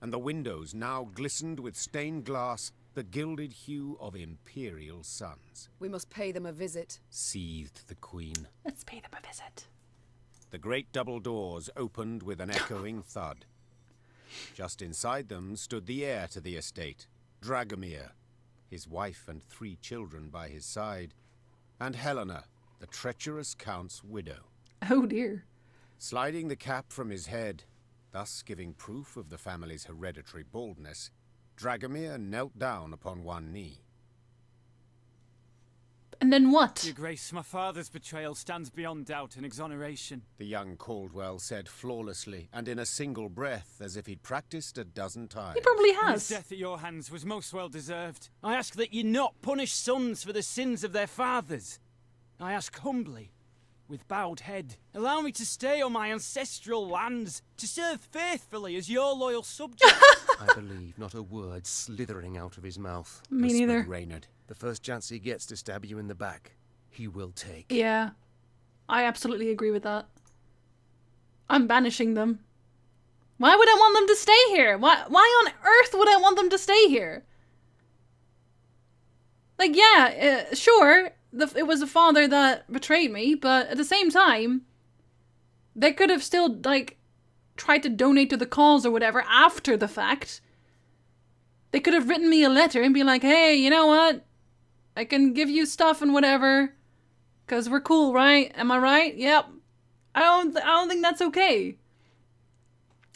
S8: And the windows now glistened with stained glass, the gilded hue of imperial suns.
S9: We must pay them a visit,
S8: Seethed the queen.
S1: Let's pay them a visit.
S8: The great double doors opened with an echoing thud. Just inside them stood the heir to the estate, Dragomir, his wife and 3 children by his side, and Helena, the treacherous count's widow.
S1: Oh dear.
S8: Sliding the cap from his head, thus giving proof of the family's hereditary baldness, Dragomir knelt down upon one knee.
S1: And then what?
S3: Your Grace, my father's betrayal stands beyond doubt and exoneration.
S8: The young Caldwell said flawlessly and in a single breath, as if he'd practiced a dozen times.
S1: He probably
S3: His
S1: has.
S3: death at your hands was most well deserved. I ask that ye not punish sons for the sins of their fathers. I ask humbly with bowed head. Allow me to stay on my ancestral lands, to serve faithfully as your loyal subject.
S7: I believe not a word slithering out of his mouth.
S1: Me
S7: whispered
S1: neither.
S7: Reynard. The first chance he gets to stab you in the back, he will take.
S1: Yeah. I absolutely agree with that. I'm banishing them. Why would I want them to stay here? Why on earth would I want them to stay here? Like, yeah, sure, it was the father that betrayed me, but at the same time, they could have still, like, tried to donate to the cause or whatever after the fact. They could have written me a letter and be like, hey, you know what? I can give you stuff and whatever, because we're cool, right? Am I right? Yep. I don't think that's okay.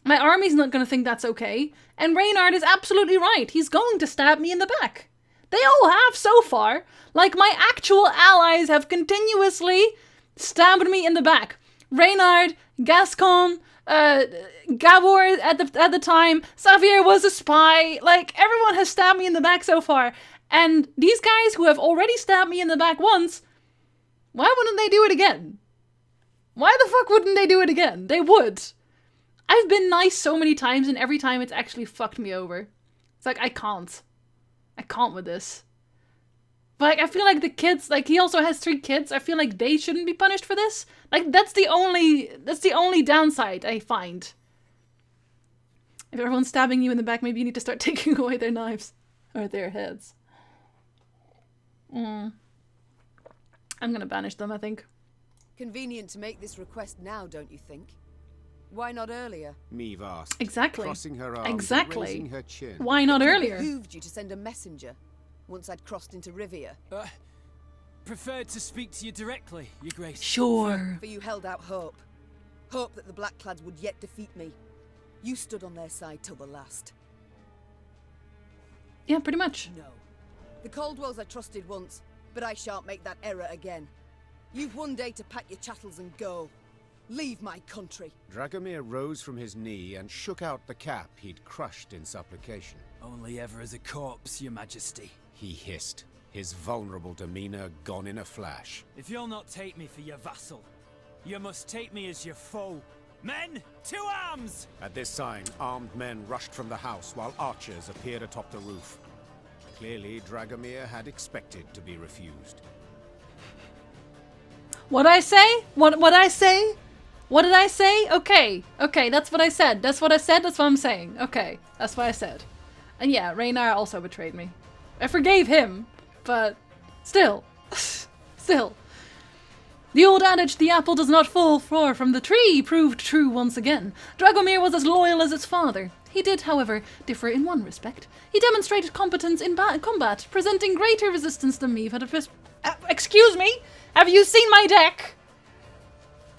S1: My army's not going to think that's okay. And Reynard is absolutely right. He's going to stab me in the back. They all have so far. Like, my actual allies have continuously stabbed me in the back. Reynard, Gascon, Gabor at the time, Xavier was a spy. Like, everyone has stabbed me in the back so far. And these guys who have already stabbed me in the back once, why wouldn't they do it again? Why the fuck wouldn't they do it again? They would. I've been nice so many times, and every time it's actually fucked me over. It's like, I can't with this. But like, I feel like the kids, like, he also has 3 kids. I feel like they shouldn't be punished for this. Like, that's the only downside I find. If everyone's stabbing you in the back, maybe you need to start taking away their knives. Or their heads. I'm gonna banish them, I think.
S9: Convenient to make this request now, don't you think? Why not earlier?
S8: Meave asked,
S1: exactly.
S8: Crossing her arms
S1: exactly.
S8: and raising her chin.
S1: Why not earlier?
S9: It behooved you to send a messenger once I'd crossed into Rivia.
S3: Preferred to speak to you directly, Your Grace.
S1: Sure.
S9: For you held out hope. Hope that the Blackclads would yet defeat me. You stood on their side till the last.
S1: Yeah, pretty much.
S9: No. The Caldwells I trusted once, but I shan't make that error again. You've one day to pack your chattels and go. Leave my country.
S8: Dragomir rose from his knee and shook out the cap he'd crushed in supplication.
S3: Only ever as a corpse, Your Majesty.
S8: He hissed, his vulnerable demeanor gone in a flash.
S3: If you'll not take me for your vassal, you must take me as your foe. Men, to arms!
S8: At this sign, armed men rushed from the house while archers appeared atop the roof. Clearly, Dragomir had expected to be refused.
S1: What'd I say? What I say? What did I say? Okay, that's what I said. That's what I'm saying. Okay, that's what I said. And yeah, Reynard also betrayed me. I forgave him, but still. Still. The old adage, the apple does not fall far from the tree, proved true once again. Dragomir was as loyal as his father. He did, however, differ in one respect. He demonstrated competence in combat, presenting greater resistance than me. Excuse me? Have you seen my deck?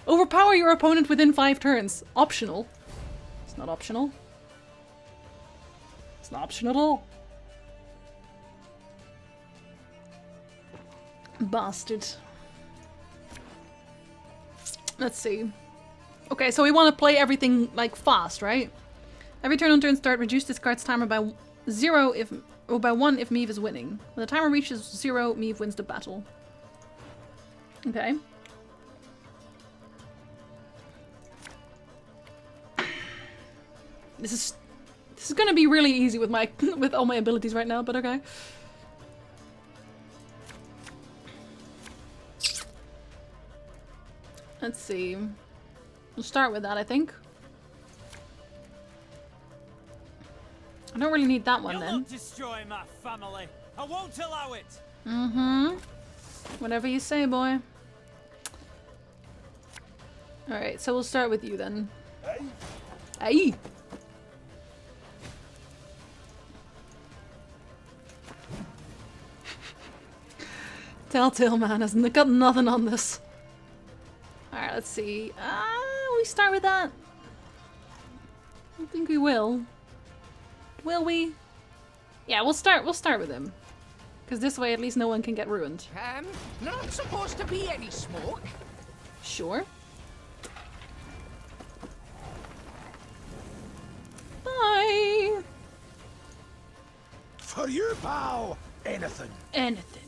S1: Overpower your opponent within 5 turns. Optional. It's not optional. It's not optional at all. Bastard. Let's see. Okay, so we want to play everything, like, fast, right? Every turn on turn start, reduce this card's timer by 0 if... or by 1 if Meave is winning. When the timer reaches 0, Meave wins the battle. Okay. This is gonna be really easy with my with all my abilities right now, but okay. Let's see. We'll start with that, I think. I don't really need that one
S3: You'll
S1: then.
S3: not destroy my family. I won't allow it.
S1: Mm-hmm. Whatever you say, boy. Alright, so we'll start with you then. Hey! Telltale man hasn't got nothing on this. Alright, let's see. We start with that? I don't think we will. Will we? Yeah, we'll start with him. Because this way at least no one can get ruined.
S4: Not supposed to be any smoke.
S1: Sure. Bye!
S15: For you, pal! Anything.
S1: Anything.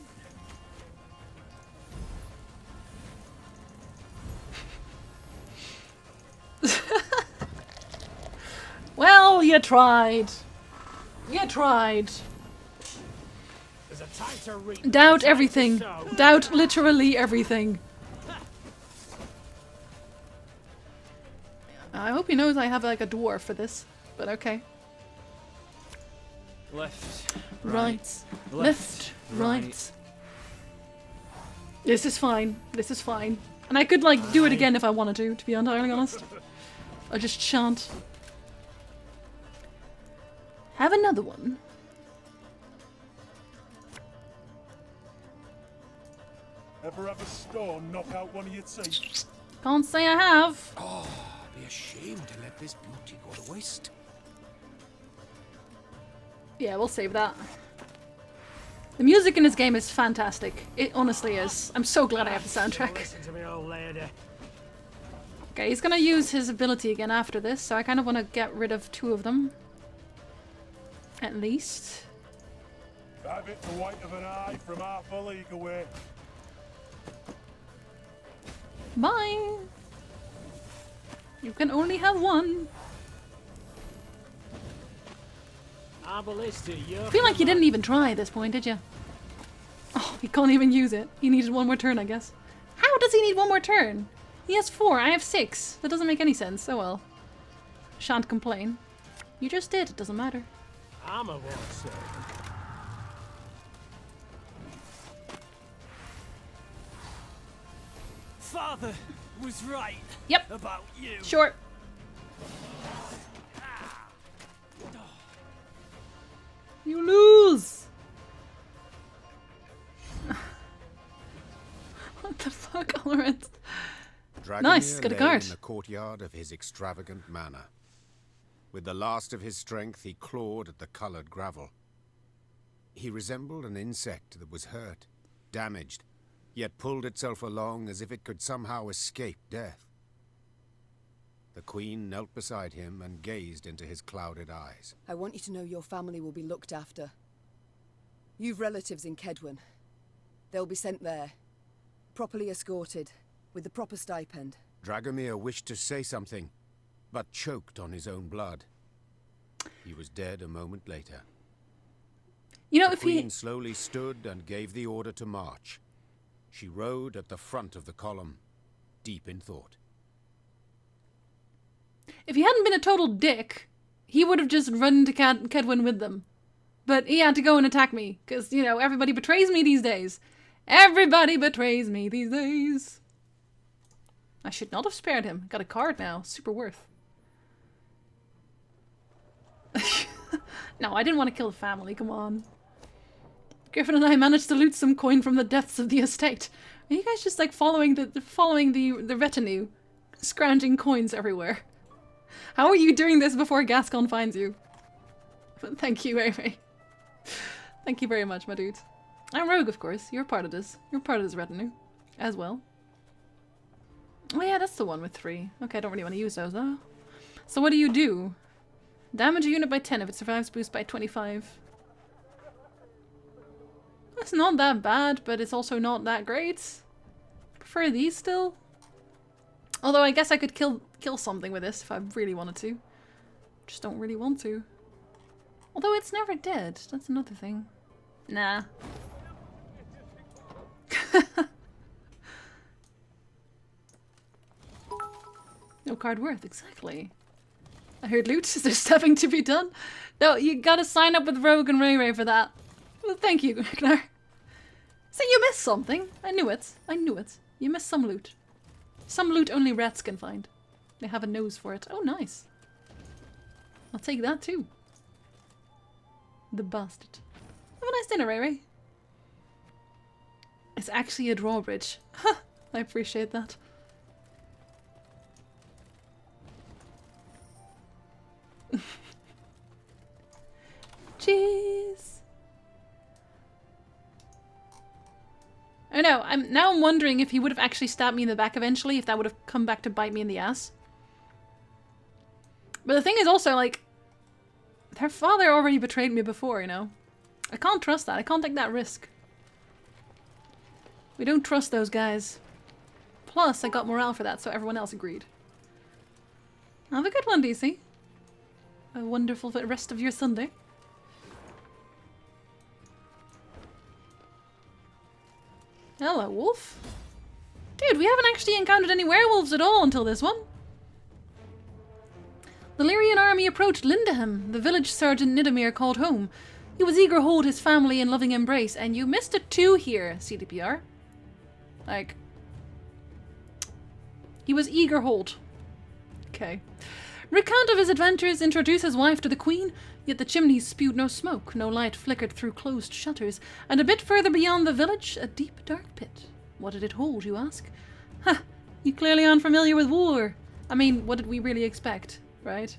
S1: Well, you tried. You tried.
S20: There's a tighter reach.
S1: Doubt everything. Doubt literally everything. I hope he knows I have like a dwarf for this, but okay.
S3: Left,
S1: Right. Left, right. This is fine. This is fine. And I could like do it again if I wanted to be entirely honest. I just shan't. Have another one.
S6: Ever have a stone knock out one of your teeth?
S1: Can't say I have.
S4: Oh, be ashamed to let this beauty go to waste.
S1: Yeah, we'll save that. The music in this game is fantastic. It honestly is. I'm so glad I have the soundtrack.
S20: Listen to me, old lady.
S1: Okay, he's gonna use his ability again after this, so I kind of want to get rid of 2 of them. At least.
S6: Have it the white of an eye from half a league away.
S1: Bye! You can only have 1.
S20: I
S1: feel like you didn't even try at this point, did you? Oh, he can't even use it. He needed 1 more turn, I guess. How does he need 1 more turn? He has 4, I have 6. That doesn't make any sense. Oh well. Shan't complain. You just did, it doesn't matter.
S20: I'm a sir.
S3: Father was right.
S1: Yep.
S3: About you.
S1: Sure. You lose! What the fuck, Lawrence? Nice, got a card.
S8: In the courtyard of his extravagant manor. With the last of his strength, he clawed at the colored gravel. He resembled an insect that was hurt, damaged, yet pulled itself along as if it could somehow escape death. The Queen knelt beside him and gazed into his clouded eyes.
S9: I want you to know your family will be looked after. You've relatives in Kedwen. They'll be sent there, properly escorted, with the proper stipend.
S8: Dragomir wished to say something, but choked on his own blood. He was dead a moment later.
S1: You know,
S8: the
S1: if
S8: Queen slowly stood and gave the order to march. She rode at the front of the column, deep in thought.
S1: If he hadn't been a total dick, he would have just run to Kedwen with them. But he had to go and attack me, because, you know, everybody betrays me these days. Everybody betrays me these days. I should not have spared him. Got a card now. Super worth. No, I didn't want to kill the family. Come on. Griffin and I managed to loot some coin from the depths of the estate. Are you guys just like following the retinue? Scrounging coins everywhere. How are you doing this before Gascon finds you? Thank you, Amy. Thank you very much, my dude. I'm Rogue, of course. You're part of this. You're part of this retinue. As well. Oh yeah, that's the one with 3. Okay, I don't really want to use those, though. So what do? Damage a unit by 10 if it survives, boost by 25. That's not that bad, but it's also not that great. Prefer these still. Although I guess I could kill something with this if I really wanted to. Just don't really want to. Although it's never dead. That's another thing. Nah. No card worth, exactly. I heard loot. There's stuffing to be done. No, you gotta sign up with Rogue and Ray Ray for that. Well, thank you, Gnar. So you missed something. I knew it. I knew it. You missed some loot. Some loot only rats can find. They have a nose for it. Oh, nice. I'll take that too. The bastard. Have a nice dinner, Ray Ray. It's actually a drawbridge. Ha! I appreciate that. Cheese. I know. I'm wondering if he would have actually stabbed me in the back eventually, if that would have come back to bite me in the ass. But the thing is also, like, their father already betrayed me before, you know? I can't trust that. I can't take that risk. We don't trust those guys. Plus, I got morale for that, so everyone else agreed. Have a good one, DC. a wonderful rest of your Sunday. Hello, wolf. Dude, we haven't actually encountered any werewolves at all until this one. The Lyrian army approached Lindaham, the village Sergeant Nidamir called home. He was eager to hold his family in loving embrace, and you missed a 2 here, CDPR. Like, he was eager hold. Okay. Recount of his adventures, introduce his wife to the queen, yet the chimneys spewed no smoke, no light flickered through closed shutters, and a bit further beyond the village, a deep dark pit. What did it hold, you ask? Ha! You clearly aren't familiar with war. I mean, what did we really expect, right?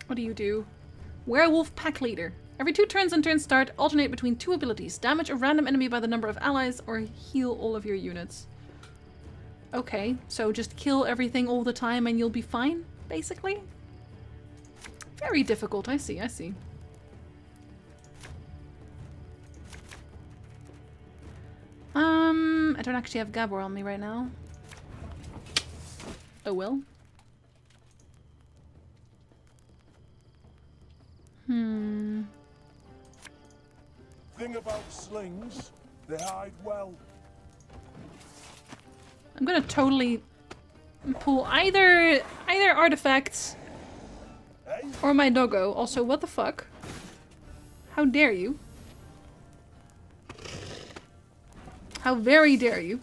S1: What do you do? Werewolf Pack Leader. Every 2 turns and turn start, alternate between 2 abilities. Damage a random enemy by the number of allies, or heal all of your units. Okay, so just kill everything all the time and you'll be fine, basically? Very difficult, I see, I see. I don't actually have Gabor on me right now. Oh well.
S6: Thing about slings, they hide well.
S1: I'm gonna totally pull either artifacts or my doggo. Also, what the fuck? How dare you? How very dare you?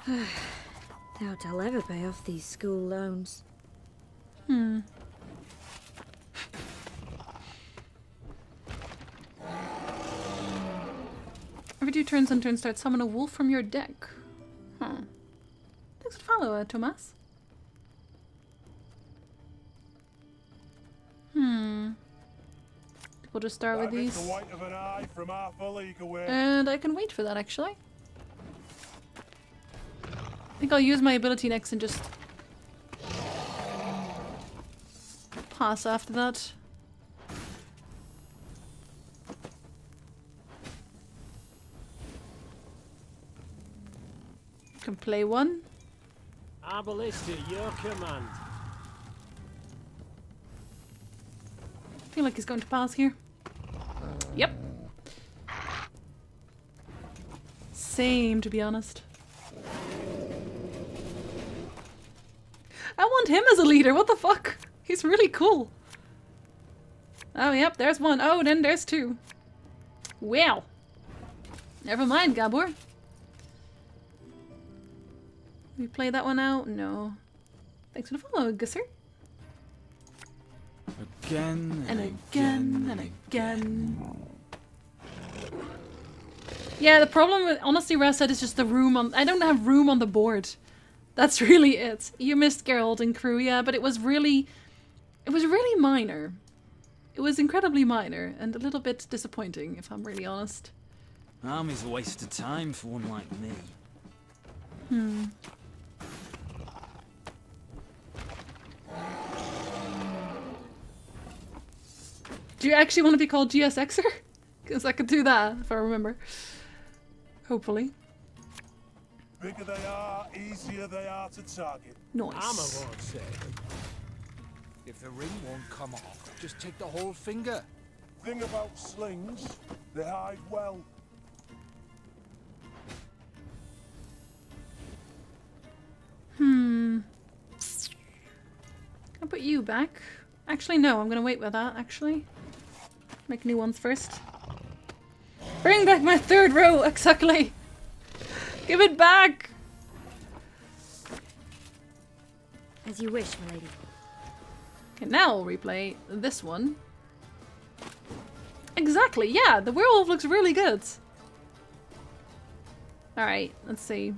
S12: Doubt I'll ever pay off these school loans.
S1: Every 2 turns and turn start, summon a wolf from your deck. Huh. Thanks for the follow, Thomas. We'll just start with these.
S6: The white of an eye from half a league away.
S1: And I can wait for that, actually. I think I'll use my ability next and just pass after that. Can play one.
S20: Arbalist at your command.
S1: I feel like he's going to pass here. Yep. Same, to be honest. I want him as a leader, what the fuck? He's really cool. Oh, yep, there's one. Oh, then there's 2. Well. Never mind, Gabor. We play that one out? No. Thanks for the follow, Gusser.
S3: Again
S1: and again and again. Yeah, the problem with, honestly, Rasset is just the room on. I don't have room on the board. That's really it. You missed Geralt and crew, yeah, but it was really minor. It was incredibly minor and a little bit disappointing, if I'm really honest.
S3: Army's a waste of time for one like me.
S1: Do you actually want to be called GSXer? Because I could do that, if I remember. Hopefully.
S6: Bigger they are, easier they are to target.
S1: Nice.
S20: Armor won't say.
S17: If the ring won't come off, just take the whole finger.
S6: Thing about slings, they hide well.
S1: I'll put you back. Actually, no, I'm gonna wait with that, actually. Make new ones first. Bring back my 3rd row, exactly! Give it back!
S12: As you wish, my lady.
S1: Okay, now we'll replay this one. Exactly, yeah, the werewolf looks really good. Alright, let's see.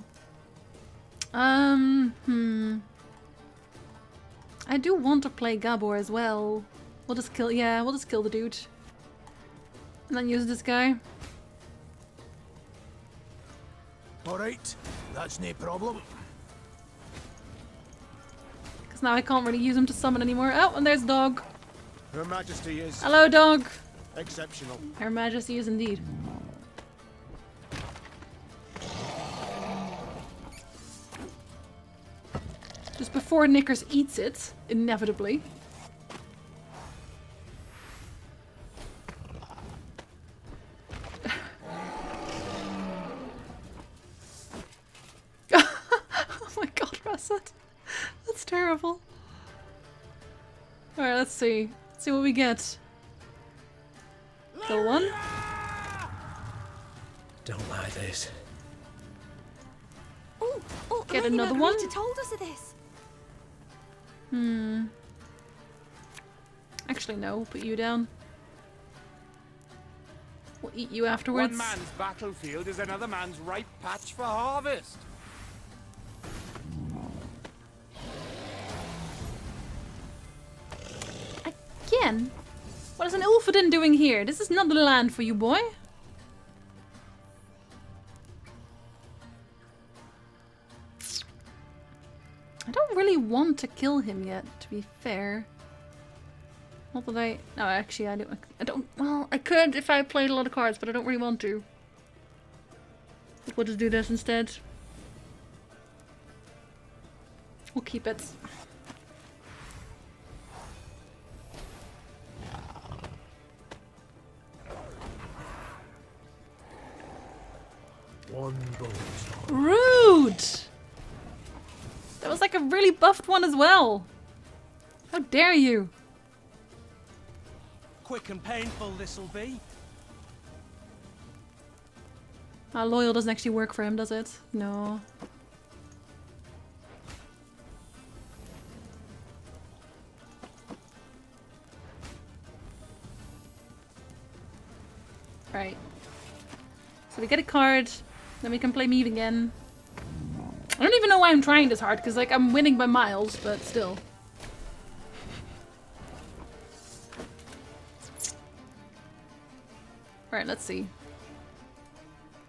S1: I do want to play Gabor as well. We'll just kill, yeah, we'll just kill the dude. And then use this guy.
S15: Alright, that's no problem.
S1: Because now I can't really use him to summon anymore. Oh, and there's dog.
S10: Her Majesty is...
S1: Hello, dog.
S10: exceptional.
S1: Her Majesty is indeed. Just before Knickers eats it, inevitably. Oh my god, Russet. That's terrible. Alright, let's see. Let's see what we get. Kill one.
S7: Don't like this.
S21: Oh,
S1: Get
S21: Lady
S1: another
S21: Margarita
S1: one.
S21: told us of this.
S1: Actually, no. Put you down. We'll eat you afterwards.
S3: One man's battlefield is another man's ripe patch for harvest.
S1: Again? What is an Ulfodin doing here? This is not the land for you, boy. I don't really want to kill him yet, to be fair. Not that I... No, actually, I don't... Well, I could if I played a lot of cards, but I don't really want to. We'll just do this instead. We'll keep it.
S5: One bolt.
S1: Rude! That was like a really buffed one as well. How dare you?
S3: Quick and painful this'll be.
S1: Loyal doesn't actually work for him, does it? No. Right. So we get a card, then we can play Meave again. I don't even know why I'm trying this hard, because like I'm winning by miles, but still. Alright, let's see.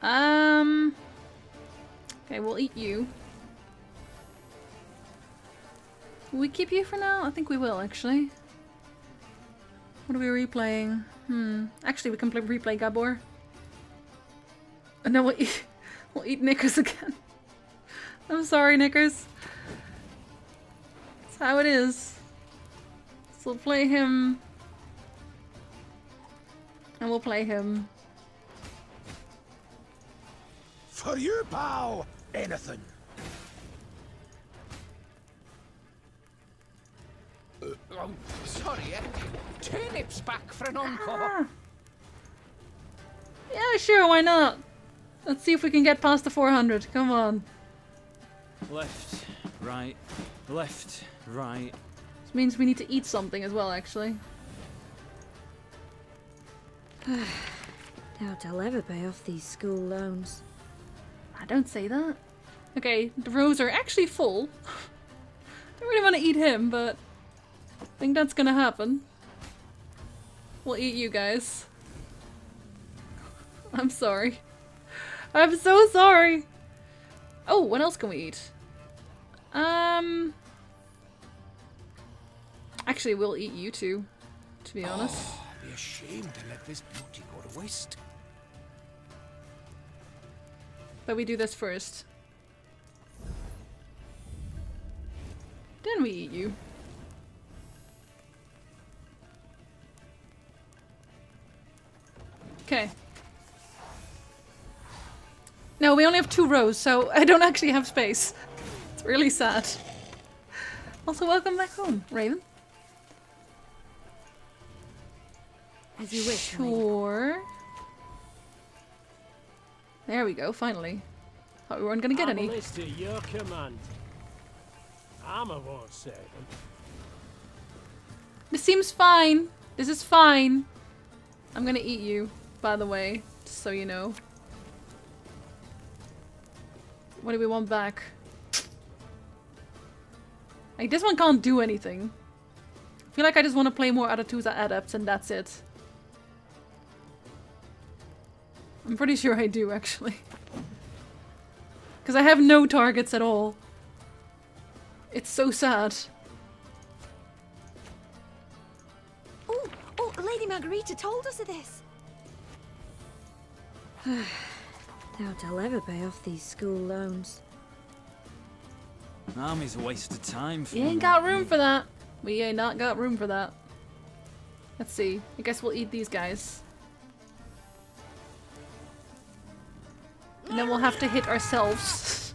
S1: Okay, we'll eat you. Will we keep you for now? I think we will, actually. What are we replaying? Actually, we can replay Gabor. And then we'll eat Knickers again. I'm sorry, Knickers. That's how it is. So we'll play him. And we'll play him.
S15: For you, pal! Anything.
S4: Oh, sorry, turnips back for an encore.
S1: Yeah, sure, why not? Let's see if we can get past the 400. Come on.
S3: Left, right, left, right.
S1: This means we need to eat something as well, actually.
S12: Doubt I'll ever pay off these school loans.
S1: I don't say that. Okay, the rows are actually full. Don't really want to eat him, but I think that's gonna happen. We'll eat you guys. I'm sorry. I'm so sorry. Oh, what else can we eat? Actually, we'll eat you two, to be honest.
S4: I'd be ashamed to let this beauty go to waste.
S1: But we do this first. Then we eat you. Okay. No, we only have 2 rows, so I don't actually have space. It's really sad. Also, welcome back home, Raven.
S12: As you wish.
S1: Sure. There we go, finally. Thought we weren't gonna get any.
S20: To your command. Armor won't save them.
S1: This seems fine. This is fine. I'm gonna eat you, by the way, just so you know. What do we want back? Like, this one can't do anything. I feel like I just want to play more Aretusa Adepts and that's it. I'm pretty sure I do, actually. Because I have no targets at all. It's so sad.
S21: Oh, Lady Margarita told us of this.
S12: Doubt I'll ever pay off these school loans.
S3: Army's a waste of time for
S1: We ain't got room for that. We ain't not got room for that. Let's see. I guess we'll eat these guys. And then we'll have to hit ourselves.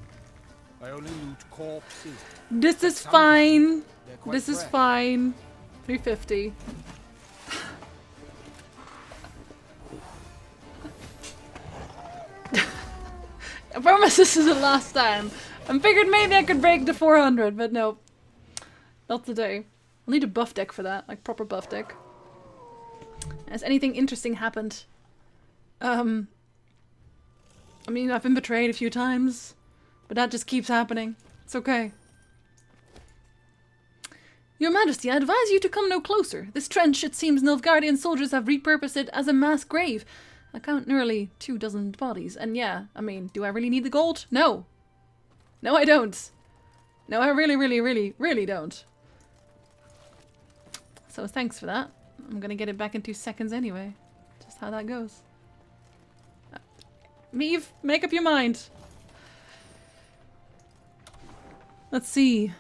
S17: I only loot corpses.
S1: This is fine. This is fine. 350. I promise this is the last time. I figured maybe I could break to 400, but no. Not today. I'll need a buff deck for that, like proper buff deck. Has anything interesting happened? I mean, I've been betrayed a few times, but that just keeps happening. It's okay. Your Majesty, I advise you to come no closer. This trench, it seems Nilfgaardian soldiers have repurposed it as a mass grave. I count nearly 24 bodies, and yeah, I mean, do I really need the gold? No. No, I don't. No, I really don't. So thanks for that. I'm gonna get it back in 2 seconds anyway. Just how that goes. Meave, make up your mind. Let's see.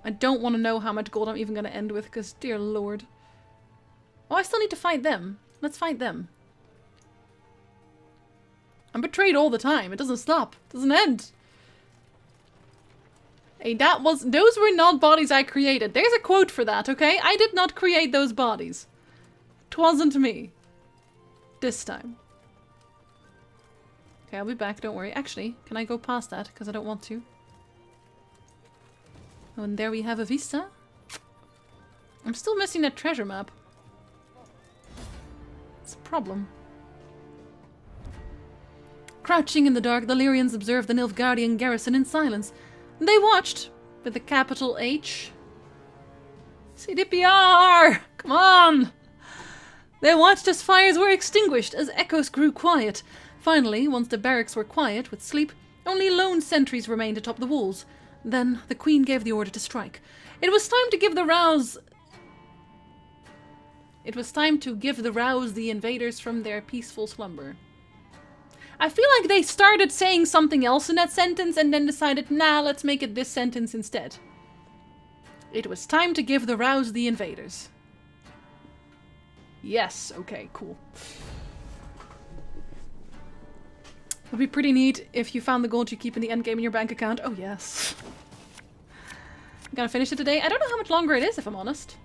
S1: I don't want to know how much gold I'm even gonna end with, because dear lord. Oh, I still need to fight them. Let's fight them. I'm betrayed all the time. It doesn't stop. It doesn't end. Hey, those were not bodies I created. There's a quote for that, okay? I did not create those bodies. 'Twasn't me. This time. Okay, I'll be back, don't worry. Actually, can I go past that? Because I don't want to. Oh, and there we have a vista. I'm still missing that treasure map. It's a problem. Crouching in the dark, the Lyrians observed the Nilfgaardian garrison in silence. They watched, with the capital H. CDPR! Come on! They watched as fires were extinguished, as echoes grew quiet. Finally, once the barracks were quiet with sleep, only lone sentries remained atop the walls. Then the Queen gave the order to strike. It was time to give the rouse the invaders from their peaceful slumber. I feel like they started saying something else in that sentence and then decided, nah, let's make it this sentence instead. It was time to give the rouse the invaders. Yes, okay, cool. It would be pretty neat if you found the gold you keep in the endgame in your bank account. Oh yes. I'm gonna finish it today. I don't know how much longer it is, if I'm honest.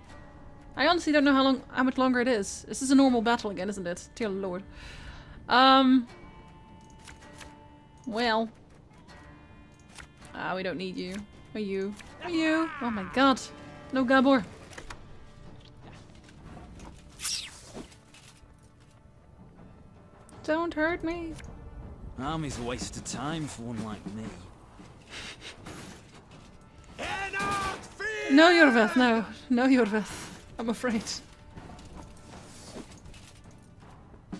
S1: I honestly don't know how much longer it is. This is a normal battle again, isn't it? Dear lord. Well. We don't need you. Are you? Are you? Oh my god. No Gabor. Don't hurt me.
S3: Army's a waste of time for one like me.
S1: No, Yorveth, no. No, Yorveth. I'm afraid.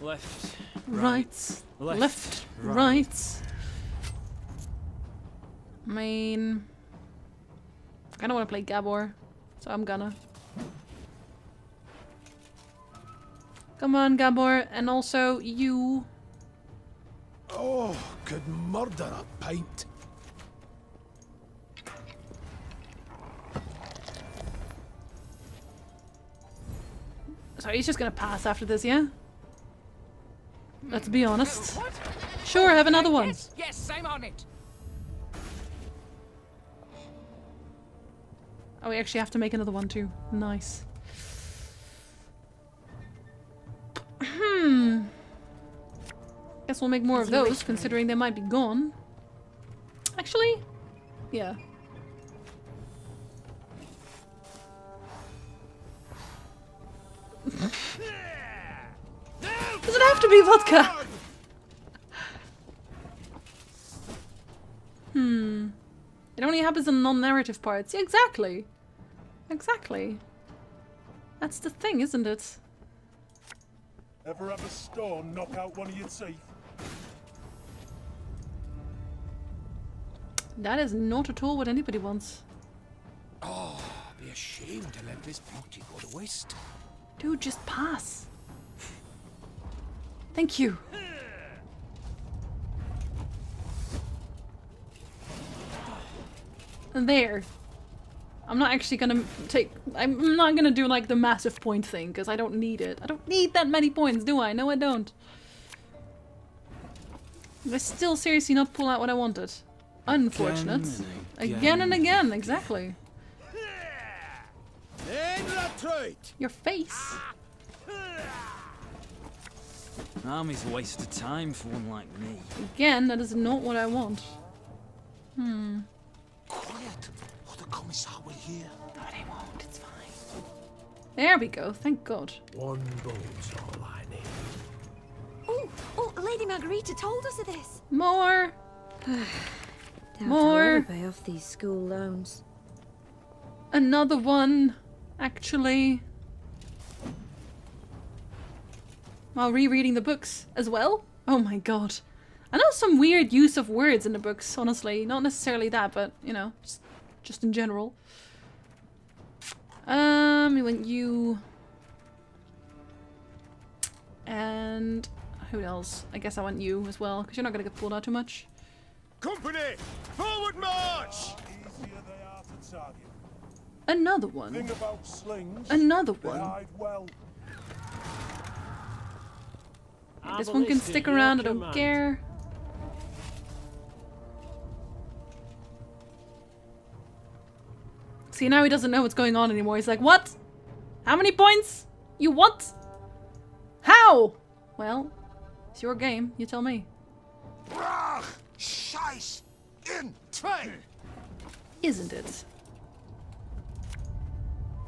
S3: Left.
S1: Right.
S3: Left.
S1: Left.
S3: Right.
S1: Right. I mean... I don't want to play Gabor, so I'm gonna. Come on, Gabor, and also you.
S15: Oh, could murder a pint.
S1: So he's just gonna pass after this, yeah? Let's be honest. Sure, have another one.
S4: Yes, yes, I'm on it.
S1: Oh, we actually have to make another one too. Nice. Guess we'll make more of those, considering they might be gone. Actually, yeah. Does it have to be vodka? It only happens in non-narrative parts. Yeah, exactly. Exactly. That's the thing, isn't it?
S6: Ever have a stone knock out one of your teeth?
S1: That is not at all what anybody wants.
S17: Oh, I'd be ashamed to let this beauty go to waste.
S1: Dude, just pass. Thank you. there. I'm not actually gonna I'm not gonna do like the massive point thing, because I don't need it. I don't need that many points, do I? No, I don't. I still seriously not pull out what I wanted. Unfortunate. Again and again, exactly. Your face.
S3: Army's a waste of time for one like me.
S1: Again, that is not what I want.
S17: Quiet, or the Commissar will hear.
S1: No, they won't. It's fine. There we go. Thank God.
S15: One boat's all I need.
S21: Oh, Lady Margarita told us of this.
S1: More.
S12: Doubt
S1: More.
S12: I'll ever pay off these school loans.
S1: Another one, actually. While rereading the books as well? Oh my god. I know some weird use of words in the books, honestly. Not necessarily that, but, you know, just in general. We went you. And who else? I guess I went you as well, because you're not going to get pulled out too much.
S10: Company! Forward march!
S6: Easier they are to target.
S1: Another one.
S6: Thing about slings,
S1: Another
S6: they
S1: one.
S6: hide well.
S1: This one can stick around, I don't care. See, now he doesn't know what's going on anymore. He's like, what? How many points? You what? How? Well, it's your game. You tell me.
S17: Scheiß in train!
S1: Isn't it?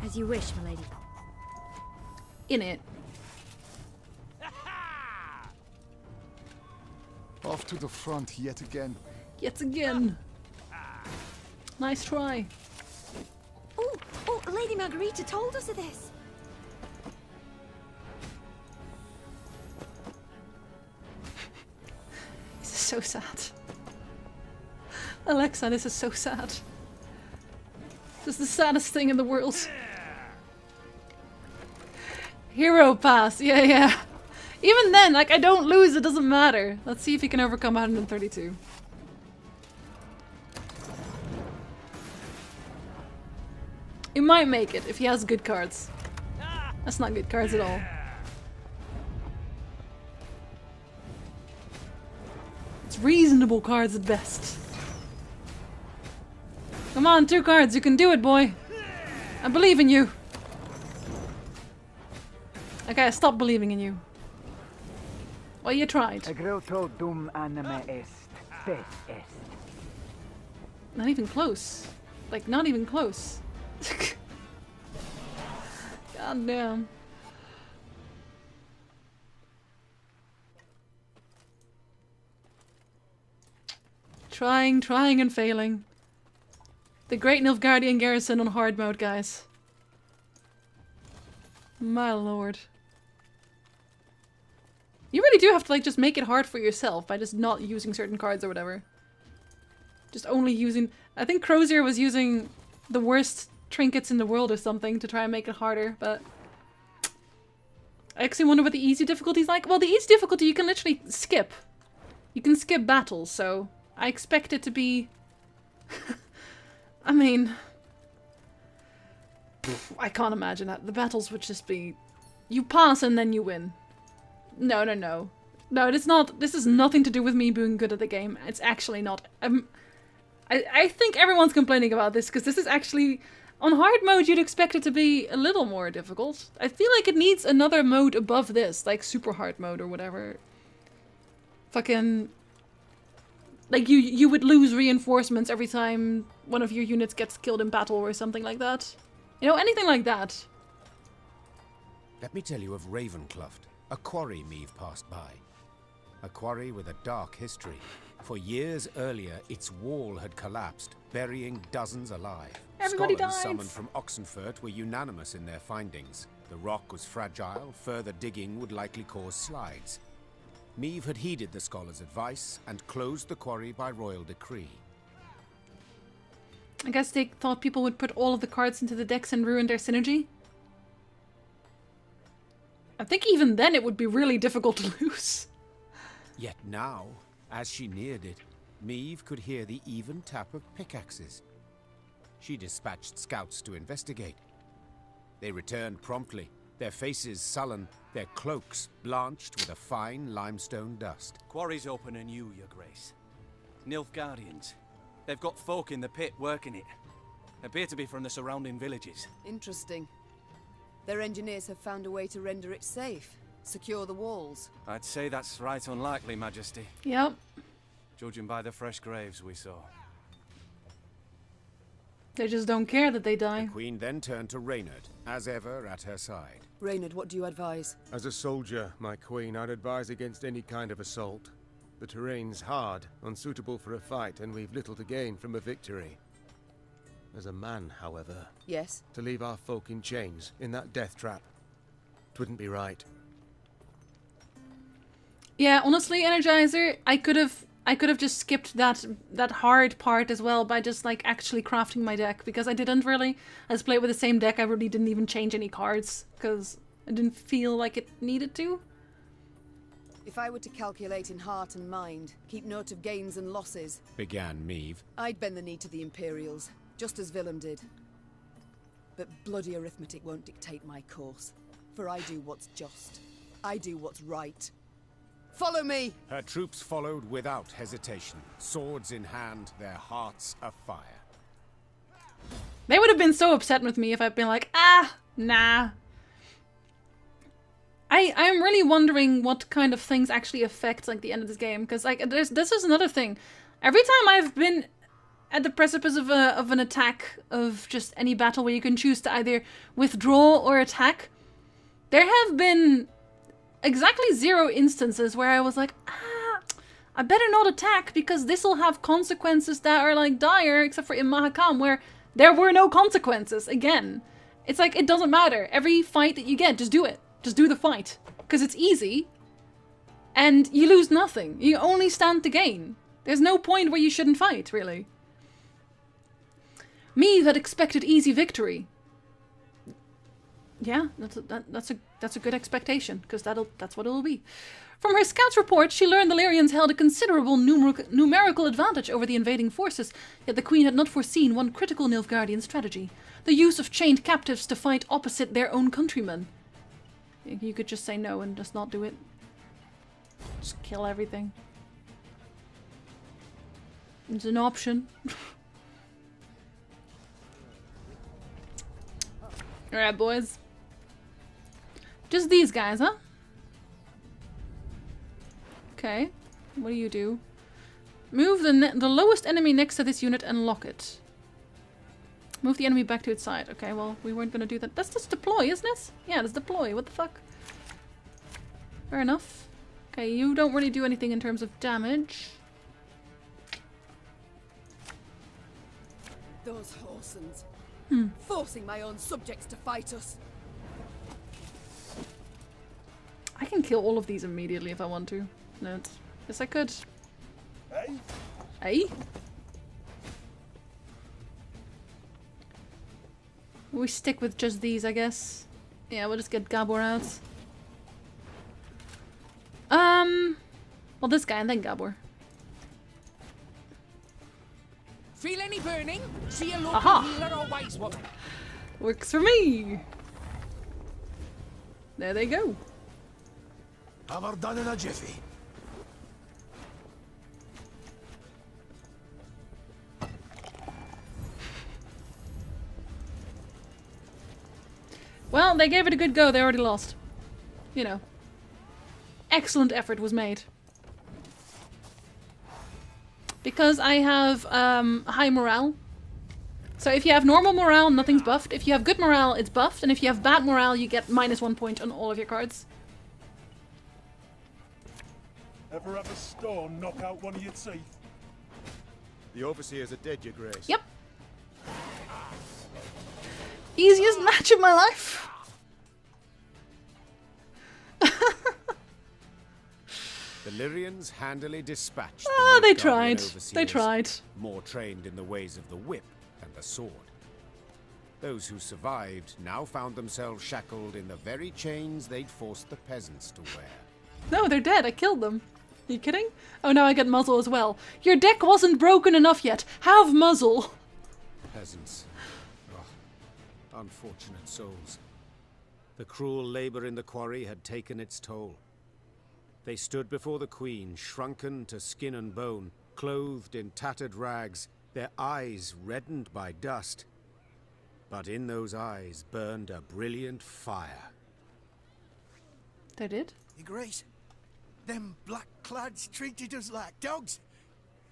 S12: As you wish, milady.
S1: In it.
S17: Off to the front yet again.
S1: Yet again. Nice try.
S21: Oh, Lady Margarita told us of this.
S1: This is so sad. Alexa, this is so sad. This is the saddest thing in the world. Hero pass, yeah. Even then, like, I don't lose, it doesn't matter. Let's see if he can overcome 132. He might make it if he has good cards. That's not good cards at all. It's reasonable cards at best. Come on, 2 cards, you can do it, boy. I believe in you. Okay, I stopped believing in you. Well, you tried.
S13: Agrelto dum anime est, spes est.
S1: Not even close. Like, not even close. God damn. Trying and failing. The Great Nilfgaardian Garrison on hard mode, guys. My lord. You really do have to, like, just make it hard for yourself by just not using certain cards or whatever. Just only using... I think Crozier was using the worst trinkets in the world or something to try and make it harder, but... I actually wonder what the easy difficulty is like. Well, the easy difficulty you can literally skip. You can skip battles, so... I expect it to be... I mean... I can't imagine that. The battles would just be... You pass and then you win. No. No, it is not. This has nothing to do with me being good at the game. It's actually not. I think everyone's complaining about this because this is actually... On hard mode, you'd expect it to be a little more difficult. I feel like it needs another mode above this, like super hard mode or whatever. Fucking... Like, you would lose reinforcements every time one of your units gets killed in battle or something like that. You know, anything like that.
S8: Let me tell you of Ravencloft, a quarry Meave passed by. A quarry with a dark history. For years earlier, its wall had collapsed, burying dozens alive.
S1: Everybody
S8: Scholars
S1: died.
S8: summoned from Oxenfurt were unanimous in their findings. The rock was fragile, further digging would likely cause slides. Meave had heeded the scholars' advice and closed the quarry by royal decree.
S1: I guess they thought people would put all of the cards into the decks and ruin their synergy. I think even then it would be really difficult to lose.
S8: Yet now, as she neared it, Meave could hear the even tap of pickaxes. she dispatched scouts to investigate. They returned promptly, their faces sullen, their cloaks blanched with a fine limestone dust.
S3: Quarry's open anew, Your Grace. Nilfgaardians. They've got folk in the pit working it. Appear to be from the surrounding villages.
S9: Interesting. Their engineers have found a way to render it safe. Secure the walls.
S3: I'd say that's right unlikely, Majesty.
S1: Yep.
S3: Judging by the fresh graves we saw.
S1: They just don't care that they die.
S8: The Queen then turned to Reynard, as ever at her side.
S9: Reynard, what do you advise?
S10: As a soldier, my queen, I'd advise against any kind of assault. The terrain's hard, unsuitable for a fight, and we've little to gain from a victory. As a man, however...
S9: Yes?
S10: To leave our folk in chains, in that death trap. Twouldn't be right.
S1: Yeah, honestly, Energizer, I could have just skipped that hard part as well by just like actually crafting my deck, because I didn't really. I just played with the same deck. I really didn't even change any cards because I didn't feel like it needed to.
S9: If I were to calculate in heart and mind, keep note of gains and losses,
S8: began Meave.
S9: I'd bend the knee to the Imperials, just as Willem did. But bloody arithmetic won't dictate my course, for I do what's just. I do what's right. Follow me!
S8: Her troops followed without hesitation, swords in hand, their hearts afire.
S1: They would have been so upset with me if I'd been like, nah. I'm really wondering what kind of things actually affect like the end of this game, because like this is another thing. Every time I've been at the precipice of an attack, of just any battle where you can choose to either withdraw or attack, there have been exactly 0 instances where I was like, I better not attack because this will have consequences that are like dire, except for in Mahakam where there were no consequences. Again, it's like it doesn't matter. Every fight that you get, just do it. Just do the fight. Because it's easy. And you lose nothing. You only stand to gain. There's no point where you shouldn't fight, really. Meave had expected easy victory. Yeah, that's a good expectation, because that's what it'll be. From her scout's report, she learned the Lyrians held a considerable numerical advantage over the invading forces, yet the Queen had not foreseen one critical Nilfgaardian strategy: the use of chained captives to fight opposite their own countrymen. You could just say no and just not do it. Just kill everything. It's an option. Alright, boys. Just these guys, huh? Okay. What do you do? Move the lowest enemy next to this unit and lock it. Move the enemy back to its side. Okay, well, we weren't gonna do that. That's just deploy, isn't it? Yeah, that's deploy. What the fuck? Fair enough. Okay, you don't really do anything in terms of damage.
S9: Those Horsens. Forcing my own subjects to fight us.
S1: I can kill all of these immediately if I want to. No, yes I could.
S6: Hey?
S1: Hey? We stick with just these, I guess. Yeah, we'll just get Gabor out. Well, this guy and then Gabor.
S4: Feel any burning? See a local
S1: Aha.
S4: healer or wise woman?
S1: Works for me! There they go.
S15: Have her done in a jiffy.
S1: Well, they gave it a good go. They already lost. You know. Excellent effort was made. Because I have high morale. So if you have normal morale, nothing's buffed. If you have good morale, it's buffed. And if you have bad morale, you get -1 point on all of your cards.
S6: Ever have a stone knock out one of your teeth?
S10: The overseers are dead, Your Grace.
S1: Yep. Easiest match of my life.
S8: The Lyrians handily dispatched
S1: Ah,
S8: the
S1: they
S8: Nilfgaardian
S1: tried. They
S8: overseers,
S1: tried.
S8: more trained in the ways of the whip and the sword. Those who survived now found themselves shackled in the very chains they'd forced the peasants to wear.
S1: No, they're dead. I killed them. Are you kidding? Oh, now I get muzzle as well. Your deck wasn't broken enough yet. Have muzzle.
S8: Peasants, unfortunate souls. The cruel labor in the quarry had taken its toll. They stood before the queen, shrunken to skin and bone, clothed in tattered rags, their eyes reddened by dust. But in those eyes burned a brilliant fire.
S1: They did?
S15: Your Grace, them black clads treated us like dogs,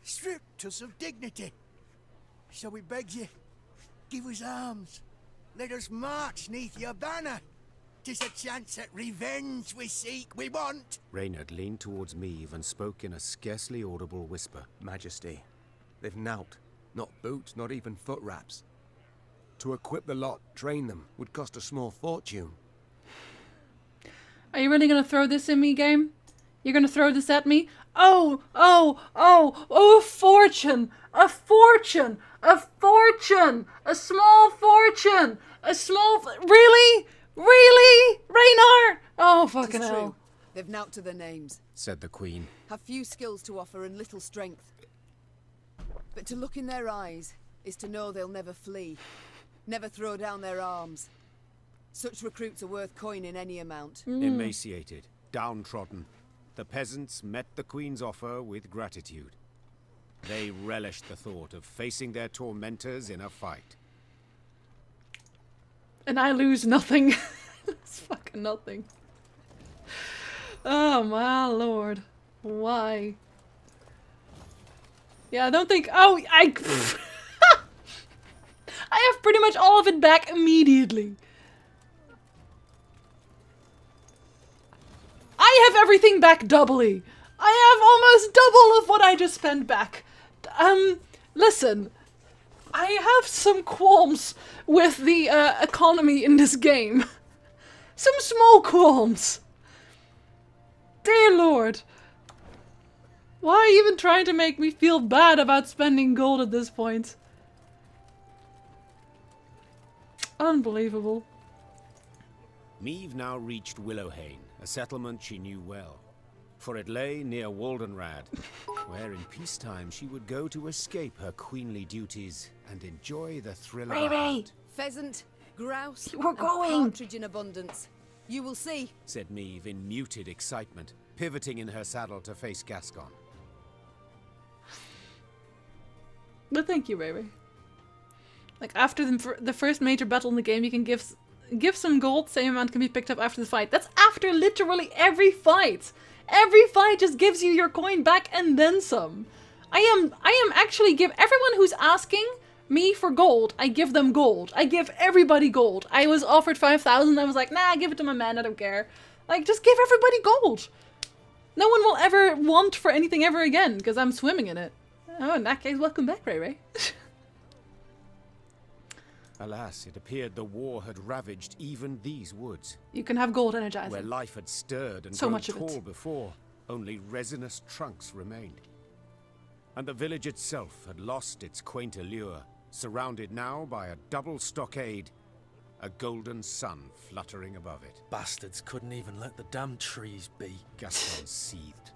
S15: stripped us of dignity. So we beg you, give us arms. Let us march neath your banner. 'Tis a chance at revenge we seek, we want.
S8: Reynard leaned towards Meave and spoke in a scarcely audible whisper.
S10: Majesty, they've knout. Not boots, not even foot wraps. To equip the lot, train them, would cost a small fortune.
S1: Are you really gonna throw this in me, game? You're gonna throw this at me? Oh, a fortune! A fortune! A fortune! A small fortune! Really? Really? Reynard? Oh, fucking
S9: Tis
S1: hell.
S9: true. They've knout to their names.
S8: Said the queen.
S9: Have few skills to offer and little strength. But to look in their eyes is to know they'll never flee. Never throw down their arms. Such recruits are worth coin in any amount.
S8: Emaciated, downtrodden, the peasants met the queen's offer with gratitude. They relished the thought of facing their tormentors in a fight.
S1: And I lose nothing. It's fucking nothing. Oh my lord. Why? Yeah, I don't think... Oh, I have pretty much all of it back immediately. I have everything back doubly. I have almost double of what I just spent back. Listen. I have some qualms with the economy in this game. Some small qualms. Dear Lord. Why even trying to make me feel bad about spending gold at this point? Unbelievable.
S8: Meave now reached Willowhain, a settlement she knew well. For it lay near Waldenrad, where in peacetime she would go to escape her queenly duties and enjoy the thrill of a hunt.
S9: Pheasant, grouse,
S1: We're
S9: and
S1: going.
S9: partridge in abundance. You will see.
S8: Said Meave in muted excitement, pivoting in her saddle to face Gascon.
S1: But thank you, Ray Ray. Like, after the first major battle in the game, you can give some gold, same amount can be picked up after the fight. That's after literally every fight! Every fight just gives you your coin back and then some. I am actually give everyone who's asking me for gold, I give them gold. I give everybody gold. I was offered 5,000, I was like, nah, give it to my man, I don't care. Like, just give everybody gold. No one will ever want for anything ever again, because I'm swimming in it. Oh, in that case, welcome back, Ray Ray.
S8: Alas, it appeared the war had ravaged even these woods.
S1: You can have gold energizing.
S8: Where life had stirred and
S1: so
S8: grown
S1: much of
S8: tall
S1: it.
S8: before, only resinous trunks remained. And the village itself had lost its quaint allure, surrounded now by a double stockade, a golden sun fluttering above it.
S5: Bastards couldn't even let the damn trees be.
S8: Gaston seethed.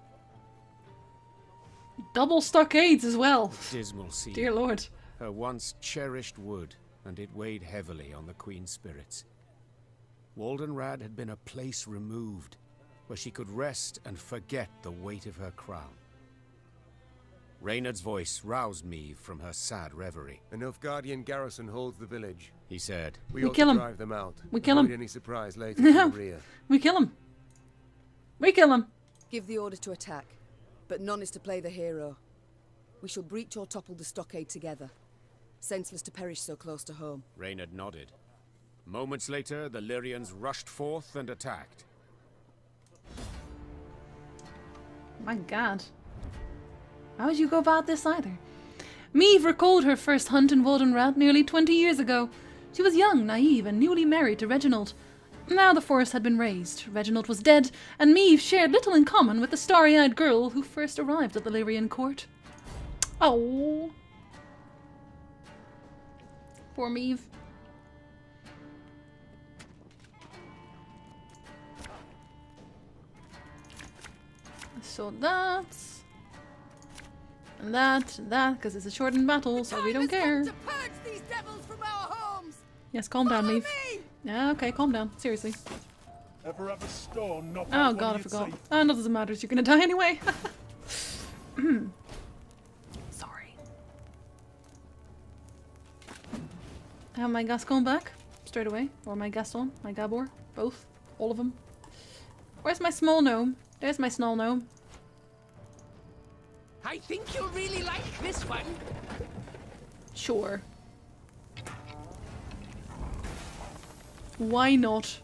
S1: Double stockades as well.
S8: Dismal scene.
S1: Dear Lord.
S8: Her once cherished wood, and it weighed heavily on the queen's spirits. Waldenrad had been a place removed, where she could rest and forget the weight of her crown. Reynard's voice roused me from her sad reverie.
S10: A Nilfgaardian garrison holds the village,
S8: he said.
S10: We ought
S1: kill
S10: to
S1: him.
S10: drive them out.
S1: We kill
S10: Avoid
S1: him.
S10: any surprise later from the rear.
S1: We kill him. We kill him.
S9: Give the order to attack, but none is to play the hero. We shall breach or topple the stockade together. Senseless to perish so close to home.
S8: Reynard nodded. Moments later, the Lyrians rushed forth and attacked.
S1: My god. How would you go about this either? Meave recalled her first hunt in Waldenrad nearly 20 years ago. She was young, naive, and newly married to Reginald. Now the forest had been razed, Reginald was dead, and Meave shared little in common with the starry-eyed girl who first arrived at the Lyrian court. Oh. Poor Meave. So that's... and that, because it's a shortened battle, so we don't care.
S9: To purge these devils from our homes!
S1: Yes, calm down, Leaf. Yeah, okay, calm down. Seriously.
S6: Ever have a stone knock
S1: Oh
S6: out
S1: god, I
S6: one of your
S1: forgot.
S6: teeth?
S1: Oh, no, doesn't matter. You're gonna die anyway. Sorry. I have my Gascon back straight away, or my Gaston, my Gabor, both, all of them. Where's my small gnome? There's my small gnome.
S4: I think you'll really like this one.
S1: Sure. Why not?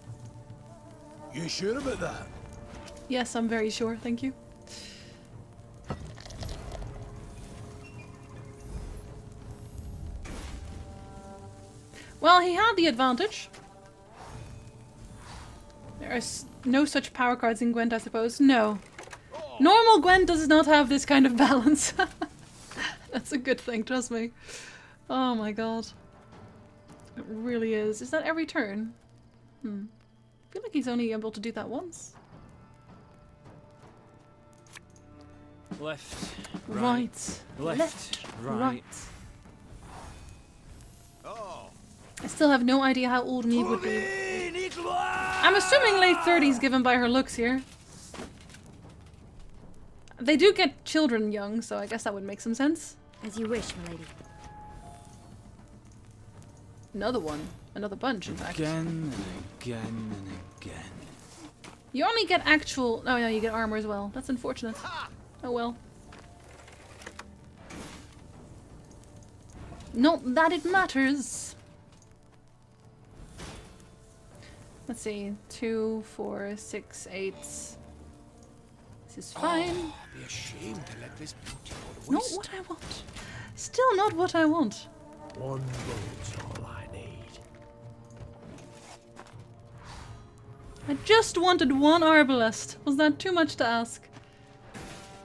S15: You sure about that?
S1: Yes, I'm very sure, thank you. Well, he had the advantage. There are no such power cards in Gwent, I suppose. No. Normal Gwent does not have this kind of balance. That's a good thing, trust me. Oh my god. It really is. Is that every turn? I feel like he's only able to do that once.
S3: Left,
S1: Right.
S3: left, right.
S1: I still have no idea how old Neve would be. I'm assuming late 30s given by her looks here. They do get children young, so I guess that would make some sense.
S12: As you wish, milady.
S1: Another one. Another bunch, in fact.
S3: Again and again and again.
S1: You only get actual... Oh, no, you get armor as well. That's unfortunate. Oh, well. Not that it matters. Let's see. 2, 4, 6, 8. This is fine.
S5: Oh, be ashamed to let this beauty go to
S1: Not
S5: waste.
S1: what I want. Still not what I want.
S15: One bullet's all I need.
S1: I just wanted one Arbalest. Was that too much to ask?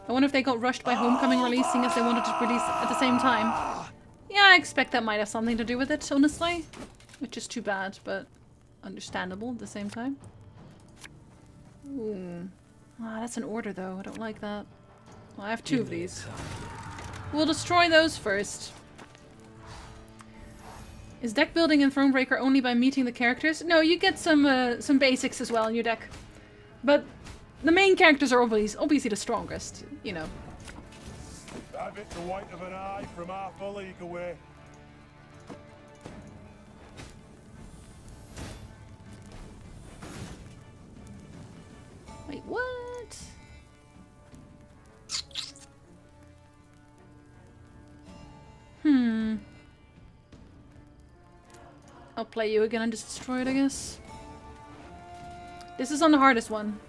S1: I wonder if they got rushed by Homecoming releasing as they wanted to release at the same time. Yeah, I expect that might have something to do with it, honestly. Which is too bad, but understandable at the same time. Ooh. Ah, that's an order though. I don't like that. Well, I have 2 of these. We'll destroy those first. Is deck building in Thronebreaker only by meeting the characters? No, you get some basics as well in your deck. But the main characters are obviously the strongest, you know.
S6: Have it the white of an eye from half a league away.
S1: Wait, what? I'll play you again and just destroy it, I guess. This is on the hardest one.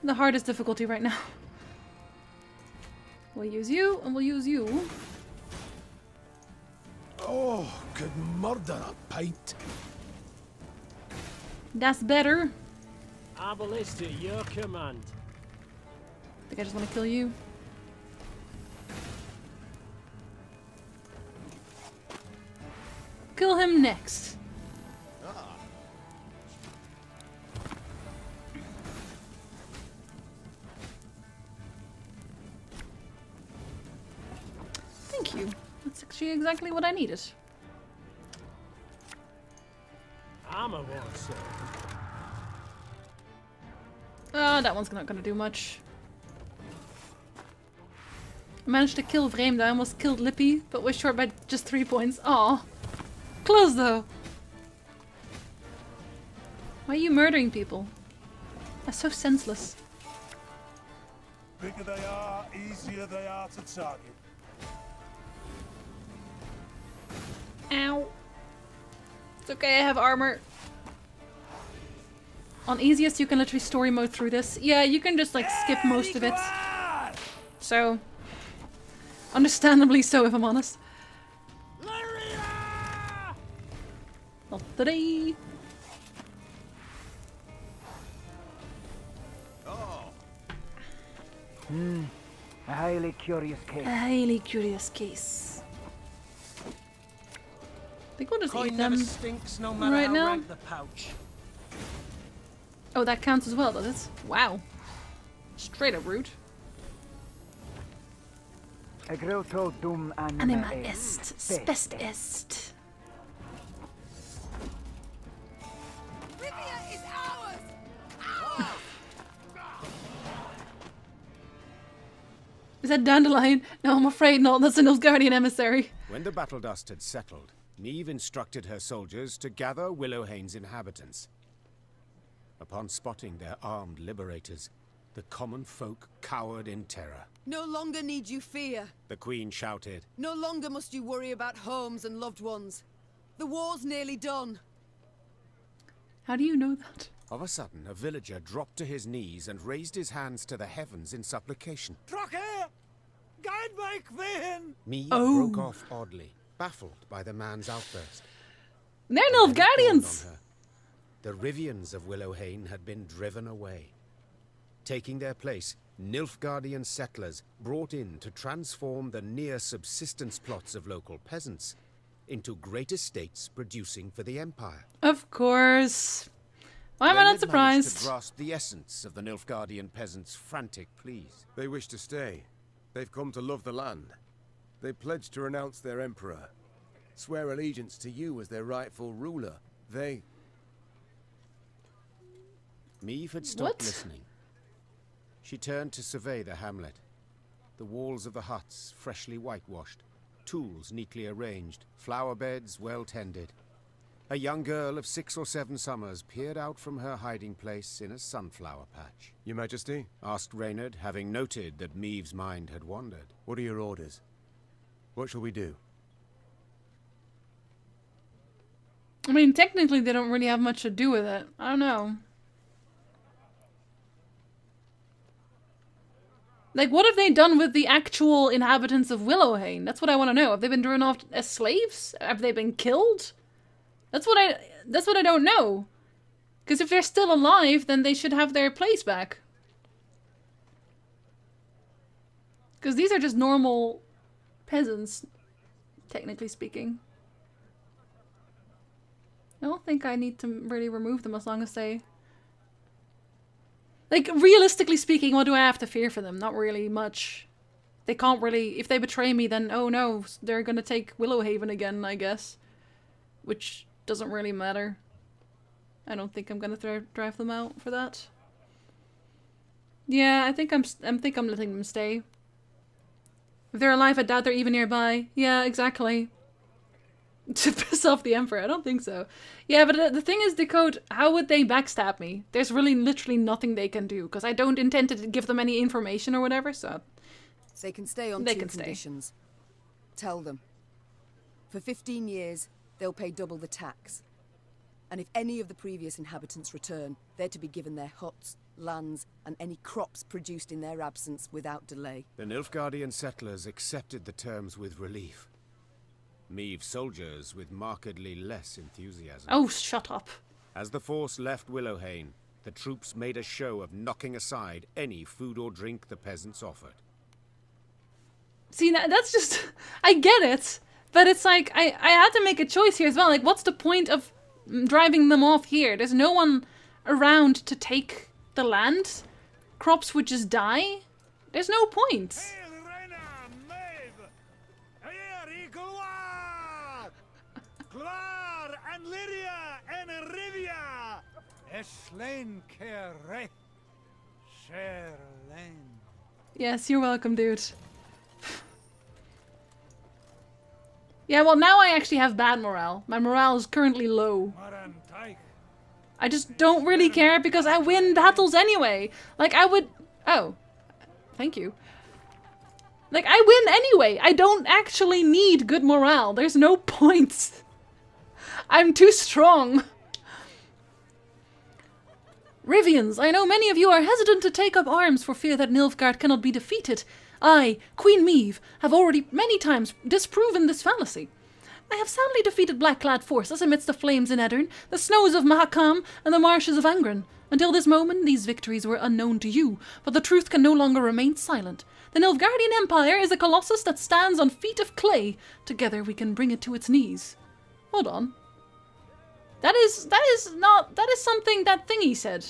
S1: The hardest difficulty right now. We'll use you, and we'll use you.
S15: Oh, could murder a pint.
S1: That's better.
S20: Arbalest at your command.
S1: I think I just want to kill you. Kill him next. Thank you. That's actually exactly what I needed.
S20: Armor won't serve.
S1: Oh, that one's not gonna do much. I managed to kill Vreemde. I almost killed Lippy, but was short by just 3 points. Aw. Close though. Why are you murdering people? That's so senseless.
S6: Bigger they are, easier they are to target.
S1: Ow. It's okay, I have armor. On easiest, you can literally story mode through this. Yeah, you can just like skip most of it. So, understandably so, if I'm honest. Not today.
S13: A highly curious case.
S1: A highly curious case. I think we'll just
S5: Coin
S1: eat them
S5: never stinks, no matter
S1: right
S5: how
S1: now.
S5: rank the pouch.
S1: Oh, that counts as well, does it? Wow. Straight up rude.
S13: Egrilto dum
S1: Anima est, spest est. said dandelion. No, I'm afraid not. That's a Nilfgaardian emissary.
S8: When the battle dust had settled, Neve instructed her soldiers to gather Willowhane's inhabitants. Upon spotting their armed liberators, the common folk cowered in terror.
S9: No longer need you fear.
S8: The Queen shouted.
S9: No longer must you worry about homes and loved ones. The war's nearly done.
S1: How do you know that?
S8: Of a sudden, a villager dropped to his knees and raised his hands to the heavens in supplication.
S15: Trache! Guide back then!
S8: Neve broke off oddly, baffled by the man's outburst.
S1: They're Nilfgaardians!
S8: The Rivians of Willowhane had been driven away. Taking their place, Nilfgaardian settlers brought in to transform the near-subsistence plots of local peasants into great estates producing for the Empire.
S1: Of course. Why am I not surprised?
S8: To grasp the essence of the Nilfgaardian peasants' frantic pleas.
S10: They wish to stay. They've come to love the land. They pledged to renounce their emperor, swear allegiance to you as their rightful ruler. They...
S8: Neve had stopped listening. She turned to survey the hamlet. The walls of the huts freshly whitewashed, tools neatly arranged, flower beds well tended. A young girl of 6 or 7 summers peered out from her hiding place in a sunflower patch.
S10: Your Majesty?
S8: Asked Reynard, having noted that Meave's mind had wandered.
S10: What are your orders? What shall we do?
S1: I mean, technically they don't really have much to do with it. I don't know. Like, what have they done with the actual inhabitants of Willowhane? That's what I want to know. Have they been driven off as slaves? Have they been killed? That's what I don't know. Because if they're still alive, then they should have their place back. Because these are just normal peasants, technically speaking. I don't think I need to really remove them as long as they... Like, realistically speaking, what do I have to fear for them? Not really much. They can't really... If they betray me, then, oh no, they're gonna take Willowhaven again, I guess. Which doesn't really matter. I don't think I'm gonna drive them out for that. Yeah, I think I'm letting them stay. If they're alive, I doubt they're even nearby. Yeah, exactly. To piss off the Emperor, I don't think so. Yeah, but the thing is, Decode, how would they backstab me? There's really literally nothing they can do, because I don't intend to give them any information or whatever, so...
S9: They can stay on two conditions. Tell them. For 15 years, they'll pay double the tax. And if any of the previous inhabitants return, they're to be given their huts, lands, and any crops produced in their absence without delay.
S8: The Nilfgaardian settlers accepted the terms with relief. Meave's soldiers with markedly less enthusiasm.
S1: Oh, shut up.
S8: As the force left Willowhane, the troops made a show of knocking aside any food or drink the peasants offered.
S1: See, that's just... I get it, but it's like, I had to make a choice here as well. Like, what's the point of driving them off here? There's no one around to take the land. Crops would just die. There's no point.
S15: And Lyria and Rivia, Eslain Kere, Sherlain.
S1: Yes, you're welcome, dude. Yeah, well, now I actually have bad morale. My morale is currently low. I just don't really care because I win battles anyway. Like, I would... Oh. Thank you. Like, I win anyway. I don't actually need good morale. There's no point. I'm too strong. Rivians, I know many of you are hesitant to take up arms for fear that Nilfgaard cannot be defeated. I, Queen Meave, have already many times disproven this fallacy. I have soundly defeated black-clad forces amidst the flames in Edirn, the snows of Mahakam, and the marshes of Angren. Until this moment, these victories were unknown to you, but the truth can no longer remain silent. The Nilfgaardian Empire is a colossus that stands on feet of clay. Together we can bring it to its knees. Hold on. That is something that thingy said.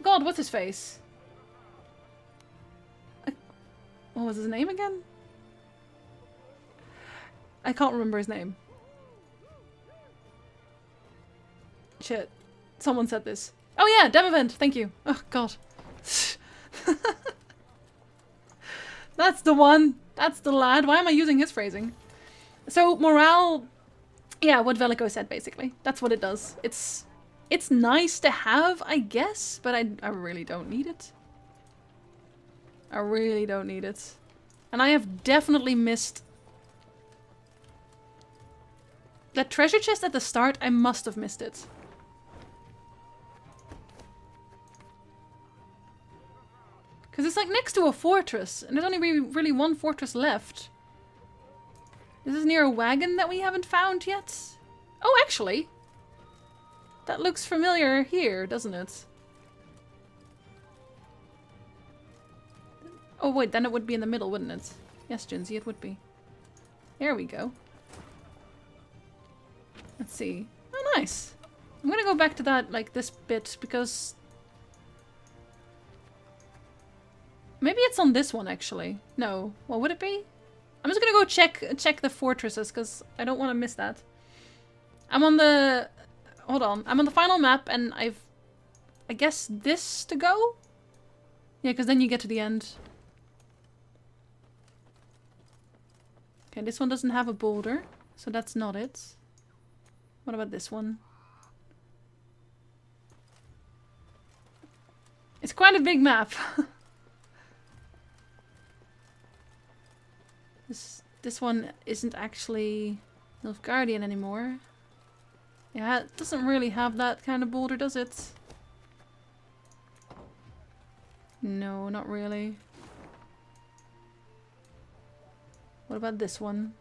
S1: God, what's his face? What was his name again? I can't remember his name. Shit. Someone said this. Oh yeah, Demavent, thank you. Oh god. That's the one. That's the lad. Why am I using his phrasing? So, morale... Yeah, what Velico said, basically. That's what it does. It's nice to have, I guess, but I really don't need it. I really don't need it. And I have definitely missed... That treasure chest at the start, I must have missed it. Because it's like next to a fortress, and there's only really one fortress left. This is near a wagon that we haven't found yet. Oh, actually. That looks familiar here, doesn't it? Oh wait, then it would be in the middle, wouldn't it? Yes, Jinsey, it would be. There we go. Let's see. Oh, nice. I'm gonna go back to that, like, this bit, because... Maybe it's on this one, actually. No. What would it be? I'm just gonna go check the fortresses, because I don't want to miss that. I'm on the... Hold on. I'm on the final map, and I guess this to go? Yeah, because then you get to the end. Okay, this one doesn't have a boulder, so that's not it. What about this one? It's quite a big map. This one isn't actually Nilfgaardian anymore. Yeah, it doesn't really have that kind of boulder, does it? No, not really. What about this one?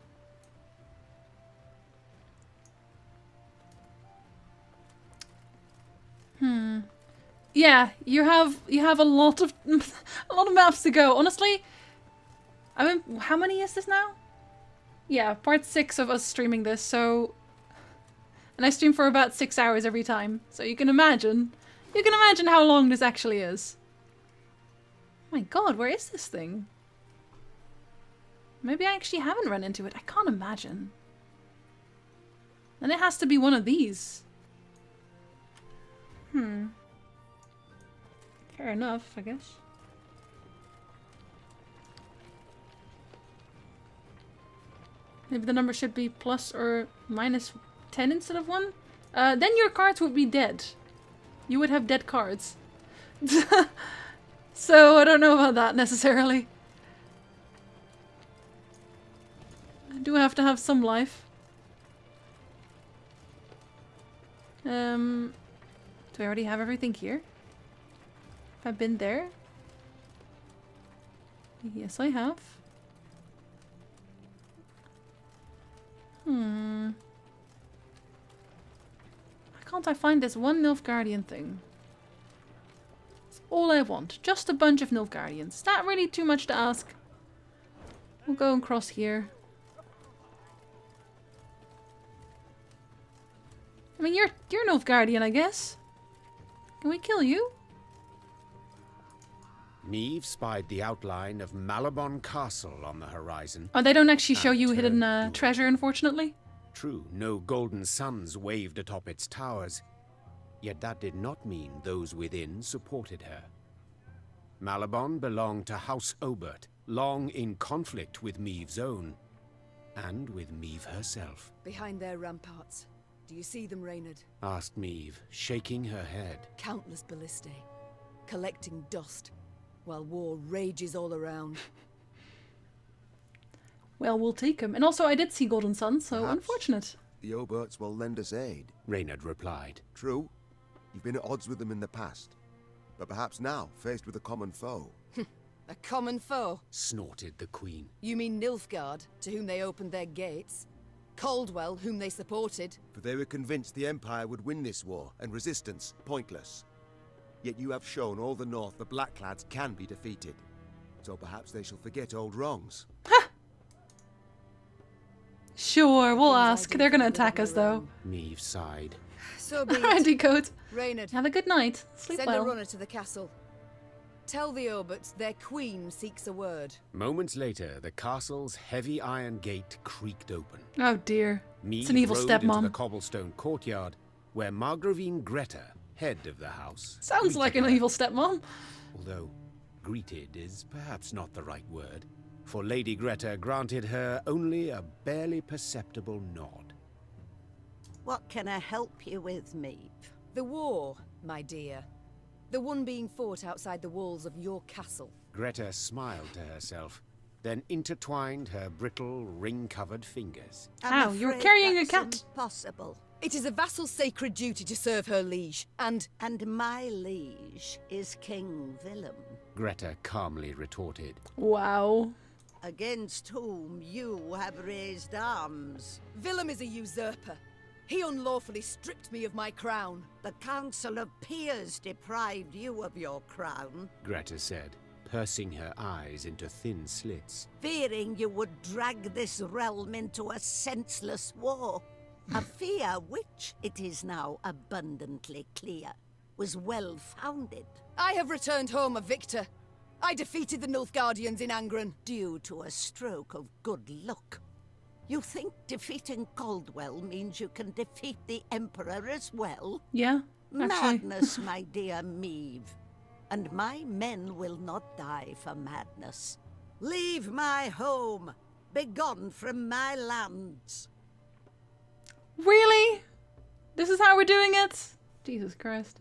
S1: Yeah, you have a lot of maps to go. Honestly, I mean, how many is this now? Yeah, part 6 of us streaming this, so... And I stream for about 6 hours every time, so you can imagine how long this actually is. Oh my god, where is this thing? Maybe I actually haven't run into it. I can't imagine. Then it has to be one of these. Fair enough, I guess. Maybe the number should be plus or minus 10 instead of 1? Then your cards would be dead. You would have dead cards. So I don't know about that necessarily. I do have to have some life. Do I already have everything here? Have I been there? Yes, I have. Why can't I find this one Nilfgaardian thing? That's all I want. Just a bunch of Nilfgaardians. Is that really too much to ask? We'll go and cross here. I mean, you're Nilfgaardian, I guess. Can we kill you?
S8: Niamh spied the outline of Malabon Castle on the horizon.
S1: Oh, they don't actually show you hidden treasure, unfortunately.
S8: True, no golden suns waved atop its towers. Yet that did not mean those within supported her. Malabon belonged to House Obert, long in conflict with Miev's own, and with Mieve herself.
S9: Behind their ramparts. Do you see them, Reynard?
S8: Asked Mieve, shaking her head.
S9: Countless ballistae, collecting dust, while war rages all around.
S1: Well, we'll take him. And also, I did see Golden Sun, so
S2: Perhaps
S1: unfortunate.
S2: The Oberts will lend us aid.
S8: Reynard replied.
S2: True. You've been at odds with them in the past. But perhaps now, faced with a common foe.
S9: A common foe?
S8: Snorted the Queen.
S9: You mean Nilfgaard, to whom they opened their gates? Caldwell, whom they supported?
S2: For they were convinced the Empire would win this war, and resistance pointless. Yet you have shown all the North the Blackclads can be defeated. So perhaps they shall forget old wrongs.
S1: Sure, we'll ask. They're gonna attack us, though.
S8: Mieve sighed.
S9: So be it.
S1: Alrighty, Code.
S9: Reynard,
S1: have a good night. Sleep
S9: send
S1: well.
S9: a runner to the castle. Tell the Oberts their queen seeks a word.
S8: Moments later, the castle's heavy iron gate creaked open.
S1: Oh dear.
S8: Mieve
S1: It's an evil
S8: rode into
S1: stepmom.
S8: the cobblestone courtyard, where Margravine Greta, head of the house,
S1: Sounds like an evil stepmom.
S8: although greeted is perhaps not the right word. for Lady Greta granted her only a barely perceptible nod.
S16: What can I help you with, Maeve?
S9: The war, my dear. The one being fought outside the walls of your castle.
S8: Greta smiled to herself, then intertwined her brittle, ring-covered fingers.
S1: Ow, you're carrying a cat!
S16: Impossible.
S9: It is a vassal's sacred duty to serve her liege, and
S16: my liege is King Willem.
S8: Greta calmly retorted.
S1: Wow.
S16: Against whom you have raised arms.
S9: Willem is a usurper. He unlawfully stripped me of my crown.
S16: The Council of Peers deprived you of your crown.
S8: Greta said, pursing her eyes into thin slits.
S16: Fearing you would drag this realm into a senseless war. A fear which, it is now abundantly clear, was well-founded.
S9: I have returned home a victor. I defeated the Nilfgaardians in Angren.
S16: Due to a stroke of good luck. You think defeating Caldwell means you can defeat the Emperor as well?
S1: Yeah, actually.
S16: Madness, my dear Maeve. And my men will not die for madness. Leave my home. Begone from my lands.
S1: Really? This is how we're doing it? Jesus Christ.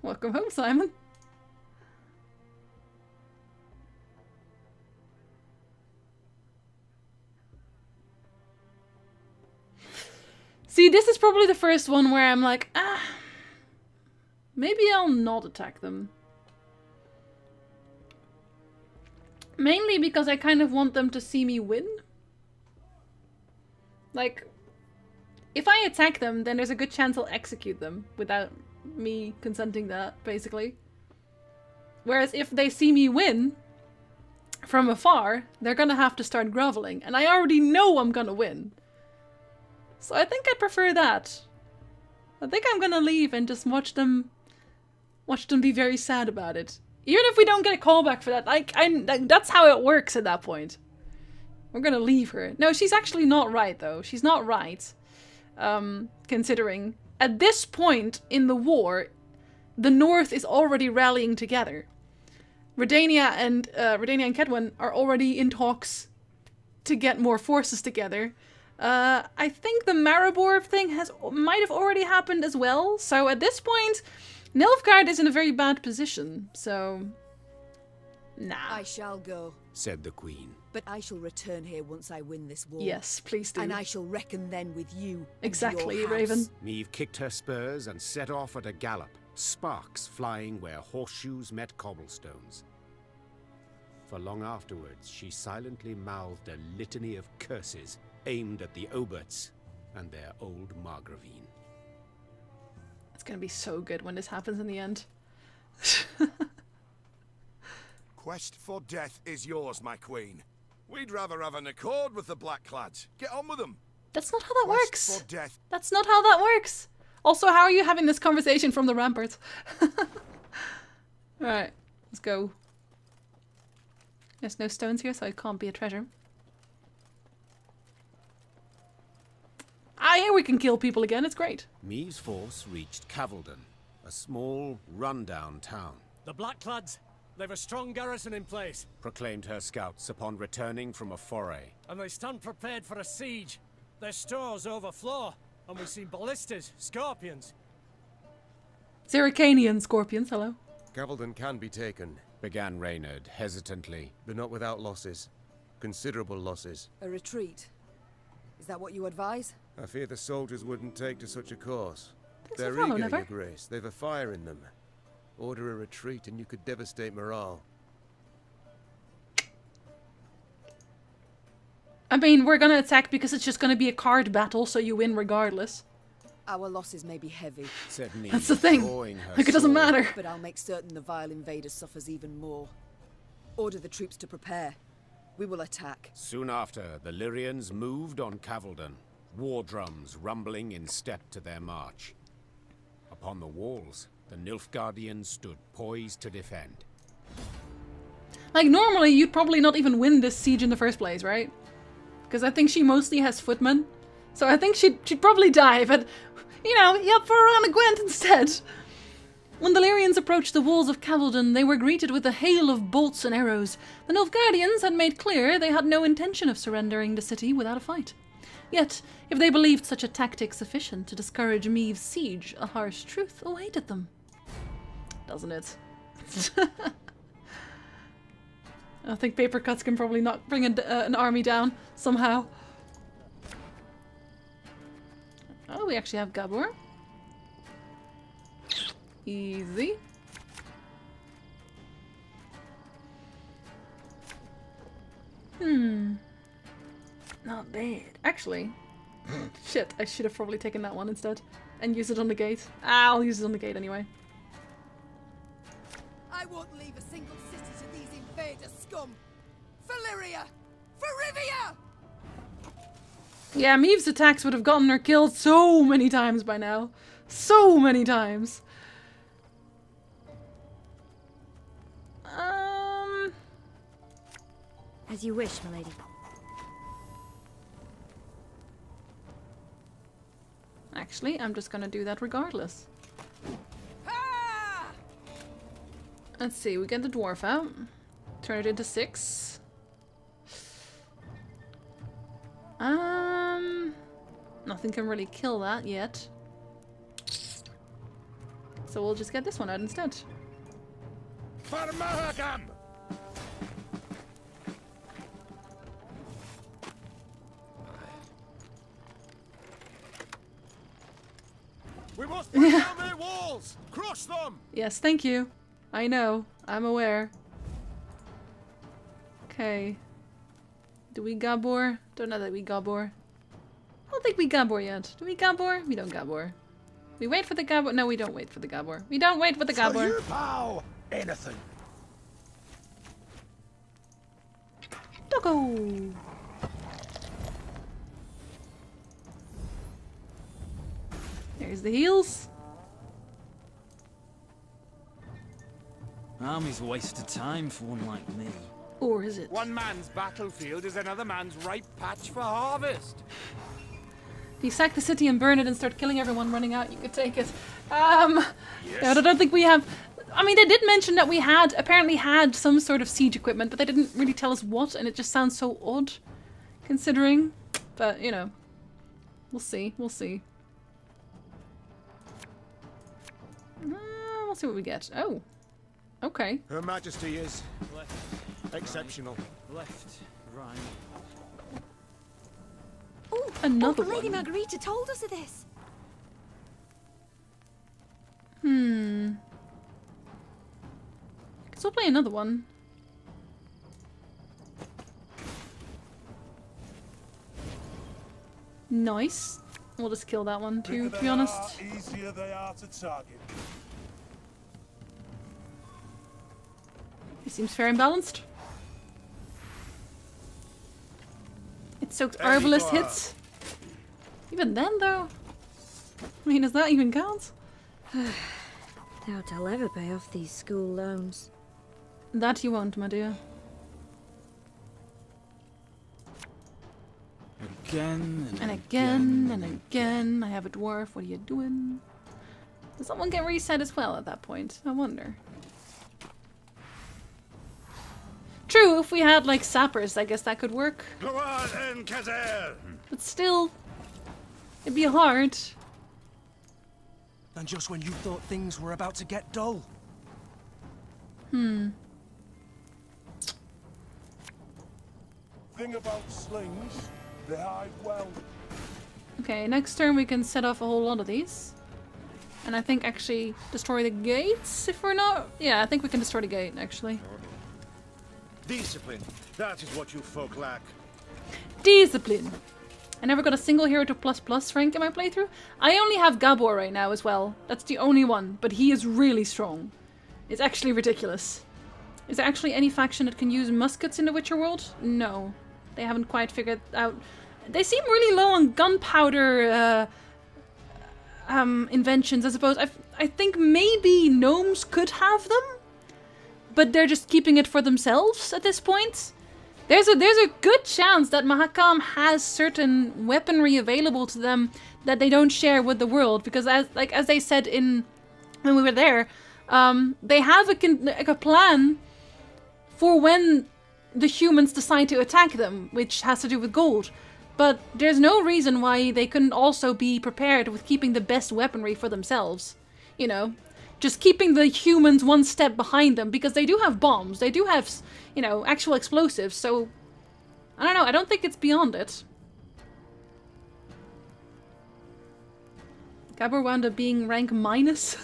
S1: Welcome home, Simon. See, this is probably the first one where I'm like, maybe I'll not attack them. Mainly because I kind of want them to see me win. Like, if I attack them, then there's a good chance I'll execute them without me consenting to that, basically. Whereas if they see me win from afar, they're gonna have to start groveling, and I already know I'm gonna win. So I think I prefer that. I think I'm gonna leave and just watch them be very sad about it. Even if we don't get a callback for that, that's how it works at that point. We're gonna leave her. No, she's actually not right, though. She's not right. Considering at this point in the war, the North is already rallying together. Redania and Kedwen are already in talks to get more forces together. I think the Maribor thing might have already happened as well. So at this point, Nilfgaard is in a very bad position. So, nah.
S9: I shall go,
S8: said the Queen.
S9: But I shall return here once I win this war.
S1: Yes, please do.
S9: And I shall reckon then with you.
S1: Exactly,
S9: your house.
S1: Raven.
S8: Maeve kicked her spurs and set off at a gallop, sparks flying where horseshoes met cobblestones. For long afterwards, she silently mouthed a litany of curses aimed at the Oberts and their old Margravine.
S1: It's gonna be so good when this happens in the end.
S22: Quest for death is yours, my queen. We'd rather have an accord with the Blackclads. Get on with them.
S1: That's not how that works.
S22: Quest for death.
S1: That's not how that works. Also, how are you having this conversation from the ramparts? Alright, let's go. There's no stones here, so it can't be a treasure. Ah, here we can kill people again. It's great.
S8: Maeve's force reached Cavaldon, a small, run-down town.
S5: The Blackclads, they've a strong garrison in place,
S8: proclaimed her scouts upon returning from a foray.
S5: And they stand prepared for a siege. Their stores overflow, and we've seen ballistas, scorpions.
S1: Zerrikanian scorpions, hello.
S10: Cavaldon can be taken,
S8: began Reynard hesitantly.
S10: But not without losses. Considerable losses.
S9: A retreat. Is that what you advise?
S10: I fear the soldiers wouldn't take to such a course.
S1: Thanks
S10: They're
S1: for following,
S10: eager,
S1: Never.
S10: Your Grace. They've a fire in them. Order a retreat and you could devastate morale.
S1: I mean, we're gonna attack because it's just gonna be a card battle, so you win regardless.
S9: Our losses may be heavy.
S8: Said Neve,
S1: that's the thing. Like, it doesn't matter.
S9: But I'll make certain the vile invader suffers even more. Order the troops to prepare. We will attack.
S8: Soon after, the Lyrians moved on Cavaldon, war drums rumbling in step to their march. Upon the walls, the Nilfgaardians stood poised to defend.
S1: Like, normally, you'd probably not even win this siege in the first place, right? Because I think she mostly has footmen. So I think she'd probably die, but, you know, you up for a run of Gwent instead. When the Lyrians approached the walls of Cavaldon, they were greeted with a hail of bolts and arrows. The Nilfgaardians had made clear they had no intention of surrendering the city without a fight. Yet, if they believed such a tactic sufficient to discourage Meave's siege, a harsh truth awaited them. Doesn't it? I think paper cuts can probably not bring an army down somehow. Oh, we actually have Gabor. Easy. Not bad. Actually, shit, I should have probably taken that one instead and used it on the gate. I'll use it on the gate anyway.
S9: I won't leave a single city to these invader scum. Valyria! For Rivia!
S1: Yeah, Meave's attacks would have gotten her killed so many times by now. So many times.
S12: As you wish, milady.
S1: Actually, I'm just gonna do that regardless. Let's see, we get the dwarf out. Turn it into 6. Nothing can really kill that yet. So we'll just get this one out instead.
S22: We must break down their walls! Crush them!
S1: Yes, thank you. I know. I'm aware. Okay. Do we Gabor? Don't know that we Gabor. I don't think we Gabor yet. Do we Gabor? We don't Gabor. We wait for the Gabor. No, we don't wait for the Gabor. We don't wait for the Gabor.
S15: You pow! Anything.
S1: Doggo! There's the heals.
S14: Army's a waste of time for one like me.
S1: Or is it?
S19: One man's battlefield is another man's ripe patch for harvest.
S1: If you sack the city and burn it and start killing everyone running out, you could take it. I don't think we have... I mean, they did mention that we apparently had some sort of siege equipment, but they didn't really tell us what, and it just sounds so odd, considering. But, you know, we'll see. We'll see. We'll see what we get. Oh. Okay.
S2: Her Majesty is exceptional.
S14: Left, right.
S12: Oh,
S1: another
S12: Lady
S1: one.
S12: Margarita told us of this.
S1: Guess we'll play another one. Nice. We'll just kill that one too, to be honest.
S6: Easier they are to target.
S1: He seems fair and balanced. It soaks Arbalest hits. Even then, though. I mean, does that even count?
S12: Doubt I'll ever pay off these school loans.
S1: That you won't, my dear.
S14: Again
S1: and again and again. I have a dwarf. What are you doing? Does someone get reset as well at that point? I wonder. True, if we had like sappers, I guess that could work. But still, it'd be hard.
S5: And just when you thought things were about to get dull.
S6: Thing about slings, they hide well.
S1: Okay, next turn we can set off a whole lot of these. And I think actually destroy the gates if we're not... Yeah, I think we can destroy the gate actually.
S22: Discipline. That is what you folk lack.
S1: Discipline. I never got a single hero to ++ rank in my playthrough. I only have Gabor right now as well. That's the only one, but he is really strong. It's actually ridiculous. Is there actually any faction that can use muskets in the Witcher world? No. They haven't quite figured out... They seem really low on gunpowder inventions, I suppose. I think maybe gnomes could have them, but they're just keeping it for themselves at this point. There's a good chance that Mahakam has certain weaponry available to them that they don't share with the world, because as they said when we were there, They have a plan for when the humans decide to attack them, which has to do with gold. But there's no reason why they couldn't also be prepared with keeping the best weaponry for themselves. You know, just keeping the humans one step behind them, because they do have bombs, they do have, you know, actual explosives, so I don't know, I don't think it's beyond it. Gabor wound up being rank minus.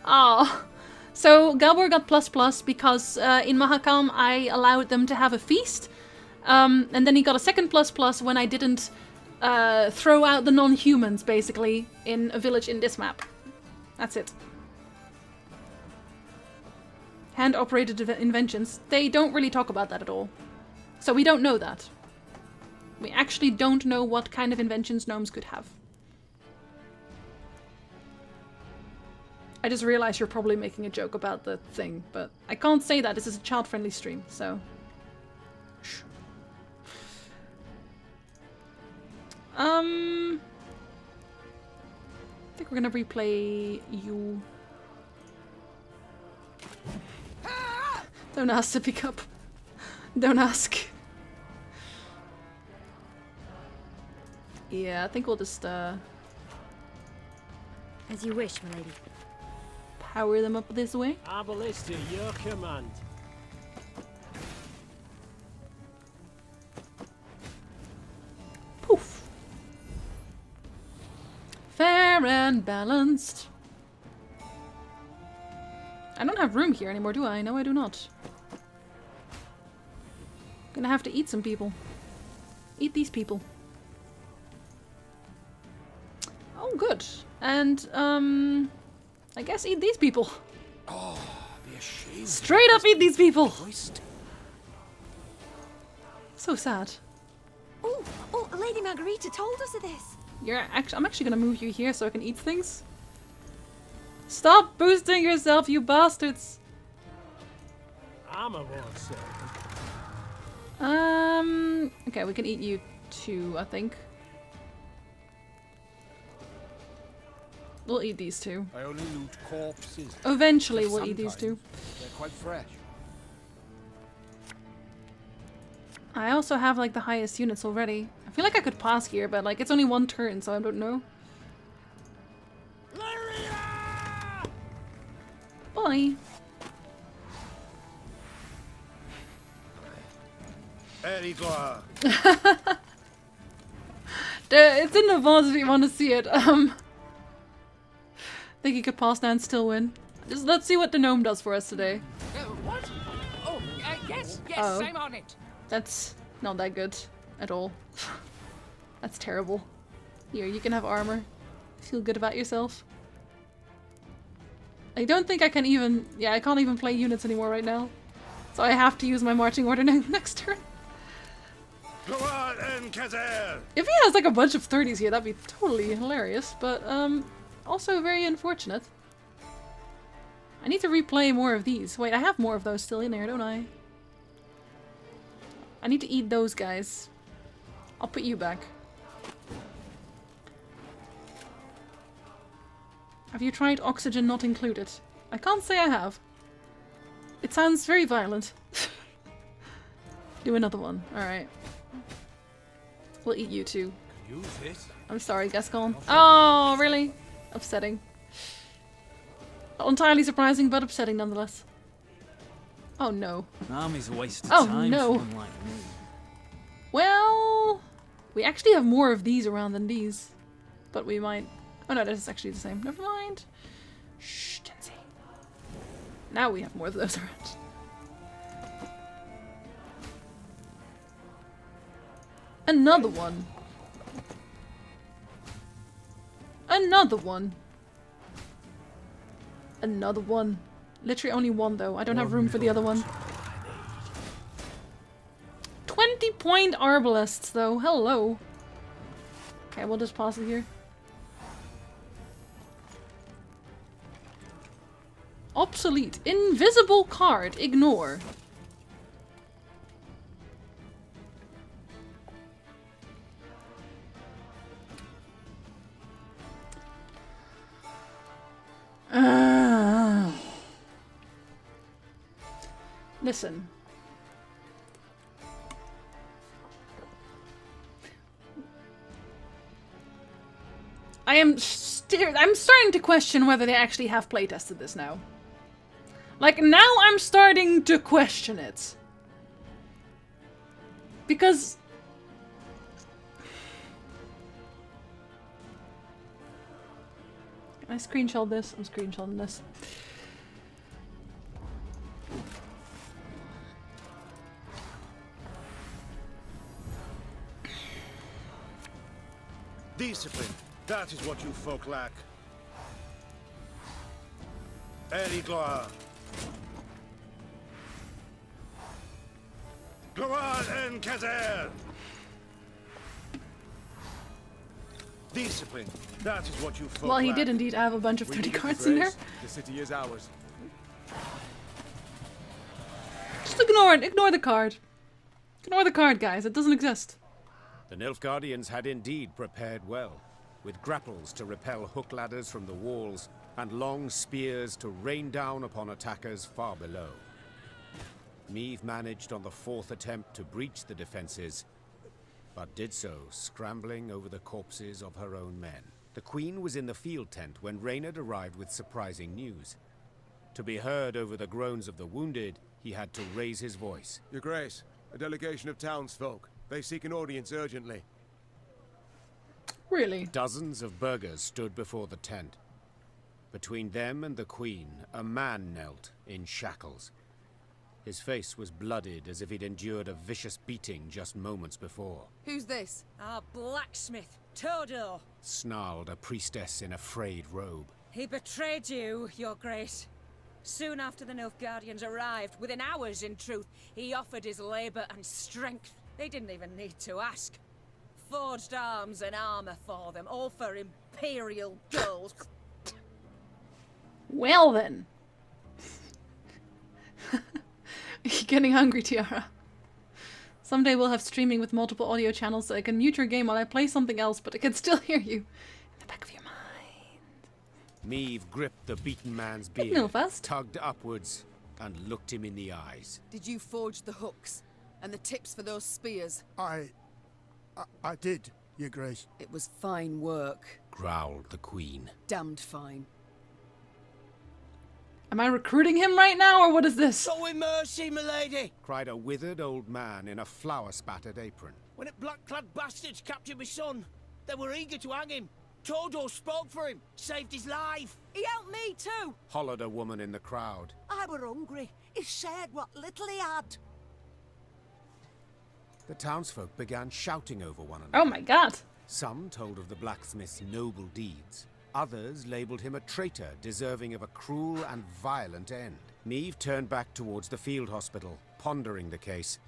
S1: Ah. So Gabor got ++ because in Mahakam I allowed them to have a feast. And then he got a second ++ when I didn't throw out the non-humans, basically, in a village in this map. That's it. Hand-operated inventions. They don't really talk about that at all. So we don't know that. We actually don't know what kind of inventions gnomes could have. I just realized you're probably making a joke about the thing, but I can't say that. This is a child-friendly stream, so... Shh. I think we're gonna replay you. Don't ask to pick up. Don't ask. Yeah, I think we'll just,
S12: As you wish, my lady.
S1: Power them up this way.
S20: Our ballista, your command.
S1: Poof. Fair and balanced. I don't have room here anymore, do I? No, I do not. Gonna have to eat some people. Eat these people. Oh, good. And, I guess eat these people.
S17: Oh, be ashamed.
S1: Straight up eat these people! So sad.
S12: Oh, Lady Margarita told us of this.
S1: I'm actually gonna move you here so I can eat things. Stop boosting yourself, you bastards!
S20: Armor won't save.
S1: Okay, we can eat you too, I think. We'll eat these two.
S17: I only loot corpses.
S1: Eventually we'll eat these two.
S17: They're quite fresh.
S1: I also have like the highest units already. I feel like I could pass here, but like it's only one turn, so I don't know. Bye. It's in the vault if you want to see it. Think you could pass now and still win. Just let's see what the gnome does for us today.
S4: What? Oh, yes,
S1: Oh.
S4: I'm on it.
S1: That's not that good at all. That's terrible. Here, you can have armor. Feel good about yourself. I don't think I can even... Yeah, I can't even play units anymore right now. So I have to use my marching order next turn. If he has like a bunch of 30s here, that'd be totally hilarious. But, also very unfortunate. I need to replay more of these. Wait, I have more of those still in there, don't I? I need to eat those guys. I'll put you back. Have you tried oxygen not included? I can't say I have. It sounds very violent. Do another one. Alright. We'll eat you too.
S19: Use it.
S1: I'm sorry, Gascon. Oh, really? Upsetting. Not entirely surprising, but upsetting nonetheless. Oh no.
S14: An army's a waste of
S1: Oh,
S14: time
S1: no.
S14: for one like me.
S1: Well, we actually have more of these around than these. But we might... Oh no, that's actually the same. Never mind. Shh, Tensei. Now we have more of those around. Another one. Another one. Another one. Literally only one though. I don't have room for the other one. 20-point arbalists though. Hello. Okay, we'll just pause it here. Obsolete. Invisible card. Ignore. Listen. I'm starting to question whether they actually have playtested this now. Like, now I'm starting to question it. Because... Can I screenshot this? I'm screenshotting this.
S22: Discipline. That is what you folk lack. Erigloa. Gloa en Kazer. Discipline. That is what you folk
S1: Well, he
S22: lack.
S1: did indeed have a bunch of
S10: We
S1: 30
S10: need it,
S1: cards in there.
S10: Grace. The city is ours.
S1: Just ignore it. Ignore the card. Ignore the card, guys. It doesn't exist.
S8: The Nilfgaardians had indeed prepared well, with grapples to repel hook ladders from the walls and long spears to rain down upon attackers far below. Meve managed on the 4th attempt to breach the defenses, but did so scrambling over the corpses of her own men. The Queen was in the field tent when Reynard arrived with surprising news. To be heard over the groans of the wounded, he had to raise his voice.
S10: Your Grace, a delegation of townsfolk. They seek an audience urgently.
S1: Really?
S8: Dozens of burghers stood before the tent. Between them and the Queen, a man knelt in shackles. His face was blooded as if he'd endured a vicious beating just moments before.
S9: Who's this?
S11: Our blacksmith, Todor.
S8: Snarled a priestess in a frayed robe.
S11: He betrayed you, Your Grace. Soon after the Nilfgaardians arrived, within hours in truth, he offered his labor and strength. They didn't even need to ask. Forged arms and armor for them, all for imperial gold.
S1: Well then. You're getting hungry, Tiara. Someday we'll have streaming with multiple audio channels so I can mute your game while I play something else, but I can still hear you in the back of your mind.
S8: Meve gripped the beaten man's beard,
S1: Milfast.
S8: tugged upwards, and looked him in the eyes.
S9: Did you forge the hooks and the tips for those spears?
S15: I did, Your Grace.
S9: It was fine work.
S8: Growled the Queen.
S9: Damned fine.
S1: Am I recruiting him right now, or what is this?
S18: Show him mercy, milady!
S8: Cried a withered old man in a flour-spattered apron.
S18: When it black-clad bastards captured my son, they were eager to hang him. Todor spoke for him, saved his life.
S11: He helped me too!
S8: Hollered a woman in the crowd.
S16: I were hungry. He shared what little he had.
S8: The townsfolk began shouting over one another.
S1: Oh my god!
S8: Some told of the blacksmith's noble deeds. Others labelled him a traitor, deserving of a cruel and violent end. Meve turned back towards the field hospital, pondering the case.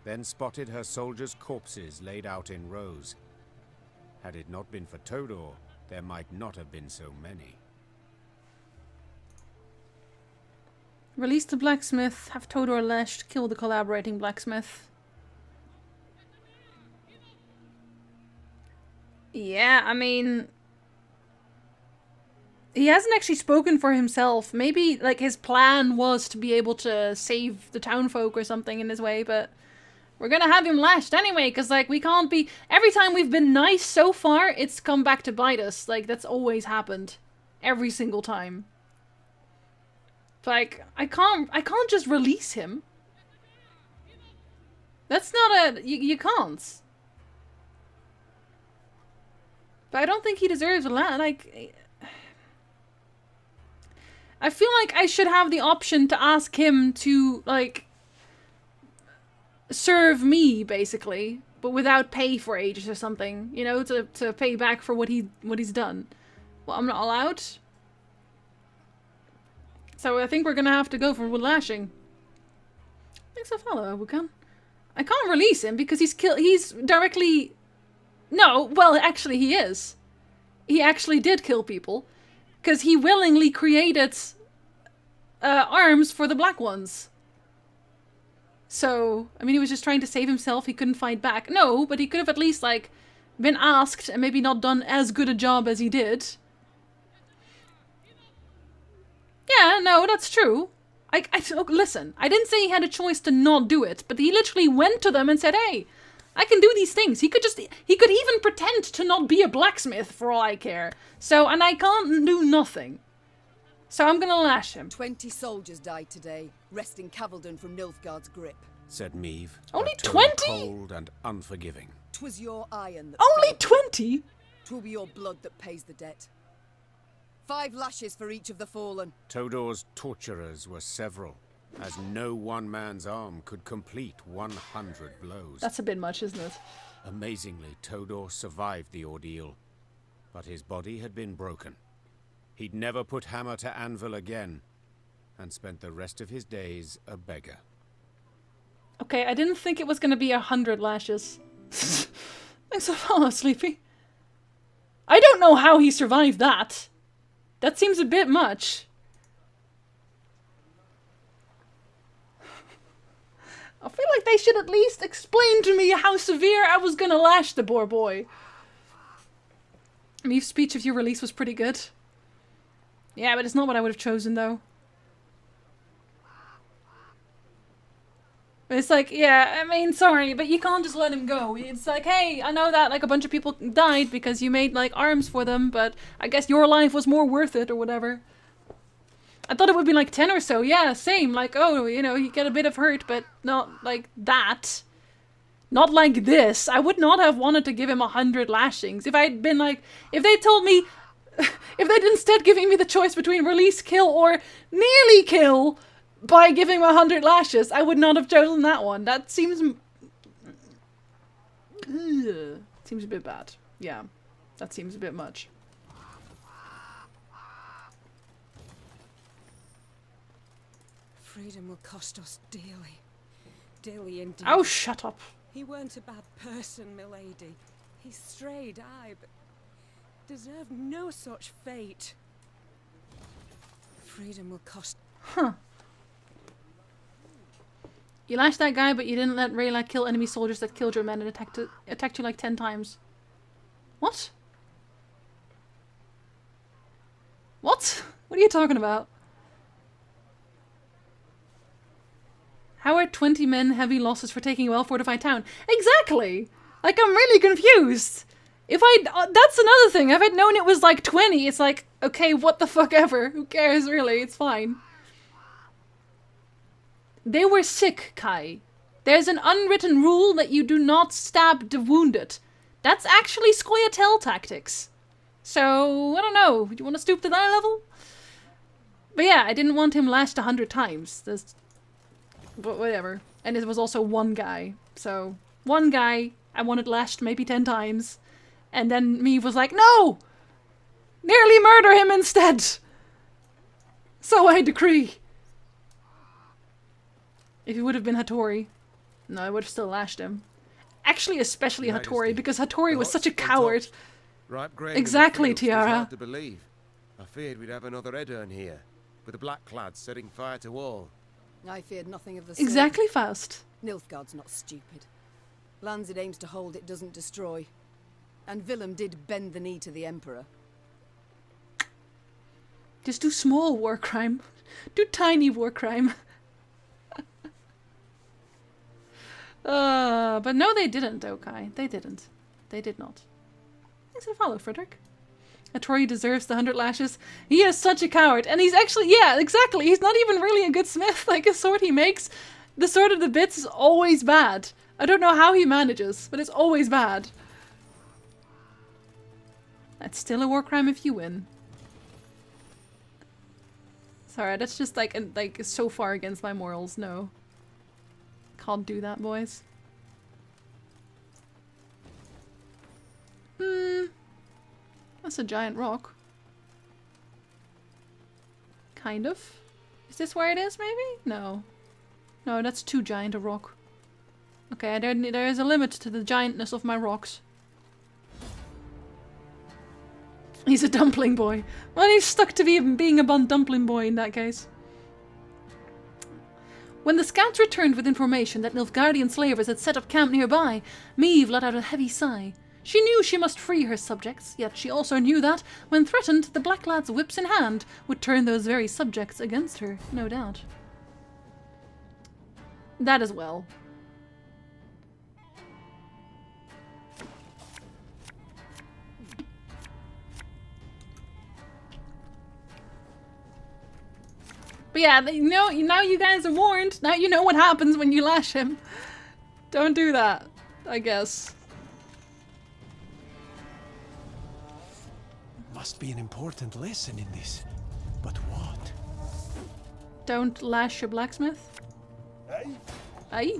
S8: Then spotted her soldiers' corpses laid out in rows. Had it not been for Todor, there might not have been so many.
S1: Release the blacksmith, have Todor lashed, kill the collaborating blacksmith. Yeah, I mean... He hasn't actually spoken for himself. Maybe, like, his plan was to be able to save the townfolk or something in this way, but... We're gonna have him lashed anyway, because, like, we can't be... Every time we've been nice so far, it's come back to bite us. Like, that's always happened. Every single time. Like, I can't just release him. That's not a... You can't. But I don't think he deserves a lot. Like... I feel like I should have the option to ask him to, like... serve me, basically, but without pay for ages or something, you know, to pay back for what he's done. Well, I'm not allowed. So I think we're gonna have to go for lashing. Thanks a follow, Wukan. I can't release him because he's directly... No, well, actually he is. He actually did kill people. Because he willingly created arms for the Black Ones. So, I mean, he was just trying to save himself. He couldn't fight back. No, but he could have at least, like, been asked and maybe not done as good a job as he did. Yeah, no, that's true. Listen, I didn't say he had a choice to not do it, but he literally went to them and said, hey, I can do these things. He could even pretend to not be a blacksmith for all I care. So, and I can't do nothing. So I'm gonna lash him.
S9: 20 soldiers died today, wresting Cavaldon from Nilfgaard's grip.
S8: Said Meve.
S1: Only
S8: a tone
S1: 20?
S8: Cold and unforgiving.
S9: 'Twas your iron that
S1: Only
S9: fed.
S1: 20?
S9: 'Twill be your blood that pays the debt. 5 lashes for each of the fallen.
S8: Todor's torturers were several, as no one man's arm could complete 100 blows.
S1: That's a bit much, isn't it?
S8: Amazingly, Todor survived the ordeal, but his body had been broken. He'd never put hammer to anvil again, and spent the rest of his days a beggar.
S1: Okay, I didn't think it was gonna be 100 lashes. Thanks for following, Sleepy. I don't know how he survived that. That seems a bit much. I feel like they should at least explain to me how severe I was gonna lash the poor boy. Meve's speech of your release was pretty good. Yeah, but it's not what I would have chosen, though. It's like, yeah, I mean, sorry, but you can't just let him go. It's like, hey, I know that, like, a bunch of people died because you made, like, arms for them, but I guess your life was more worth it, or whatever. I thought it would be, like, 10 or so. Yeah, same. Like, oh, you know, you get a bit of hurt, but not like that. Not like this. I would not have wanted to give him 100 lashings. If I'd been, like, if they told me, if they'd instead giving me the choice between release, kill, or nearly kill by giving him 100 lashes, I would not have chosen that one. That seems... seems a bit bad. Yeah, that seems a bit much.
S11: Freedom will cost us dearly. Dearly indeed.
S1: Oh, shut up.
S11: He weren't a bad person, milady. He strayed, aye, but deserved no such fate. Freedom will cost...
S1: Huh. You lashed that guy, but you didn't let Rayla kill enemy soldiers that killed your men and attacked you like 10 times. What? What? What are you talking about? How are 20 men heavy losses for taking a well-fortified town? Exactly! Like, I'm really confused. If that's another thing. If I'd known it was like 20, it's like, okay, what the fuck ever. Who cares, really? It's fine. They were sick, Kai. There's an unwritten rule that you do not stab the wounded. That's actually Scoia'tael tactics. So, I don't know. You want to stoop to that level? But yeah, I didn't want him lashed 100 times. But whatever. And it was also one guy. So, one guy, I wanted lashed maybe 10 times. And then Meve was like, no! Nearly murder him instead! So I decree. If he would have been Hattori, no, I would have still lashed him. Actually, especially Hattori, because Hattori was such a coward.
S10: Ripe grain
S1: Exactly,
S10: in the fields, 'tis
S1: Tiara.
S10: hard to believe. I feared we'd have another Edirn here, with the Blackclads setting fire to all.
S9: I feared nothing of the sort.
S1: Exactly, Faust.
S9: Nilfgaard's not stupid. Lands it aims to hold, it doesn't destroy. And Willem did bend the knee to the Emperor.
S1: Just do small war crime. Do tiny war crime. But no, they didn't, okay. They didn't. They did not. Thanks for the follow, Frederick. Hattori deserves the 100 lashes. He is such a coward. And he's actually, yeah, exactly. He's not even really a good smith. Like, his sword he makes, the sword of the bits is always bad. I don't know how he manages, but it's always bad. That's still a war crime if you win. Sorry, that's just like so far against my morals. No. Can't do that, boys. That's a giant rock. Kind of. Is this where it is, maybe? No. No, that's too giant a rock. Okay, there is a limit to the giantness of my rocks. He's a dumpling boy. Well, he's stuck to being a dumpling boy in that case. When the scouts returned with information that Nilfgaardian slavers had set up camp nearby, Meve let out a heavy sigh. She knew she must free her subjects, yet she also knew that, when threatened, the Blacklad's whips in hand would turn those very subjects against her, no doubt. That as well. But yeah, now you guys are warned. Now you know what happens when you lash him. Don't do that, I guess.
S15: Must be an important lesson in this. But what?
S1: Don't lash your blacksmith.
S6: Hey?
S1: Aye.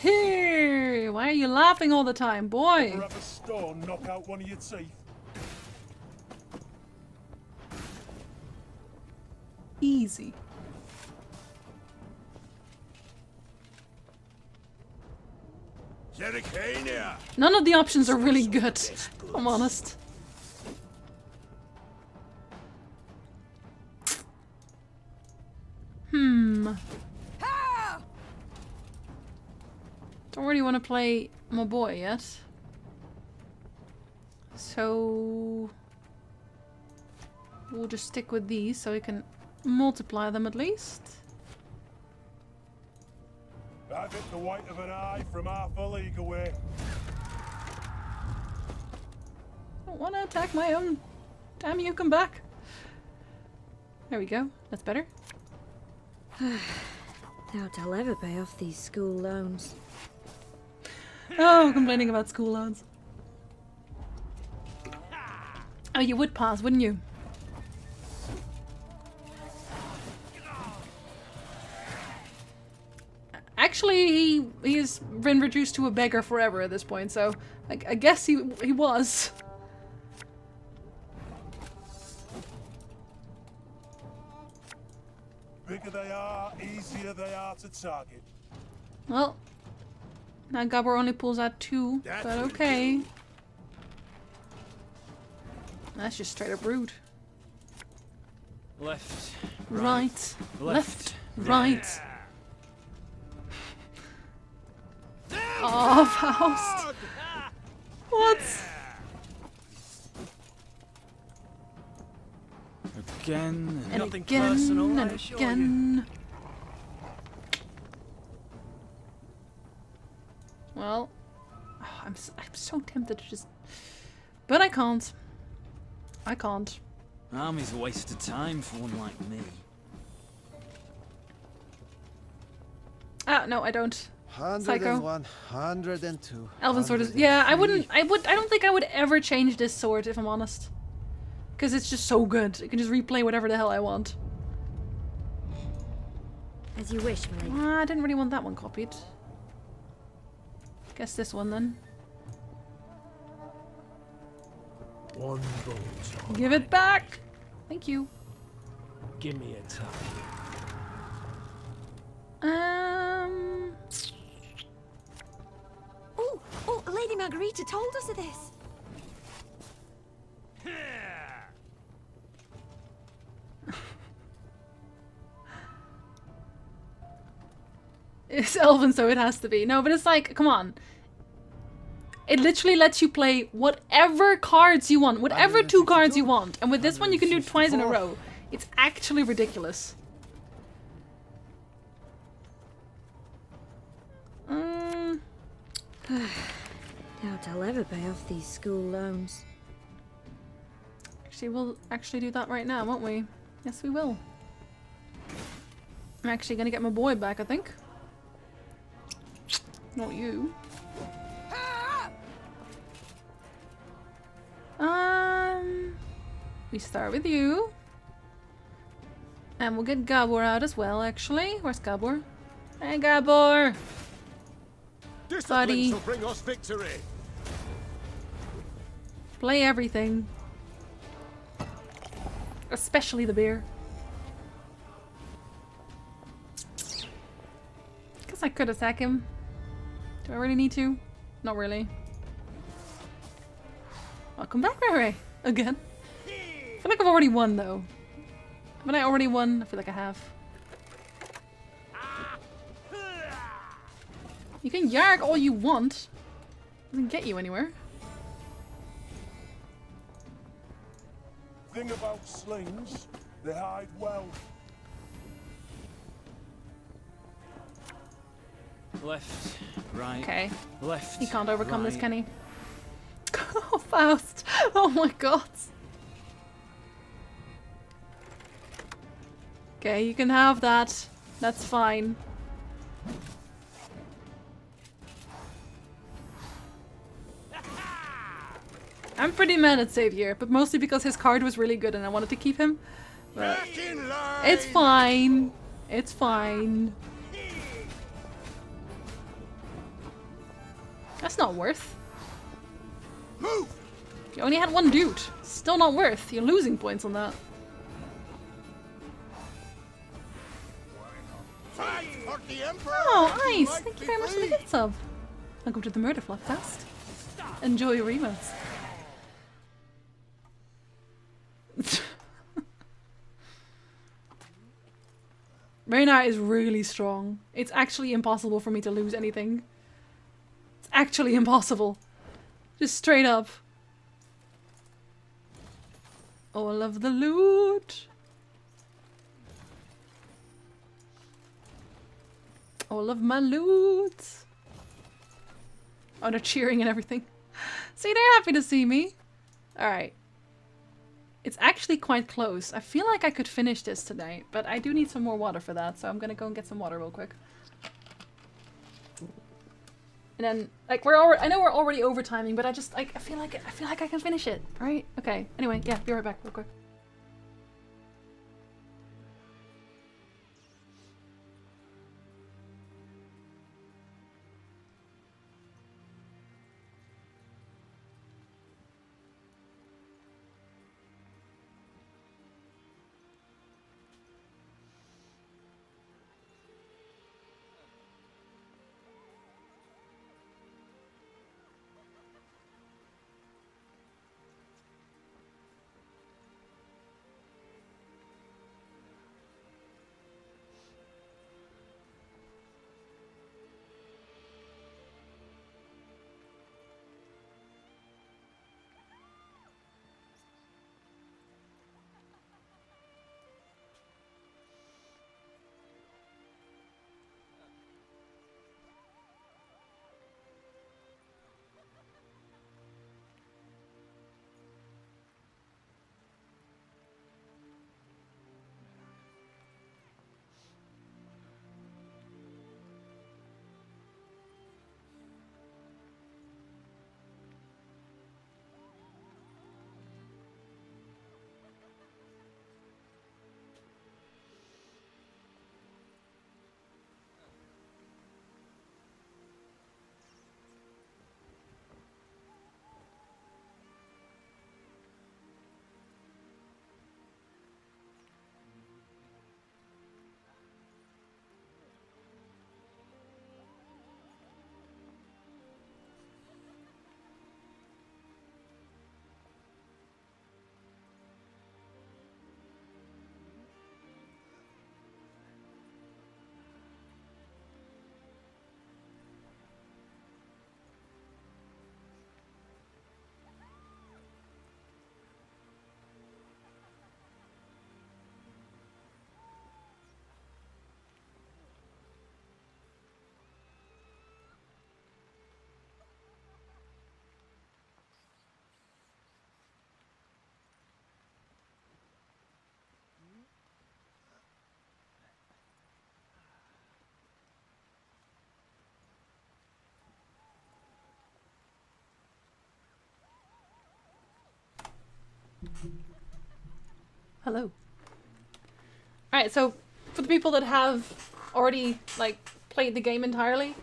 S1: Here! Why are you laughing all the time, boy?
S6: Ever have a stone knock out one of your teeth?
S1: Easy. None of the options are really good, if I'm honest. Don't really want to play my boy yet. So we'll just stick with these so we can multiply them at least.
S6: I've hit the white of an eye from half a league away.
S1: I don't want to attack my own. Damn you, come back. There we go. That's better.
S12: Doubt I'll ever pay off these school loans.
S1: Oh, complaining about school loans. Oh, you would pass, wouldn't you? Actually, he's been reduced to a beggar forever at this point, so I guess he was.
S6: Bigger they are, easier they are to target.
S1: Well, now Gabor only pulls out 2, but okay. That's just straight up rude.
S14: Left,
S1: right, left, right. Oh, Faust! What?
S14: Again
S1: And
S14: nothing
S1: again
S14: personal,
S1: and
S14: I assure
S1: again. Well, oh, I'm so tempted to just, but I can't. I can't.
S14: Army's a waste of time for one like me.
S1: Ah, no, I don't.
S7: 101, 102.
S1: Elven sword is, yeah, I don't think I would ever change this sword if I'm honest. Because it's just so good. I can just replay whatever the hell I want.
S12: As you wish, Millie.
S1: I didn't really want that one copied. Guess this one then.
S6: One bolt.
S1: Give it back! Thank you.
S6: Give me a time.
S12: Oh, Lady Margarita told us of this.
S1: It's Elven, so it has to be. No, but it's like, come on. It literally lets you play whatever cards you want, whatever 2 cards you want. And with this one, you can do it twice in a row. It's actually ridiculous.
S12: Doubt I'll ever pay off these school loans.
S1: Actually, we'll actually do that right now, won't we? Yes, we will. I'm actually gonna get my boy back, I think. Not you. We start with you. And we'll get Gabor out as well, actually. Where's Gabor? Hey, Gabor! Buddy.
S2: Will bring us victory.
S1: Play everything. Especially the beer. Guess I could attack him. Do I really need to? Not really. Welcome back, Ray. Again. I feel like I've already won, though. Haven't I already won? I feel like I have. You can yarg all you want. Doesn't get you anywhere.
S6: Thing about slings, they hide well.
S14: Left, right.
S1: Okay.
S14: Left.
S1: He can't overcome this,
S14: right.
S1: can he? Oh, Faust! Oh my god! Okay, you can have that. That's fine. I'm pretty mad at Xavier, but mostly because his card was really good and I wanted to keep him. But it's fine. It's fine. That's not worth.
S22: Move!
S1: You only had one dude. Still not worth. You're losing points on that.
S22: Fight for the Emperor!
S1: Oh, nice! Thank you very much for the gift sub. Welcome to the Murder Flock Fest. Enjoy your emotes. Reynar is really strong. It's actually impossible for me to lose anything. It's actually impossible. Just straight up. All of the loot. All of my loot. Oh, they're cheering and everything. See, they're happy to see me. Alright. It's actually quite close. I feel like I could finish this tonight, but I do need some more water for that, so I'm gonna go and get some water real quick. And then, like, I know we're already overtiming, but I just, like, I feel like I can finish it, right? Okay. Anyway, yeah, be right back real quick. Hello. Alright, so for the people that have already, like, played the game entirely,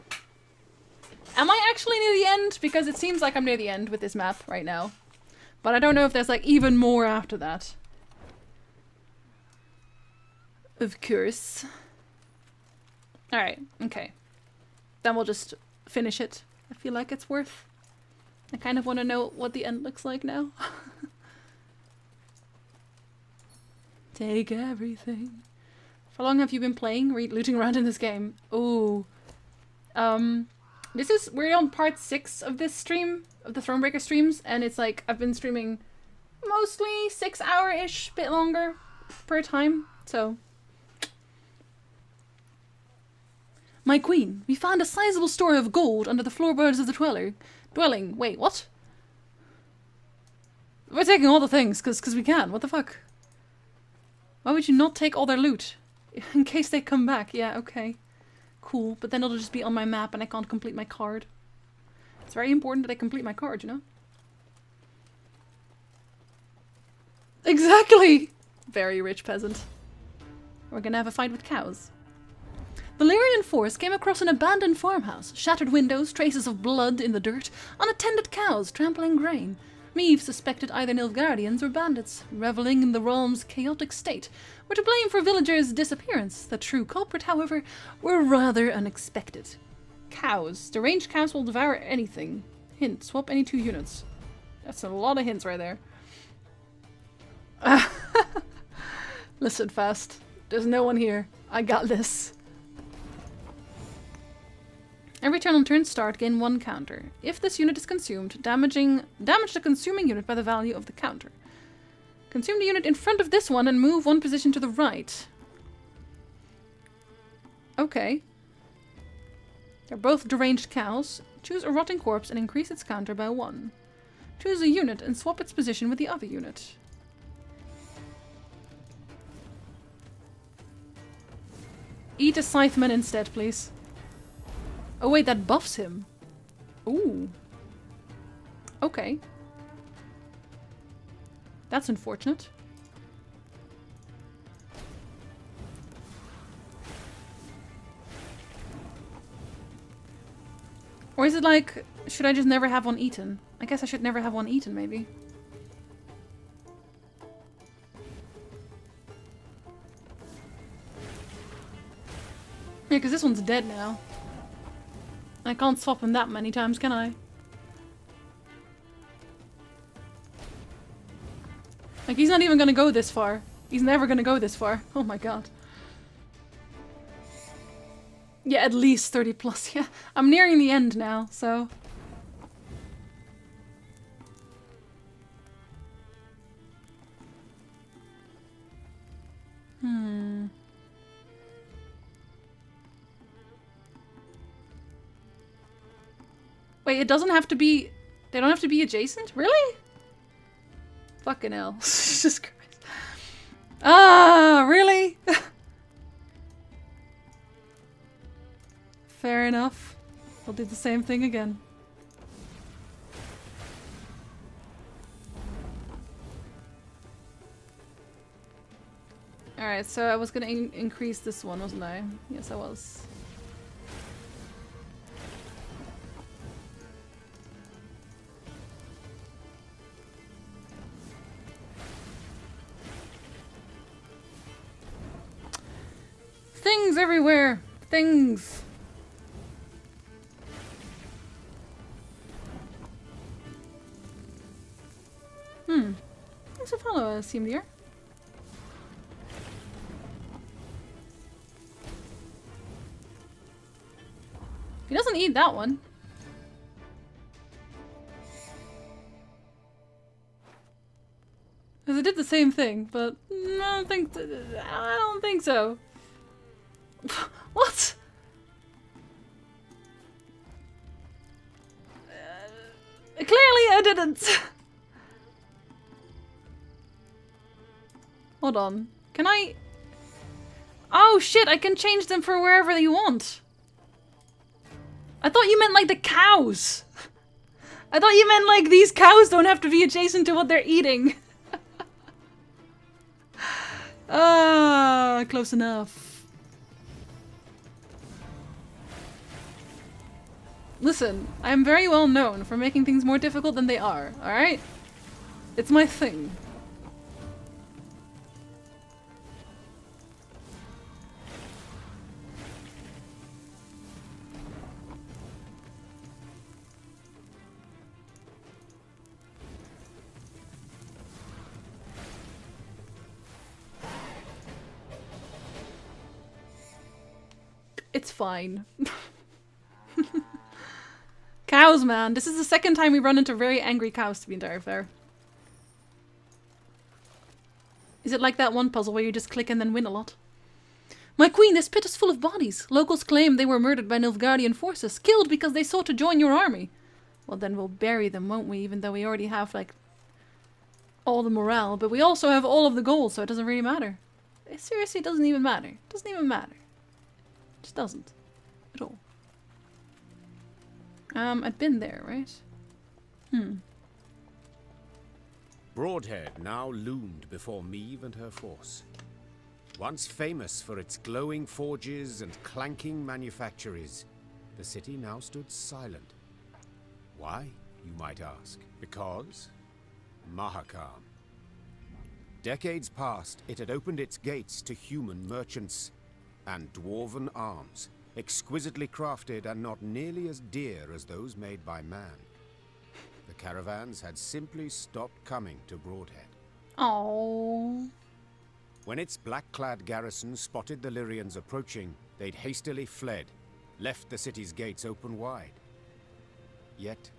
S1: am I actually near the end? Because it seems like I'm near the end with this map right now. But I don't know if there's, like, even more after that. Of course. Alright, okay. Then we'll just finish it. I feel like it's worth. I kind of want to know what the end looks like now. Take everything. How long have you been playing? Looting around in this game? Ooh. We're on part 6 of this stream, of the Thronebreaker streams, and it's like, I've been streaming mostly 6 hour-ish, bit longer per time, so. My queen, we found a sizable store of gold under the floorboards of the dwelling. Wait, what? We're taking all the things, cause we can. What the fuck? Why would you not take all their loot? In case they come back. Yeah, okay. Cool, but then it'll just be on my map and I can't complete my card. It's very important that I complete my card, you know? Exactly! Very rich peasant. We're gonna have a fight with cows. The Lyrian force came across an abandoned farmhouse. Shattered windows, traces of blood in the dirt, unattended cows trampling grain. Meave suspected either Nilfgaardians or bandits, reveling in the realm's chaotic state, were to blame for villagers' disappearance. The true culprit, however, were rather unexpected. Cows. Deranged cows will devour anything. Hint, swap any 2 units. That's a lot of hints right there. Listen fast. There's no one here. I got this. Every turn on turn start, gain 1 counter. If this unit is consumed, damage the consuming unit by the value of the counter. Consume the unit in front of this one and move 1 position to the right. Okay. They're both deranged cows. Choose a rotting corpse and increase its counter by 1. Choose a unit and swap its position with the other unit. Eat a scytheman instead, please. Oh wait, that buffs him. Ooh. Okay. That's unfortunate. Or is it like, should I just never have one eaten? I guess I should never have one eaten, maybe. Yeah, because this one's dead now. I can't swap him that many times, can I? Like, he's not even gonna go this far. He's never gonna go this far. Oh my god. Yeah, at least 30 plus, yeah. I'm nearing the end now, so... Wait, it doesn't have to be... They don't have to be adjacent? Really? Fucking hell. Jesus Christ. Ah, really? Fair enough. We'll do the same thing again. Alright, so I was gonna increase this one, wasn't I? Yes, I was. Things everywhere! Things! Thanks for following us, Team Deer. He doesn't eat that one. Because it did the same thing, but I don't think so. What? Clearly I didn't. Hold on. Can I... Oh shit, I can change them for wherever you want. I thought you meant like the cows. I thought you meant like these cows don't have to be adjacent to what they're eating. Ah, close enough. Listen, I am very well known for making things more difficult than they are, alright? It's my thing. It's fine. Cows, man. This is the second time we run into very angry cows, to be entirely fair. Is it like that one puzzle where you just click and then win a lot? My queen, this pit is full of bodies. Locals claim they were murdered by Nilfgaardian forces, killed because they sought to join your army. Well, then we'll bury them, won't we? Even though we already have, like, all the morale. But we also have all of the gold, so it doesn't really matter. It seriously doesn't even matter. It doesn't even matter. It just doesn't. At all. I'd been there, right?
S8: Broadhead now loomed before Meve and her force. Once famous for its glowing forges and clanking manufactories, the city now stood silent. Why, you might ask? Because Mahakam. Decades past, it had opened its gates to human merchants and dwarven arms, exquisitely crafted and not nearly as dear as those made by man. The caravans had simply stopped coming to Broadhead.
S1: Oh.
S8: When its black-clad garrison spotted the Lyrians approaching, they'd hastily fled, left the city's gates open wide. Yet,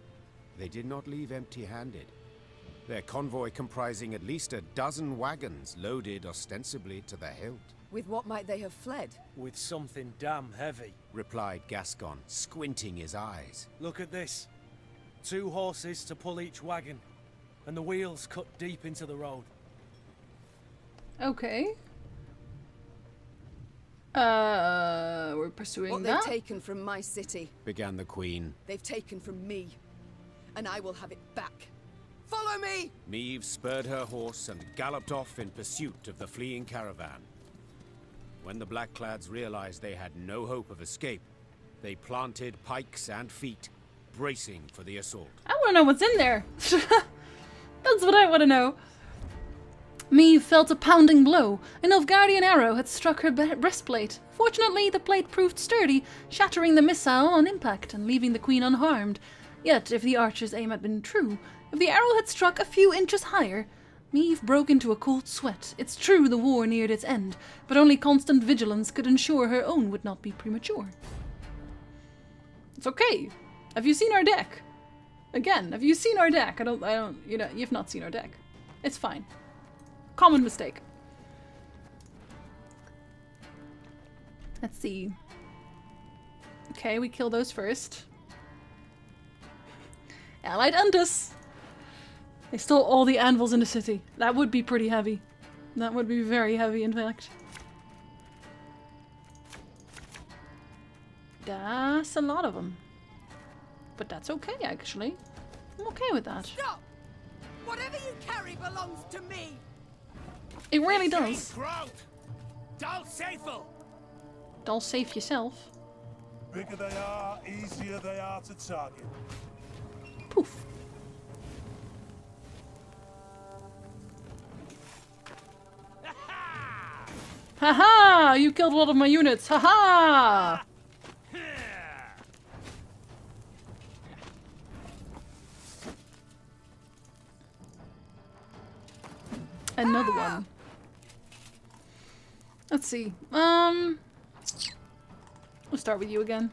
S8: they did not leave empty-handed. Their convoy comprising at least a dozen wagons loaded ostensibly to the hilt.
S9: With what might they have fled?
S5: With something damn heavy,
S8: replied Gascon, squinting his eyes.
S5: Look at this. 2 horses to pull each wagon, and the wheels cut deep into the road.
S1: Okay. We're pursuing
S9: what
S1: that.
S9: What they've taken from my city,
S8: began the Queen.
S9: They've taken from me, and I will have it back. Follow me!
S8: Meve spurred her horse and galloped off in pursuit of the fleeing caravan. When the Blackclads realized they had no hope of escape, they planted pikes and feet, bracing for the assault.
S1: I want to know what's in there. That's what I want to know. Meve felt a pounding blow. An Nilfgaardian arrow had struck her breastplate. Fortunately, the plate proved sturdy, shattering the missile on impact and leaving the queen unharmed. Yet, if the archer's aim had been true, if the arrow had struck a few inches higher, Meve broke into a cold sweat. It's true the war neared its end, but only constant vigilance could ensure her own would not be premature. It's okay. Have you seen our deck? Again, have you seen our deck? You've not seen our deck. It's fine. Common mistake. Let's see. Okay, we kill those first. Allied Undus! They stole all the anvils in the city. That would be pretty heavy. That would be very heavy, in fact. That's a lot of them. But that's okay, actually. I'm okay with that.
S16: Stop! Whatever you carry belongs to me!
S1: It really does. Don't save yourself.
S6: Bigger they are, easier they are to target.
S1: Poof. Haha! You killed a lot of my units. Haha! Another one. Let's see. We'll start with you again.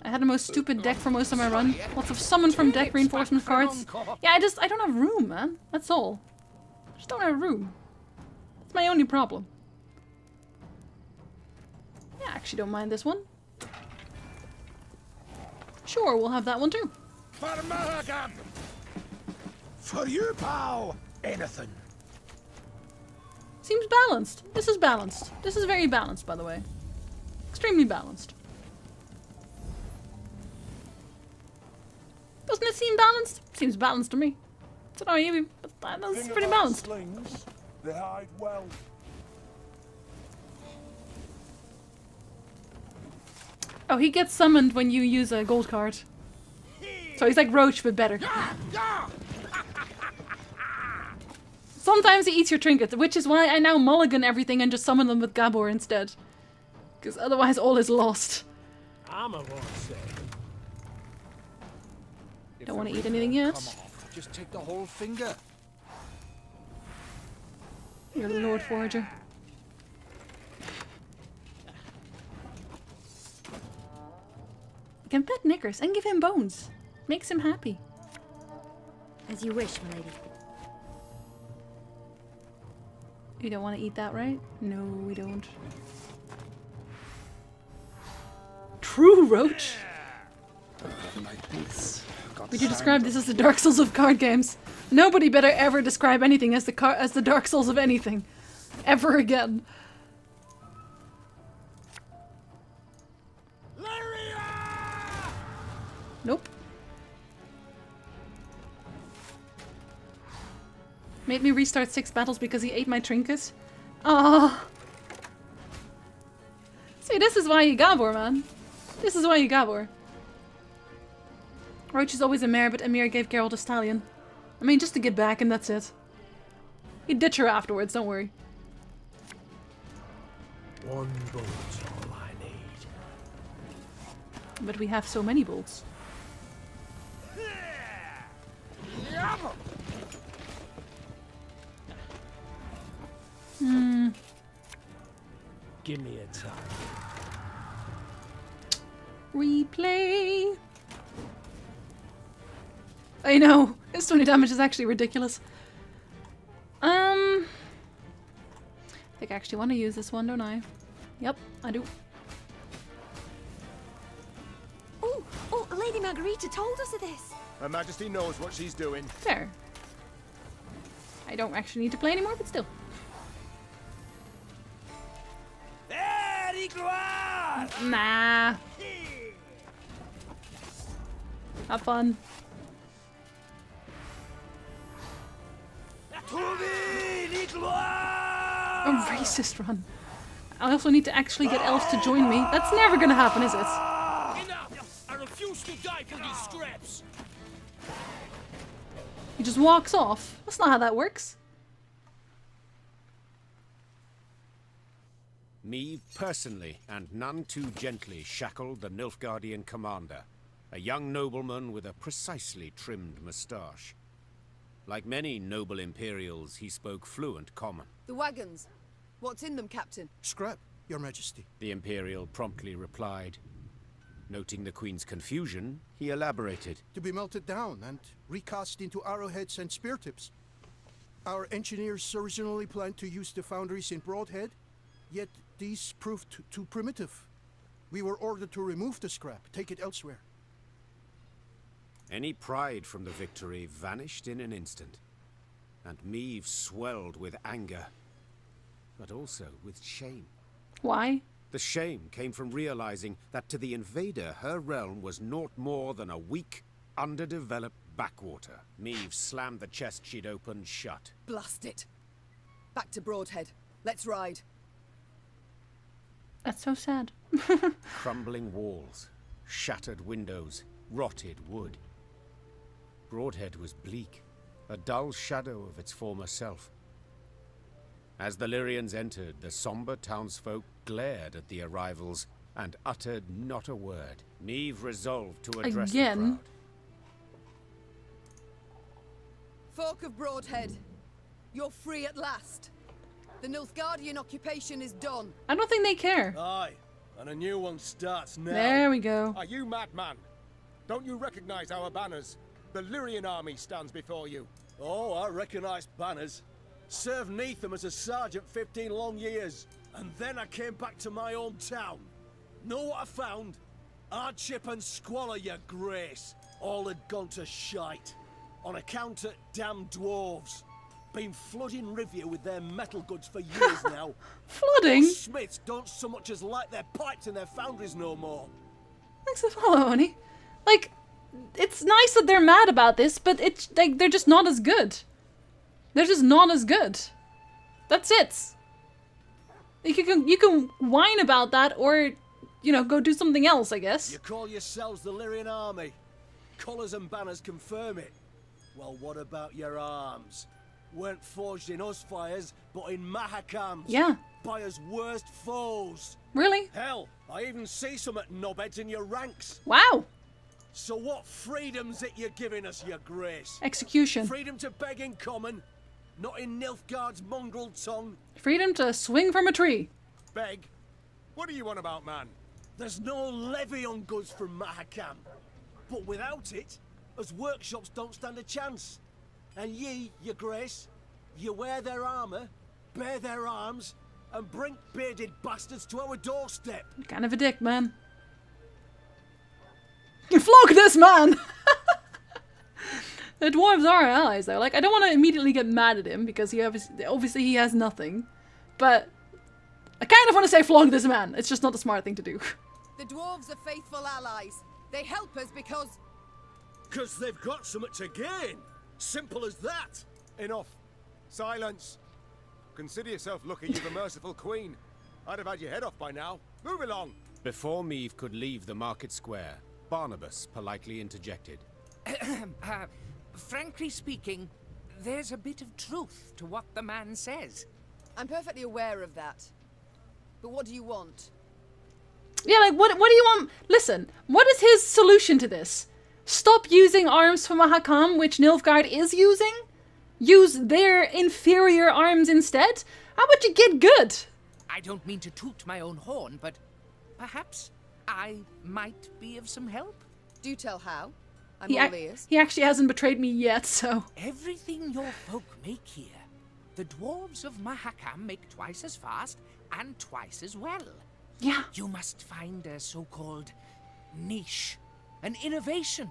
S1: I had the most stupid deck for most of my run. Lots of summon from deck reinforcement cards. Yeah, I don't have room, man. That's all. I just don't have room. That's my only problem. Yeah, I actually don't mind this one. Sure, we'll have that one too.
S17: For Mahakam! For you, pal! Anything.
S1: Seems balanced. This is balanced. This is very balanced, by the way. Extremely balanced. Doesn't it seem balanced? Seems balanced to me. I don't know you, but that's pretty balanced.
S6: Slings, they hide well.
S1: Oh, he gets summoned when you use a gold card. So he's like Roach, but better. Sometimes he eats your trinkets, which is why I now mulligan everything and just summon them with Gabor instead. Because otherwise all is lost.
S20: Armor won't stay.
S1: Don't want to eat anything yet.
S17: Just take the whole finger.
S1: You're the Lord Forager. You can pet Knickers and give him bones. Makes him happy.
S12: As you wish, milady.
S1: You don't want to eat that, right? No, we don't. True roach. Would you describe this as the Dark Souls of card games? Nobody better ever describe anything as the Dark Souls of anything, ever again. Nope. Made me restart 6 battles because he ate my trinket. Ah. See, this is why you Gabor, man. This is why you Gabor. Roach is always a mare, but Emir gave Geralt a stallion. I mean, just to get back and that's it. He'd ditch her afterwards, don't worry.
S15: One bullet's all I need.
S1: But we have so many bolts. Hmm.
S15: Give me a time.
S1: Replay. I know. His 20 damage is actually ridiculous. I think I actually want to use this one, don't I? Yep, I do.
S3: Oh, Lady Margarita told us of this.
S10: Her Majesty knows what she's doing.
S1: Fair. I don't actually need to play anymore, but still. Nah. Have fun. A racist run. I also need to actually get elves to join me. That's never gonna happen, is it?
S18: Enough! I refuse to die for these scraps!
S1: He just walks off. That's not how that works.
S8: Meve personally, and none too gently, shackled the Nilfgaardian commander, a young nobleman with a precisely trimmed moustache. Like many noble Imperials, he spoke fluent common.
S9: The wagons. What's in them, Captain?
S15: Scrap, Your Majesty.
S8: The Imperial promptly replied. Noting the Queen's confusion, he elaborated.
S15: To be melted down and recast into arrowheads and spear tips. Our engineers originally planned to use the foundries in Broadhead, yet these proved too primitive. We were ordered to remove the scrap, take it elsewhere.
S8: Any pride from the victory vanished in an instant, and Meve swelled with anger, but also with shame.
S1: Why?
S8: The shame came from realizing that to the invader, her realm was naught more than a weak, underdeveloped backwater. Meve slammed the chest she'd opened shut.
S9: Blast it. Back to Broadhead. Let's ride.
S1: That's so sad.
S8: Crumbling walls, shattered windows, rotted wood. Broadhead was bleak, a dull shadow of its former self. As the Lyrians entered, the somber townsfolk glared at the arrivals and uttered not a word. Meve resolved to address the crowd.
S9: Folk of Broadhead, you're free at last. The Nilfgaardian occupation is done.
S1: I don't think they care.
S5: Aye, and a new one starts now.
S1: There we go.
S10: Are you madman? Don't you recognize our banners? The Lyrian army stands before you.
S5: Oh, I recognize banners. Served neath them as a sergeant 15 long years. And then I came back to my hometown. Know what I found? Hardship and squalor, your grace. All had gone to shite. On account of damn dwarves. Been flooding Rivia with their metal goods for years now.
S1: Flooding?
S5: Those smiths don't so much as light their pipes in their foundries no more.
S1: Thanks for follow, honey. Like, it's nice that they're mad about this, but it's like they're just not as good. They're just not as good. That's it. You can whine about that, or you know, go do something else, I guess.
S5: You call yourselves the Lyrian army. Colours and banners confirm it. Well, what about your arms? Weren't forged in us fires, but in Mahakams.
S1: Yeah.
S5: By us worst foes.
S1: Really?
S5: Hell, I even see some at knobheads in your ranks.
S1: Wow.
S5: So what freedom's it you're giving us, your grace?
S1: Execution.
S5: Freedom to beg in common, not in Nilfgaard's mongrel tongue.
S1: Freedom to swing from a tree.
S10: Beg? What are you on about, man?
S5: There's no levy on goods from Mahakam. But without it, us workshops don't stand a chance. And ye, your grace, you wear their armour,
S15: bare their arms and bring bearded bastards to our doorstep.
S1: Kind of a dick, man. Flog this man! The dwarves are allies, though. Like, I don't want to immediately get mad at him because he obviously he has nothing. But I kind of want to say flog this man. It's just not the smart thing to do.
S9: The dwarves are faithful allies. They help us because...
S15: Because they've got something to gain. Simple as that.
S10: Enough. Silence. Consider yourself lucky you've a merciful queen. I'd have had your head off by now. Move along.
S8: Before Meave could leave the market square, Barnabas politely interjected.
S4: Frankly speaking, there's a bit of truth to what the man says.
S9: I'm perfectly aware of that. But what do you want?
S1: Yeah, like, what do you want? Listen, what is his solution to this? Stop using arms from Mahakam, which Nilfgaard is using? Use their inferior arms instead? How about you get good?
S4: I don't mean to toot my own horn, but perhaps I might be of some help.
S9: Do tell how. I'm all ears.
S1: He actually hasn't betrayed me yet, so...
S4: Everything your folk make here, the dwarves of Mahakam make twice as fast and twice as well.
S1: Yeah.
S4: You must find a so-called niche, an innovation.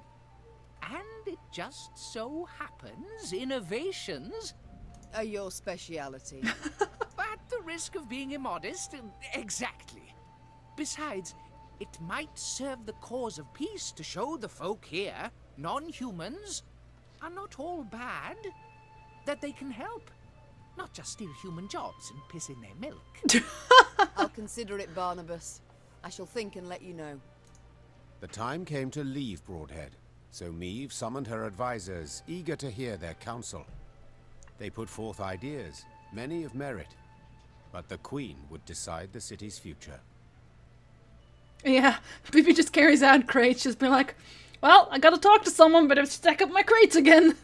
S4: And it just so happens innovations
S9: are your speciality.
S4: At the risk of being immodest, exactly. Besides, it might serve the cause of peace to show the folk here, non-humans, are not all bad, that they can help. Not just steal human jobs and piss in their milk.
S9: I'll consider it, Barnabas. I shall think and let you know.
S8: The time came to leave Broadhead, so Meave summoned her advisors, eager to hear their counsel. They put forth ideas, many of merit, but the Queen would decide the city's future.
S1: Yeah, Bibi just carries out crates, just being like, well, I gotta talk to someone, but I've stacked up my crates again.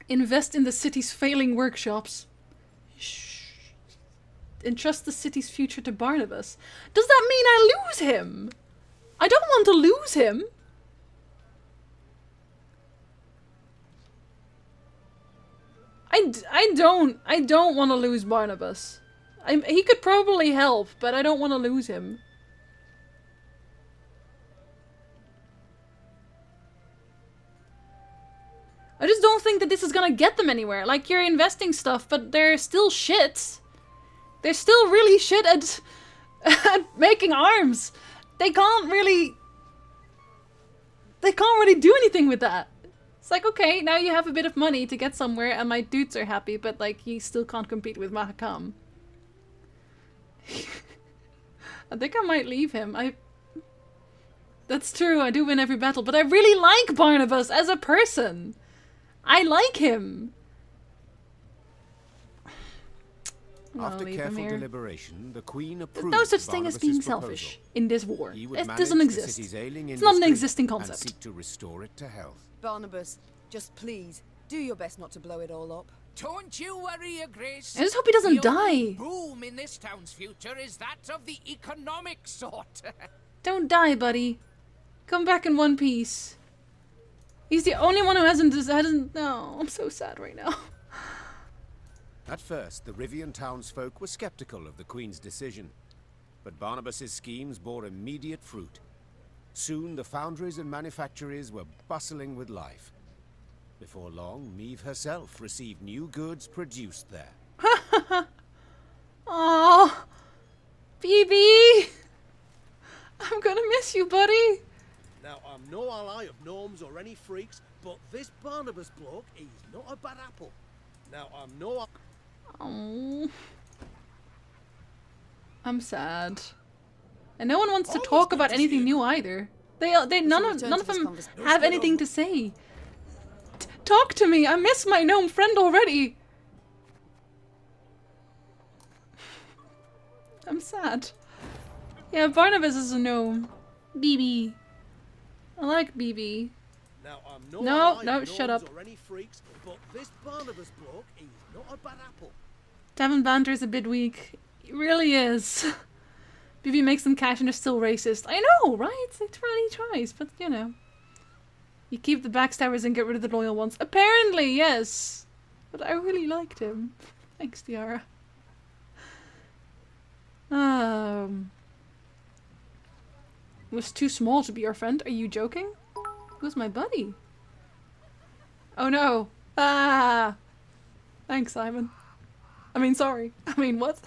S1: Invest in the city's failing workshops. Shh. Entrust the city's future to Barnabas. Does that mean I lose him? I don't want to lose him. I don't want to lose Barnabas. He could probably help, but I don't want to lose him. I just don't think that this is gonna get them anywhere. Like, you're investing stuff, but they're still shit. They're still really shit at making arms. They can't really do anything with that. It's like, okay, now you have a bit of money to get somewhere and my dudes are happy, but like, you still can't compete with Mahakam. I think I might leave him. That's true, I do win every battle, but I really like Barnabas as a person. I like him.
S8: After careful deliberation, the Queen approved
S1: no such thing as being selfish in this war. It doesn't exist. It's not an existing concept.
S8: And seek to restore it to health.
S9: Barnabas, just please, do your best not to blow it all up.
S4: Don't you worry, Your Grace.
S1: I just hope he doesn't
S4: the only
S1: die.
S4: boom in this town's future is that of the economic sort.
S1: Don't die, buddy. Come back in one piece. He's the only one who hasn't. No, I'm so sad right now.
S8: At first, the Rivian townsfolk were skeptical of the Queen's decision, but Barnabas's schemes bore immediate fruit. Soon, the foundries and manufactories were bustling with life. Before long, Meave herself received new goods produced there.
S1: Aww, BB, I'm gonna miss you, buddy.
S15: Now, I'm no ally of gnomes or any freaks, but this Barnabas bloke, he's not a bad apple. Now, I'm no...
S1: Oh, I'm sad. And no one wants to talk about anything new either. None of them have anything to say. Talk to me! I miss my gnome friend already! I'm sad. Yeah, Barnabas is a gnome. BB. I like BB.
S15: Now, I'm
S1: no, shut up.
S15: or any freaks, but this Barnabas bloke, he's not a bad apple.
S1: Davin Banter is a bit weak. He really is. BB makes them cash and they're still racist. I know, right? It really tries, but you know. You keep the backstabbers and get rid of the loyal ones. Apparently, yes. But I really liked him. Thanks, Tiara. Was too small to be our friend. Are you joking? Who's my buddy? Oh no. Ah! Thanks, Simon. I mean, sorry. I mean, what?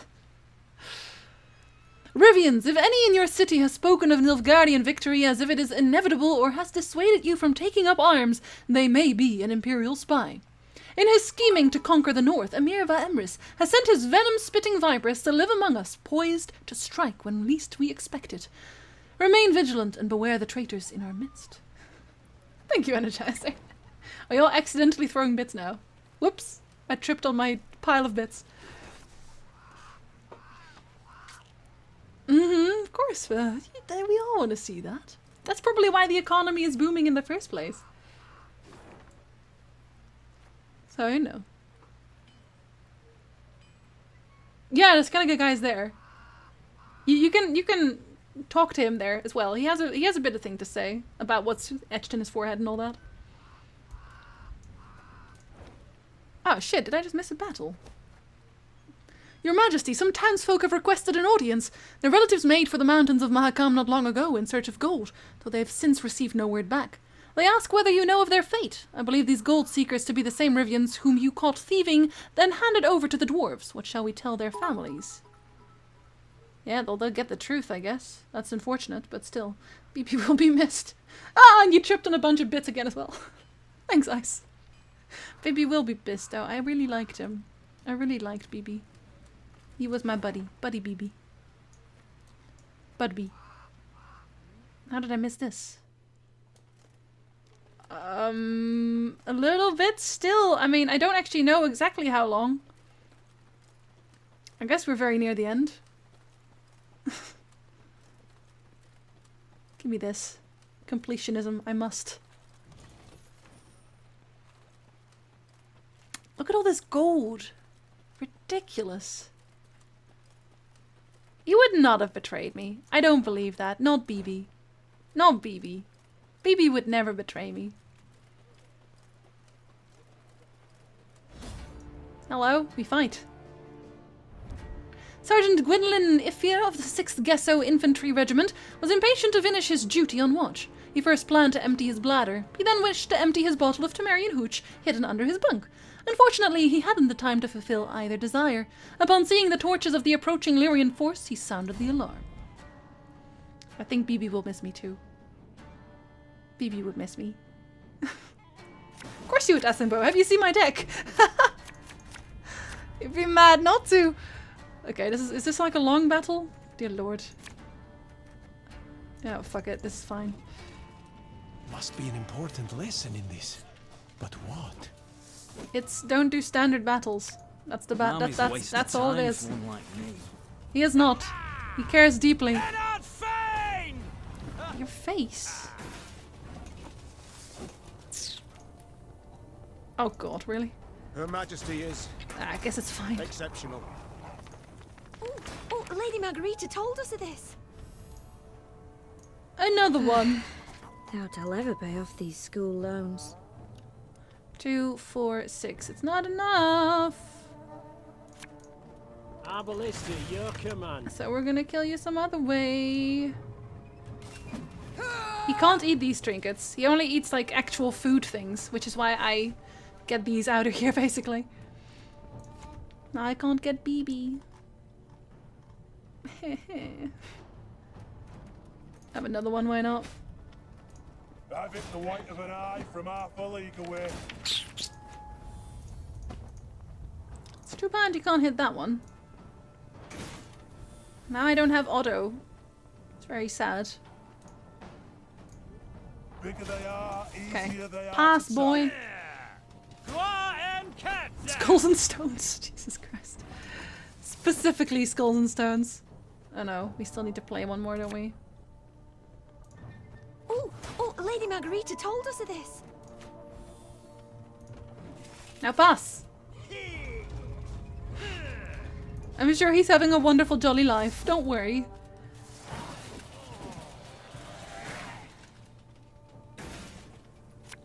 S1: Rivians, if any in your city has spoken of Nilfgaardian victory as if it is inevitable or has dissuaded you from taking up arms, they may be an Imperial spy. In his scheming to conquer the north, Emir Va Emrys has sent his venom-spitting vipers to live among us, poised to strike when least we expect it. Remain vigilant and beware the traitors in our midst. Thank you, Energizer. Are you all accidentally throwing bits now? Whoops. I tripped on my pile of bits. Of course. We all want to see that. That's probably why the economy is booming in the first place. So, you know. Yeah, there's kind of good guys there. You can talk to him there as well. He has a bit of thing to say about what's etched in his forehead and all that. Oh shit, did I just miss a battle? Your Majesty, some townsfolk have requested an audience. Their relatives made for the mountains of Mahakam not long ago in search of gold, though they have since received no word back. They ask whether you know of their fate. I believe these gold seekers to be the same Rivians whom you caught thieving, then handed over to the dwarves. What shall we tell their families? Yeah, they'll get the truth, I guess. That's unfortunate, but still. BP will be missed. Ah, and you tripped on a bunch of bits again as well. Thanks, Ice. BB will be pissed, though. I really liked him. I really liked BB. He was my buddy. Buddy BB. Budby. How did I miss this? A little bit still. I mean, I don't actually know exactly how long. I guess we're very near the end. Give me this. Completionism. I must. Look at all this gold. Ridiculous. You would not have betrayed me. I don't believe that. Not BB. Not BB. BB would never betray me. Hello, we fight. Sergeant Gwendolyn Ifia of the 6th Gesso Infantry Regiment was impatient to finish his duty on watch. He first planned to empty his bladder. He then wished to empty his bottle of Temerian hooch hidden under his bunk. Unfortunately, he hadn't the time to fulfill either desire. Upon seeing the torches of the approaching Lyrian force, he sounded the alarm. I think BB will miss me too. BB would miss me. Of course you would, Asimbo. Have you seen my deck? You'd be mad not to. Okay, is this like a long battle? Dear lord. Yeah, fuck it. This is fine.
S15: Must be an important lesson in this. But what?
S1: It's don't do standard battles. That's the that's all it is. He is not. He cares deeply. Your face. Oh god, really?
S2: Her Majesty is...
S1: I guess it's fine.
S2: Exceptional.
S3: Oh, Lady Margarita told us of this.
S1: Another one.
S12: Doubt I'll ever pay off these school loans.
S1: 2, 4, 6. It's not enough.
S20: Abalista, your command.
S1: So we're gonna kill you some other way. He can't eat these trinkets. He only eats like actual food things, which is why I get these out of here basically. Now I can't get BB. Have another one, why not?
S6: Have it the white of an eye from half a league away.
S1: It's too bad you can't hit that one. Now I don't have auto. It's very sad.
S6: Bigger they are, easier they are.
S1: Pass,
S6: to
S1: boy.
S6: target.
S1: Skulls and stones. Jesus Christ. Specifically skulls and stones. Oh no, we still need to play one more, don't we?
S3: Oh, Lady Margarita told us of this.
S1: Now pass. I'm sure he's having a wonderful jolly life. Don't worry.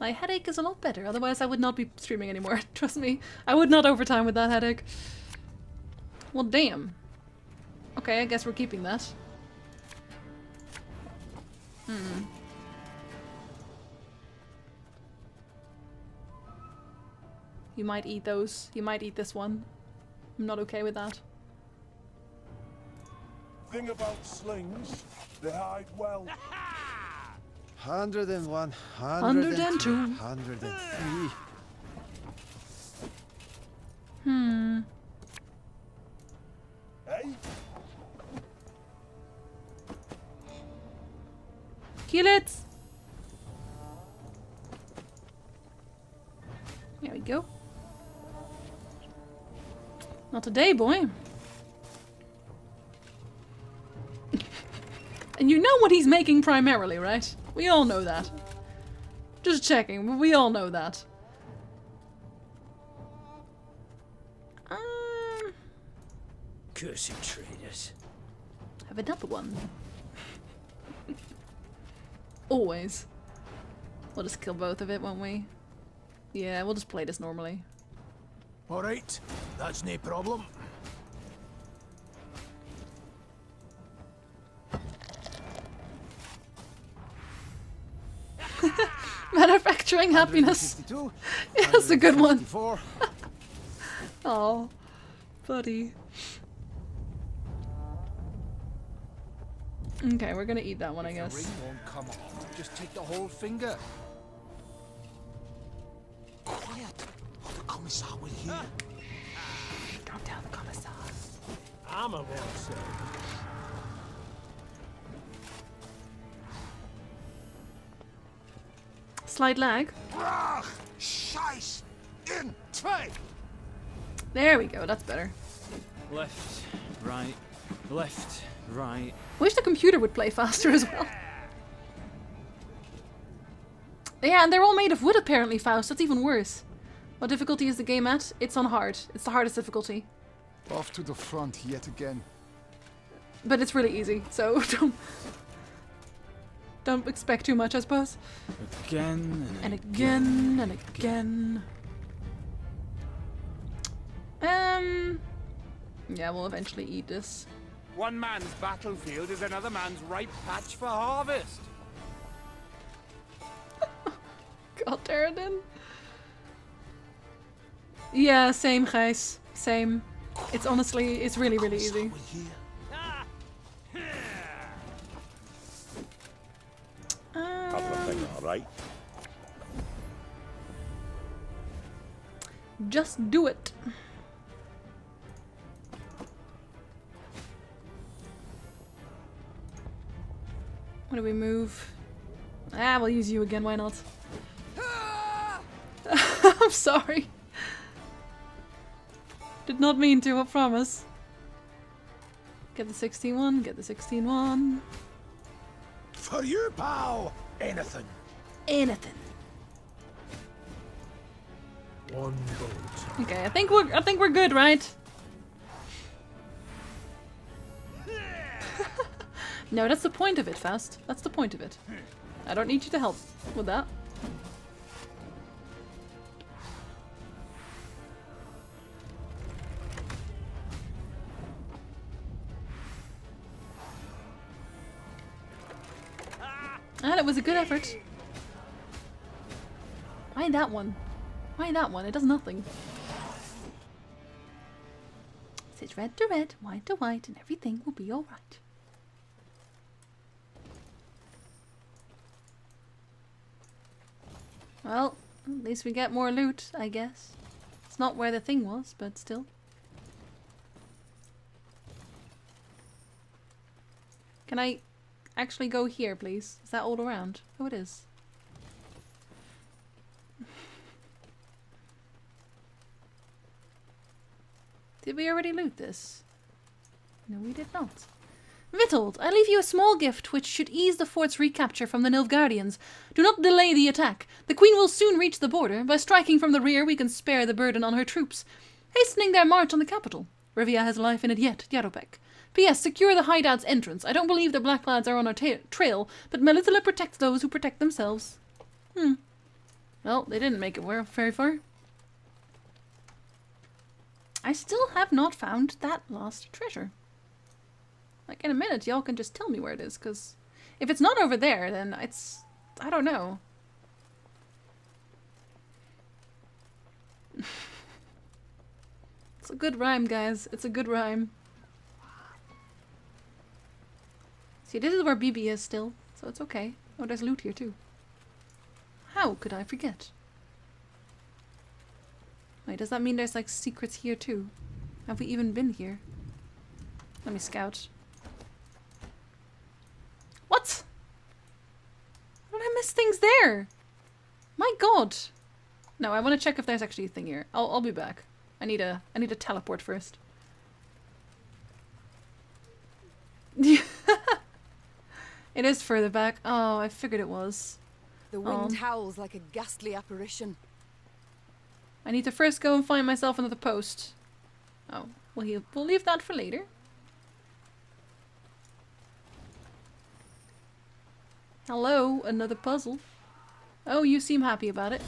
S1: My headache is a lot better, otherwise I would not be streaming anymore. Trust me, I would not overtime with that headache. Well, damn. Okay, I guess we're keeping that. You might eat those. You might eat this one. I'm not okay with that.
S6: Thing about slings, they hide well.
S7: 101,
S1: 102,
S7: 103.
S6: Hey?
S1: Kill it! There we go. Not today, boy. And you know what he's making primarily, right? We all know that. Just checking, but we all know that.
S18: Cursed traitors.
S1: Have another one. Always. We'll just kill both of it, won't we? Yeah, we'll just play this normally.
S15: Alright, that's no problem.
S1: Manufacturing happiness. Yeah, that's a good one. Oh, buddy. Okay, we're gonna eat that one, I guess.
S17: The ring won't come off. Just take the whole finger.
S15: Quiet, or the commissar will hear.
S1: Don't tell the commissar.
S20: I'm a well said.
S1: Slight lag.
S15: Scheiß in tray.
S1: There we go, that's better.
S14: Left, right, left, right.
S1: Wish the computer would play faster as well. Yeah, and they're all made of wood apparently, Faust. That's even worse. What difficulty is the game at? It's on hard. It's the hardest difficulty.
S17: Off to the front yet again.
S1: But it's really easy, so don't expect too much, I suppose.
S14: Again
S1: and again and again. Yeah, we'll eventually eat this.
S19: One man's battlefield is another man's ripe patch for harvest.
S1: God, Darren. Yeah, same, Gijs. Same. It's honestly, it's really, really easy.
S6: Alright.
S1: Just do it. What do we move? Ah, we'll use you again, why not? I'm sorry. Did not mean to, I promise. Get the 16-1, get the 16-1.
S15: For you, pal! Anything.
S1: Anything.
S15: One boat.
S1: Okay, I think we're good, right? No, that's the point of it, Faust. That's the point of it. I don't need you to help with that. And it was a good effort. Why that one? Why that one? It does nothing. It's red to red, white to white, and everything will be alright. Well, at least we get more loot, I guess. It's not where the thing was, but still. Can I actually go here, please? Is that all around? Oh, it is. Did we already loot this? No, we did not. Vitald, I leave you a small gift which should ease the fort's recapture from the Nilfgaardians. Do not delay the attack. The Queen will soon reach the border. By striking from the rear, we can spare the burden on her troops, hastening their march on the capital. Rivia has life in it yet, Jarobek. P.S. Secure the hideout's entrance. I don't believe the Blacklads are on our trail, but Melitele protects those who protect themselves. Well, they didn't make it very far. I still have not found that lost treasure. Like, in a minute, y'all can just tell me where it is, because if it's not over there, then it's... I don't know. It's a good rhyme, guys. It's a good rhyme. See, this is where BB is still, so it's okay. Oh, there's loot here, too. How could I forget? Wait, does that mean there's, like, secrets here, too? Have we even been here? Let me scout. What? How did I miss things there? My god. No, I want to check if there's actually a thing here. I'll be back. I need a teleport first. It is further back. Oh, I figured it was.
S9: The wind howls like a ghastly apparition.
S1: I need to first go and find myself another post. Oh, we'll leave that for later. Hello, another puzzle. Oh, you seem happy about it.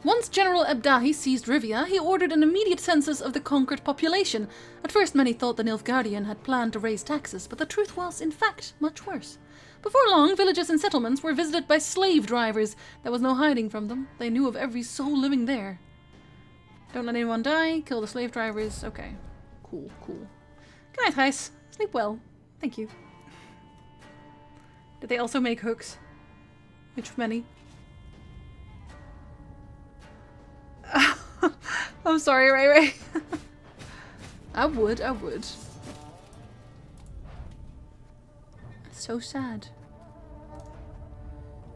S1: Once General Abdahi seized Rivia, he ordered an immediate census of the conquered population. At first many thought the Nilfgaardian had planned to raise taxes, but the truth was, in fact, much worse. Before long, villages and settlements were visited by slave drivers. There was no hiding from them. They knew of every soul living there. Don't let anyone die. Kill the slave drivers. Okay. Cool, cool. Good night, guys. Sleep well. Thank you. Did they also make hooks? Which many? I'm sorry, Ray. I would. So sad.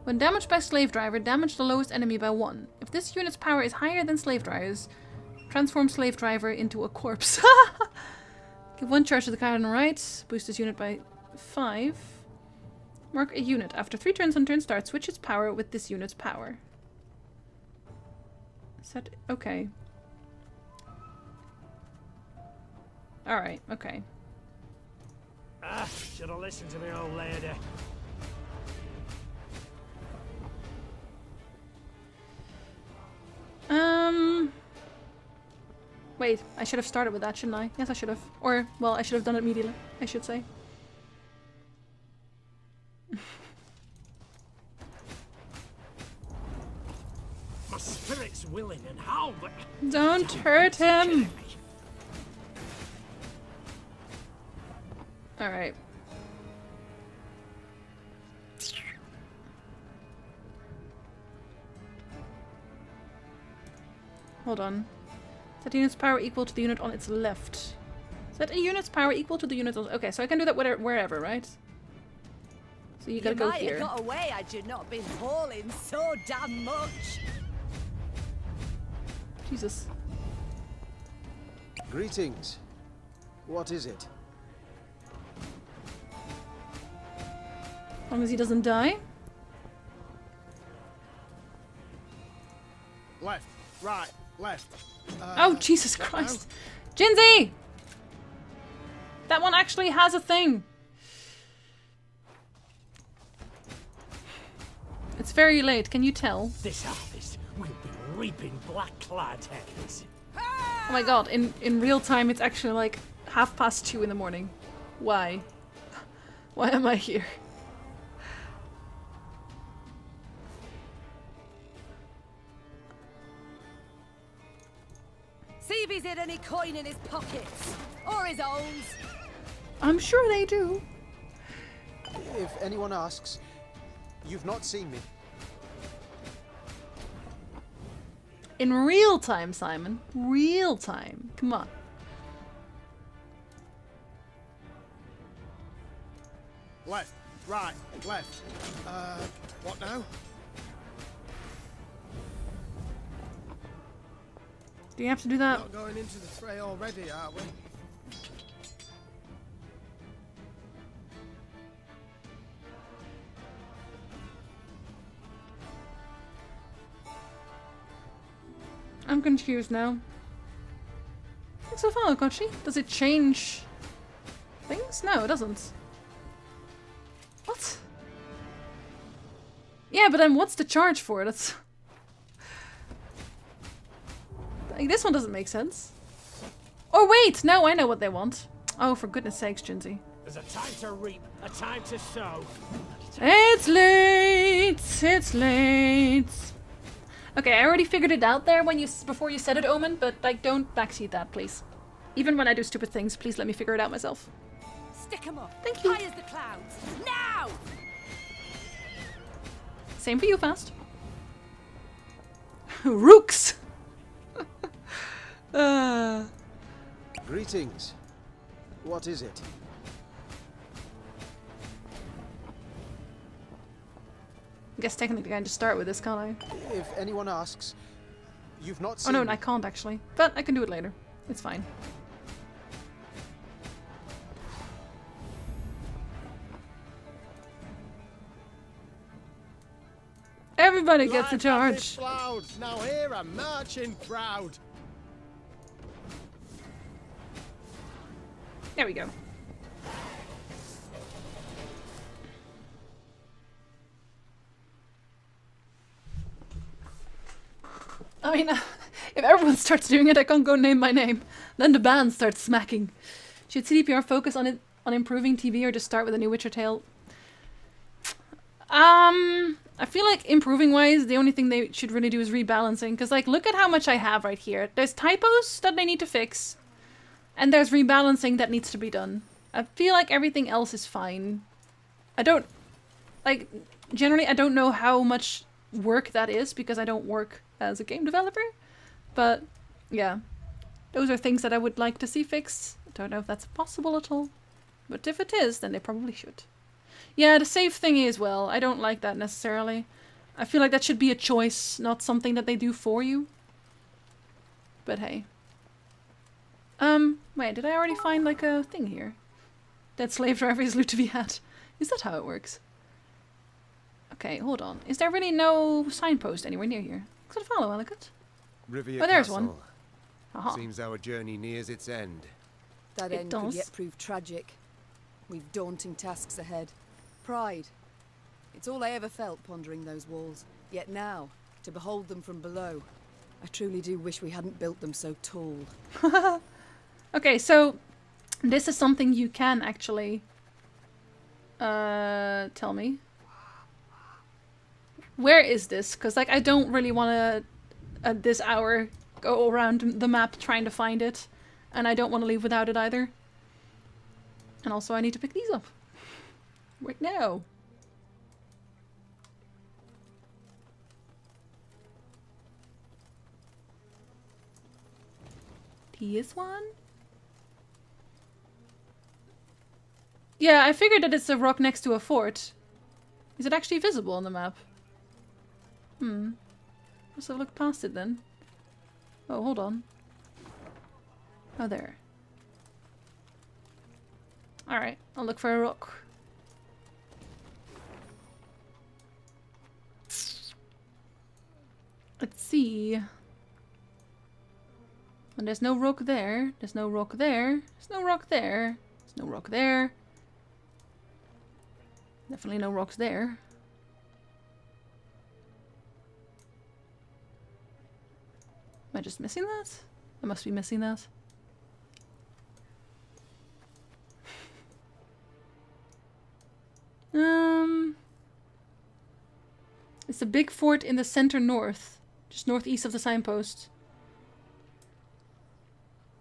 S1: When damaged by slave driver, damage the lowest enemy by 1. If this unit's power is higher than slave driver's, transform slave driver into a corpse. Give 1 charge to the card on the right. Boost this unit by 5. Mark a unit. After 3 turns on turn start, switch its power with this unit's power. Set. Okay. Alright, okay.
S20: Ah, should have listened to me, old lady.
S1: Wait, I should have started with that, shouldn't I? Yes, I should have. Or, well, I should have done it immediately, I should say.
S20: My spirit's willing and how, but...
S1: Don't hurt him! Alright. Hold on. Set a unit's power equal to the unit on its left. Set a unit's power equal to the unit on... Okay, so I can do that wherever, right? So you gotta go here.
S3: You might have got away had you not been hauling so damn much.
S1: Jesus.
S7: Greetings. What is it?
S1: As long as he doesn't die.
S15: Left, right, left.
S1: Oh, Jesus Christ. Jinzi! That one actually has a thing. It's very late, can you tell?
S20: This harvest will be reaping black-clad heads.
S1: Oh my god, in real time it's actually like 2:30 in the morning. Why? Why am I here?
S3: See if he's hid any coin in his pockets. Or his owns.
S1: I'm sure they do.
S7: If anyone asks, you've not seen me.
S1: In real time, Simon. Real time. Come on.
S15: Left, right, left. What now?
S1: Do you have to do that?
S15: Not going into the fray already, are we?
S1: I'm confused now. Thanks for follow, Kochi. Does it change things? No, it doesn't. What? Yeah, but then what's the charge for it? That's... Like, this one doesn't make sense. Oh wait, no, I know what they want. Oh, for goodness sakes, Jinsey.
S20: There's a time to reap, a time to sow.
S1: It's late. It's late. Okay, I already figured it out there before you said it, Omen, but like, don't backseat that, please. Even when I do stupid things, please let me figure it out myself.
S11: Stick 'em up.
S1: Thank you.
S11: High as the clouds. Now!
S1: Same for you, Fast. Rooks!
S7: Greetings. What is it?
S1: I guess technically I can just start with this, can't I?
S7: If anyone asks, you've not
S1: Oh
S7: seen
S1: no,
S7: me.
S1: I can't actually. But I can do it later. It's fine. Everybody gets a charge.
S15: Now here a marching crowd.
S1: There we go. I mean, if everyone starts doing it, I can't go name my name. Then the band starts smacking. Should CDPR focus on improving TV or just start with a new Witcher tale? I feel like improving wise, the only thing they should really do is rebalancing. Because like, look at how much I have right here. There's typos that they need to fix. And there's rebalancing that needs to be done. I feel like everything else is fine. I don't... Like, generally I don't know how much work that is because I don't work as a game developer. But, yeah. Those are things that I would like to see fixed. I don't know if that's possible at all. But if it is, then they probably should. Yeah, the save thingy as well. I don't like that necessarily. I feel like that should be a choice, not something that they do for you. But hey. Wait, did I already find like a thing here? That slave driver is loot to be had. Is that how it works? Okay, hold on. Is there really no signpost anywhere near here? Could follow, Ellicott.
S2: Rivia
S1: Oh, there's
S2: Castle.
S1: one. Aha.
S2: Seems our journey nears its end.
S9: That
S1: It
S9: end could
S1: does.
S9: yet prove tragic. We've daunting tasks ahead. Pride. It's all I ever felt pondering those walls. Yet now, to behold them from below, I truly do wish we hadn't built them so tall.
S1: Okay, so this is something you can actually tell me. Where is this? Because like I don't really want to at this hour go around the map trying to find it, and I don't want to leave without it either. And also I need to pick these up right now. This one? Yeah, I figured that it's a rock next to a fort. Is it actually visible on the map? Must have looked past it then. Oh, hold on. Oh, there. Alright, I'll look for a rock. Let's see. And there's no rock there. There's no rock there. There's no rock there. There's no rock there. Definitely no rocks there. Am I just missing that? I must be missing that. It's a big fort in the center north. Just northeast of the signpost.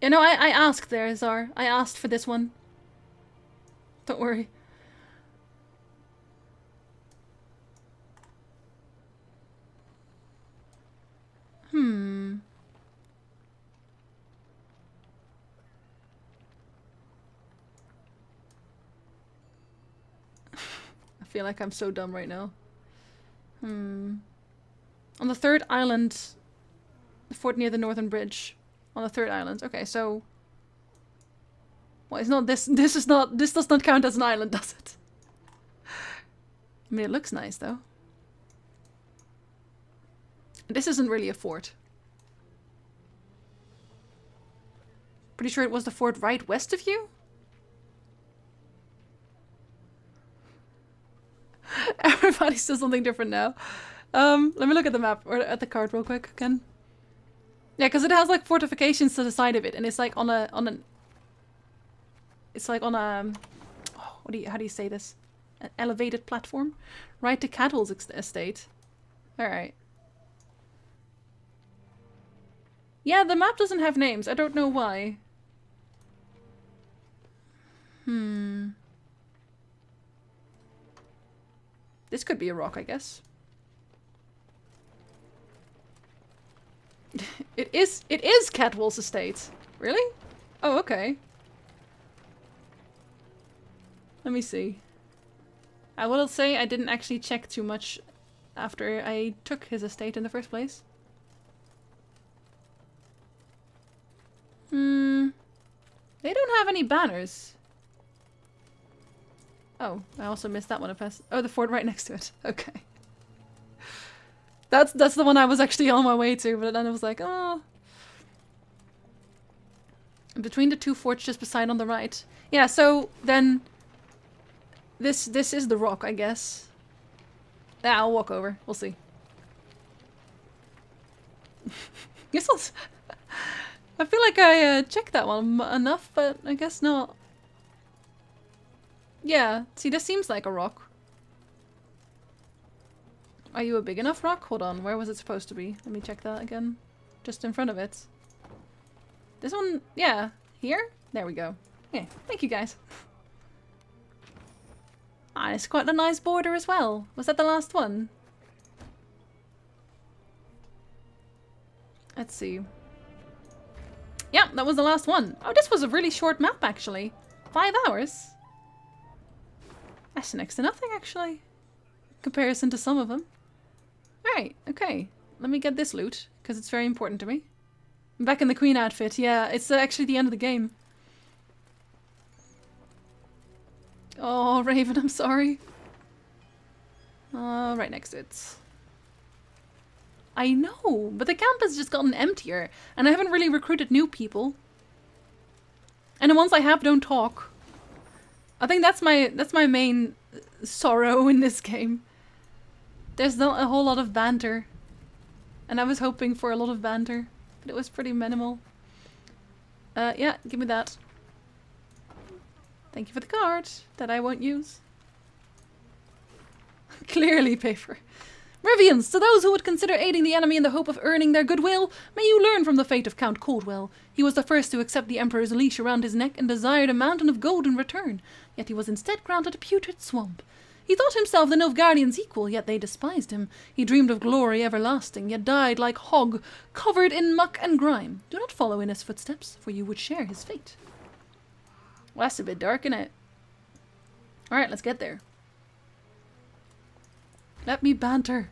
S1: You know, I asked there, Zar. I asked for this one. Don't worry. I feel like I'm so dumb right now. On the third island, the fort near the northern bridge. On the third island. Okay, so... Well, it's not this. This does not count as an island, does it? I mean, it looks nice, though. This isn't really a fort. Pretty sure it was the fort right west of you? Everybody's doing something different now. Let me look at the map, or at the card real quick again. Yeah, because it has like fortifications to the side of it, and it's like on a, it's like on a, oh, how do you say this? An elevated platform? Right to Cadwell's estate. Alright. Yeah, the map doesn't have names. I don't know why. This could be a rock, I guess. It is Cadwell's estate. Really? Oh, okay. Let me see. I will say I didn't actually check too much after I took his estate in the first place. They don't have any banners. Oh, I also missed that one. Oh, the fort right next to it. Okay. That's the one I was actually on my way to, but then I was like, oh. Between the two forts just beside on the right. Yeah, so then this is the rock, I guess. Yeah, I'll walk over. We'll see. I feel like I checked that one enough, but I guess not. Yeah, see, this seems like a rock. Are you a big enough rock? Hold on, where was it supposed to be? Let me check that again. Just in front of it. This one, yeah, here? There we go. Yeah, thank you guys. Ah, it's quite a nice border as well. Was that the last one? Let's see. Yeah, that was the last one. Oh, this was a really short map, actually. 5 hours. That's next to nothing, actually. In comparison to some of them. Alright, okay. Let me get this loot, because it's very important to me. I'm back in the queen outfit. Yeah, it's actually the end of the game. Oh, Raven, I'm sorry. Right next to it. I know, but the camp has just gotten emptier, and I haven't really recruited new people. And the ones I have don't talk. I think that's my main sorrow in this game. There's not a whole lot of banter. And I was hoping for a lot of banter, but it was pretty minimal. Yeah, give me that. Thank you for the card that I won't use. Clearly paper. Rivians, to those who would consider aiding the enemy in the hope of earning their goodwill, may you learn from the fate of Count Caldwell. He was the first to accept the Emperor's leash around his neck and desired a mountain of gold in return, yet he was instead granted a putrid swamp. He thought himself the Nilfgaardians' equal, yet they despised him. He dreamed of glory everlasting, yet died like hog, covered in muck and grime. Do not follow in his footsteps, for you would share his fate. Well, that's a bit dark, isn't it? Alright, let's get there. Let me banter.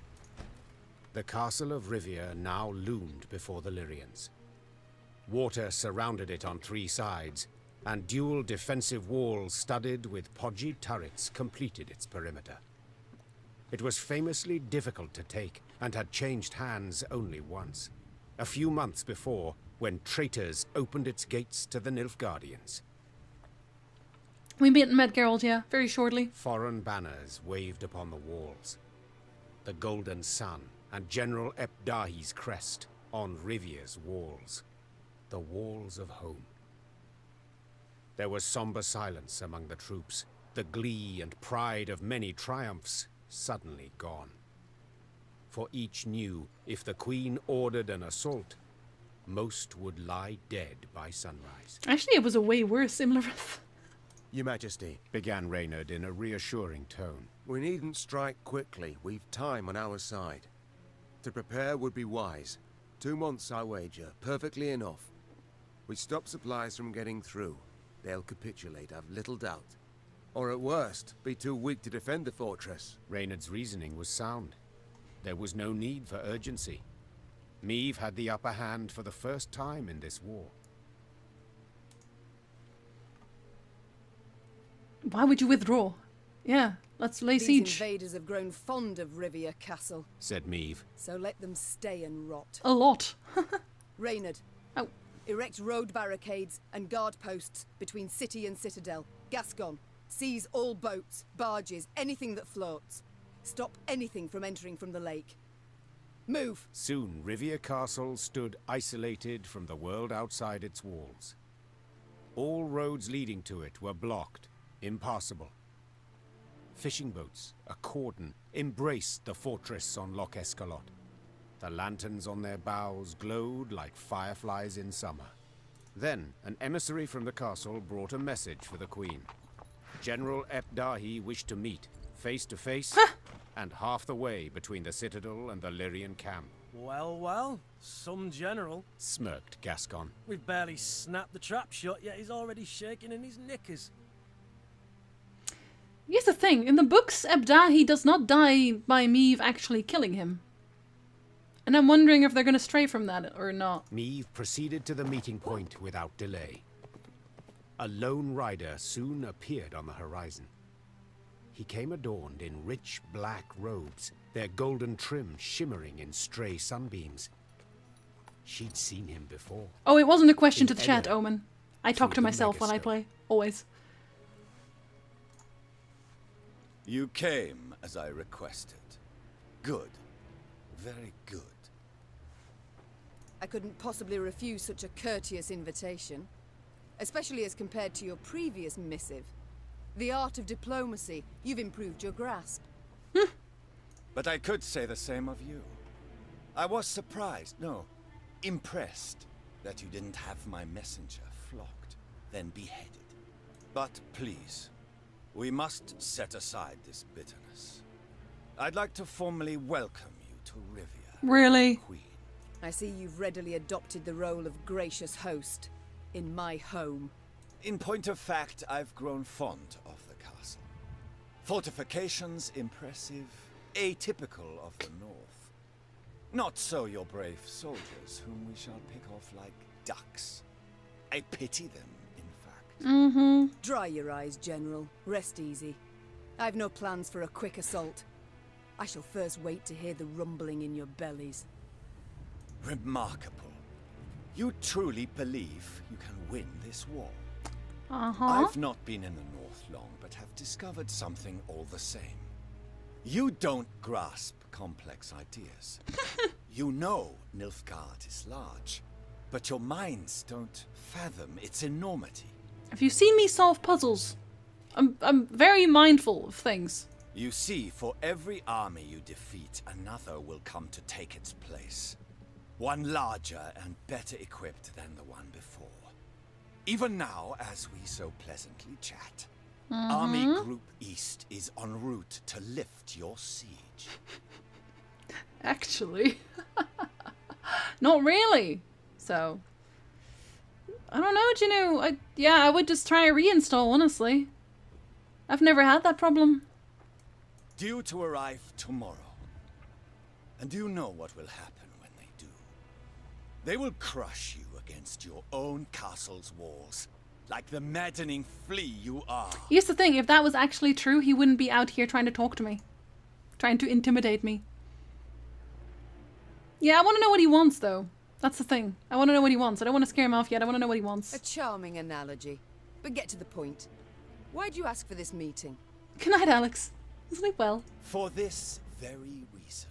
S8: The castle of Rivia now loomed before the Lyrians. Water surrounded it on 3 sides, and dual defensive walls studded with podgy turrets completed its perimeter. It was famously difficult to take, and had changed hands only once. A few months before, when traitors opened its gates to the Nilfgaardians.
S1: We met Geralt, yeah, very shortly.
S8: Foreign banners waved upon the walls. The Golden Sun and General Epdahi's crest on Rivia's walls. The walls of home. There was somber silence among the troops, the glee and pride of many triumphs suddenly gone. For each knew if the Queen ordered an assault, most would lie dead by sunrise.
S1: Actually, it was a way worse Imlerith.
S2: Your Majesty,
S8: began Reynard in a reassuring tone.
S2: We needn't strike quickly. We've time on our side. To prepare would be wise. 2 months, I wager. Perfectly enough. We stop supplies from getting through. They'll capitulate, I've little doubt. Or at worst, be too weak to defend the fortress.
S8: Reynard's reasoning was sound. There was no need for urgency. Meve had the upper hand for the first time in this war.
S1: Why would you withdraw? Yeah, let's lay siege.
S9: These invaders have grown fond of Rivia Castle,
S8: said Meve.
S9: So let them stay and rot.
S1: A lot.
S9: Reynard.
S1: Oh.
S9: Erect road barricades and guard posts between city and citadel. Gascon. Seize all boats, barges, anything that floats. Stop anything from entering from the lake. Move!
S8: Soon, Rivia Castle stood isolated from the world outside its walls. All roads leading to it were blocked, impassable. Fishing boats, a cordon, embraced the fortress on Loch Escalot. The lanterns on their bows glowed like fireflies in summer. Then, an emissary from the castle brought a message for the Queen. General Epdahi wished to meet, face to face, and half the way between the citadel and the Lyrian camp.
S5: Well, well, some general.
S8: Smirked Gascon.
S5: We've barely snapped the trap shut, yet he's already shaking in his knickers.
S1: Here's the thing, in the books, Epdahi does not die by Meve actually killing him. And I'm wondering if they're going to stray from that or not.
S8: Meve proceeded to the meeting point without delay. A lone rider soon appeared on the horizon. He came adorned in rich black robes, their golden trim shimmering in stray sunbeams. She'd seen him before.
S1: Oh, it wasn't a question to the chat, Omen. I talk to myself when I play. Always.
S13: You came as I requested. Good. Very good.
S9: I couldn't possibly refuse such a courteous invitation, especially as compared to your previous missive. The art of diplomacy, you've improved your grasp.
S13: But I could say the same of you. I was surprised, no, impressed, that you didn't have my messenger flogged, then beheaded. But please, we must set aside this bitterness. I'd like to formally welcome you to Rivia.
S1: Really?
S13: Queen.
S9: I see you've readily adopted the role of gracious host in my home.
S13: In point of fact, I've grown fond of the castle. Fortifications impressive, atypical of the north. Not so your brave soldiers, whom we shall pick off like ducks. I pity them, in fact.
S9: Dry your eyes, General. Rest easy. I've no plans for a quick assault. I shall first wait to hear the rumbling in your bellies.
S13: Remarkable. You truly believe you can win this war?
S1: Uh-huh.
S13: I've not been in the north long, but have discovered something all the same. You don't grasp complex ideas. You know Nilfgaard is large, but your minds don't fathom its enormity.
S1: Have you seen me solve puzzles? I'm very mindful of things.
S13: You see, for every army you defeat, another will come to take its place. One larger and better equipped than the one before. Even now, as we so pleasantly chat, Army Group East is en route to lift your siege.
S1: Actually. Not really. So, I don't know, you know, I would just try a reinstall, honestly. I've never had that problem.
S13: Due to arrive tomorrow. And you know what will happen when they do. They will crush you against your own castle's walls, like the maddening flea you are.
S1: Here's the thing, if that was actually true, he wouldn't be out here trying to talk to me. Trying to intimidate me. Yeah, I want to know what he wants, though. That's the thing. I want to know what he wants. I don't want to scare him off yet. I want to know what he wants.
S9: A charming analogy. But get to the point. Why'd you ask for this meeting?
S1: Good night, Alex. Sleep well.
S13: For this very reason.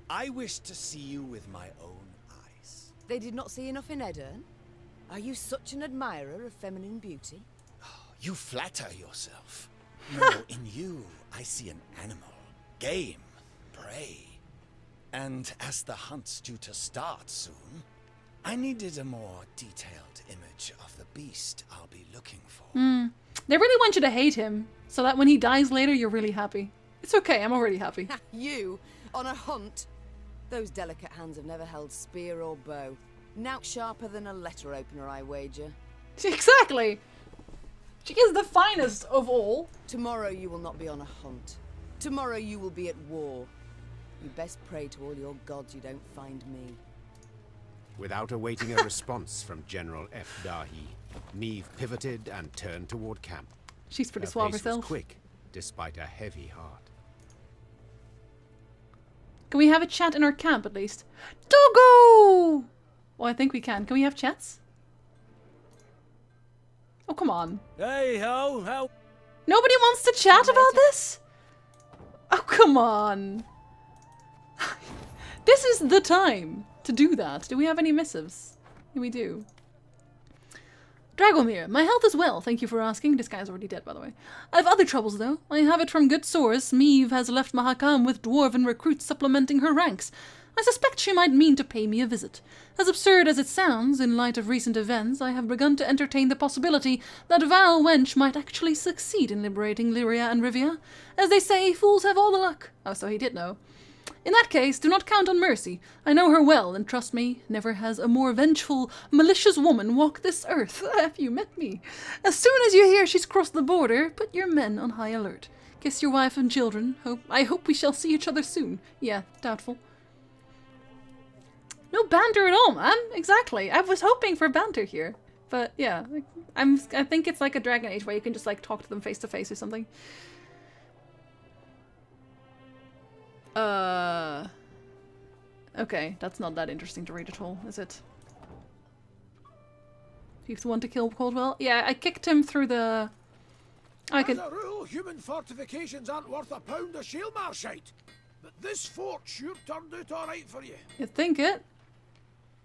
S13: I wish to see you with my own eyes.
S9: They did not see enough in Edirne? Are you such an admirer of feminine beauty?
S13: You flatter yourself. No, in you, I see an animal. Game. Prey. And as the hunt's due to start soon, I needed a more detailed image of the beast I'll be looking for.
S1: They really want you to hate him, so that when he dies later, you're really happy. It's okay, I'm already happy.
S9: You? On a hunt? Those delicate hands have never held spear or bow. Nout sharper than a letter opener, I wager.
S1: Exactly! She is the finest of all.
S9: Tomorrow you will not be on a hunt. Tomorrow you will be at war. You best pray to all your gods you don't find me.
S8: Without awaiting a response from General F. Dahi, Meve pivoted and turned toward camp.
S1: She's pretty
S8: Her
S1: suave
S8: pace
S1: herself.
S8: was quick, despite a heavy heart.
S1: Can we have a chat in our camp at least? Doggo! Well, I think we can. Can we have chats? Oh, come on.
S5: Hey ho, how?
S1: Nobody wants to chat about this? Oh, come on. This is the time to do that. Do we have any missives? We do. Dragomir, my health is well, thank you for asking. This guy's already dead, by the way. I have other troubles, though. I have it from good source. Meve has left Mahakam with dwarven recruits supplementing her ranks. I suspect she might mean to pay me a visit. As absurd as it sounds, in light of recent events, I have begun to entertain the possibility that Val Wench might actually succeed in liberating Lyria and Rivia. As they say, fools have all the luck. Oh, so he did know. In that case, do not count on mercy. I know her well, and trust me, never has a more vengeful, malicious woman walked this earth. Have you met me? As soon as you hear she's crossed the border, put your men on high alert. Kiss your wife and children. I hope we shall see each other soon. Yeah, doubtful. No banter at all, man. Exactly. I was hoping for banter here. But yeah, I think it's like a Dragon Age where you can just like talk to them face to face or something. Okay, that's not that interesting to read at all, is it? He's the one to kill Coldwell? Yeah, I kicked him through the...
S15: As a rule, human fortifications aren't worth a pound of shield marshite. But this fort sure turned out alright for you.
S1: You think it?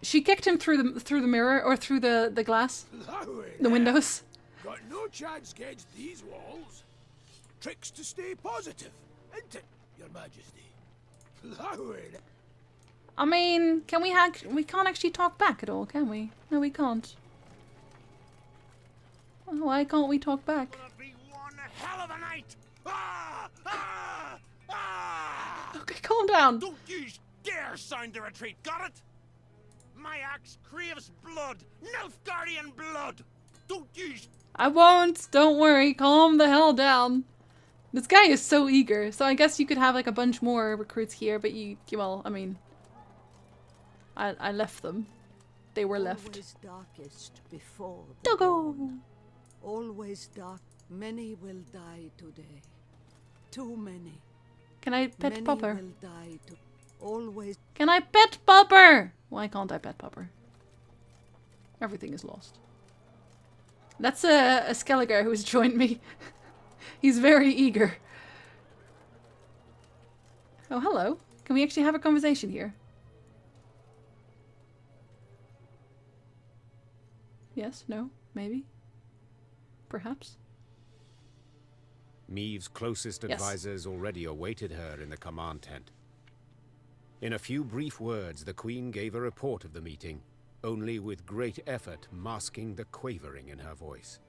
S1: She kicked him through the mirror, or through the glass. The windows.
S15: Got no chance against these walls. Tricks to stay positive, isn't it, Your Majesty?
S1: I mean, can we can't actually talk back at all, can we? No, we can't. Why can't we talk back?
S18: Hell of a night!
S1: Okay, calm down.
S18: Don't you dare sound the retreat, got it? My axe craves blood, Nilfgaardian blood. Don't you...
S1: I won't. Don't worry. Calm the hell down. This guy is so eager. So I guess you could have like a bunch more recruits here, but well, I mean, I left them. They were left.
S16: Always darkest before the
S1: Doggo.
S16: dawn. Always dark. Many will die today. Too many.
S1: Can I pet
S16: Many
S1: Popper?
S16: will die to always.
S1: Can I pet Popper? Why can't I pet Popper? Everything is lost. That's a Skelliger who's joined me. He's very eager. Oh, hello. Can we actually have a conversation here? Yes? No? Maybe? Perhaps?
S8: Meve's closest advisors already awaited her in the command tent. In a few brief words, the Queen gave a report of the meeting, only with great effort masking the quavering in her voice.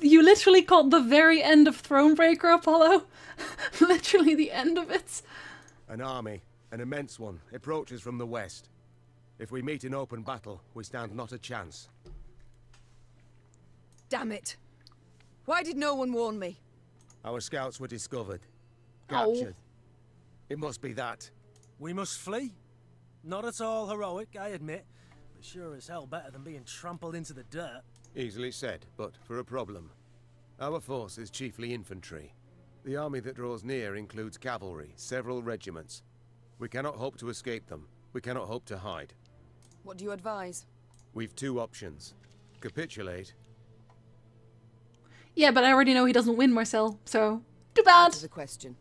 S1: You literally caught the very end of Thronebreaker, Apollo? Literally the end of it?
S2: An army, an immense one, approaches from the west. If we meet in open battle, we stand not a chance.
S9: Damn it. Why did no one warn me?
S2: Our scouts were discovered. Captured. It must be that.
S5: We must flee? Not at all heroic, I admit, but sure as hell better than being trampled into the dirt.
S2: Easily said, but for a problem. Our force is chiefly infantry. The army that draws near includes cavalry, several regiments. We cannot hope to escape them. We cannot hope to hide.
S9: What do you advise?
S2: We've two options. Capitulate.
S1: Yeah, but I already know he doesn't win, Marcel, so too bad.
S9: Answer the question.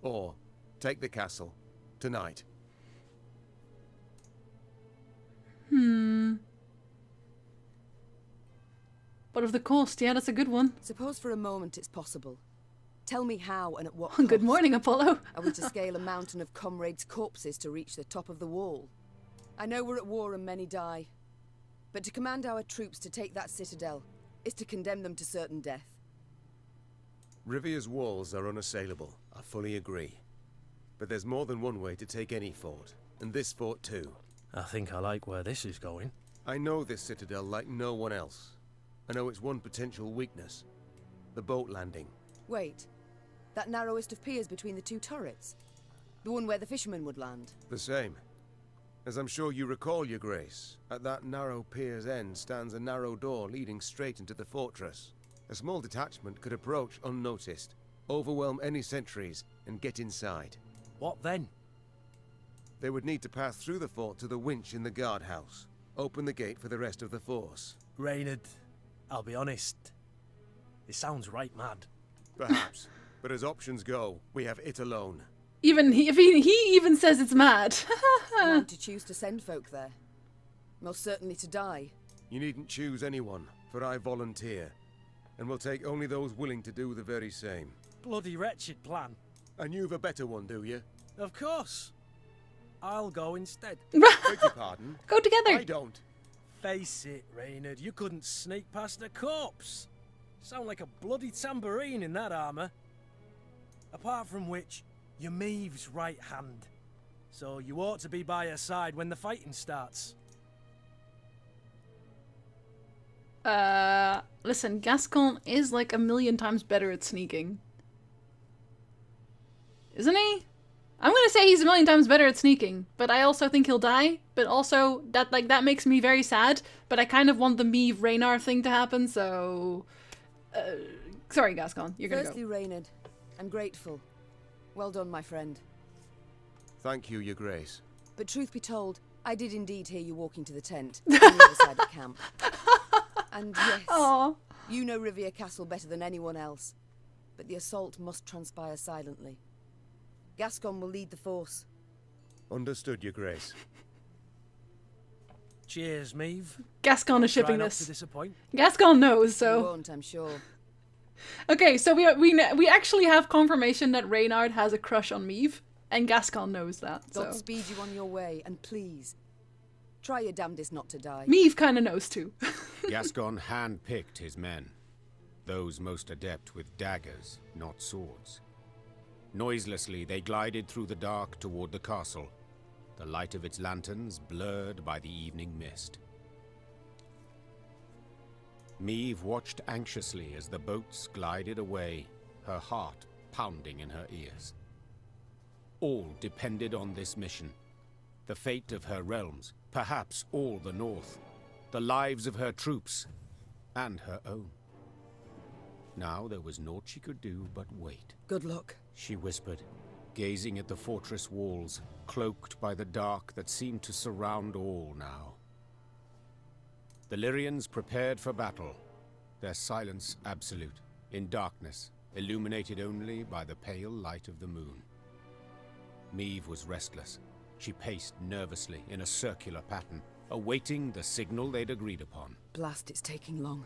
S2: Or take the castle. Tonight.
S1: But of the cost, yeah, that's a good one.
S9: Suppose for a moment it's possible. Tell me how and at what
S1: Good
S9: cost.
S1: morning, Apollo.
S9: Are we to scale a mountain of comrades' corpses to reach the top of the wall? I know we're at war and many die. But to command our troops to take that citadel is to condemn them to certain death.
S2: Rivia's walls are unassailable. I fully agree. But there's more than one way to take any fort. And this fort too.
S5: I think I like where this is going.
S2: I know this citadel like no one else. I know its one potential weakness. The boat landing.
S9: Wait. That narrowest of piers between the two turrets? The one where the fishermen would land?
S2: The same. As I'm sure you recall, Your Grace, at that narrow pier's end stands a narrow door leading straight into the fortress. A small detachment could approach unnoticed, overwhelm any sentries, and get inside.
S5: What then?
S2: They would need to pass through the fort to the winch in the guardhouse. Open the gate for the rest of the force.
S5: Reynard, I'll be honest. It sounds right mad.
S2: Perhaps. But as options go, we have it alone.
S1: Even he even says it's mad.
S9: I'm to choose to send folk there. Most certainly to die.
S2: You needn't choose anyone, for I volunteer. And will take only those willing to do the very same.
S5: Bloody wretched plan.
S2: And you've a better one, do you?
S5: Of course. I'll go instead.
S2: Beg your pardon?
S1: Go together.
S2: I don't.
S5: Face it, Reynard, you couldn't sneak past a corpse. Sound like a bloody tambourine in that armour. Apart from which, you're Maeve's right hand. So you ought to be by her side when the fighting starts.
S1: Listen, Gascon is like 1,000,000 times better at sneaking. Isn't he? I'm gonna say he's 1,000,000 times better at sneaking, but I also think he'll die, but also that makes me very sad, but I kind of want the Meve Reynard thing to happen, so sorry Gascon, you're gonna
S9: Firstly,
S1: go.
S9: Reynard, I'm grateful. Well done, my friend.
S2: Thank you, Your Grace.
S9: But truth be told, I did indeed hear you walking to the tent on the other side of camp. And yes,
S1: Aww.
S9: You know Riviera Castle better than anyone else, but the assault must transpire silently. Gascon will lead the force.
S2: Understood, Your Grace.
S5: Cheers, Maeve.
S1: Gascon is shipping
S5: Try not
S1: this.
S5: to disappoint.
S1: Gascon knows,
S9: You
S1: so.
S9: won't, I'm sure.
S1: Okay, so we actually have confirmation that Reynard has a crush on Meve, and Gascon knows that. So
S9: God speed you on your way, and please, try your damnedest not to die.
S1: Meve kind of knows too.
S8: Gascon hand-picked his men, those most adept with daggers, not swords. Noiselessly, they glided through the dark toward the castle, the light of its lanterns blurred by the evening mist. Meve watched anxiously as the boats glided away, her heart pounding in her ears. All depended on this mission. The fate of her realms, perhaps all the North, the lives of her troops, and her own. Now there was naught she could do but wait.
S9: Good luck,
S8: she whispered, gazing at the fortress walls, cloaked by the dark that seemed to surround all now. The Lyrians prepared for battle, their silence absolute, in darkness, illuminated only by the pale light of the moon. Meve was restless. She paced nervously in a circular pattern, awaiting the signal they'd agreed upon.
S9: Blast, it's taking long.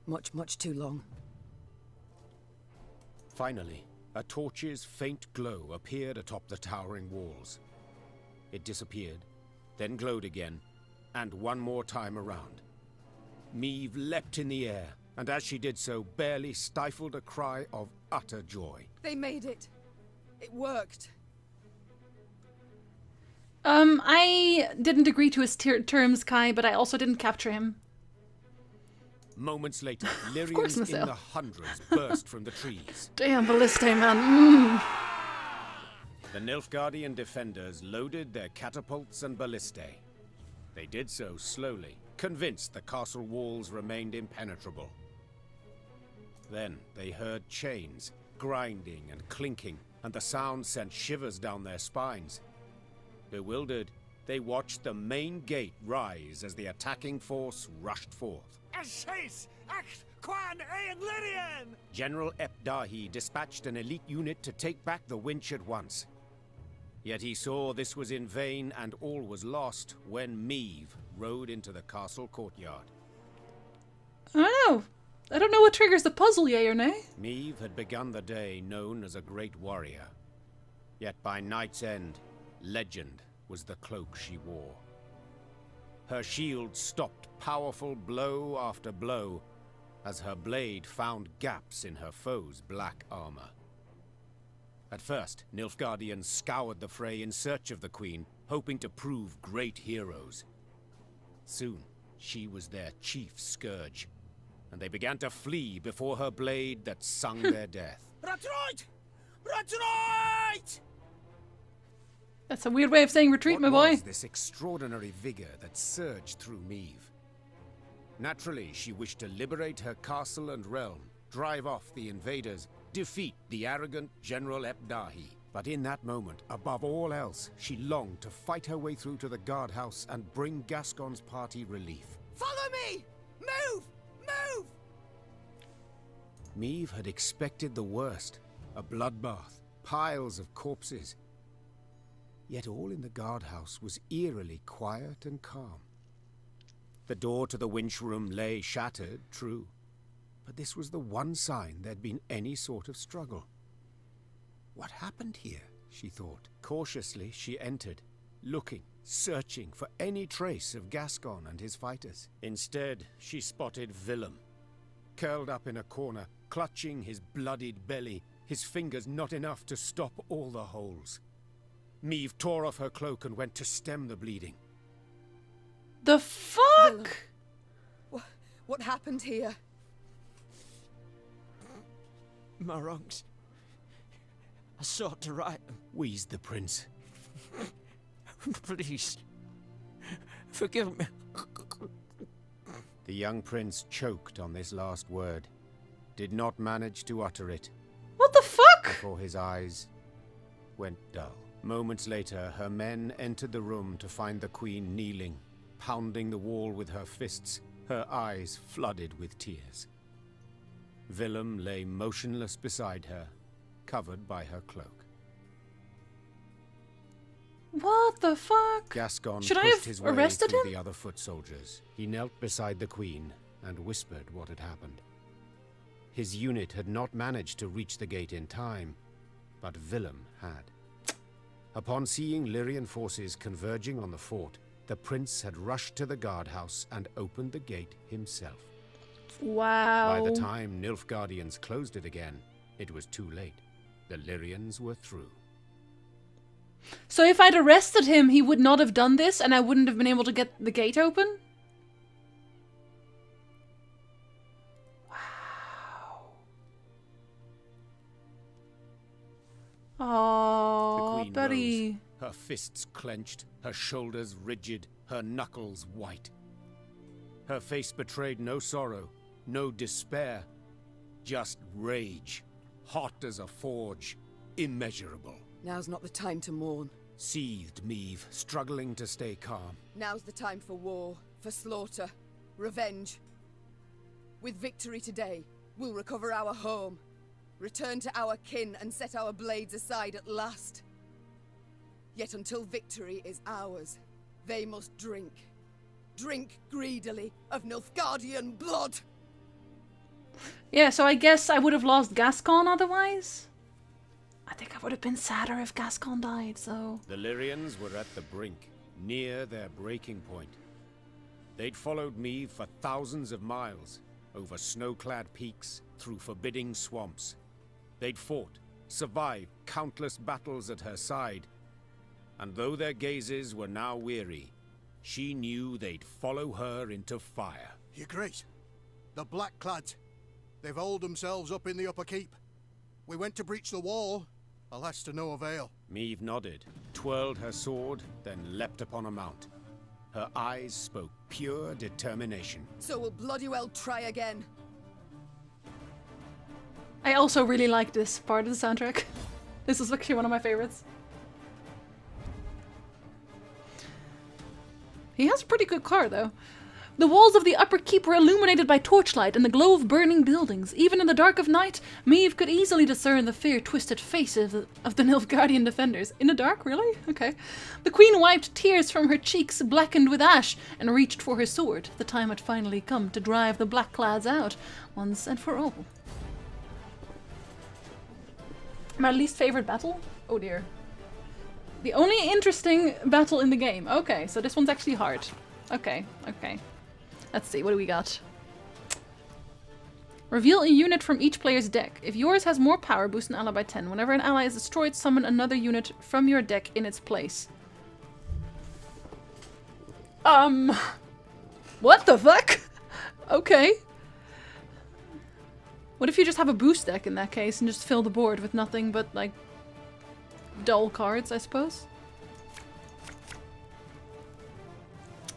S9: Much, much too long.
S8: Finally, a torch's faint glow appeared atop the towering walls. It disappeared, then glowed again, and one more time around. Meve leapt in the air, and as she did so, barely stifled a cry of utter joy.
S9: They made it. It worked.
S1: I didn't agree to his terms, Kai, but I also didn't capture him.
S8: Moments later, Lyrians in the hundreds burst from the trees.
S1: Damn, Ballista, man.
S8: The Nilfgaardian defenders loaded their catapults and ballistae. They did so slowly, convinced the castle walls remained impenetrable. Then they heard chains, grinding and clinking, and the sound sent shivers down their spines. Bewildered, they watched the main gate rise as the attacking force rushed forth. General Epdahi dispatched an elite unit to take back the winch at once. Yet he saw this was in vain and all was lost when Meve rode into the castle courtyard.
S1: I don't know what triggers the puzzle, yay or nay.
S8: Meve had begun the day known as a great warrior. Yet by night's end, legend was the cloak she wore. Her shield stopped powerful blow after blow as her blade found gaps in her foe's black armor. At first, Nilfgaardians scoured the fray in search of the Queen, hoping to prove great heroes. Soon, she was their chief scourge, and they began to flee before her blade that sung their death.
S5: Retreat! Retreat!
S1: That's a weird way of saying retreat, my boy.
S8: What was this extraordinary vigor that surged through Meve? Naturally, she wished to liberate her castle and realm, drive off the invaders, defeat the arrogant General Epdahi. But in that moment, above all else, she longed to fight her way through to the guardhouse and bring Gascon's party relief.
S9: Follow me! Move! Move!
S8: Meve had expected the worst. A bloodbath, piles of corpses. Yet all in the guardhouse was eerily quiet and calm. The door to the winch room lay shattered, true, but this was the one sign there'd been any sort of struggle. What happened here, she thought. Cautiously, she entered, looking, searching for any trace of Gascon and his fighters. Instead, she spotted Willem, curled up in a corner, clutching his bloodied belly, his fingers not enough to stop all the holes. Meve tore off her cloak and went to stem the bleeding.
S1: The fuck?
S9: What happened here?
S14: My wrongs. I sought to right them.
S8: Wheezed the prince.
S14: Please, forgive me.
S8: The young prince choked on this last word, did not manage to utter it.
S1: What the fuck?
S8: Before his eyes went dull. Moments later, her men entered the room to find the queen kneeling, pounding the wall with her fists, her eyes flooded with tears. Willem lay motionless beside her, covered by her cloak.
S1: What the fuck?
S8: Gascon
S1: Should I
S8: pushed
S1: have
S8: his way
S1: arrested
S8: through
S1: him?
S8: the other foot soldiers. He knelt beside the queen and whispered what had happened. His unit had not managed to reach the gate in time, but Willem had. Upon seeing Lyrian forces converging on the fort, the prince had rushed to the guardhouse and opened the gate himself.
S1: Wow.
S8: By the time Nilfgaardians closed it again, it was too late. The Lyrians were through.
S1: So if I'd arrested him, he would not have done this, and I wouldn't have been able to get the gate open?
S8: The
S1: Oh,
S8: queen
S1: buddy.
S8: rose, her fists clenched, her shoulders rigid, her knuckles white. Her face betrayed no sorrow, no despair, just rage, hot as a forge, immeasurable.
S9: Now's not the time to mourn.
S8: Seethed Meve, struggling to stay calm.
S9: Now's the time for war, for slaughter, revenge. With victory today, we'll recover our home, return to our kin and set our blades aside at last. Yet until victory is ours, they must drink. Drink greedily of Nilfgaardian blood!
S1: Yeah, so I guess I would have lost Gascon otherwise? I think I would have been sadder if Gascon died, so...
S8: The Lyrians were at the brink, near their breaking point. They'd followed Meve for thousands of miles, over snow-clad peaks, through forbidding swamps. They'd fought, survived countless battles at her side, and though their gazes were now weary, she knew they'd follow her into fire.
S15: Your Grace, the Blackclads, they've holed themselves up in the upper keep. We went to breach the wall, alas to no avail.
S8: Meve nodded, twirled her sword, then leapt upon a mount. Her eyes spoke pure determination.
S9: So we'll bloody well try again.
S1: I also really like this part of the soundtrack. This is actually one of my favorites. He has a pretty good car, though. The walls of the upper keep were illuminated by torchlight and the glow of burning buildings. Even in the dark of night, Meve could easily discern the fear-twisted faces of the Nilfgaardian defenders. In the dark, really? Okay. The queen wiped tears from her cheeks blackened with ash and reached for her sword. The time had finally come to drive the Blackclads out, once and for all. My least favorite battle? Oh dear. The only interesting battle in the game. Okay, so this one's actually hard. Okay, okay. Let's see, what do we got? Reveal a unit from each player's deck. If yours has more power, boost an ally by 10. Whenever an ally is destroyed, summon another unit from your deck in its place. What the fuck? Okay. What if you just have a boost deck in that case and just fill the board with nothing but, like, dull cards, I suppose?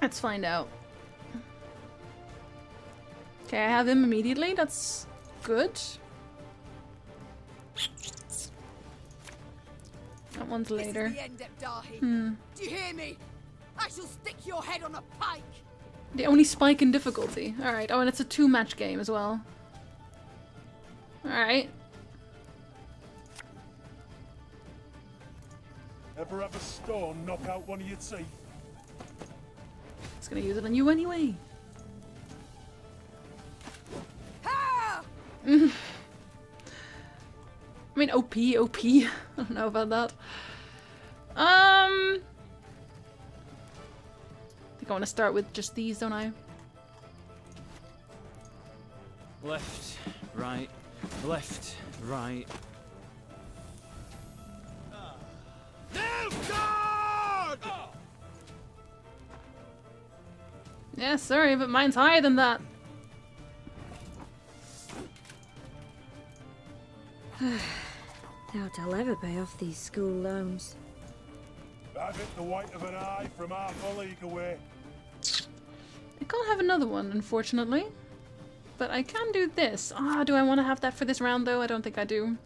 S1: Let's find out. Okay, I have him immediately. That's good. That one's later.
S9: This is the end, Ebdahi. Do you hear me? I shall stick your head on a pike.
S1: The only spike in difficulty. Alright. Oh, and it's a 2-match game as well. Alright.
S6: Ever have a stone knock out one of your teeth?
S1: It's gonna use it on you anyway. I mean, OP. I don't know about that. I think I want to start with just these, don't I?
S14: Left, right, left, right.
S1: Yeah, sorry, but mine's higher than that.
S12: Doubt I'll ever pay off these school loans.
S6: Have it the white of an eye from half a league away.
S1: I can't have another one, unfortunately. But I can do this. Ah, do I want to have that for this round, though? I don't think I do.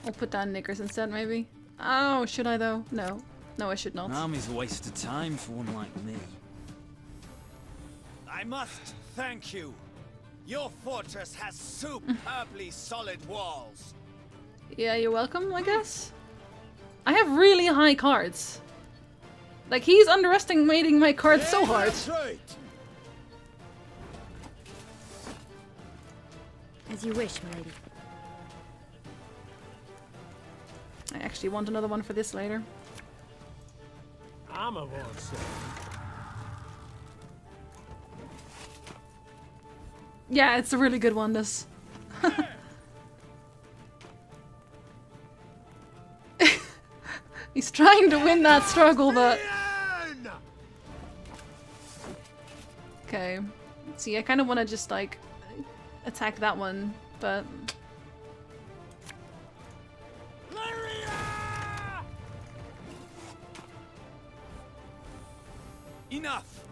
S1: I'll put down knickers instead, maybe. Oh, should I, though? No. No, I should not.
S14: An army's a waste of time for one like me.
S13: I must thank you. Your fortress has superbly solid walls.
S1: Yeah, you're welcome, I guess. I have really high cards. Like, he's underestimating my cards so hard.
S15: That's right.
S12: As you wish, milady.
S1: I actually want another one for this later.
S20: I'm a won't say.
S1: Yeah, it's a really good one, this. He's trying to win that struggle, but... Okay. See, I kind of want to just, like, attack that one, but...
S13: Enough!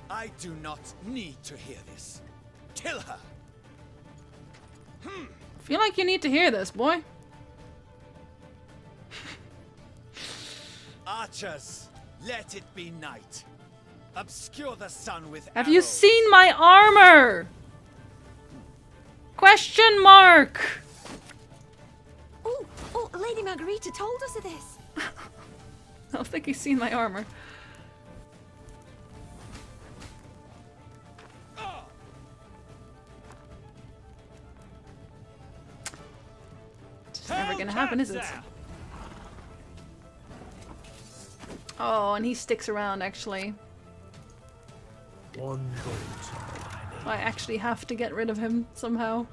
S13: I do not need to hear this. Kill her!
S1: I feel like you need to hear this, boy.
S13: Archers, let it be night. Obscure the sun with
S1: Have you seen my armor? Question mark!
S3: Oh, Lady Margarita told us of this.
S1: I don't think he's seen my armor. It's never gonna happen, is it? Oh, and he sticks around, actually.
S20: One bolt.
S1: I actually have to get rid of him somehow.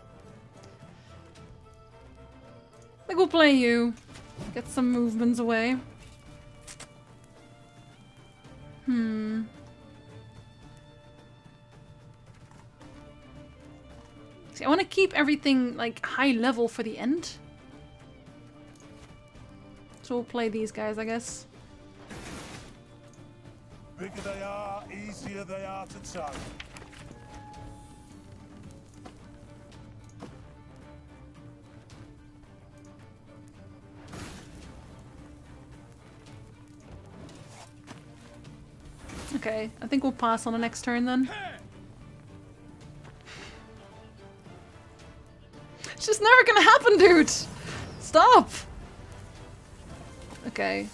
S1: I think we'll play you. Get some movements away. See, I want to keep everything, like, high level for the end. So we'll play these guys, I guess.
S6: Bigger they are, easier they are to target.
S1: Okay, I think we'll pass on the next turn then. It's just never gonna happen, dude! Stop! Okay.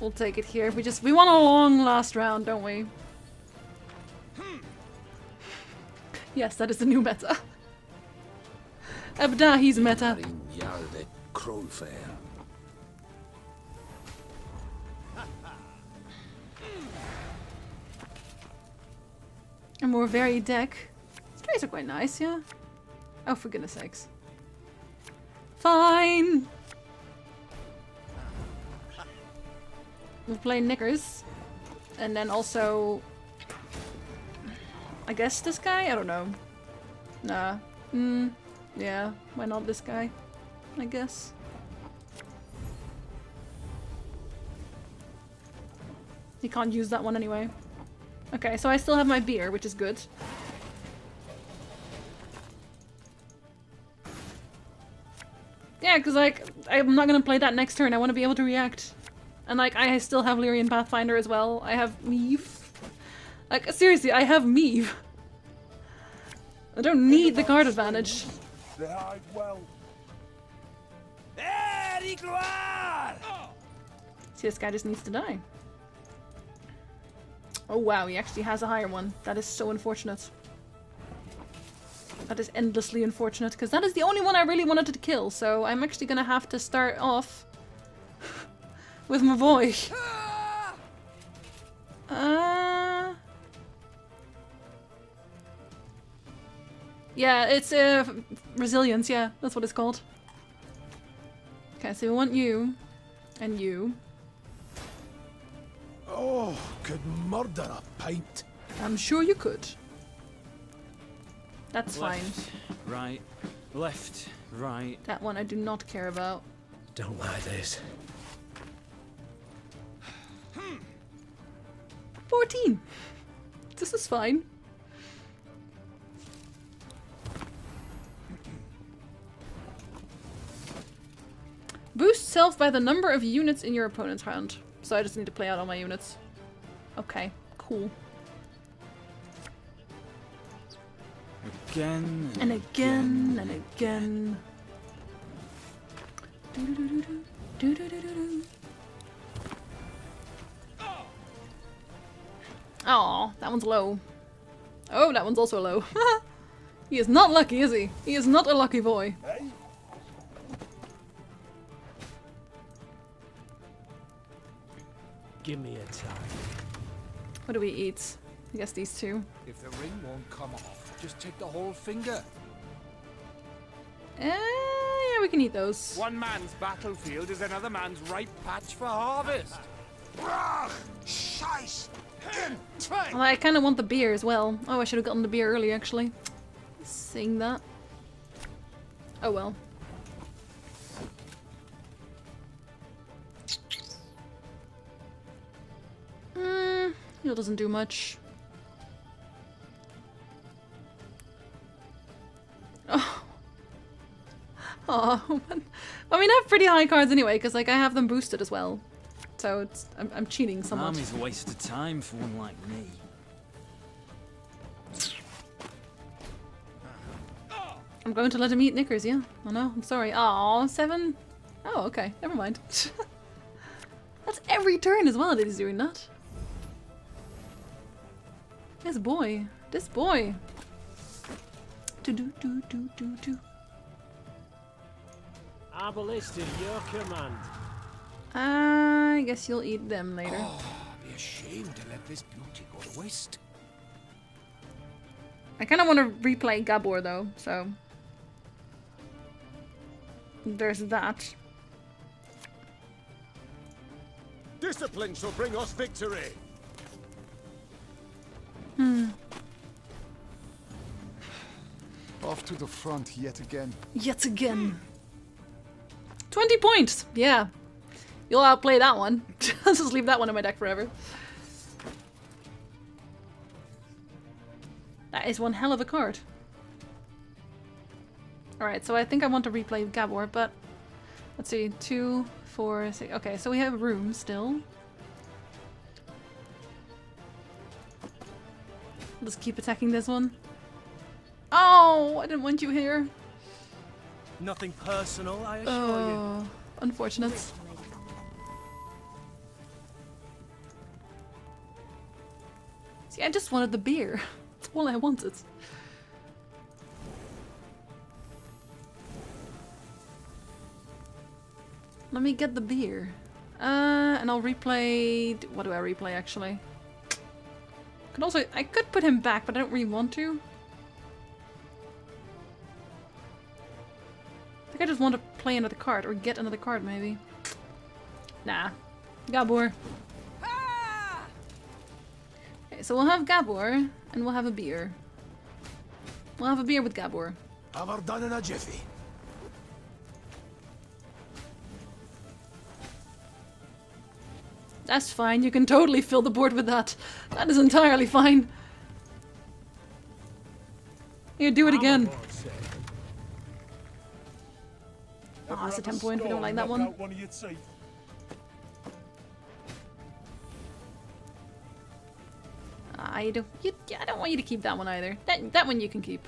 S1: We'll take it here. We want a long last round, don't we? Yes, that is the new meta. Ebda, he's meta. A more varied deck. Strays are quite nice, yeah? Oh, for goodness sakes. Fine! We'll play knickers. And then also... I guess this guy? I don't know. Nah. Yeah, why not this guy? I guess. He can't use that one anyway. Okay, so I still have my beer, which is good. Yeah, because, like, I'm not gonna play that next turn. I want to be able to react. And, like, I still have Lyrian Pathfinder as well. I have Meave. Like, seriously, I have Meave. I don't need the card advantage.
S6: They hide well.
S1: See, this guy just needs to die. Oh wow, he actually has a higher one. That is so unfortunate. That is endlessly unfortunate, because that is the only one I really wanted to kill, so I'm actually gonna have to start off with my boy. Yeah, it's resilience, yeah, that's what it's called. Okay, so we want you, and you.
S15: Oh, could murder a pint.
S1: I'm sure you could. That's
S14: Left,
S1: fine.
S14: right, left, right.
S1: That one I do not care about.
S20: Don't like this.
S1: 14! This is fine. Boost self by the number of units in your opponent's round. So I just need to play out all my units. Okay, cool.
S14: Again.
S1: And again, and again. Do-do-do-do-do. Do-do-do-do-do. Aw, that one's low. Oh, that one's also low. He is not lucky, is he? He is not a lucky boy.
S6: Hey?
S20: Give me a time.
S1: What do we eat? I guess these two.
S17: If the ring won't come off, just take the whole finger.
S1: Yeah, we can eat those.
S19: One man's battlefield is another man's ripe patch for harvest.
S1: Well, I kind of want the beer as well. Oh, I should have gotten the beer early, actually. Seeing that. Oh well. Heal doesn't do much. Oh. Oh, I mean, I have pretty high cards anyway, because like I have them boosted as well. So it's I'm cheating somewhat.
S14: Army's a waste of time for one like me.
S1: I'm going to let him eat knickers, yeah. I know, I'm sorry. Aw, 7? Oh, okay, never mind. That's every turn as well that he's doing that. This boy. This boy. Do-do-do-do-do-do.
S20: Our ballista, your command.
S1: I guess you'll eat them later.
S17: Oh, I'd be ashamed to let this beauty go to waste.
S1: I kind of want to replay Gabor though, so there's that.
S10: Discipline shall bring us victory.
S21: Off to the front yet again.
S1: Yet again. 20 points! Yeah. You'll outplay that one. I'll just leave that one in my deck forever. That is one hell of a card. Alright, so I think I want to replay Gabor, but let's see. 2, 4, 6. Okay, so we have room still. Let's keep attacking this one. Oh, I didn't want you here.
S5: Nothing personal, I assure
S1: Oh, unfortunate. See, I just wanted the beer. That's all I wanted. Let me get the beer. And I'll replay... What do I replay, actually? I could put him back, but I don't really want to. I think I just want to play another card, or get another card, maybe. Nah. Gabor. Okay, so we'll have Gabor, and we'll have a beer. We'll have a beer with Gabor.
S15: Have her done in a jiffy.
S1: That's fine, you can totally fill the board with that. That is entirely fine. Here, do it again. Oh, it's a 10 point, we don't like that one.
S6: One of your teeth.
S1: I don't want you to keep that one either. That one you can keep.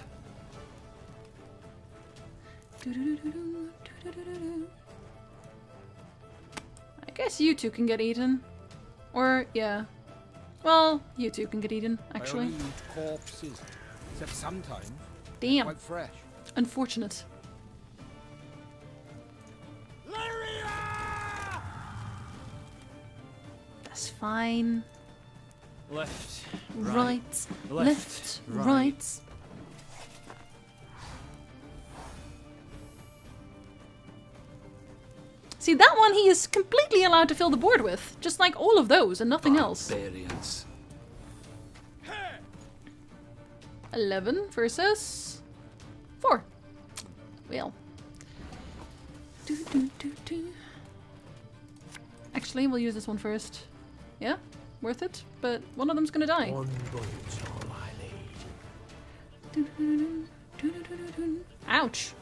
S1: I guess you two can get eaten. Or, yeah. Well, you two can get eaten, actually.
S17: I only eat corpses, except sometimes
S1: Damn.
S17: quite fresh.
S1: Unfortunate. That's fine.
S14: Left.
S1: Right. Left. Right. See, that one he is completely allowed to fill the board with. Just like all of those and nothing else.
S14: Barbarians.
S1: 11 versus 4. Well. Actually, we'll use this one first. Yeah? Worth it? But one of them's gonna die.
S15: One bullet's all I need.
S1: Ouch.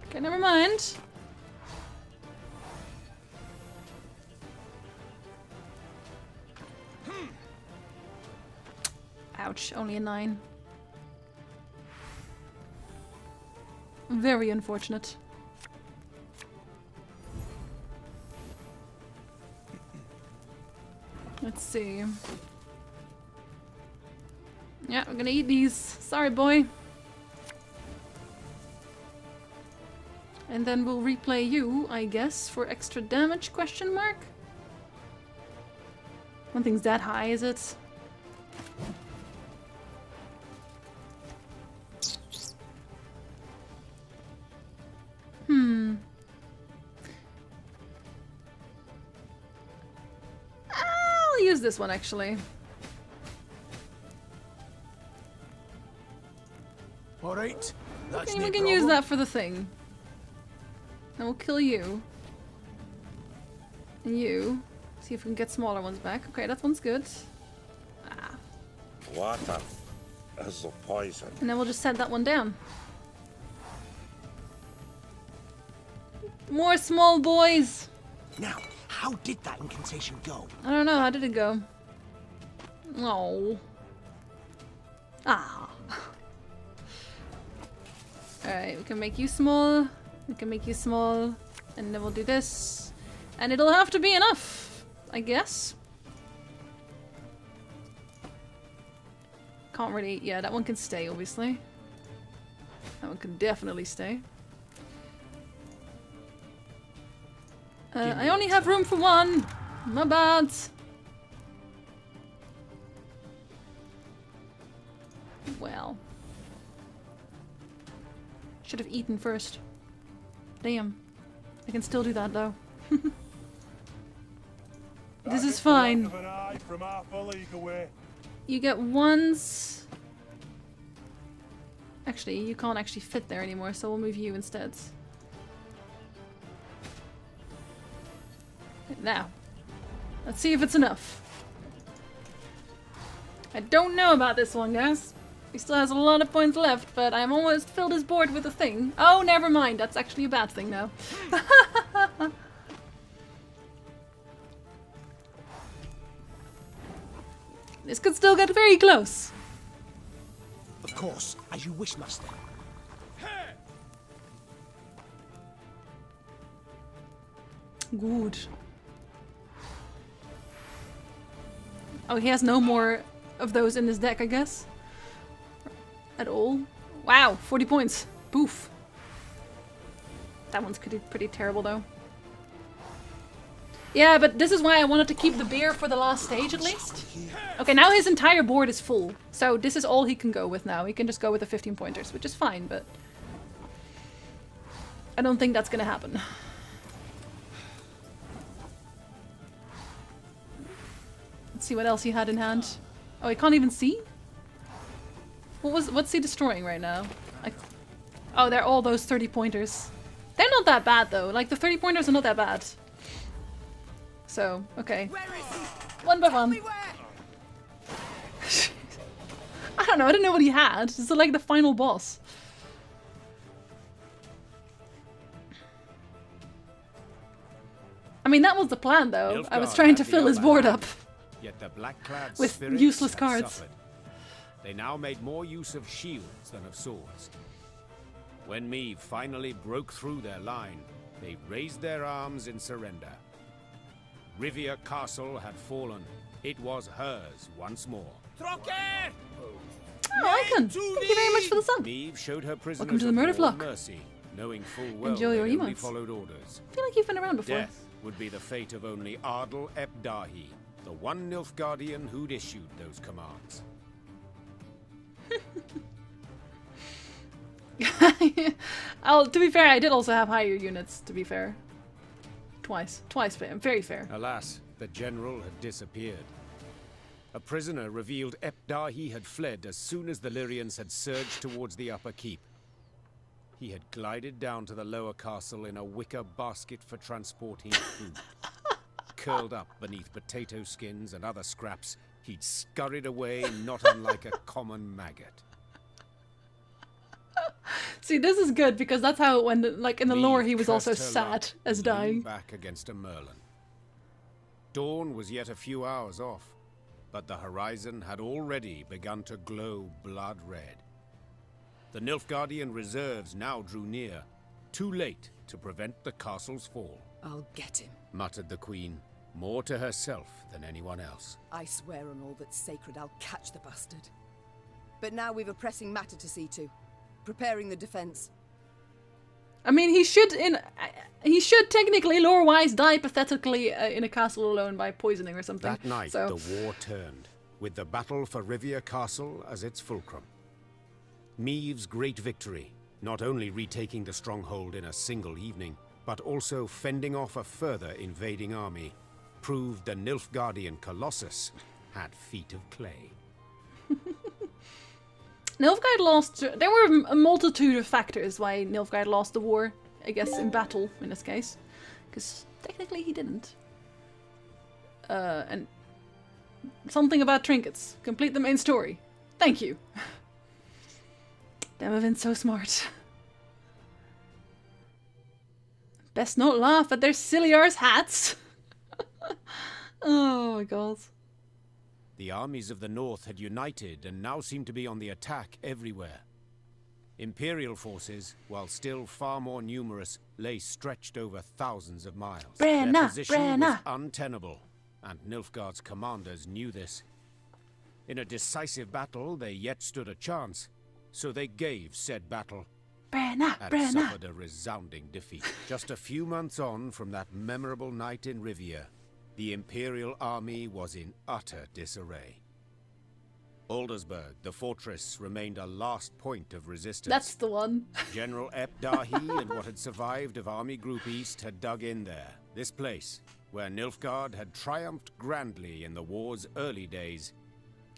S1: Okay, never mind. Ouch, only a 9. Very unfortunate. Let's see. Yeah, we're gonna eat these. Sorry, boy. And then we'll replay you, I guess, for extra damage, question mark? Nothing's that high, is it? I'll use this one, actually.
S15: Alright, that's
S1: Okay,
S15: no
S1: we can use
S15: problem.
S1: that for the thing. And we'll kill you. And you. See if we can get smaller ones back. Okay, that one's good.
S18: Water is a poison.
S1: And then we'll just set that one down. More small boys!
S15: Now, how did that incantation go?
S1: I don't know, how did it go? Oh. Ah. Alright, we can make you small. We can make you small. And then we'll do this. And it'll have to be enough, I guess. Can't really... Yeah, that one can stay, obviously. That one can definitely stay. I only have room for one. My bad. Well. Should have eaten first. Damn. I can still do that though. This is fine. You get ones. Actually, you can't actually fit there anymore, so we'll move you instead. Now, let's see if it's enough. I don't know about this one, guys. He still has a lot of points left, but I'm almost filled his board with a thing. Oh, never mind. That's actually a bad thing now. This could still get very close.
S15: Of course, as you wish, master.
S1: Good. Oh, he has no more of those in his deck, I guess. At all. Wow, 40 points. Boof. That one's pretty terrible, though. Yeah, but this is why I wanted to keep the beer for the last stage, at least. Okay, now his entire board is full. So this is all he can go with now. He can just go with the 15 pointers, which is fine, but... I don't think that's gonna happen. Let's see what else he had in hand. Oh, he can't even see? What's he destroying right now? Oh, they're all those 30 pointers. They're not that bad though. Like the 30 pointers are not that bad. So, okay. One by one. I don't know, I don't know what he had. This is like the final boss. I mean, that was the plan though. I was trying to fill his board up.
S8: Yet the black-clad
S1: with
S8: spirits
S1: useless
S8: had
S1: cards.
S8: suffered. They now made more use of shields than of swords. When Meve finally broke through their line, they raised their arms in surrender. Rivia Castle had fallen. It was hers once more.
S4: Thronebreaker!
S1: Oh, Icon! Thank you very much for the sub.
S8: Meve showed her prisoners
S1: Welcome to the Murder
S8: of war
S1: Flock.
S8: mercy, knowing full well
S1: Enjoy your
S8: they only
S1: emotes.
S8: followed orders.
S1: I feel like you've been around before.
S8: Death would be the fate of only Ardal Ep Dahi, the one Nilfgaardian who'd issued those commands.
S1: To be fair, I did also have higher units, to be fair. Twice fair. Very fair.
S8: Alas, the general had disappeared. A prisoner revealed Ep Dahi had fled as soon as the Lyrians had surged towards the upper keep. He had glided down to the lower castle in a wicker basket for transporting food. Curled up beneath potato skins and other scraps, he'd scurried away not unlike a common maggot.
S1: See, this is good because that's how it went. Like in the lore, he was also
S8: cursed her
S1: sad
S8: luck
S1: as
S8: and
S1: dying.
S8: leaned back against a merlin. Dawn was yet a few hours off, but the horizon had already begun to glow blood red. The Nilfgaardian reserves now drew near, too late to prevent the castle's fall.
S9: I'll get him.
S8: Muttered the queen, more to herself than anyone else.
S9: I swear on all that's sacred, I'll catch the bastard. But now we've a pressing matter to see to. Preparing the defense.
S1: I mean, he should technically, lore-wise, die pathetically in a castle alone by poisoning or something.
S8: That night,
S1: so.
S8: the war turned, with the battle for Rivia Castle as its fulcrum. Meve's great victory, not only retaking the stronghold in a single evening, but also fending off a further invading army, proved the Nilfgaardian Colossus had feet of clay.
S1: Nilfgaard lost. There were a multitude of factors why Nilfgaard lost the war, I guess, in battle in this case. Because technically he didn't. And something about trinkets. Complete the main story. Thank you. Demovin's so smart. Best not laugh at their silly arse hats. Oh my god.
S8: The armies of the north had united and now seemed to be on the attack everywhere. Imperial forces, while still far more numerous, lay stretched over thousands of miles. Their position was untenable, and Nilfgaard's commanders knew this. In a decisive battle, they yet stood a chance, so they gave said battle and suffered a resounding defeat. Just a few months on from that memorable night in Rivia, the Imperial army was in utter disarray. Aldersburg, the fortress, remained a last point of resistance.
S1: That's the one.
S8: General Ep Dahi and what had survived of Army Group East had dug in there. This place, where Nilfgaard had triumphed grandly in the war's early days,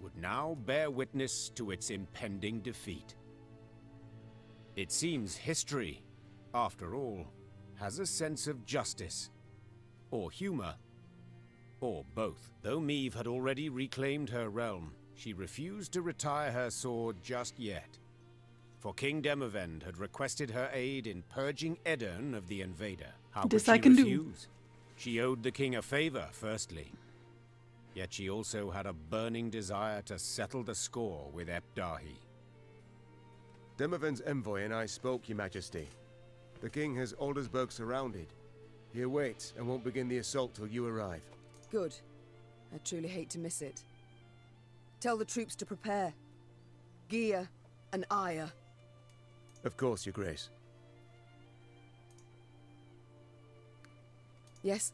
S8: would now bear witness to its impending defeat. It seems history, after all, has a sense of justice, or humor, or both. Though Meve had already reclaimed her realm, she refused to retire her sword just yet. For King Demavend had requested her aid in purging Edirn of the invader. How could she refuse? She owed the king a favor, firstly. Yet she also had a burning desire to settle the score with Ep Dahi.
S10: Demavend's envoy and I spoke, Your Majesty. The king has Aldersburg surrounded. He awaits and won't begin the assault till you arrive.
S9: Good. I truly hate to miss it. Tell the troops to prepare. Gear and ire.
S10: Of course, Your Grace.
S9: Yes?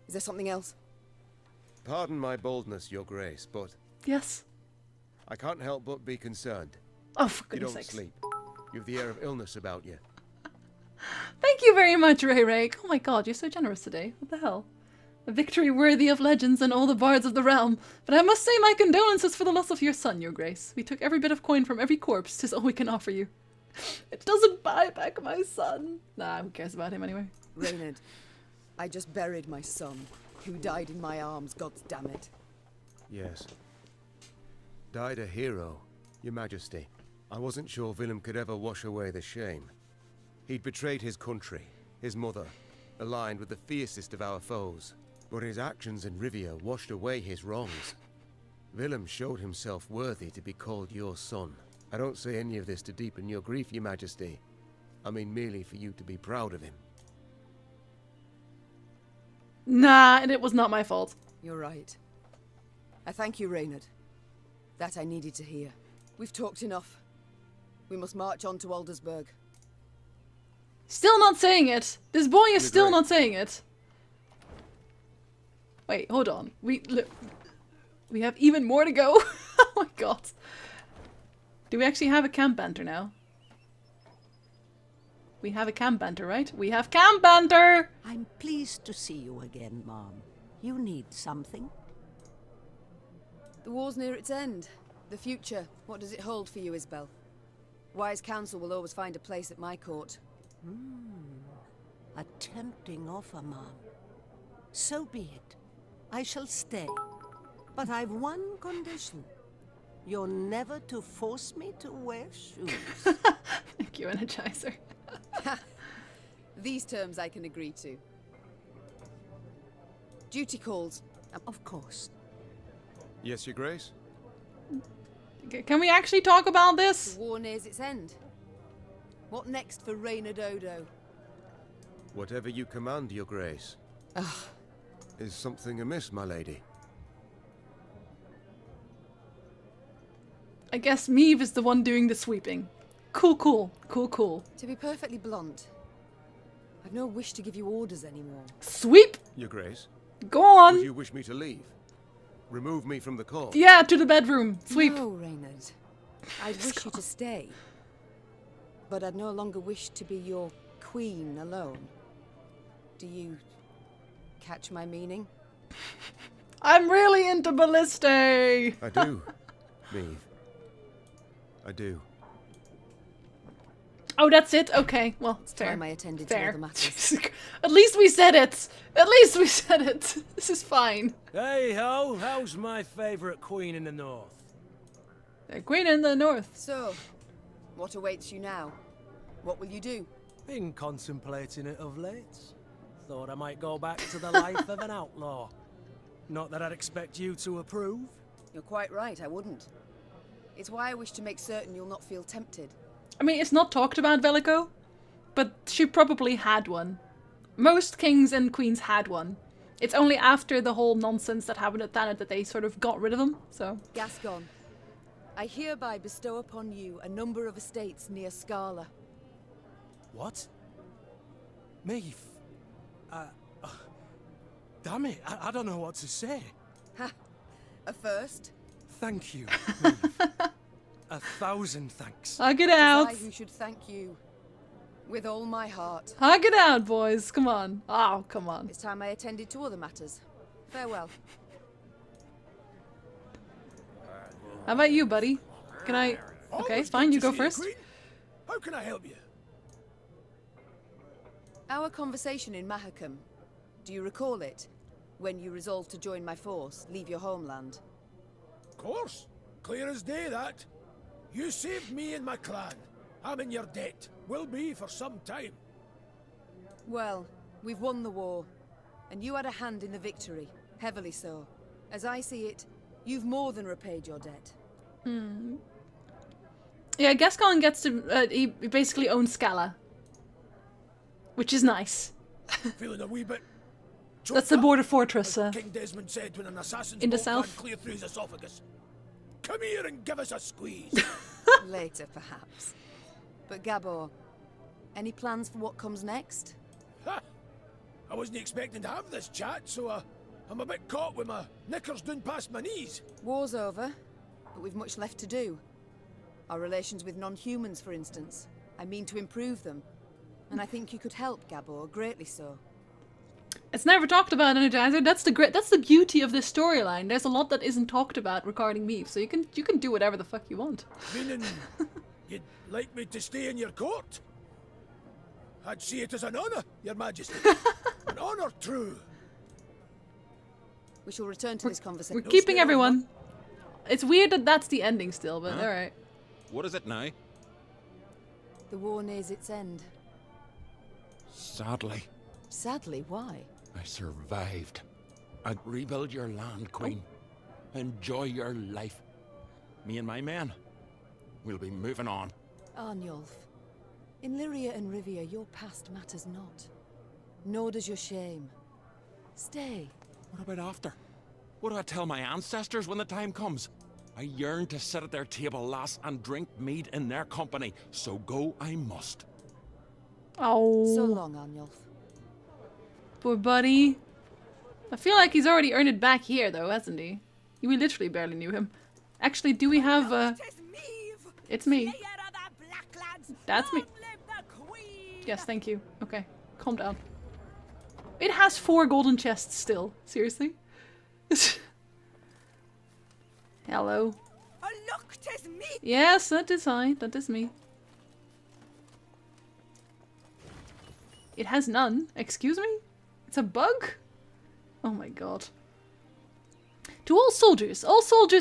S9: Is there something else?
S10: Pardon my boldness, Your Grace, but...
S1: Yes?
S10: I can't help but be concerned.
S1: Oh, for goodness
S10: sakes. You don't sleep. You've the air of illness about you.
S1: Thank you very much, Ray Ray. Oh my god, you're so generous today. What the hell? A victory worthy of legends and all the bards of the realm. But I must say my condolences for the loss of your son, Your Grace. We took every bit of coin from every corpse. 'Tis all we can offer you. It doesn't buy back my son. Nah, who cares about him anyway?
S9: Reynard, I just buried my son, who died in my arms, God damn it.
S10: Yes. Died a hero, Your Majesty. I wasn't sure Willem could ever wash away the shame. He'd betrayed his country, his mother, aligned with the fiercest of our foes. But his actions in Rivia washed away his wrongs. Willem showed himself worthy to be called your son. I don't say any of this to deepen your grief, your majesty. I mean merely for you to be proud of him.
S1: Nah, and it was not my fault.
S9: You're right. I thank you, Reynard. That I needed to hear. We've talked enough. We must march on to Aldersburg.
S1: Still not saying it. This boy is still not saying it. Wait, hold on. We have even more to go. Oh my god. Do we actually have a camp banter now? We have a camp banter, right? We have camp banter!
S16: I'm pleased to see you again, Mom. You need something?
S9: The war's near its end. The future, what does it hold for you, Isbel? Wise counsel will always find a place at my court.
S16: A tempting offer, Mom. So be it. I shall stay. But I've one condition. You're never to force me to wear shoes.
S1: Thank you, Energizer.
S9: These terms I can agree to. Duty calls.
S16: Of course.
S10: Yes, your grace?
S1: Can we actually talk about this?
S9: The war nears its end. What next for Reynard Odo?
S10: Whatever you command, your grace. Is something amiss, my lady?
S1: I guess Meave is the one doing the sweeping. Cool, cool. Cool, cool.
S9: To be perfectly blunt, I've no wish to give you orders anymore.
S1: Sweep!
S10: Your grace?
S1: Go on!
S10: Would you wish me to leave? Remove me from the court?
S1: Yeah, to the bedroom. Sweep.
S9: No, Reynard. I'd wish you to stay. But I'd no longer wish to be your queen alone. Do you catch my meaning?
S1: I'm really into Balliste!
S10: I do, Meave. I do.
S1: Oh, that's it? Okay, well,
S9: It's
S1: fair.
S9: time I attended to other matters.
S1: At least we said it! At least we said it! This is fine.
S5: Hey ho, how's my favourite queen in the north?
S1: The queen in the north.
S9: So, what awaits you now? What will you do?
S5: Been contemplating it of late. Thought I might go back to the life of an outlaw. Not that I'd expect you to approve.
S9: You're quite right, I wouldn't. It's why I wish to make certain you'll not feel tempted.
S1: I mean, it's not talked about, Velico, but she probably had one. Most kings and queens had one. It's only after the whole nonsense that happened at Thanet that they sort of got rid of them, so...
S9: Gascon, I hereby bestow upon you a number of estates near Scala.
S5: What? Meave? Damn it, I don't know what to say.
S9: Ha! A first?
S5: Thank you, Meave. 1,000 thanks.
S1: Hug it
S9: It's
S1: out.
S9: I who should thank you. With all my heart.
S1: Hug it out, boys. Come on. Oh, come on.
S9: It's time I attended to other matters. Farewell.
S1: How about you, buddy? Can I... Okay, fine, you go first.
S15: How can I help you?
S9: Our conversation in Mahakam. Do you recall it? When you resolved to join my force, leave your homeland.
S15: Of course. Clear as day, that. You saved me and my clan. I'm in your debt. Will be for some time.
S9: Well, we've won the war. And you had a hand in the victory. Heavily so. As I see it, you've more than repaid your debt.
S1: Yeah, Gascon gets to... he basically owns Scala. Which is nice.
S15: Feeling a wee bit...
S1: That's the border fortress
S15: King Desmond said when an assassin's
S1: in the
S15: bolt
S1: south.
S15: ran clear through his esophagus. Come here and give us a squeeze.
S9: Later, perhaps. But Gabor, any plans for what comes next?
S15: Ha! I wasn't expecting to have this chat, so I'm a bit caught with my knickers down past my knees.
S9: War's over, but we've much left to do. Our relations with non-humans, for instance. I mean to improve them. And I think you could help, Gabor, greatly so.
S1: It's never talked about, Energizer. That's the beauty of this storyline. There's a lot that isn't talked about regarding Meave, so you can do whatever the fuck you want.
S15: Meaning, you'd like me to stay in your court? I'd see it as an honor, your majesty. An honor true.
S9: We shall return to this conversation.
S1: We're keeping everyone. It's weird that that's the ending still, but alright.
S21: What is it now?
S9: The war nears its end.
S21: Sadly,
S9: Sadly, why?
S21: I survived. I'd rebuild your land, Queen.
S18: enjoy your life. Me and my men, we'll be moving on.
S9: Arnulf, in Lyria and Rivia, your past matters not. Nor does your shame. Stay.
S18: What about after? What do I tell my ancestors when the time comes? I yearn to sit at their table, lass, and drink mead in their company, so go I must.
S1: Oh.
S9: So long, Arnulf.
S1: Poor buddy. I feel like he's already earned it back here, though, hasn't he? We literally barely knew him. Actually, do we have It's me. That's me. Yes, thank you. Okay, calm down. It has 4 golden chests still. Seriously? Hello.
S11: Oh, look, 'tis me!
S1: Yes, that is I. That is me. It has none. Excuse me? It's a bug? Oh my god. To all soldiers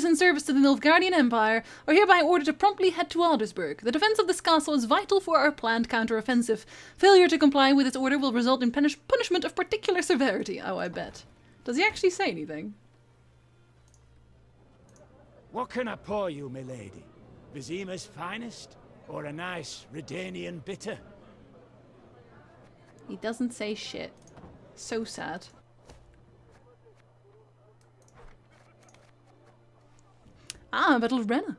S1: in service to the Nilfgaardian Empire are hereby ordered to promptly head to Aldersburg. The defense of this castle is vital for our planned counter-offensive. Failure to comply with this order will result in punishment of particular severity. Oh, I bet. Does he actually say anything?
S21: What can I pour you, milady? Vizima's finest? Or a nice Redanian bitter?
S1: He doesn't say shit. So sad. Ah, Battle of Brenna.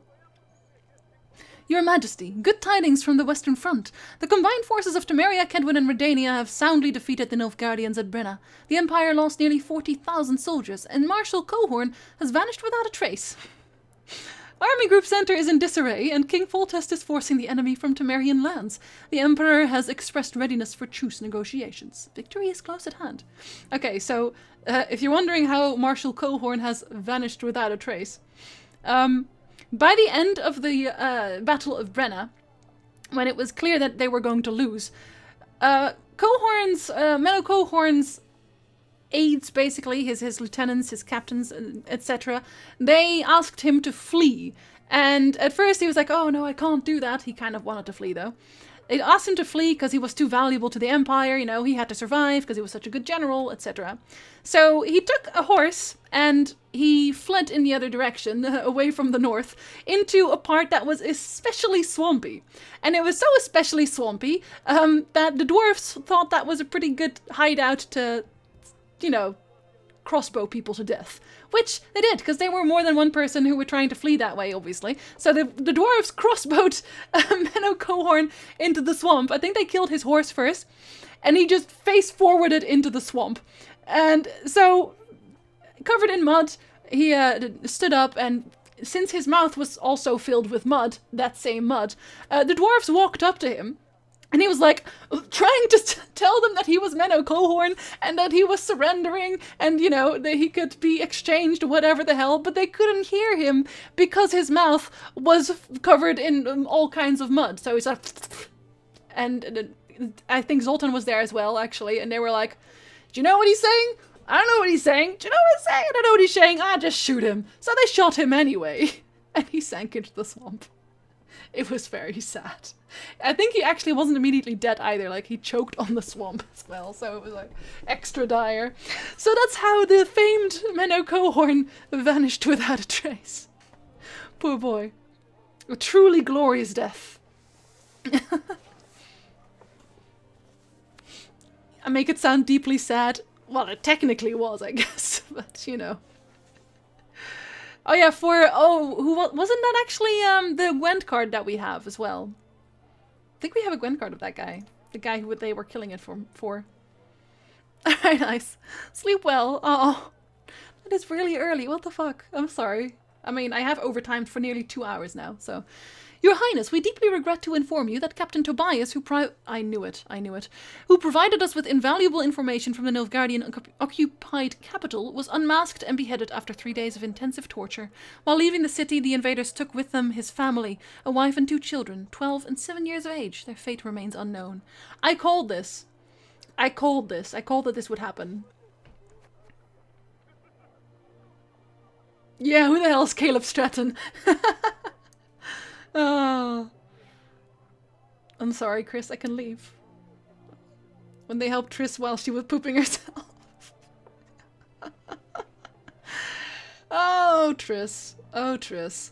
S1: Your Majesty, good tidings from the Western Front. The combined forces of Temeria, Kedwin and Redania have soundly defeated the Nilfgaardians at Brenna. The Empire lost nearly 40,000 soldiers, and Marshal Cohorn has vanished without a trace. Army Group Center is in disarray, and King Foltest is forcing the enemy from Temerian lands. The Emperor has expressed readiness for truce negotiations. Victory is close at hand. Okay, so if you're wondering how Marshal Cohorn has vanished without a trace, by the end of the Battle of Brenna, when it was clear that they were going to lose, Menno Cohorn's aides, basically, his lieutenants, his captains, etc., they asked him to flee. And at first he was like, oh no, I can't do that. He kind of wanted to flee, though. They asked him to flee because he was too valuable to the Empire, you know, he had to survive because he was such a good general, etc. So he took a horse and he fled in the other direction, away from the north, into a part that was especially swampy. And it was so especially swampy that the dwarves thought that was a pretty good hideout to, you know, crossbow people to death. Which they did, because there were more than one person who were trying to flee that way, obviously. So the dwarves crossbowed Menno Cohorn into the swamp. I think they killed his horse first, and he just face-forwarded into the swamp. And so, covered in mud, he stood up, and since his mouth was also filled with mud, that same mud, the dwarves walked up to him. And he was like, trying to tell them that he was Menno Cohorn and that he was surrendering and, you know, that he could be exchanged, whatever the hell, but they couldn't hear him because his mouth was covered in all kinds of mud. So he's like, and I think Zoltan was there as well, actually, and they were like, do you know what he's saying? I don't know what he's saying. Do you know what he's saying? I don't know what he's saying. Ah, just shoot him. So they shot him anyway, and he sank into the swamp. It was very sad. I think he actually wasn't immediately dead either, like he choked on the swamp as well, so it was like extra dire. So that's how the famed Menno Cohorn vanished without a trace. Poor boy. A truly glorious death. I make it sound deeply sad. Well, it technically was, I guess, but you know. Oh yeah, wasn't that actually the Gwent card that we have as well? I think we have a Gwent card of that guy. The guy who they were killing it for. Alright, nice. Sleep well. Oh, that is really early. What the fuck? I'm sorry. I mean, I have overtimed for nearly 2 hours now, so... Your Highness, we deeply regret to inform you that Captain Tobias, who who provided us with invaluable information from the Nilfgaardian occupied capital, was unmasked and beheaded after 3 days of intensive torture. While leaving the city, the invaders took with them his family, a wife and 2 children, 12 and 7 years of age. Their fate remains unknown. I called this. I called that this would happen. Yeah, who the hell is Caleb Stratton? Oh. I'm sorry, Chris, I can leave. When they helped Triss while she was pooping herself. Oh Oh, Triss. Oh, Triss.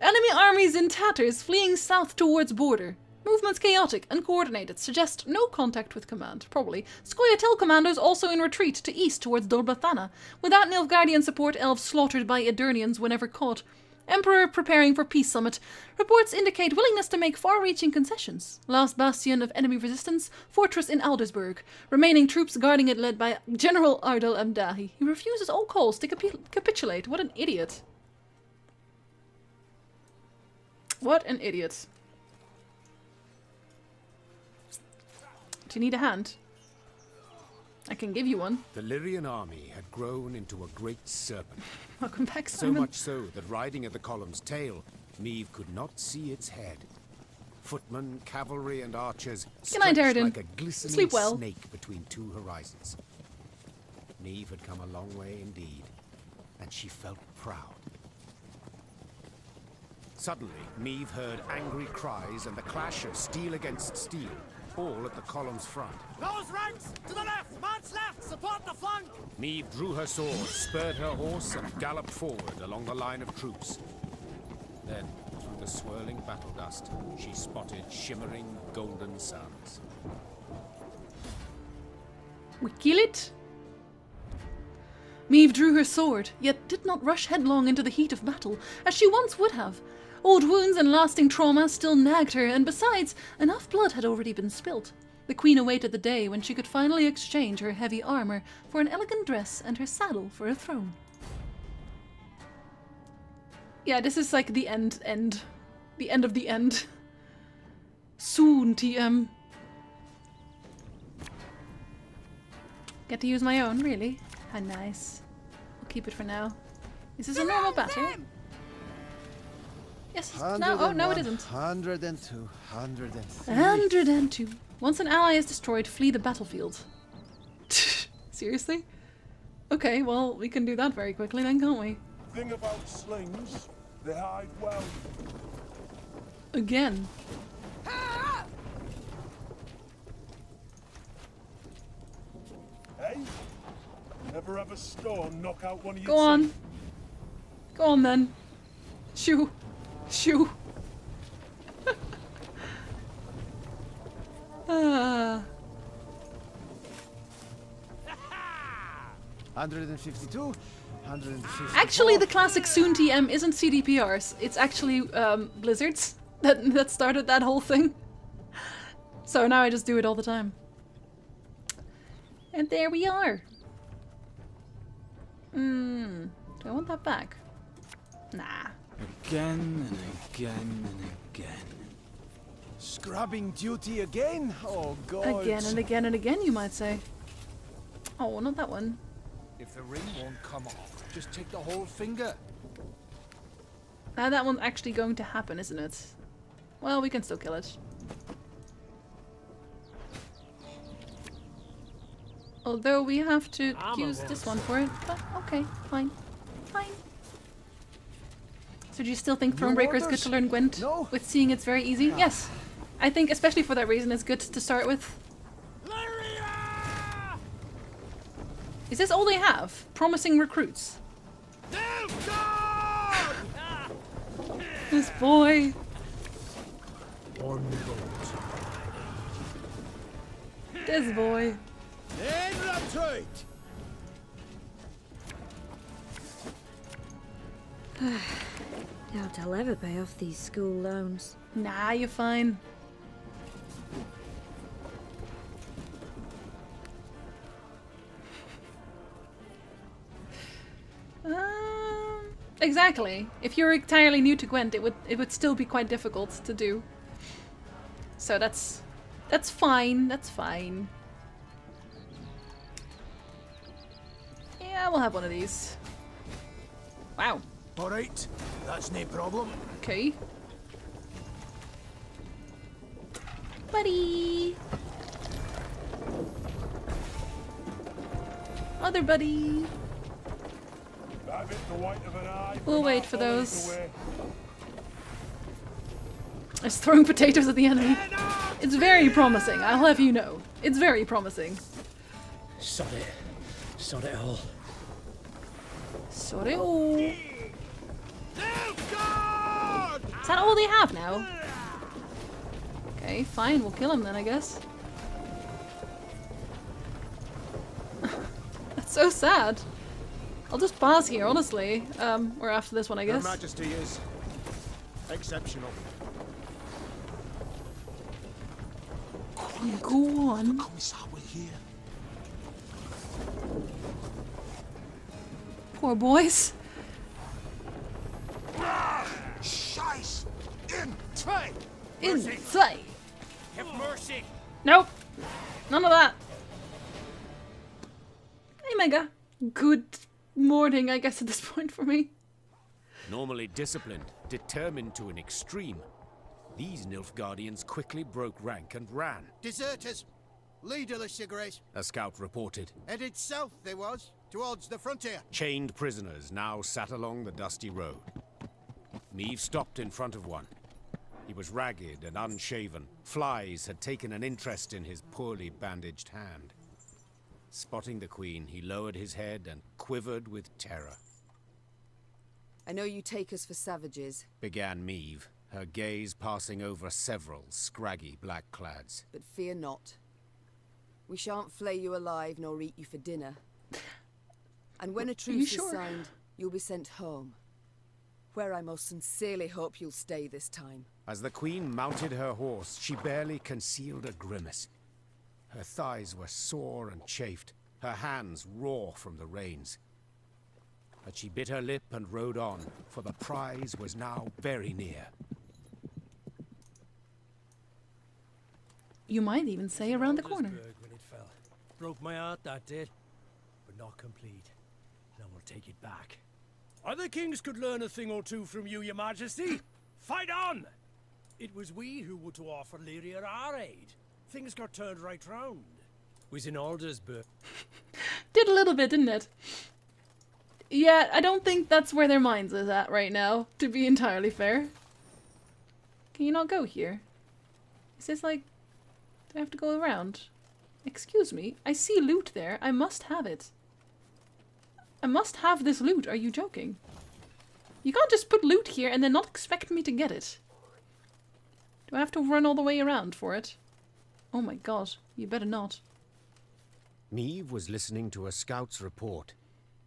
S1: Enemy armies in tatters fleeing south towards border. Movements chaotic, uncoordinated, suggest no contact with command, probably. Scoia'tael commandos also in retreat to east towards Dolbathana. Without Nilfgaardian support, elves slaughtered by Edirnians whenever caught. Emperor preparing for peace summit. Reports indicate willingness to make far-reaching concessions. Last bastion of enemy resistance, fortress in Aldersburg. Remaining troops guarding it led by General Ardal Amdahi. He refuses all calls to capitulate. What an idiot. What an idiot. Do you need a hand? I can give you one.
S8: The Lyrian army had grown into a great serpent.
S1: Welcome back,
S8: So
S1: Simon.
S8: much so that riding at the column's tail, Meve could not see its head. Footmen, cavalry, and archers
S1: Good night,
S8: stretched
S1: Aradin.
S8: like a glistening
S1: Sleep well.
S8: snake between two horizons. Meve had come a long way indeed, and she felt proud. Suddenly, Meve heard angry cries and the clash of steel against steel, all at the column's front.
S5: Those ranks! To the left! March left! Support the flank!
S8: Meve drew her sword, spurred her horse, and galloped forward along the line of troops. Then, through the swirling battle dust, she spotted shimmering golden suns.
S1: We kill it? Meve drew her sword, yet did not rush headlong into the heat of battle, as she once would have. Old wounds and lasting trauma still nagged her, and besides, enough blood had already been spilt. The queen awaited the day when she could finally exchange her heavy armor for an elegant dress and her saddle for a throne. Yeah, this is like the end. The end of the end. Soon, TM. Get to use my own, really? How nice. I'll keep it for now. Is this a normal battle? Yes, no, oh no it isn't.
S15: 102, 103.
S1: 102. Once an ally is destroyed, flee the battlefield. Seriously? Okay, well, we can do that very quickly then, can't we?
S6: Thing about slings, they hide well.
S1: Again.
S6: Hey? Never have a stone knock out one of your
S1: Go on.
S6: teeth?
S1: Go on then. Shoo. Shoo. Ah.
S15: 152, 154.
S1: Actually, the classic Soon TM isn't CDPRs. It's actually Blizzards that started that whole thing. So now I just do it all the time. And there we are. Do I want that back? Nah.
S14: Again and again and again.
S15: Scrubbing duty again? Oh god.
S1: Again and again and again, you might say. Oh, not that one.
S17: If the ring won't come off, just take the whole finger.
S1: Now that one's actually going to happen, isn't it? Well, we can still kill it. Although we have to use this one for it, but okay, fine. Fine. So do you still think Thronebreaker is good to learn Gwent? No. With seeing it's very easy? Yes. I think especially for that reason it's good to start with. Is this all they have? Promising recruits. This boy. This boy.
S12: Doubt I'll ever pay off these school loans.
S1: Nah, you're fine. Exactly. If you're entirely new to Gwent, it would still be quite difficult to do. So that's fine. That's fine. Yeah, we'll have one of these. Wow.
S15: Alright, that's no problem.
S1: Okay. Buddy! Other buddy!
S6: I've hit the white of an eye.
S1: We'll wait for those. It's throwing potatoes at the enemy. It's very promising, I'll have you know. It's very promising.
S14: Sod it. Sod it all.
S1: Sorry. Oh. Is that all they have now? Okay, fine. We'll kill him then, I guess. That's so sad. I'll just pass here, honestly. Or after this one, I guess.
S15: Her Majesty is exceptional.
S1: Go on. Poor boys.
S6: Scheiß! In Zwei!
S1: Inside.
S19: Have mercy!
S1: Nope. None of that. Hey, Mega. Good morning, I guess, at this point for me.
S8: Normally disciplined, determined to an extreme, these Nilfgaardians quickly broke rank and ran.
S15: Deserters! Leaderless, Your Grace.
S8: A scout reported.
S15: Headed south, they was, towards the frontier.
S8: Chained prisoners now sat along the dusty road. Meave stopped in front of one. He was ragged and unshaven. Flies had taken an interest in his poorly bandaged hand. Spotting the Queen, he lowered his head and quivered with terror.
S9: I know you take us for savages,
S8: Began Meave, her gaze passing over several scraggy black-clads.
S9: but fear not. We shan't flay you alive nor eat you for dinner. And when a truce is signed, you'll be sent home. Where I most sincerely hope you'll stay this time.
S8: As the Queen mounted her horse, she barely concealed a grimace. Her thighs were sore and chafed, her hands raw from the reins. But she bit her lip and rode on, for the prize was now very near.
S1: You might even say around the corner.
S5: When it fell. Broke my heart, that did. But not complete. Now we'll take it back. Other kings could learn a thing or two from you, Your Majesty. Fight on! It was we who were to offer Lyria our aid. Things got turned right round. Was in Aldersburg.
S1: Did a little bit, didn't it? Yeah, I don't think that's where their minds is at right now, to be entirely fair. Can you not go here? Is this like... do I have to go around? Excuse me, I see loot there. I must have it. I must have this loot. Are you joking? You can't just put loot here and then not expect me to get it. Do I have to run all the way around for it? Oh my god, you better not.
S8: Meave was listening to a scout's report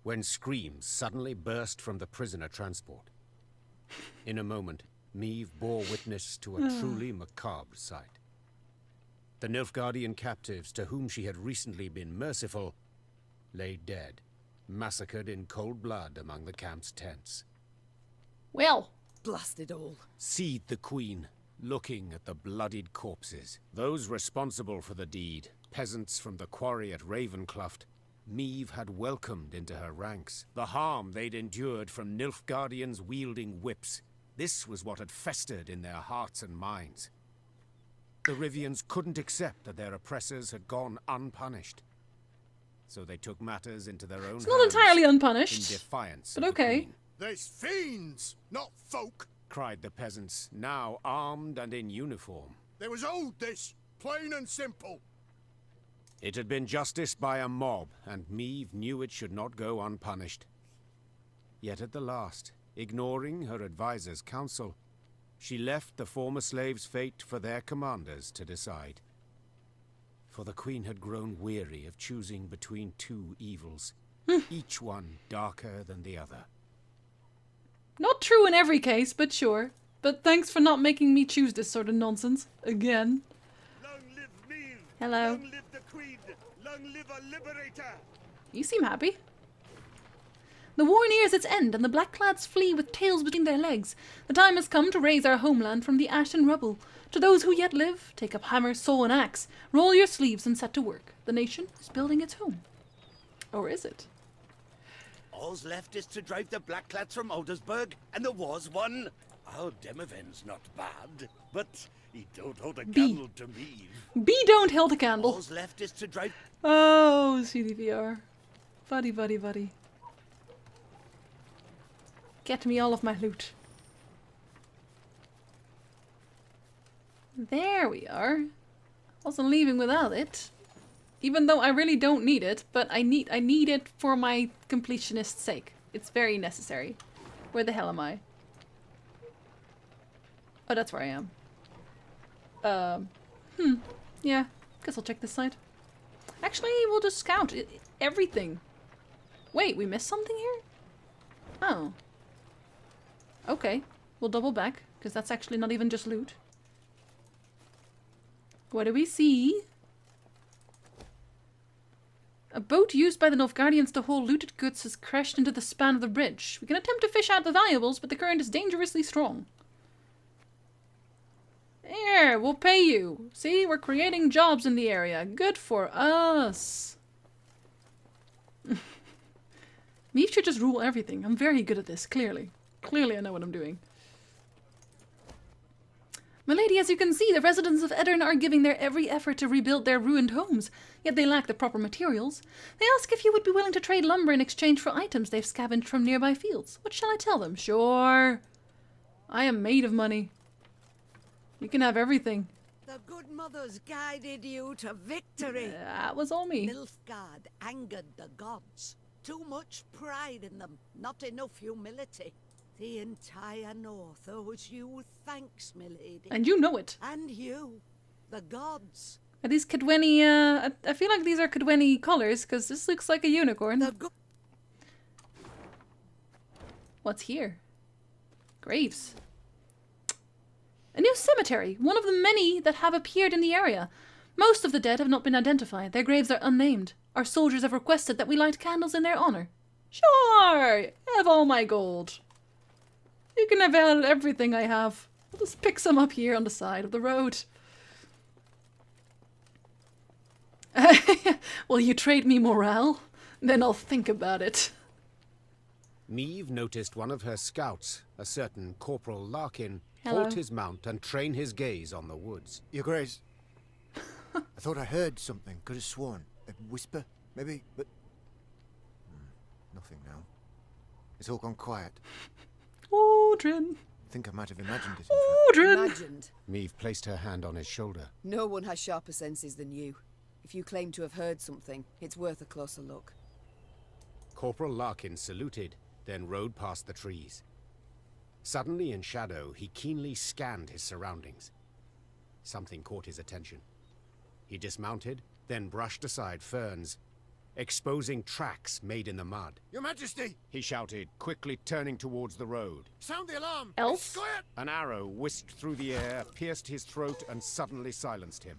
S8: when screams suddenly burst from the prisoner transport. In a moment, Meave bore witness to a truly macabre sight. The Nilfgaardian captives to whom she had recently been merciful lay dead, massacred in cold blood among the camp's tents.
S1: Well,
S9: blasted all.
S8: Seethed the Queen, looking at the bloodied corpses. Those responsible for the deed, peasants from the quarry at Ravencloft, Meave had welcomed into her ranks. The harm they'd endured from Nilfgaardians wielding whips, this was what had festered in their hearts and minds. The Rivians couldn't accept that their oppressors had gone unpunished. So they took matters into their own hands.
S1: It's not entirely unpunished,
S8: in defiance
S1: but
S8: of the
S1: okay.
S8: Queen.
S15: There's fiends, not folk.
S8: Cried the peasants, now armed and in uniform.
S15: There was old this, plain and simple.
S8: It had been justice by a mob, and Meave knew it should not go unpunished. Yet at the last, ignoring her advisor's counsel, she left the former slaves' fate for their commanders to decide. For the Queen had grown weary of choosing between two evils, each one darker than the other.
S1: Not true in every case, but sure. But thanks for not making me choose this sort of nonsense. Again.
S6: Long live Meave!
S1: Hello.
S6: Long live the Queen! Long live a liberator!
S1: You seem happy. The war nears its end, and the blackclads flee with tails between their legs. The time has come to raise our homeland from the ash and rubble. To those who yet live, take up hammer, saw, and axe. Roll your sleeves and set to work. The nation is building its home. Or is it?
S7: All's left is to drive the Blackclads from Aldersburg, and the war's won. Our Demoven's not bad, but he don't hold a candle to me.
S1: B don't hold a candle.
S7: All's left is to drive...
S1: Oh, CDVR. Buddy, buddy, buddy. Get me all of my loot. There we are. Wasn't leaving without it. Even though I really don't need it, but I need it for my completionist's sake. It's very necessary. Where the hell am I? Oh, that's where I am. Yeah. Guess I'll check this side. Actually, we'll just scout everything. Wait, we missed something here? Oh. Okay. We'll double back, because that's actually not even just loot. What do we see? A boat used by the Nilfgaardians to haul looted goods has crashed into the span of the bridge. We can attempt to fish out the valuables, but the current is dangerously strong. Here, we'll pay you. See, we're creating jobs in the area. Good for us. Me should just rule everything. I'm very good at this, clearly. Clearly I know what I'm doing. Milady, as you can see, the residents of Edirn are giving their every effort to rebuild their ruined homes, yet they lack the proper materials. They ask if you would be willing to trade lumber in exchange for items they've scavenged from nearby fields. What shall I tell them? Sure. I am made of money. You can have everything.
S16: The good mothers guided you to victory.
S1: That was all me.
S16: Nilfgaard angered the gods. Too much pride in them, not enough humility. The entire North owes you thanks, milady.
S1: And you know it.
S16: And you, the gods.
S1: Are these Cadweni, I feel like these are Cadweni colors, because this looks like a unicorn. What's here? Graves. A new cemetery, one of the many that have appeared in the area. Most of the dead have not been identified. Their graves are unnamed. Our soldiers have requested that we light candles in their honor. Sure! Have all my gold. You can have everything I have. I'll just pick some up here on the side of the road. Will you trade me morale? Then I'll think about it.
S8: Meve noticed one of her scouts, a certain Corporal Larkin,
S1: Hello.
S8: halt his mount and train his gaze on the woods.
S2: Your Grace, I thought I heard something. Could have sworn. A whisper, maybe, but... nothing now. It's all gone quiet.
S1: Audrin.
S2: I think I might have imagined it.
S1: Audrin!
S9: Imagined.
S8: Meve placed her hand on his shoulder.
S9: No one has sharper senses than you. If you claim to have heard something, it's worth a closer look.
S8: Corporal Larkin saluted, then rode past the trees. Suddenly in shadow, he keenly scanned his surroundings. Something caught his attention. He dismounted, then brushed aside ferns, exposing tracks made in the mud.
S2: Your Majesty!
S8: He shouted, quickly turning towards the road.
S2: Sound the alarm!
S1: Elf?
S8: An arrow whisked through the air, pierced his throat, and suddenly silenced him.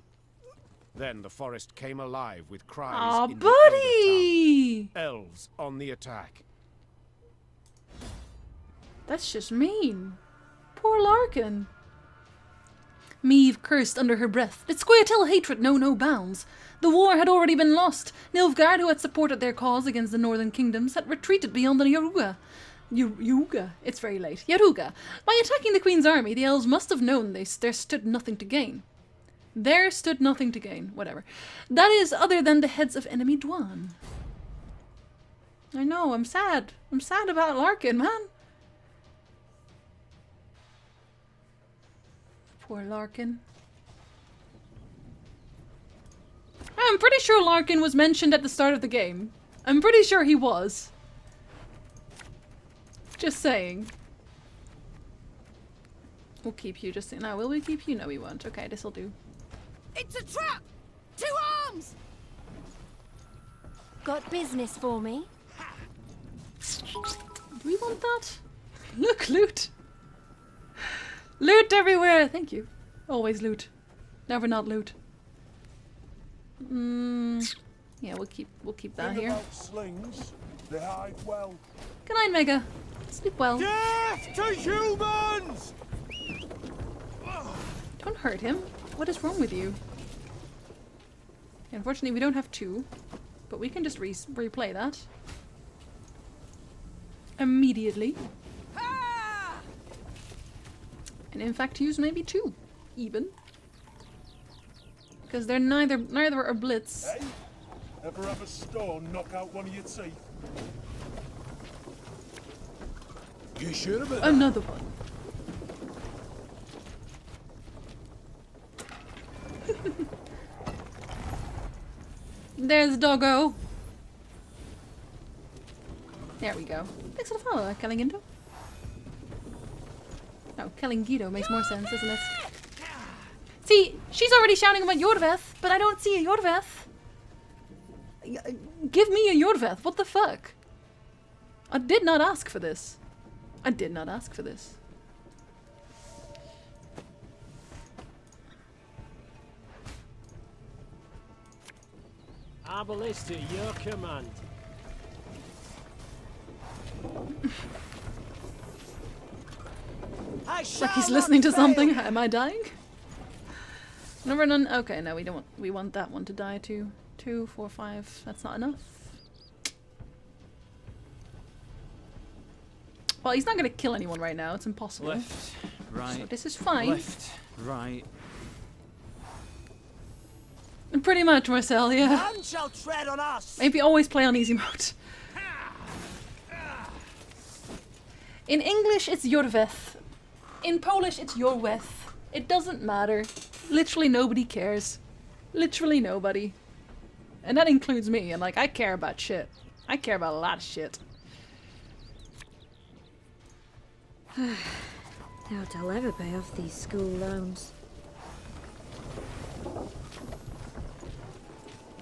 S8: Then the forest came alive with cries.
S1: Aw,
S8: in the
S1: buddy!
S8: Elder tongue. Elves on the attack.
S1: That's just mean. Poor Larkin. Meve cursed under her breath. Did Squirtle hatred know no bounds? The war had already been lost. Nilfgaard, who had supported their cause against the northern kingdoms, had retreated beyond the Yaruga. Yaruga? It's very late. Yaruga. By attacking the Queen's army, the elves must have known there stood nothing to gain. There stood nothing to gain. Whatever. That is, other than the heads of enemy Dwan. I know, I'm sad. I'm sad about Larkin, man. Poor Larkin. I'm pretty sure Larkin was mentioned at the start of the game. I'm pretty sure he was. Just saying. We'll keep you just... Now, will we keep you? No, we won't. Okay, this'll do.
S16: It's a trap! 2 arms!
S3: Got business for me?
S1: Do we want that? Look, loot! Loot everywhere! Thank you. Always loot. Never not loot. Yeah, we'll keep that here.
S6: Slings, they hide well.
S1: Good night, Mega. Sleep well.
S19: Death to humans!
S1: Don't hurt him. What is wrong with you? Unfortunately, we don't have 2, but we can just replay that immediately. And in fact, use maybe 2, even, because they're neither are blitz.
S6: Hey, ever have a stone knock out one of your teeth?
S15: You sure about that?
S1: Another one. There's Doggo. There we go. Thanks for the follow, Calingindo. No, Calingido makes more sense, doesn't it? See, she's already shouting about Jorveth, but I don't see a Jorveth. Give me a Jorveth, what the fuck? I did not ask for this. I did not ask for this.
S20: Arbalist at your command.
S1: Like he's listening to something. Am I dying? Number none. Okay, no, we don't want. We want that one to die too. 2, 4, 5. That's not enough. Well, he's not gonna kill anyone right now. It's impossible.
S14: Left, right.
S1: So this is fine.
S14: Left, right.
S1: Pretty much, Marcel. Yeah.
S7: None shall tread on us.
S1: Maybe always play on easy mode. In English, it's Jorveth. In Polish, it's Jorweth. It doesn't matter. Literally nobody cares. Literally nobody. And that includes me, and like, I care about shit. I care about a lot of shit.
S12: Doubt I'll ever pay off these school loans.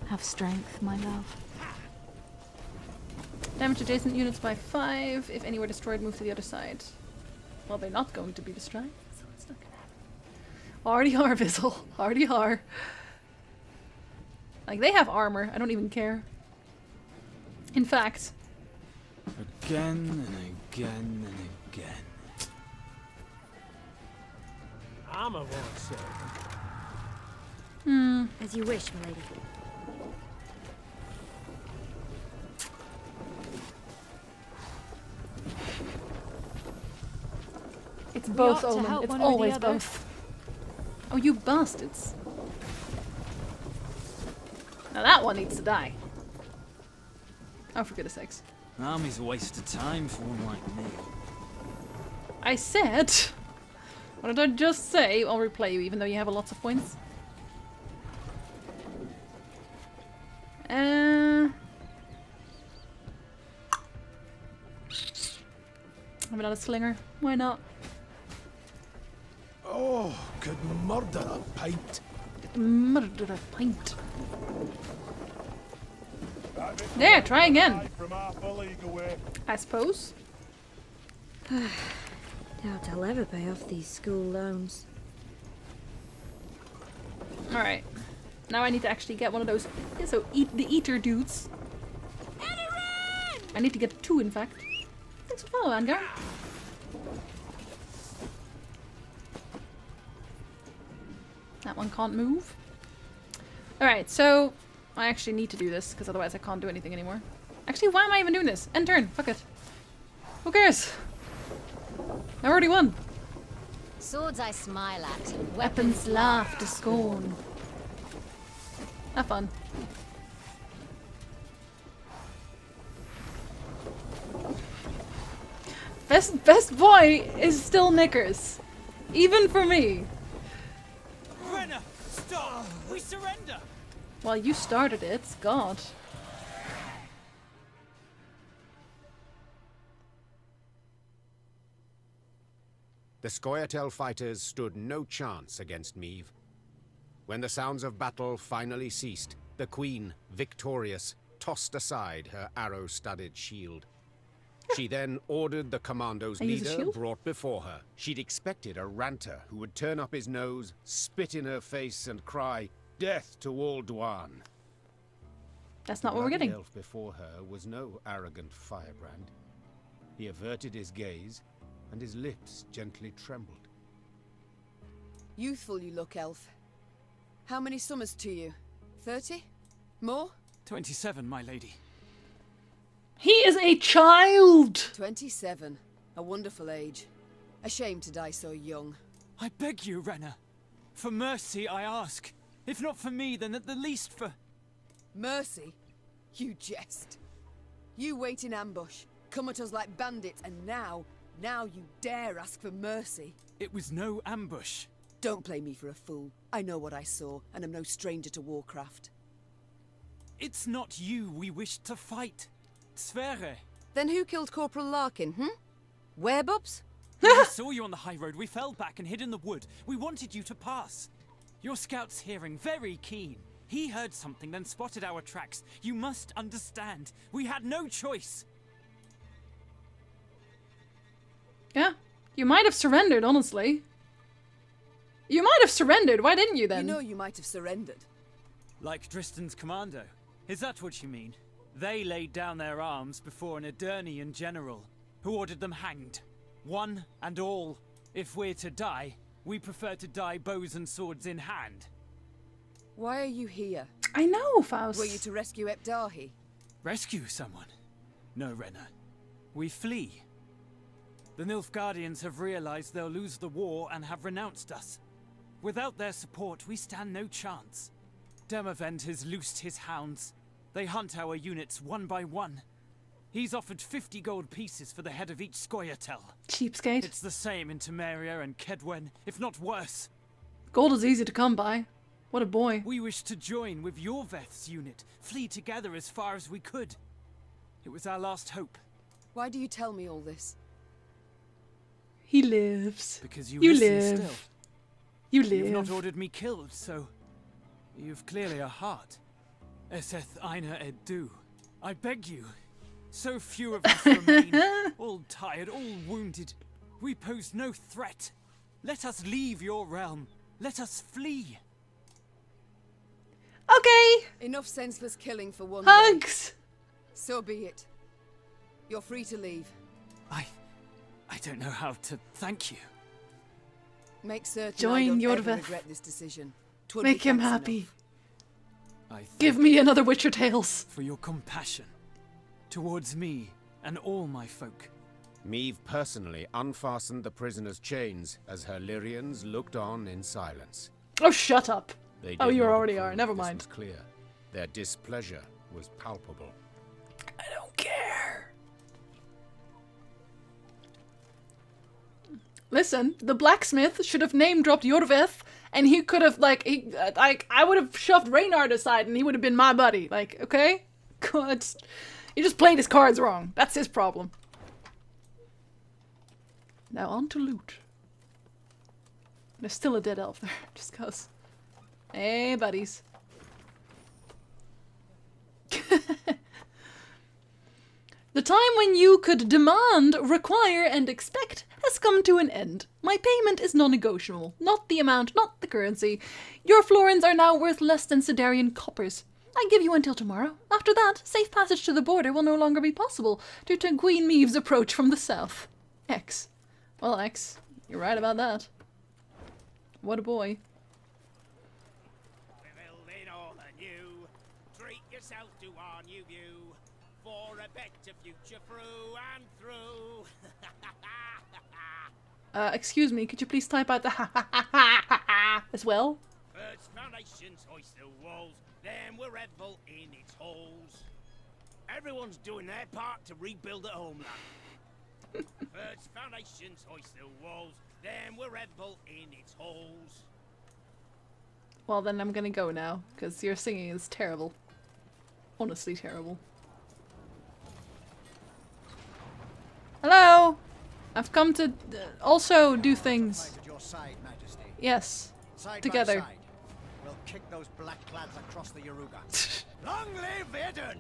S1: Have strength, my love. Damage adjacent units by 5. If any were destroyed, move to the other side. Well, they're not going to be destroyed, so it's not gonna happen. Already are, Vizzle. Already are. Like, they have armor. I don't even care. In fact...
S14: Again and again and again.
S20: Armor won't save.
S12: As you wish, milady.
S1: It's both, Omen. It's always both. Oh, you bastards. Now that one needs to die. Oh, for goodness sakes.
S14: Army's a waste of time for one like me.
S1: I said... What did I just say? I'll replay you, even though you have lots of points. I'm not a slinger. Why not?
S15: Oh, could murder a pint.
S1: Murder a pint. There, try again. I suppose.
S12: Doubt I'll ever pay off these school loans.
S1: Alright. Now I need to actually get one of those. Yeah, so eat the eater dudes. I need to get 2, in fact. Thanks for following, Angar. That one can't move. Alright, so I actually need to do this, because otherwise I can't do anything anymore. Actually, why am I even doing this? End turn. Fuck it. Who cares? I already won.
S13: Swords I smile at.
S1: Weapons laugh to scorn. Have fun. Best boy is still Knickers. Even for me.
S14: Renner, stop! We surrender!
S1: Well, you started it, God.
S8: The Scoia'tael fighters stood no chance against Meve. When the sounds of battle finally ceased, the Queen, victorious, tossed aside her arrow-studded shield. She then ordered the commando's leader brought before her. She'd expected a ranter who would turn up his nose, spit in her face, and cry, "Death to all Dwan."
S1: That's not what we're getting.
S8: The elf before her was no arrogant firebrand. He averted his gaze, and his lips gently trembled.
S9: Youthful you look, elf. How many summers to you? 30? More?
S14: 27, my lady.
S1: He is a child!
S9: 27. A wonderful age. A shame to die so young.
S14: I beg you, Renner. For mercy, I ask. If not for me, then at the least for...
S9: Mercy? You jest. You wait in ambush, come at us like bandits, and now you dare ask for mercy.
S14: It was no ambush.
S9: Don't play me for a fool. I know what I saw, and am no stranger to warcraft.
S14: It's not you we wish to fight. Sverre.
S9: Then who killed Corporal Larkin, Werebubs?
S14: We saw you on the high road. We fell back and hid in the wood. We wanted you to pass. Your scout's hearing, very keen. He heard something, then spotted our tracks. You must understand. We had no choice.
S1: Yeah. You might have surrendered, honestly. You might have surrendered. Why didn't you then?
S9: You know you might have surrendered.
S14: Like Tristan's commando. Is that what you mean? They laid down their arms before an Edirnian general, who ordered them hanged. One and all. If we're to die, we prefer to die bows and swords in hand.
S9: Why are you here?
S1: I know, Faust.
S9: Were you to rescue Epdahi?
S14: Rescue someone? No, Renna. We flee. The Nilfgaardians have realized they'll lose the war and have renounced us. Without their support, we stand no chance. Demavend has loosed his hounds. They hunt our units one by one. He's offered 50 gold pieces for the head of each Scoia'tael.
S1: Cheapskate.
S14: It's the same in Temeria and Kedwen, if not worse.
S1: Gold is easy to come by. What a boy.
S14: We wished to join with Yorveth's unit, flee together as far as we could. It was our last hope.
S9: Why do you tell me all this?
S1: He lives.
S14: Because you
S1: live.
S14: listen still.
S1: You live.
S14: You've not ordered me killed, so you've clearly a heart. Eseth Aina Edu. I beg you. So few of us remain, all tired, all wounded. We pose no threat. Let us leave your realm. Let us flee.
S1: Okay.
S9: Enough senseless killing for one
S1: Hugs.
S9: day. So be it. You're free to leave.
S14: I don't know how to thank you.
S9: Make certain
S1: Join
S9: I don't ever
S1: Yorveth.
S9: regret this decision. 'Twould
S1: Make
S9: be
S1: him
S9: thanks
S1: happy.
S9: enough.
S1: Give me another Witcher Tales.
S14: For your compassion towards me and all my folk.
S8: Meve personally unfastened the prisoner's chains as her Lyrians looked on in silence.
S1: Oh, shut up.
S8: They
S1: Oh,
S8: did
S1: you
S8: not
S1: already
S8: approve.
S1: are. Never
S8: This
S1: mind.
S8: was clear. Their displeasure was palpable.
S1: I don't care. Listen, the blacksmith should have name-dropped Yorveth, and he could have, I would have shoved Reynard aside, and he would have been my buddy. Like, okay? God. He just played his cards wrong. That's his problem. Now on to loot. There's still a dead elf there, just cause. Hey, buddies. The time when you could demand, require, and expect has come to an end. My payment is non-negotiable. Not the amount, not the currency. Your florins are now worth less than Sidarian coppers. I give you until tomorrow. After that, safe passage to the border will no longer be possible due to Queen Meve's approach from the south. X. Well, X, you're right about that. What a boy.
S7: Treat yourself to our new view for a better future through and through.
S1: Excuse me, could you please type out the ha ha ha ha ha ha as well?
S7: First foundations hoist the walls, then we're revel in its halls. Everyone's doing their part to rebuild the homeland. First foundations hoist the walls, then we're revel in its halls.
S1: Well, then I'm gonna go now, because your singing is terrible. Honestly terrible. Hello! I've come to also do things.
S2: At your side, Majesty.
S1: Yes.
S2: Side
S1: Together.
S2: by side. We'll kick those black clads across the Yaruga.
S7: Long live Eden!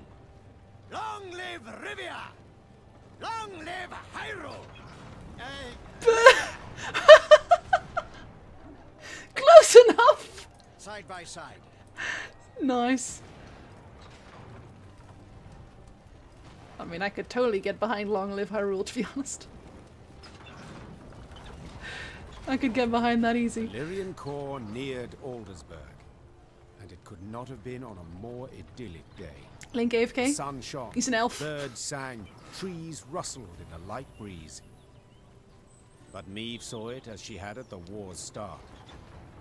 S7: Long live Rivia! Long live Hyrule!
S1: Close enough!
S2: Side by side.
S1: Nice. I mean, I could totally get behind Long Live Hyrule, to be honest. I could get behind that easy.
S8: Lyrian corps neared Aldersburg, and it could not have been on a more idyllic day.
S1: Link AFK?
S8: The sun shone.
S1: He's an elf.
S8: Birds sang. Trees rustled in a light breeze. But Meve saw it as she had at the war's start.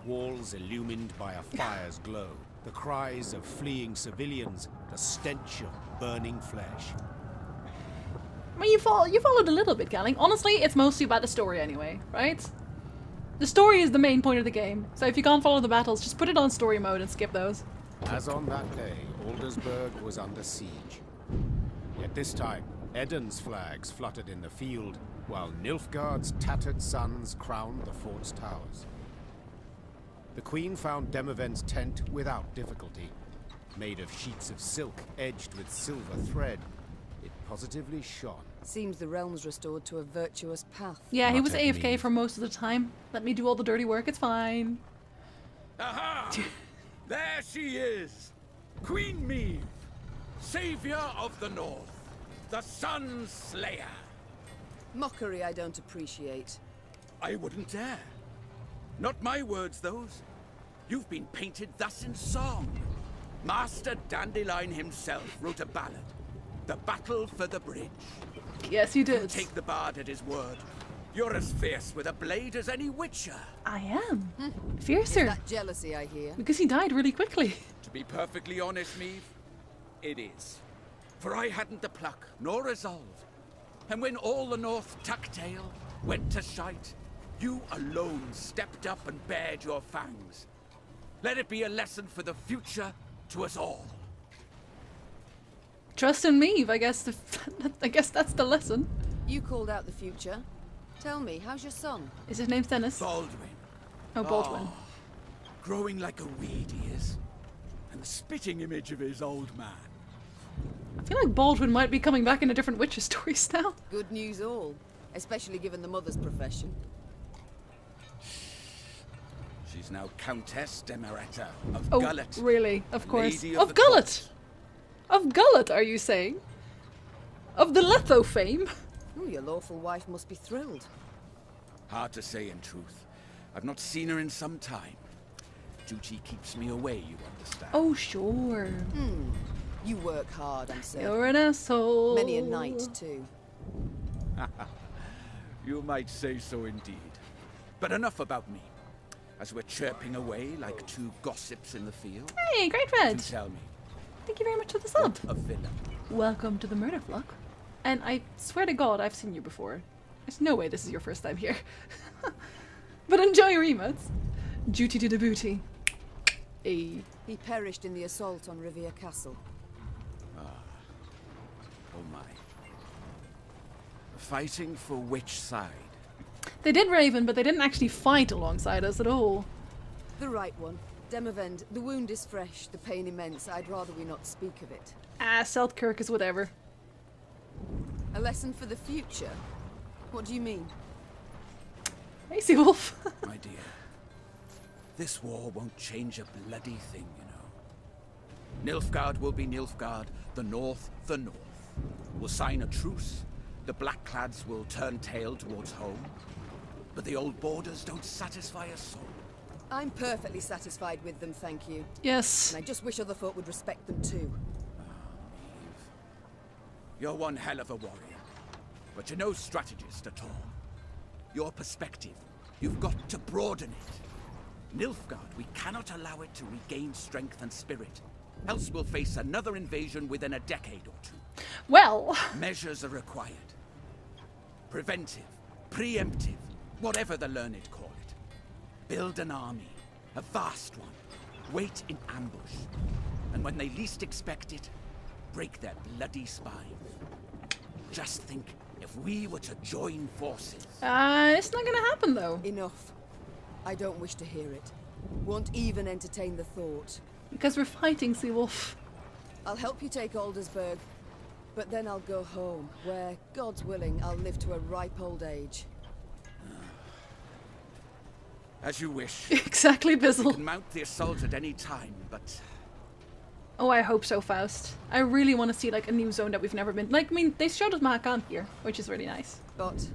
S8: Walls illumined by a fire's glow. The cries of fleeing civilians. The stench of burning flesh.
S1: I mean, you followed a little bit, Galling. Honestly, it's mostly about the story anyway, right? The story is the main point of the game, so if you can't follow the battles, just put it on story mode and skip those.
S8: As on that day, Aldersburg was under siege. Yet this time, Eden's flags fluttered in the field, while Nilfgaard's tattered sons crowned the fort's towers. The Queen found Demavend's tent without difficulty. Made of sheets of silk edged with silver thread, it positively shone.
S9: Seems the realm's restored to a virtuous path.
S1: Yeah, he was AFK for most of the time. Let me do all the dirty work, it's fine.
S21: Aha! There she is! Queen Meve, savior of the North, the Sun Slayer.
S9: Mockery I don't appreciate.
S21: I wouldn't dare. Not my words, those. You've been painted thus in song. Master Dandelion himself wrote a ballad. The Battle for the Bridge.
S1: Yes, you did.
S21: You take the bard at his word. You're as fierce with a blade as any witcher.
S1: I am. Fiercer.
S9: Is that jealousy I hear?
S1: Because he died really quickly.
S21: To be perfectly honest, Meve, it is. For I hadn't the pluck nor resolve. And when all the North tucked tail went to shite, you alone stepped up and bared your fangs. Let it be a lesson for the future to us all.
S1: Trust in me, I guess. I guess that's the lesson.
S9: You called out the future. Tell me, how's your son?
S1: Is his name Dennis?
S21: Baldwin.
S1: Oh, Baldwin.
S21: Oh, growing like a weed he is. And the spitting image of his old man.
S1: I feel like Baldwin might be coming back in a different Witcher stories now.
S9: Good news all. Especially given the mother's profession.
S21: She's now Countess Demeretta of
S1: Oh,
S21: Gullet.
S1: really? Of course.
S21: Lady
S1: Of
S21: the
S1: Gullet! Of Gullet, are you saying? Of the Letho fame?
S9: Oh, your lawful wife must be thrilled.
S21: Hard to say in truth. I've not seen her in some time. Duty keeps me away, you understand.
S1: Oh, sure.
S9: You work hard, I'm certain.
S1: You're an asshole.
S9: Many a night, too.
S21: You might say so indeed. But enough about me. As we're chirping away like two gossips in the field.
S1: Hey, Great Red.
S21: Do tell me.
S1: Thank you very much for the sub.
S21: A villain.
S1: Welcome to the Murder Flock. And I swear to God, I've seen you before. There's no way this is your first time here. But enjoy your emotes. Duty to the booty. Hey.
S9: He perished in the assault on Rivia Castle.
S21: Oh my. Fighting for which side?
S1: They did Raven, but they didn't actually fight alongside us at all.
S9: The right one. Demavend, the wound is fresh, the pain immense. I'd rather we not speak of it.
S1: Ah, Selkirk is whatever.
S9: A lesson for the future? What do you mean?
S1: Hey, Seawolf.
S21: My dear, this war won't change a bloody thing, you know. Nilfgaard will be Nilfgaard, the North the North. We'll sign a truce, the Blackclads will turn tail towards home, but the old borders don't satisfy us soul.
S9: I'm perfectly satisfied with them, thank you.
S1: Yes.
S9: And I just wish other folk would respect them too.
S21: You're one hell of a warrior, but you're no strategist at all. Your perspective, you've got to broaden it. Nilfgaard, we cannot allow it to regain strength and spirit, else we'll face another invasion within a decade or two.
S1: Well...
S21: Measures are required. Preventive, preemptive, whatever the learned call it. Build an army, a vast one. Wait in ambush. And when they least expect it, break their bloody spines. Just think, if we were to join forces...
S1: It's not gonna happen, though.
S9: Enough. I don't wish to hear it. Won't even entertain the thought.
S1: Because we're fighting, Seawolf.
S9: I'll help you take Aldersburg, but then I'll go home, where, God's willing, I'll live to a ripe old age.
S21: As you wish.
S1: Exactly, Bizzle.
S21: You can mount the assault at any time, but...
S1: Oh, I hope so, Faust. I really want to see, like, a new zone that we've never been... Like, I mean, they showed us Mahakan here, which is really nice.
S9: But...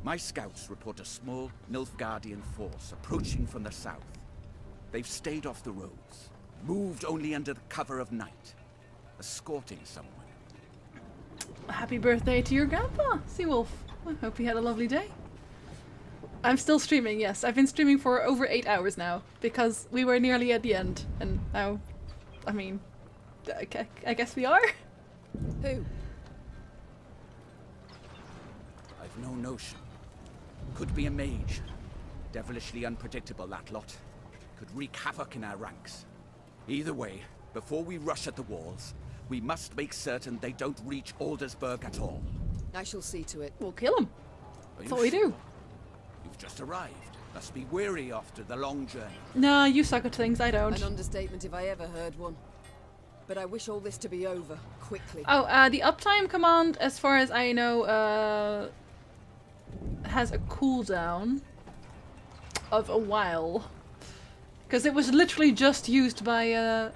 S21: My scouts report a small Nilfgaardian force approaching from the south. They've stayed off the roads, moved only under the cover of night, escorting someone.
S1: Happy birthday to your grandpa, Seawolf. I hope he had a lovely day. I'm still streaming, yes. I've been streaming for over 8 hours now, because we were nearly at the end, and now... I mean, I guess we are?
S9: Who?
S21: I've no notion. Could be a mage. Devilishly unpredictable, that lot. Could wreak havoc in our ranks. Either way, before we rush at the walls, We must make certain they don't reach Aldersburg at all.
S9: I shall see to it.
S1: We'll kill him.
S21: Are
S1: That's
S21: you
S1: what we do.
S21: sure? You've just arrived. Must be weary after the long journey.
S1: Nah, you suck at things, I don't.
S9: An understatement if I ever heard one. But I wish all this to be over, quickly.
S1: Oh, the uptime command, as far as I know, has a cooldown of a while. Because it was literally just used by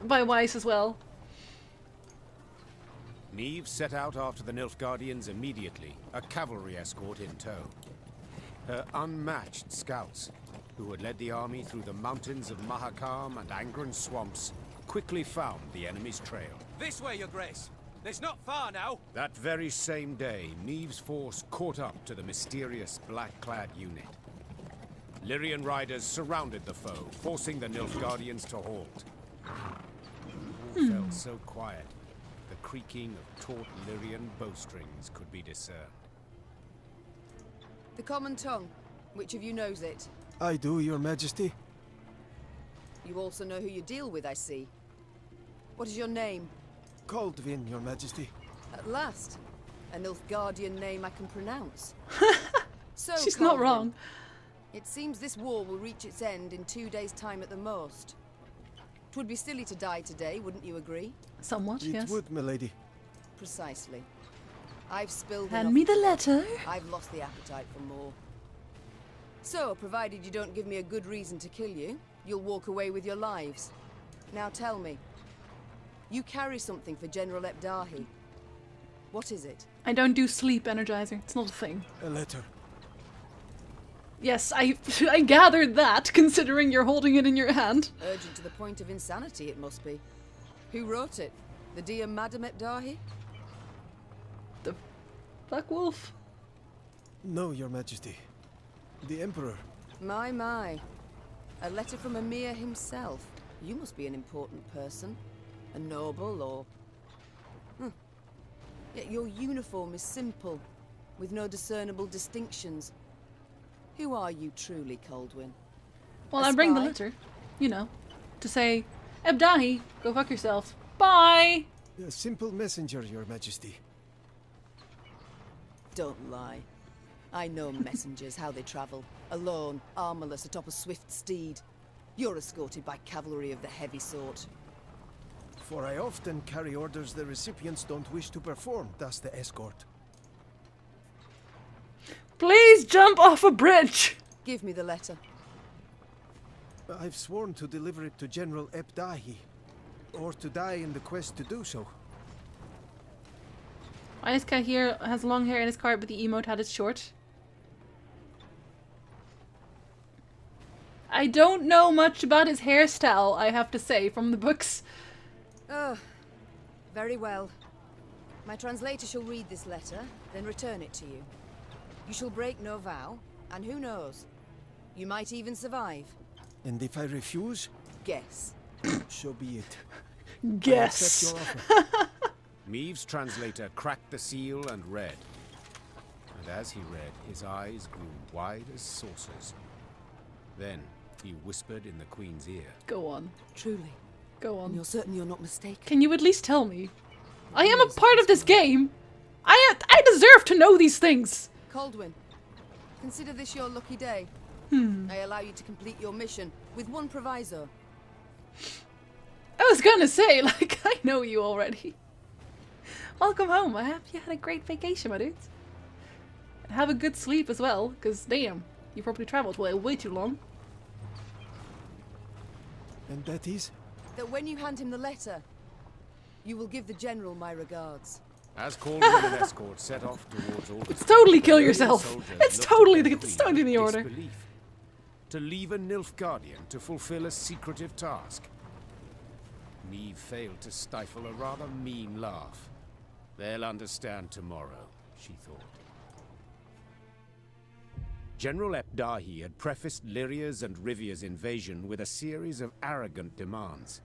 S1: Weiss as well.
S8: Neve set out after the Nilfgaardians immediately, a cavalry escort in tow. Her unmatched scouts, who had led the army through the mountains of Mahakam and Angren swamps, quickly found the enemy's trail.
S19: This way, Your Grace. It's not far now.
S8: That very same day, Neve's force caught up to the mysterious black-clad unit. Lyrian riders surrounded the foe, forcing the Nilfgaardians to halt. All felt so quiet, the creaking of taut Lyrian bowstrings could be discerned.
S9: The common tongue. Which of you knows it?
S15: I do, Your Majesty.
S9: You also know who you deal with, I see. What is your name?
S15: Caldwin, Your Majesty.
S9: At last. A Nilfgaardian name I can pronounce. So,
S1: She's not
S9: Caldwin,
S1: wrong.
S9: It seems this war will reach its end in 2 days' time at the most. 'Twould be silly to die today, wouldn't you agree?
S1: Somewhat, yes.
S15: It would, milady.
S9: Precisely. I've spilled
S1: Hand
S9: enough.
S1: me the letter.
S9: I've lost the appetite for more. So, provided you don't give me a good reason to kill you, you'll walk away with your lives. Now tell me. You carry something for General Ebdahi. What is it?
S1: I don't do sleep energizer. It's not a thing.
S15: A letter.
S1: Yes, I gathered that, considering you're holding it in your hand.
S9: Urgent to the point of insanity, it must be. Who wrote it? The dear Madam Ebdahi?
S1: The Black Wolf?
S15: No, Your Majesty. The Emperor.
S9: My. A letter from Emir himself. You must be an important person. A noble, or... Yet your uniform is simple, with no discernible distinctions. Who are you truly, Caldwin?
S1: Well,
S9: A
S1: I bring the
S9: spy?
S1: letter, you know, to say, Ebdahi, go fuck yourself. Bye!
S15: A simple messenger, Your Majesty.
S9: Don't lie. I know messengers, how they travel. Alone, armorless, atop a swift steed. You're escorted by cavalry of the heavy sort.
S15: For I often carry orders the recipients don't wish to perform, thus the escort.
S1: Please jump off a bridge!
S9: Give me the letter.
S15: I've sworn to deliver it to General Ebdahi, or to die in the quest to do so.
S1: Why this guy here has long hair in his card, but the emote had it short? I don't know much about his hairstyle, I have to say, from the books.
S9: Oh, very well. My translator shall read this letter, then return it to you. You shall break no vow, and who knows? You might even survive.
S15: And if I refuse?
S9: Guess.
S15: So be it.
S1: Guess.
S15: I accept your offer.
S8: Meave's translator cracked the seal and read. And as he read, his eyes grew wide as saucers. Then he whispered in the Queen's ear.
S1: Go on.
S9: Truly.
S1: Go on.
S9: And you're certain you're not mistaken?
S1: Can you at least tell me? I am a part of this game! I deserve to know these things!
S9: Caldwin, consider this your lucky day. I allow you to complete your mission, with one proviso.
S1: I was gonna say, like, I know you already. Welcome home. I hope you had a great vacation, my dudes. And have a good sleep as well, because damn, you probably traveled way too long.
S15: And that is?
S9: That when you hand him the letter, you will give the General my regards.
S8: As Caldwin and escort set off towards Alderaan,
S1: It's totally kill
S8: the
S1: yourself.
S8: soldiers
S1: It's
S8: looked
S1: totally
S8: at
S1: the
S8: Queen
S1: it's totally the
S8: with
S1: order.
S8: disbelief. To leave a Nilfgaardian to fulfill a secretive task. Neve failed to stifle a rather mean laugh. They'll understand tomorrow, she thought. General Ebdahi had prefaced Lyria's and Rivia's invasion with a series of arrogant demands.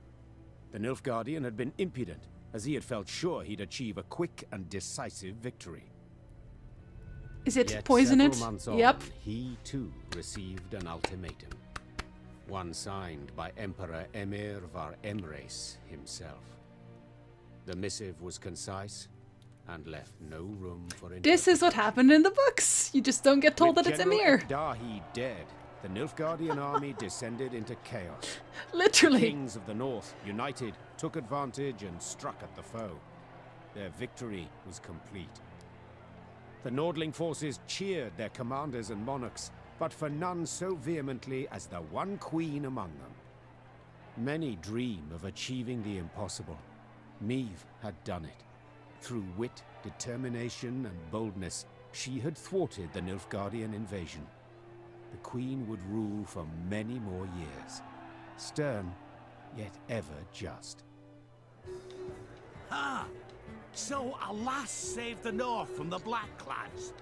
S8: The Nilfgaardian had been impudent, as he had felt sure he'd achieve a quick and decisive victory.
S1: Is it
S8: Yet
S1: poison it?
S8: several months on,
S1: Yep.
S8: he too received an ultimatum. One signed by Emperor Emir var Emreis himself. The missive was concise and left no room for
S1: This is what happened in the books. You just don't get told
S8: With
S1: that it's
S8: General
S1: Emir.
S8: Dahi dead, the Nilfgaardian army descended into chaos.
S1: Literally.
S8: The kings of the north, united, took advantage and struck at the foe. Their victory was complete. The Nordling forces cheered their commanders and monarchs, but for none so vehemently as the one queen among them. Many dream of achieving the impossible. Meve had done it. Through wit, determination, and boldness, she had thwarted the Nilfgaardian invasion. The queen would rule for many more years. Stern, yet ever just.
S7: Ah! So a lass saved the North from the Blackclads?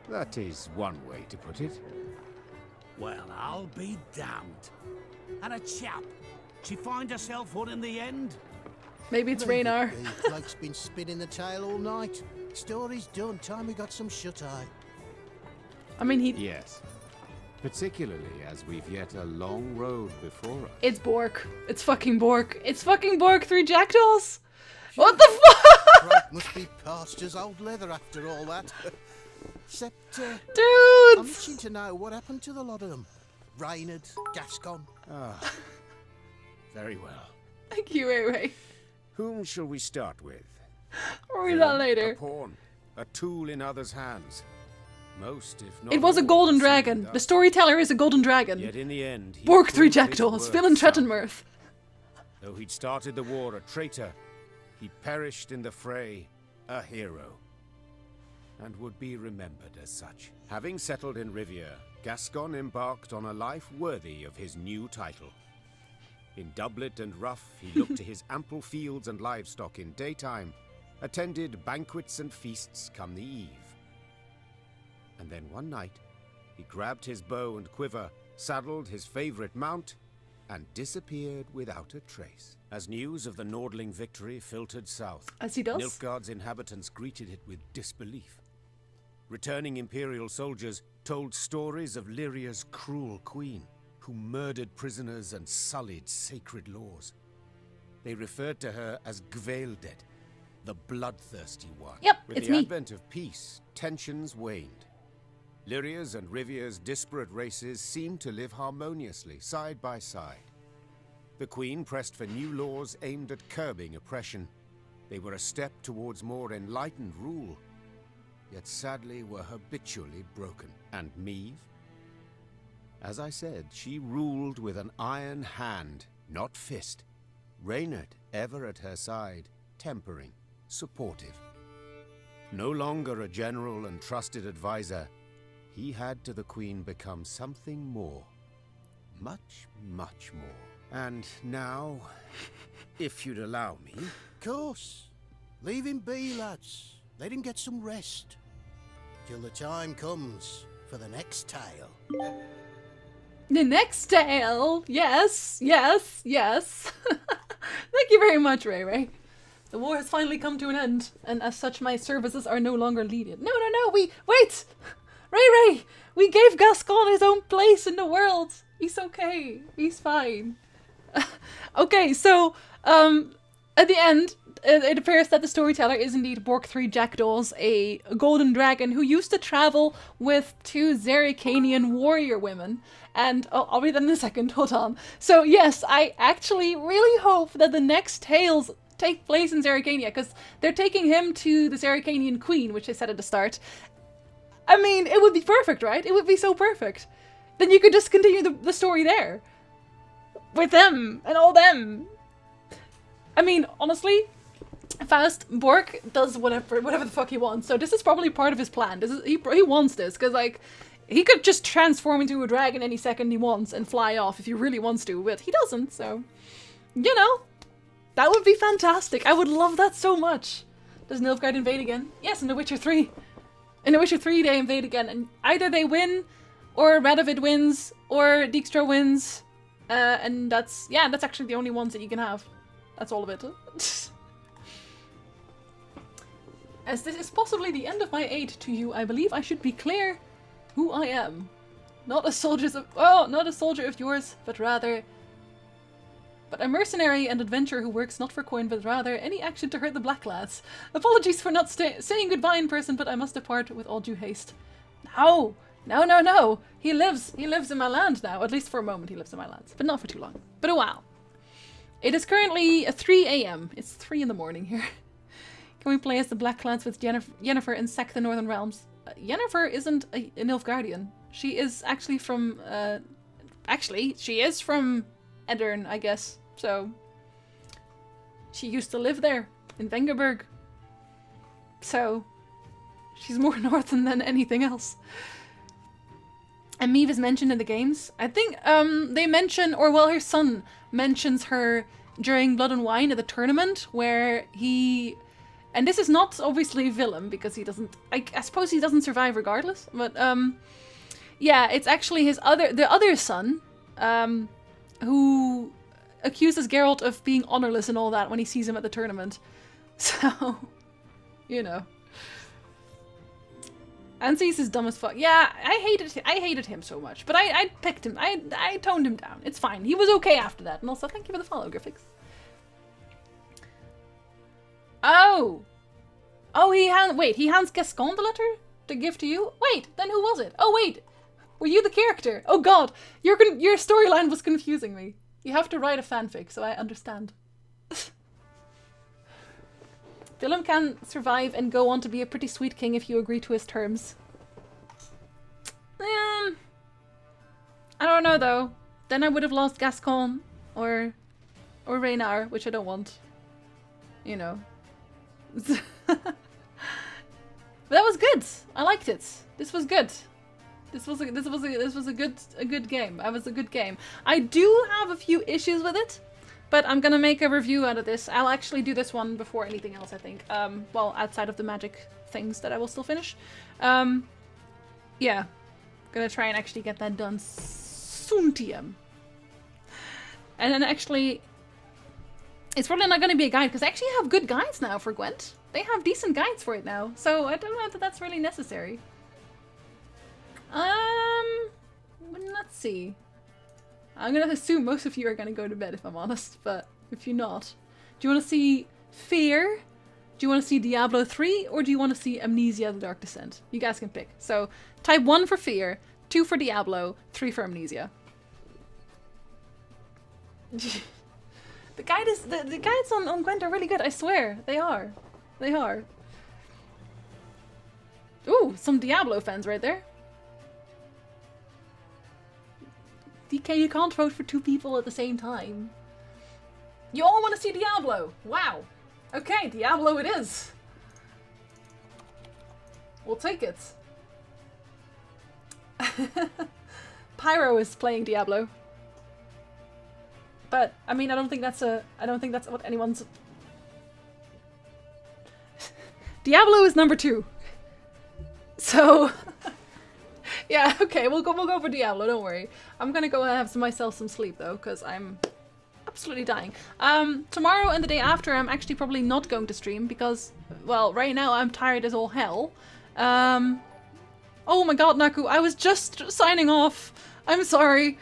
S8: That is one way to put it.
S7: Well, I'll be damned. And a chap. She find herself one in the end?
S1: Maybe it's
S15: Leave it
S1: Raynar.
S15: be. Bloke's been spinning the tale all night. Story's done. Time we got some shut-eye.
S1: I mean, he...
S8: Yes. Particularly as we've yet a long road before us.
S1: It's Bork. It's fucking Bork. It's fucking Bork 3 jackdaws. What the fuck?
S15: Right, must be past as old leather after all that. Except,
S1: Dudes!
S15: I'm itching to know what happened to the lot of them. Reynard, Gascon.
S8: Ah. Very well.
S1: Thank you, Ray Ray.
S8: Whom shall we start with?
S1: Or read that
S8: A
S1: later.
S8: pawn, a tool in others' hands. Most, if not
S1: It was a
S8: all,
S1: golden
S8: seemed
S1: dragon.
S8: thus.
S1: The storyteller is a golden dragon.
S8: Yet in the end, he
S1: Bork 3
S8: proved his
S1: jackdaws.
S8: worth
S1: Phil and
S8: sound.
S1: Trettenmirth.
S8: Though he'd started the war a traitor, he perished in the fray a hero, and would be remembered as such. Having settled in Riviere, Gascon embarked on a life worthy of his new title. In doublet and ruff, he looked to his ample fields and livestock in daytime, attended banquets and feasts come the eve. And then one night, he grabbed his bow and quiver, saddled his favorite mount, and disappeared without a trace. As news of the Nordling victory filtered south,
S1: As he does.
S8: Nilfgaard's inhabitants greeted it with disbelief. Returning Imperial soldiers told stories of Lyria's cruel queen, who murdered prisoners and sullied sacred laws. They referred to her as Gvaeldet, the bloodthirsty one.
S1: Yep,
S8: With
S1: it's
S8: the
S1: me.
S8: advent of peace, tensions waned. Lyria's and Rivier's disparate races seemed to live harmoniously, side by side. The Queen pressed for new laws aimed at curbing oppression. They were a step towards more enlightened rule, yet sadly were habitually broken. And Meve? As I said, she ruled with an iron hand, not fist. Reynard ever at her side, tempering, supportive. No longer a general and trusted advisor, he had to the Queen become something more. Much, much more. And now, if you'd allow me...
S15: Course. Leave him be, lads. Let him get some rest. Till the time comes for the next tale.
S1: The next tale. Yes, yes, yes. Thank you very much, Ray Ray. The war has finally come to an end, and as such my services are no longer needed. No, wait! Ray Ray! We gave Gascon his own place in the world. He's okay. He's fine. Okay, so, at the end, it appears that the storyteller is indeed Bork 3 Jackdaws, a golden dragon who used to travel with 2 Zerrikanian warrior women. And I'll read that in a second, hold on. So yes, I actually really hope that the next tales take place in Zerrikania, because they're taking him to the Zerrikanian queen, which they said at the start. I mean, it would be perfect, right? It would be so perfect. Then you could just continue the story there. With them, and all them. I mean, honestly, Faust, Bork does whatever the fuck he wants, so this is probably part of his plan. He wants this, because, like, he could just transform into a dragon any second he wants and fly off if he really wants to, but he doesn't, so, you know, that would be fantastic. I would love that so much. Does Nilfgaard invade again? Yes, in The Witcher 3. In The Witcher 3 they invade again, and either they win, or Radovid wins, or Dijkstra wins, and that's actually the only ones that you can have. That's all of it. As this is possibly the end of my aid to you, I believe I should be clear who I am. Not a soldier of yours, but rather but a mercenary and adventurer who works not for coin, but rather any action to hurt the black lads. Apologies for not saying goodbye in person, but I must depart with all due haste. No! No, no, no! He lives in my land now. At least for a moment he lives in my lands. But not for too long. But a while. It is currently 3 a.m. It's 3 in the morning here. Can we play as the Black Lads with Yennefer and sack the Northern Realms? Yennefer isn't a Nilfgaardian. She is actually from... actually, she is from Edirn, I guess. So... she used to live there, in Vengerberg. So... she's more northern than anything else. And Meve is mentioned in the games. I think they mention, or well, her son mentions her during Blood and Wine at the tournament, where he... and this is not obviously Willem, because he doesn't... I suppose he doesn't survive regardless, but yeah, it's actually the other son, who accuses Geralt of being honorless and all that when he sees him at the tournament. So, you know. Anses is dumb as fuck. Yeah, I hated him so much, but I picked him. I toned him down. It's fine. He was okay after that. And also, thank you for the follow, Griffix. Oh! Oh, he hands Gascon the letter to give to you? Wait, then who was it? Oh, wait! Were you the character? Oh god! Your storyline was confusing me. You have to write a fanfic, so I understand. Willem can survive and go on to be a pretty sweet king if you agree to his terms. I don't know though. Then I would have lost Gascon or Raynar, which I don't want. You know. But that was good. I liked it. This was good. This was a good game. That was a good game. I do have a few issues with it. But I'm gonna make a review out of this. I'll actually do this one before anything else, I think. Well, outside of the magic things that I will still finish. Yeah. Gonna try and actually get that done soontium. And then actually... it's probably not gonna be a guide, because I actually have good guides now for Gwent. They have decent guides for it now. So I don't know if that's really necessary. Let's see. I'm gonna assume most of you are gonna go to bed, if I'm honest, but if you're not. Do you want to see Fear? Do you want to see Diablo 3? Or do you want to see Amnesia The Dark Descent? You guys can pick. So, type 1 for Fear, 2 for Diablo, 3 for Amnesia. The guides on Gwent are really good, I swear. They are. They are. Ooh, some Diablo fans right there. DK, you can't vote for 2 people at the same time. You all want to see Diablo! Wow! Okay, Diablo it is! We'll take it. Pyro is playing Diablo. But, I mean, I don't think that's what anyone's... Diablo is number 2. So... yeah, okay, we'll go for Diablo, don't worry. I'm gonna go have myself some sleep though, because I'm absolutely dying. Tomorrow and the day after I'm actually probably not going to stream because, well, right now I'm tired as all hell. Oh my god, Naku, I was just signing off. I'm sorry.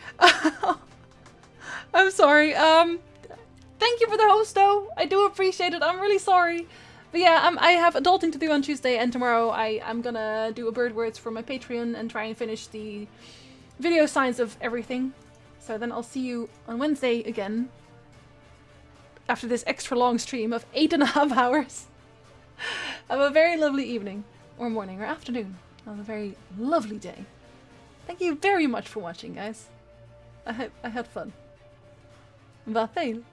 S1: I'm sorry. Thank you for the host though. I do appreciate it. I'm really sorry. But yeah, I have adulting to do on Tuesday, and tomorrow I'm gonna do a bird words for my Patreon and try and finish the video signs of everything. So then I'll see you on Wednesday again. After this extra long stream of 8.5 hours. Have a very lovely evening, or morning, or afternoon. Have a very lovely day. Thank you very much for watching, guys. I had fun. Vatel.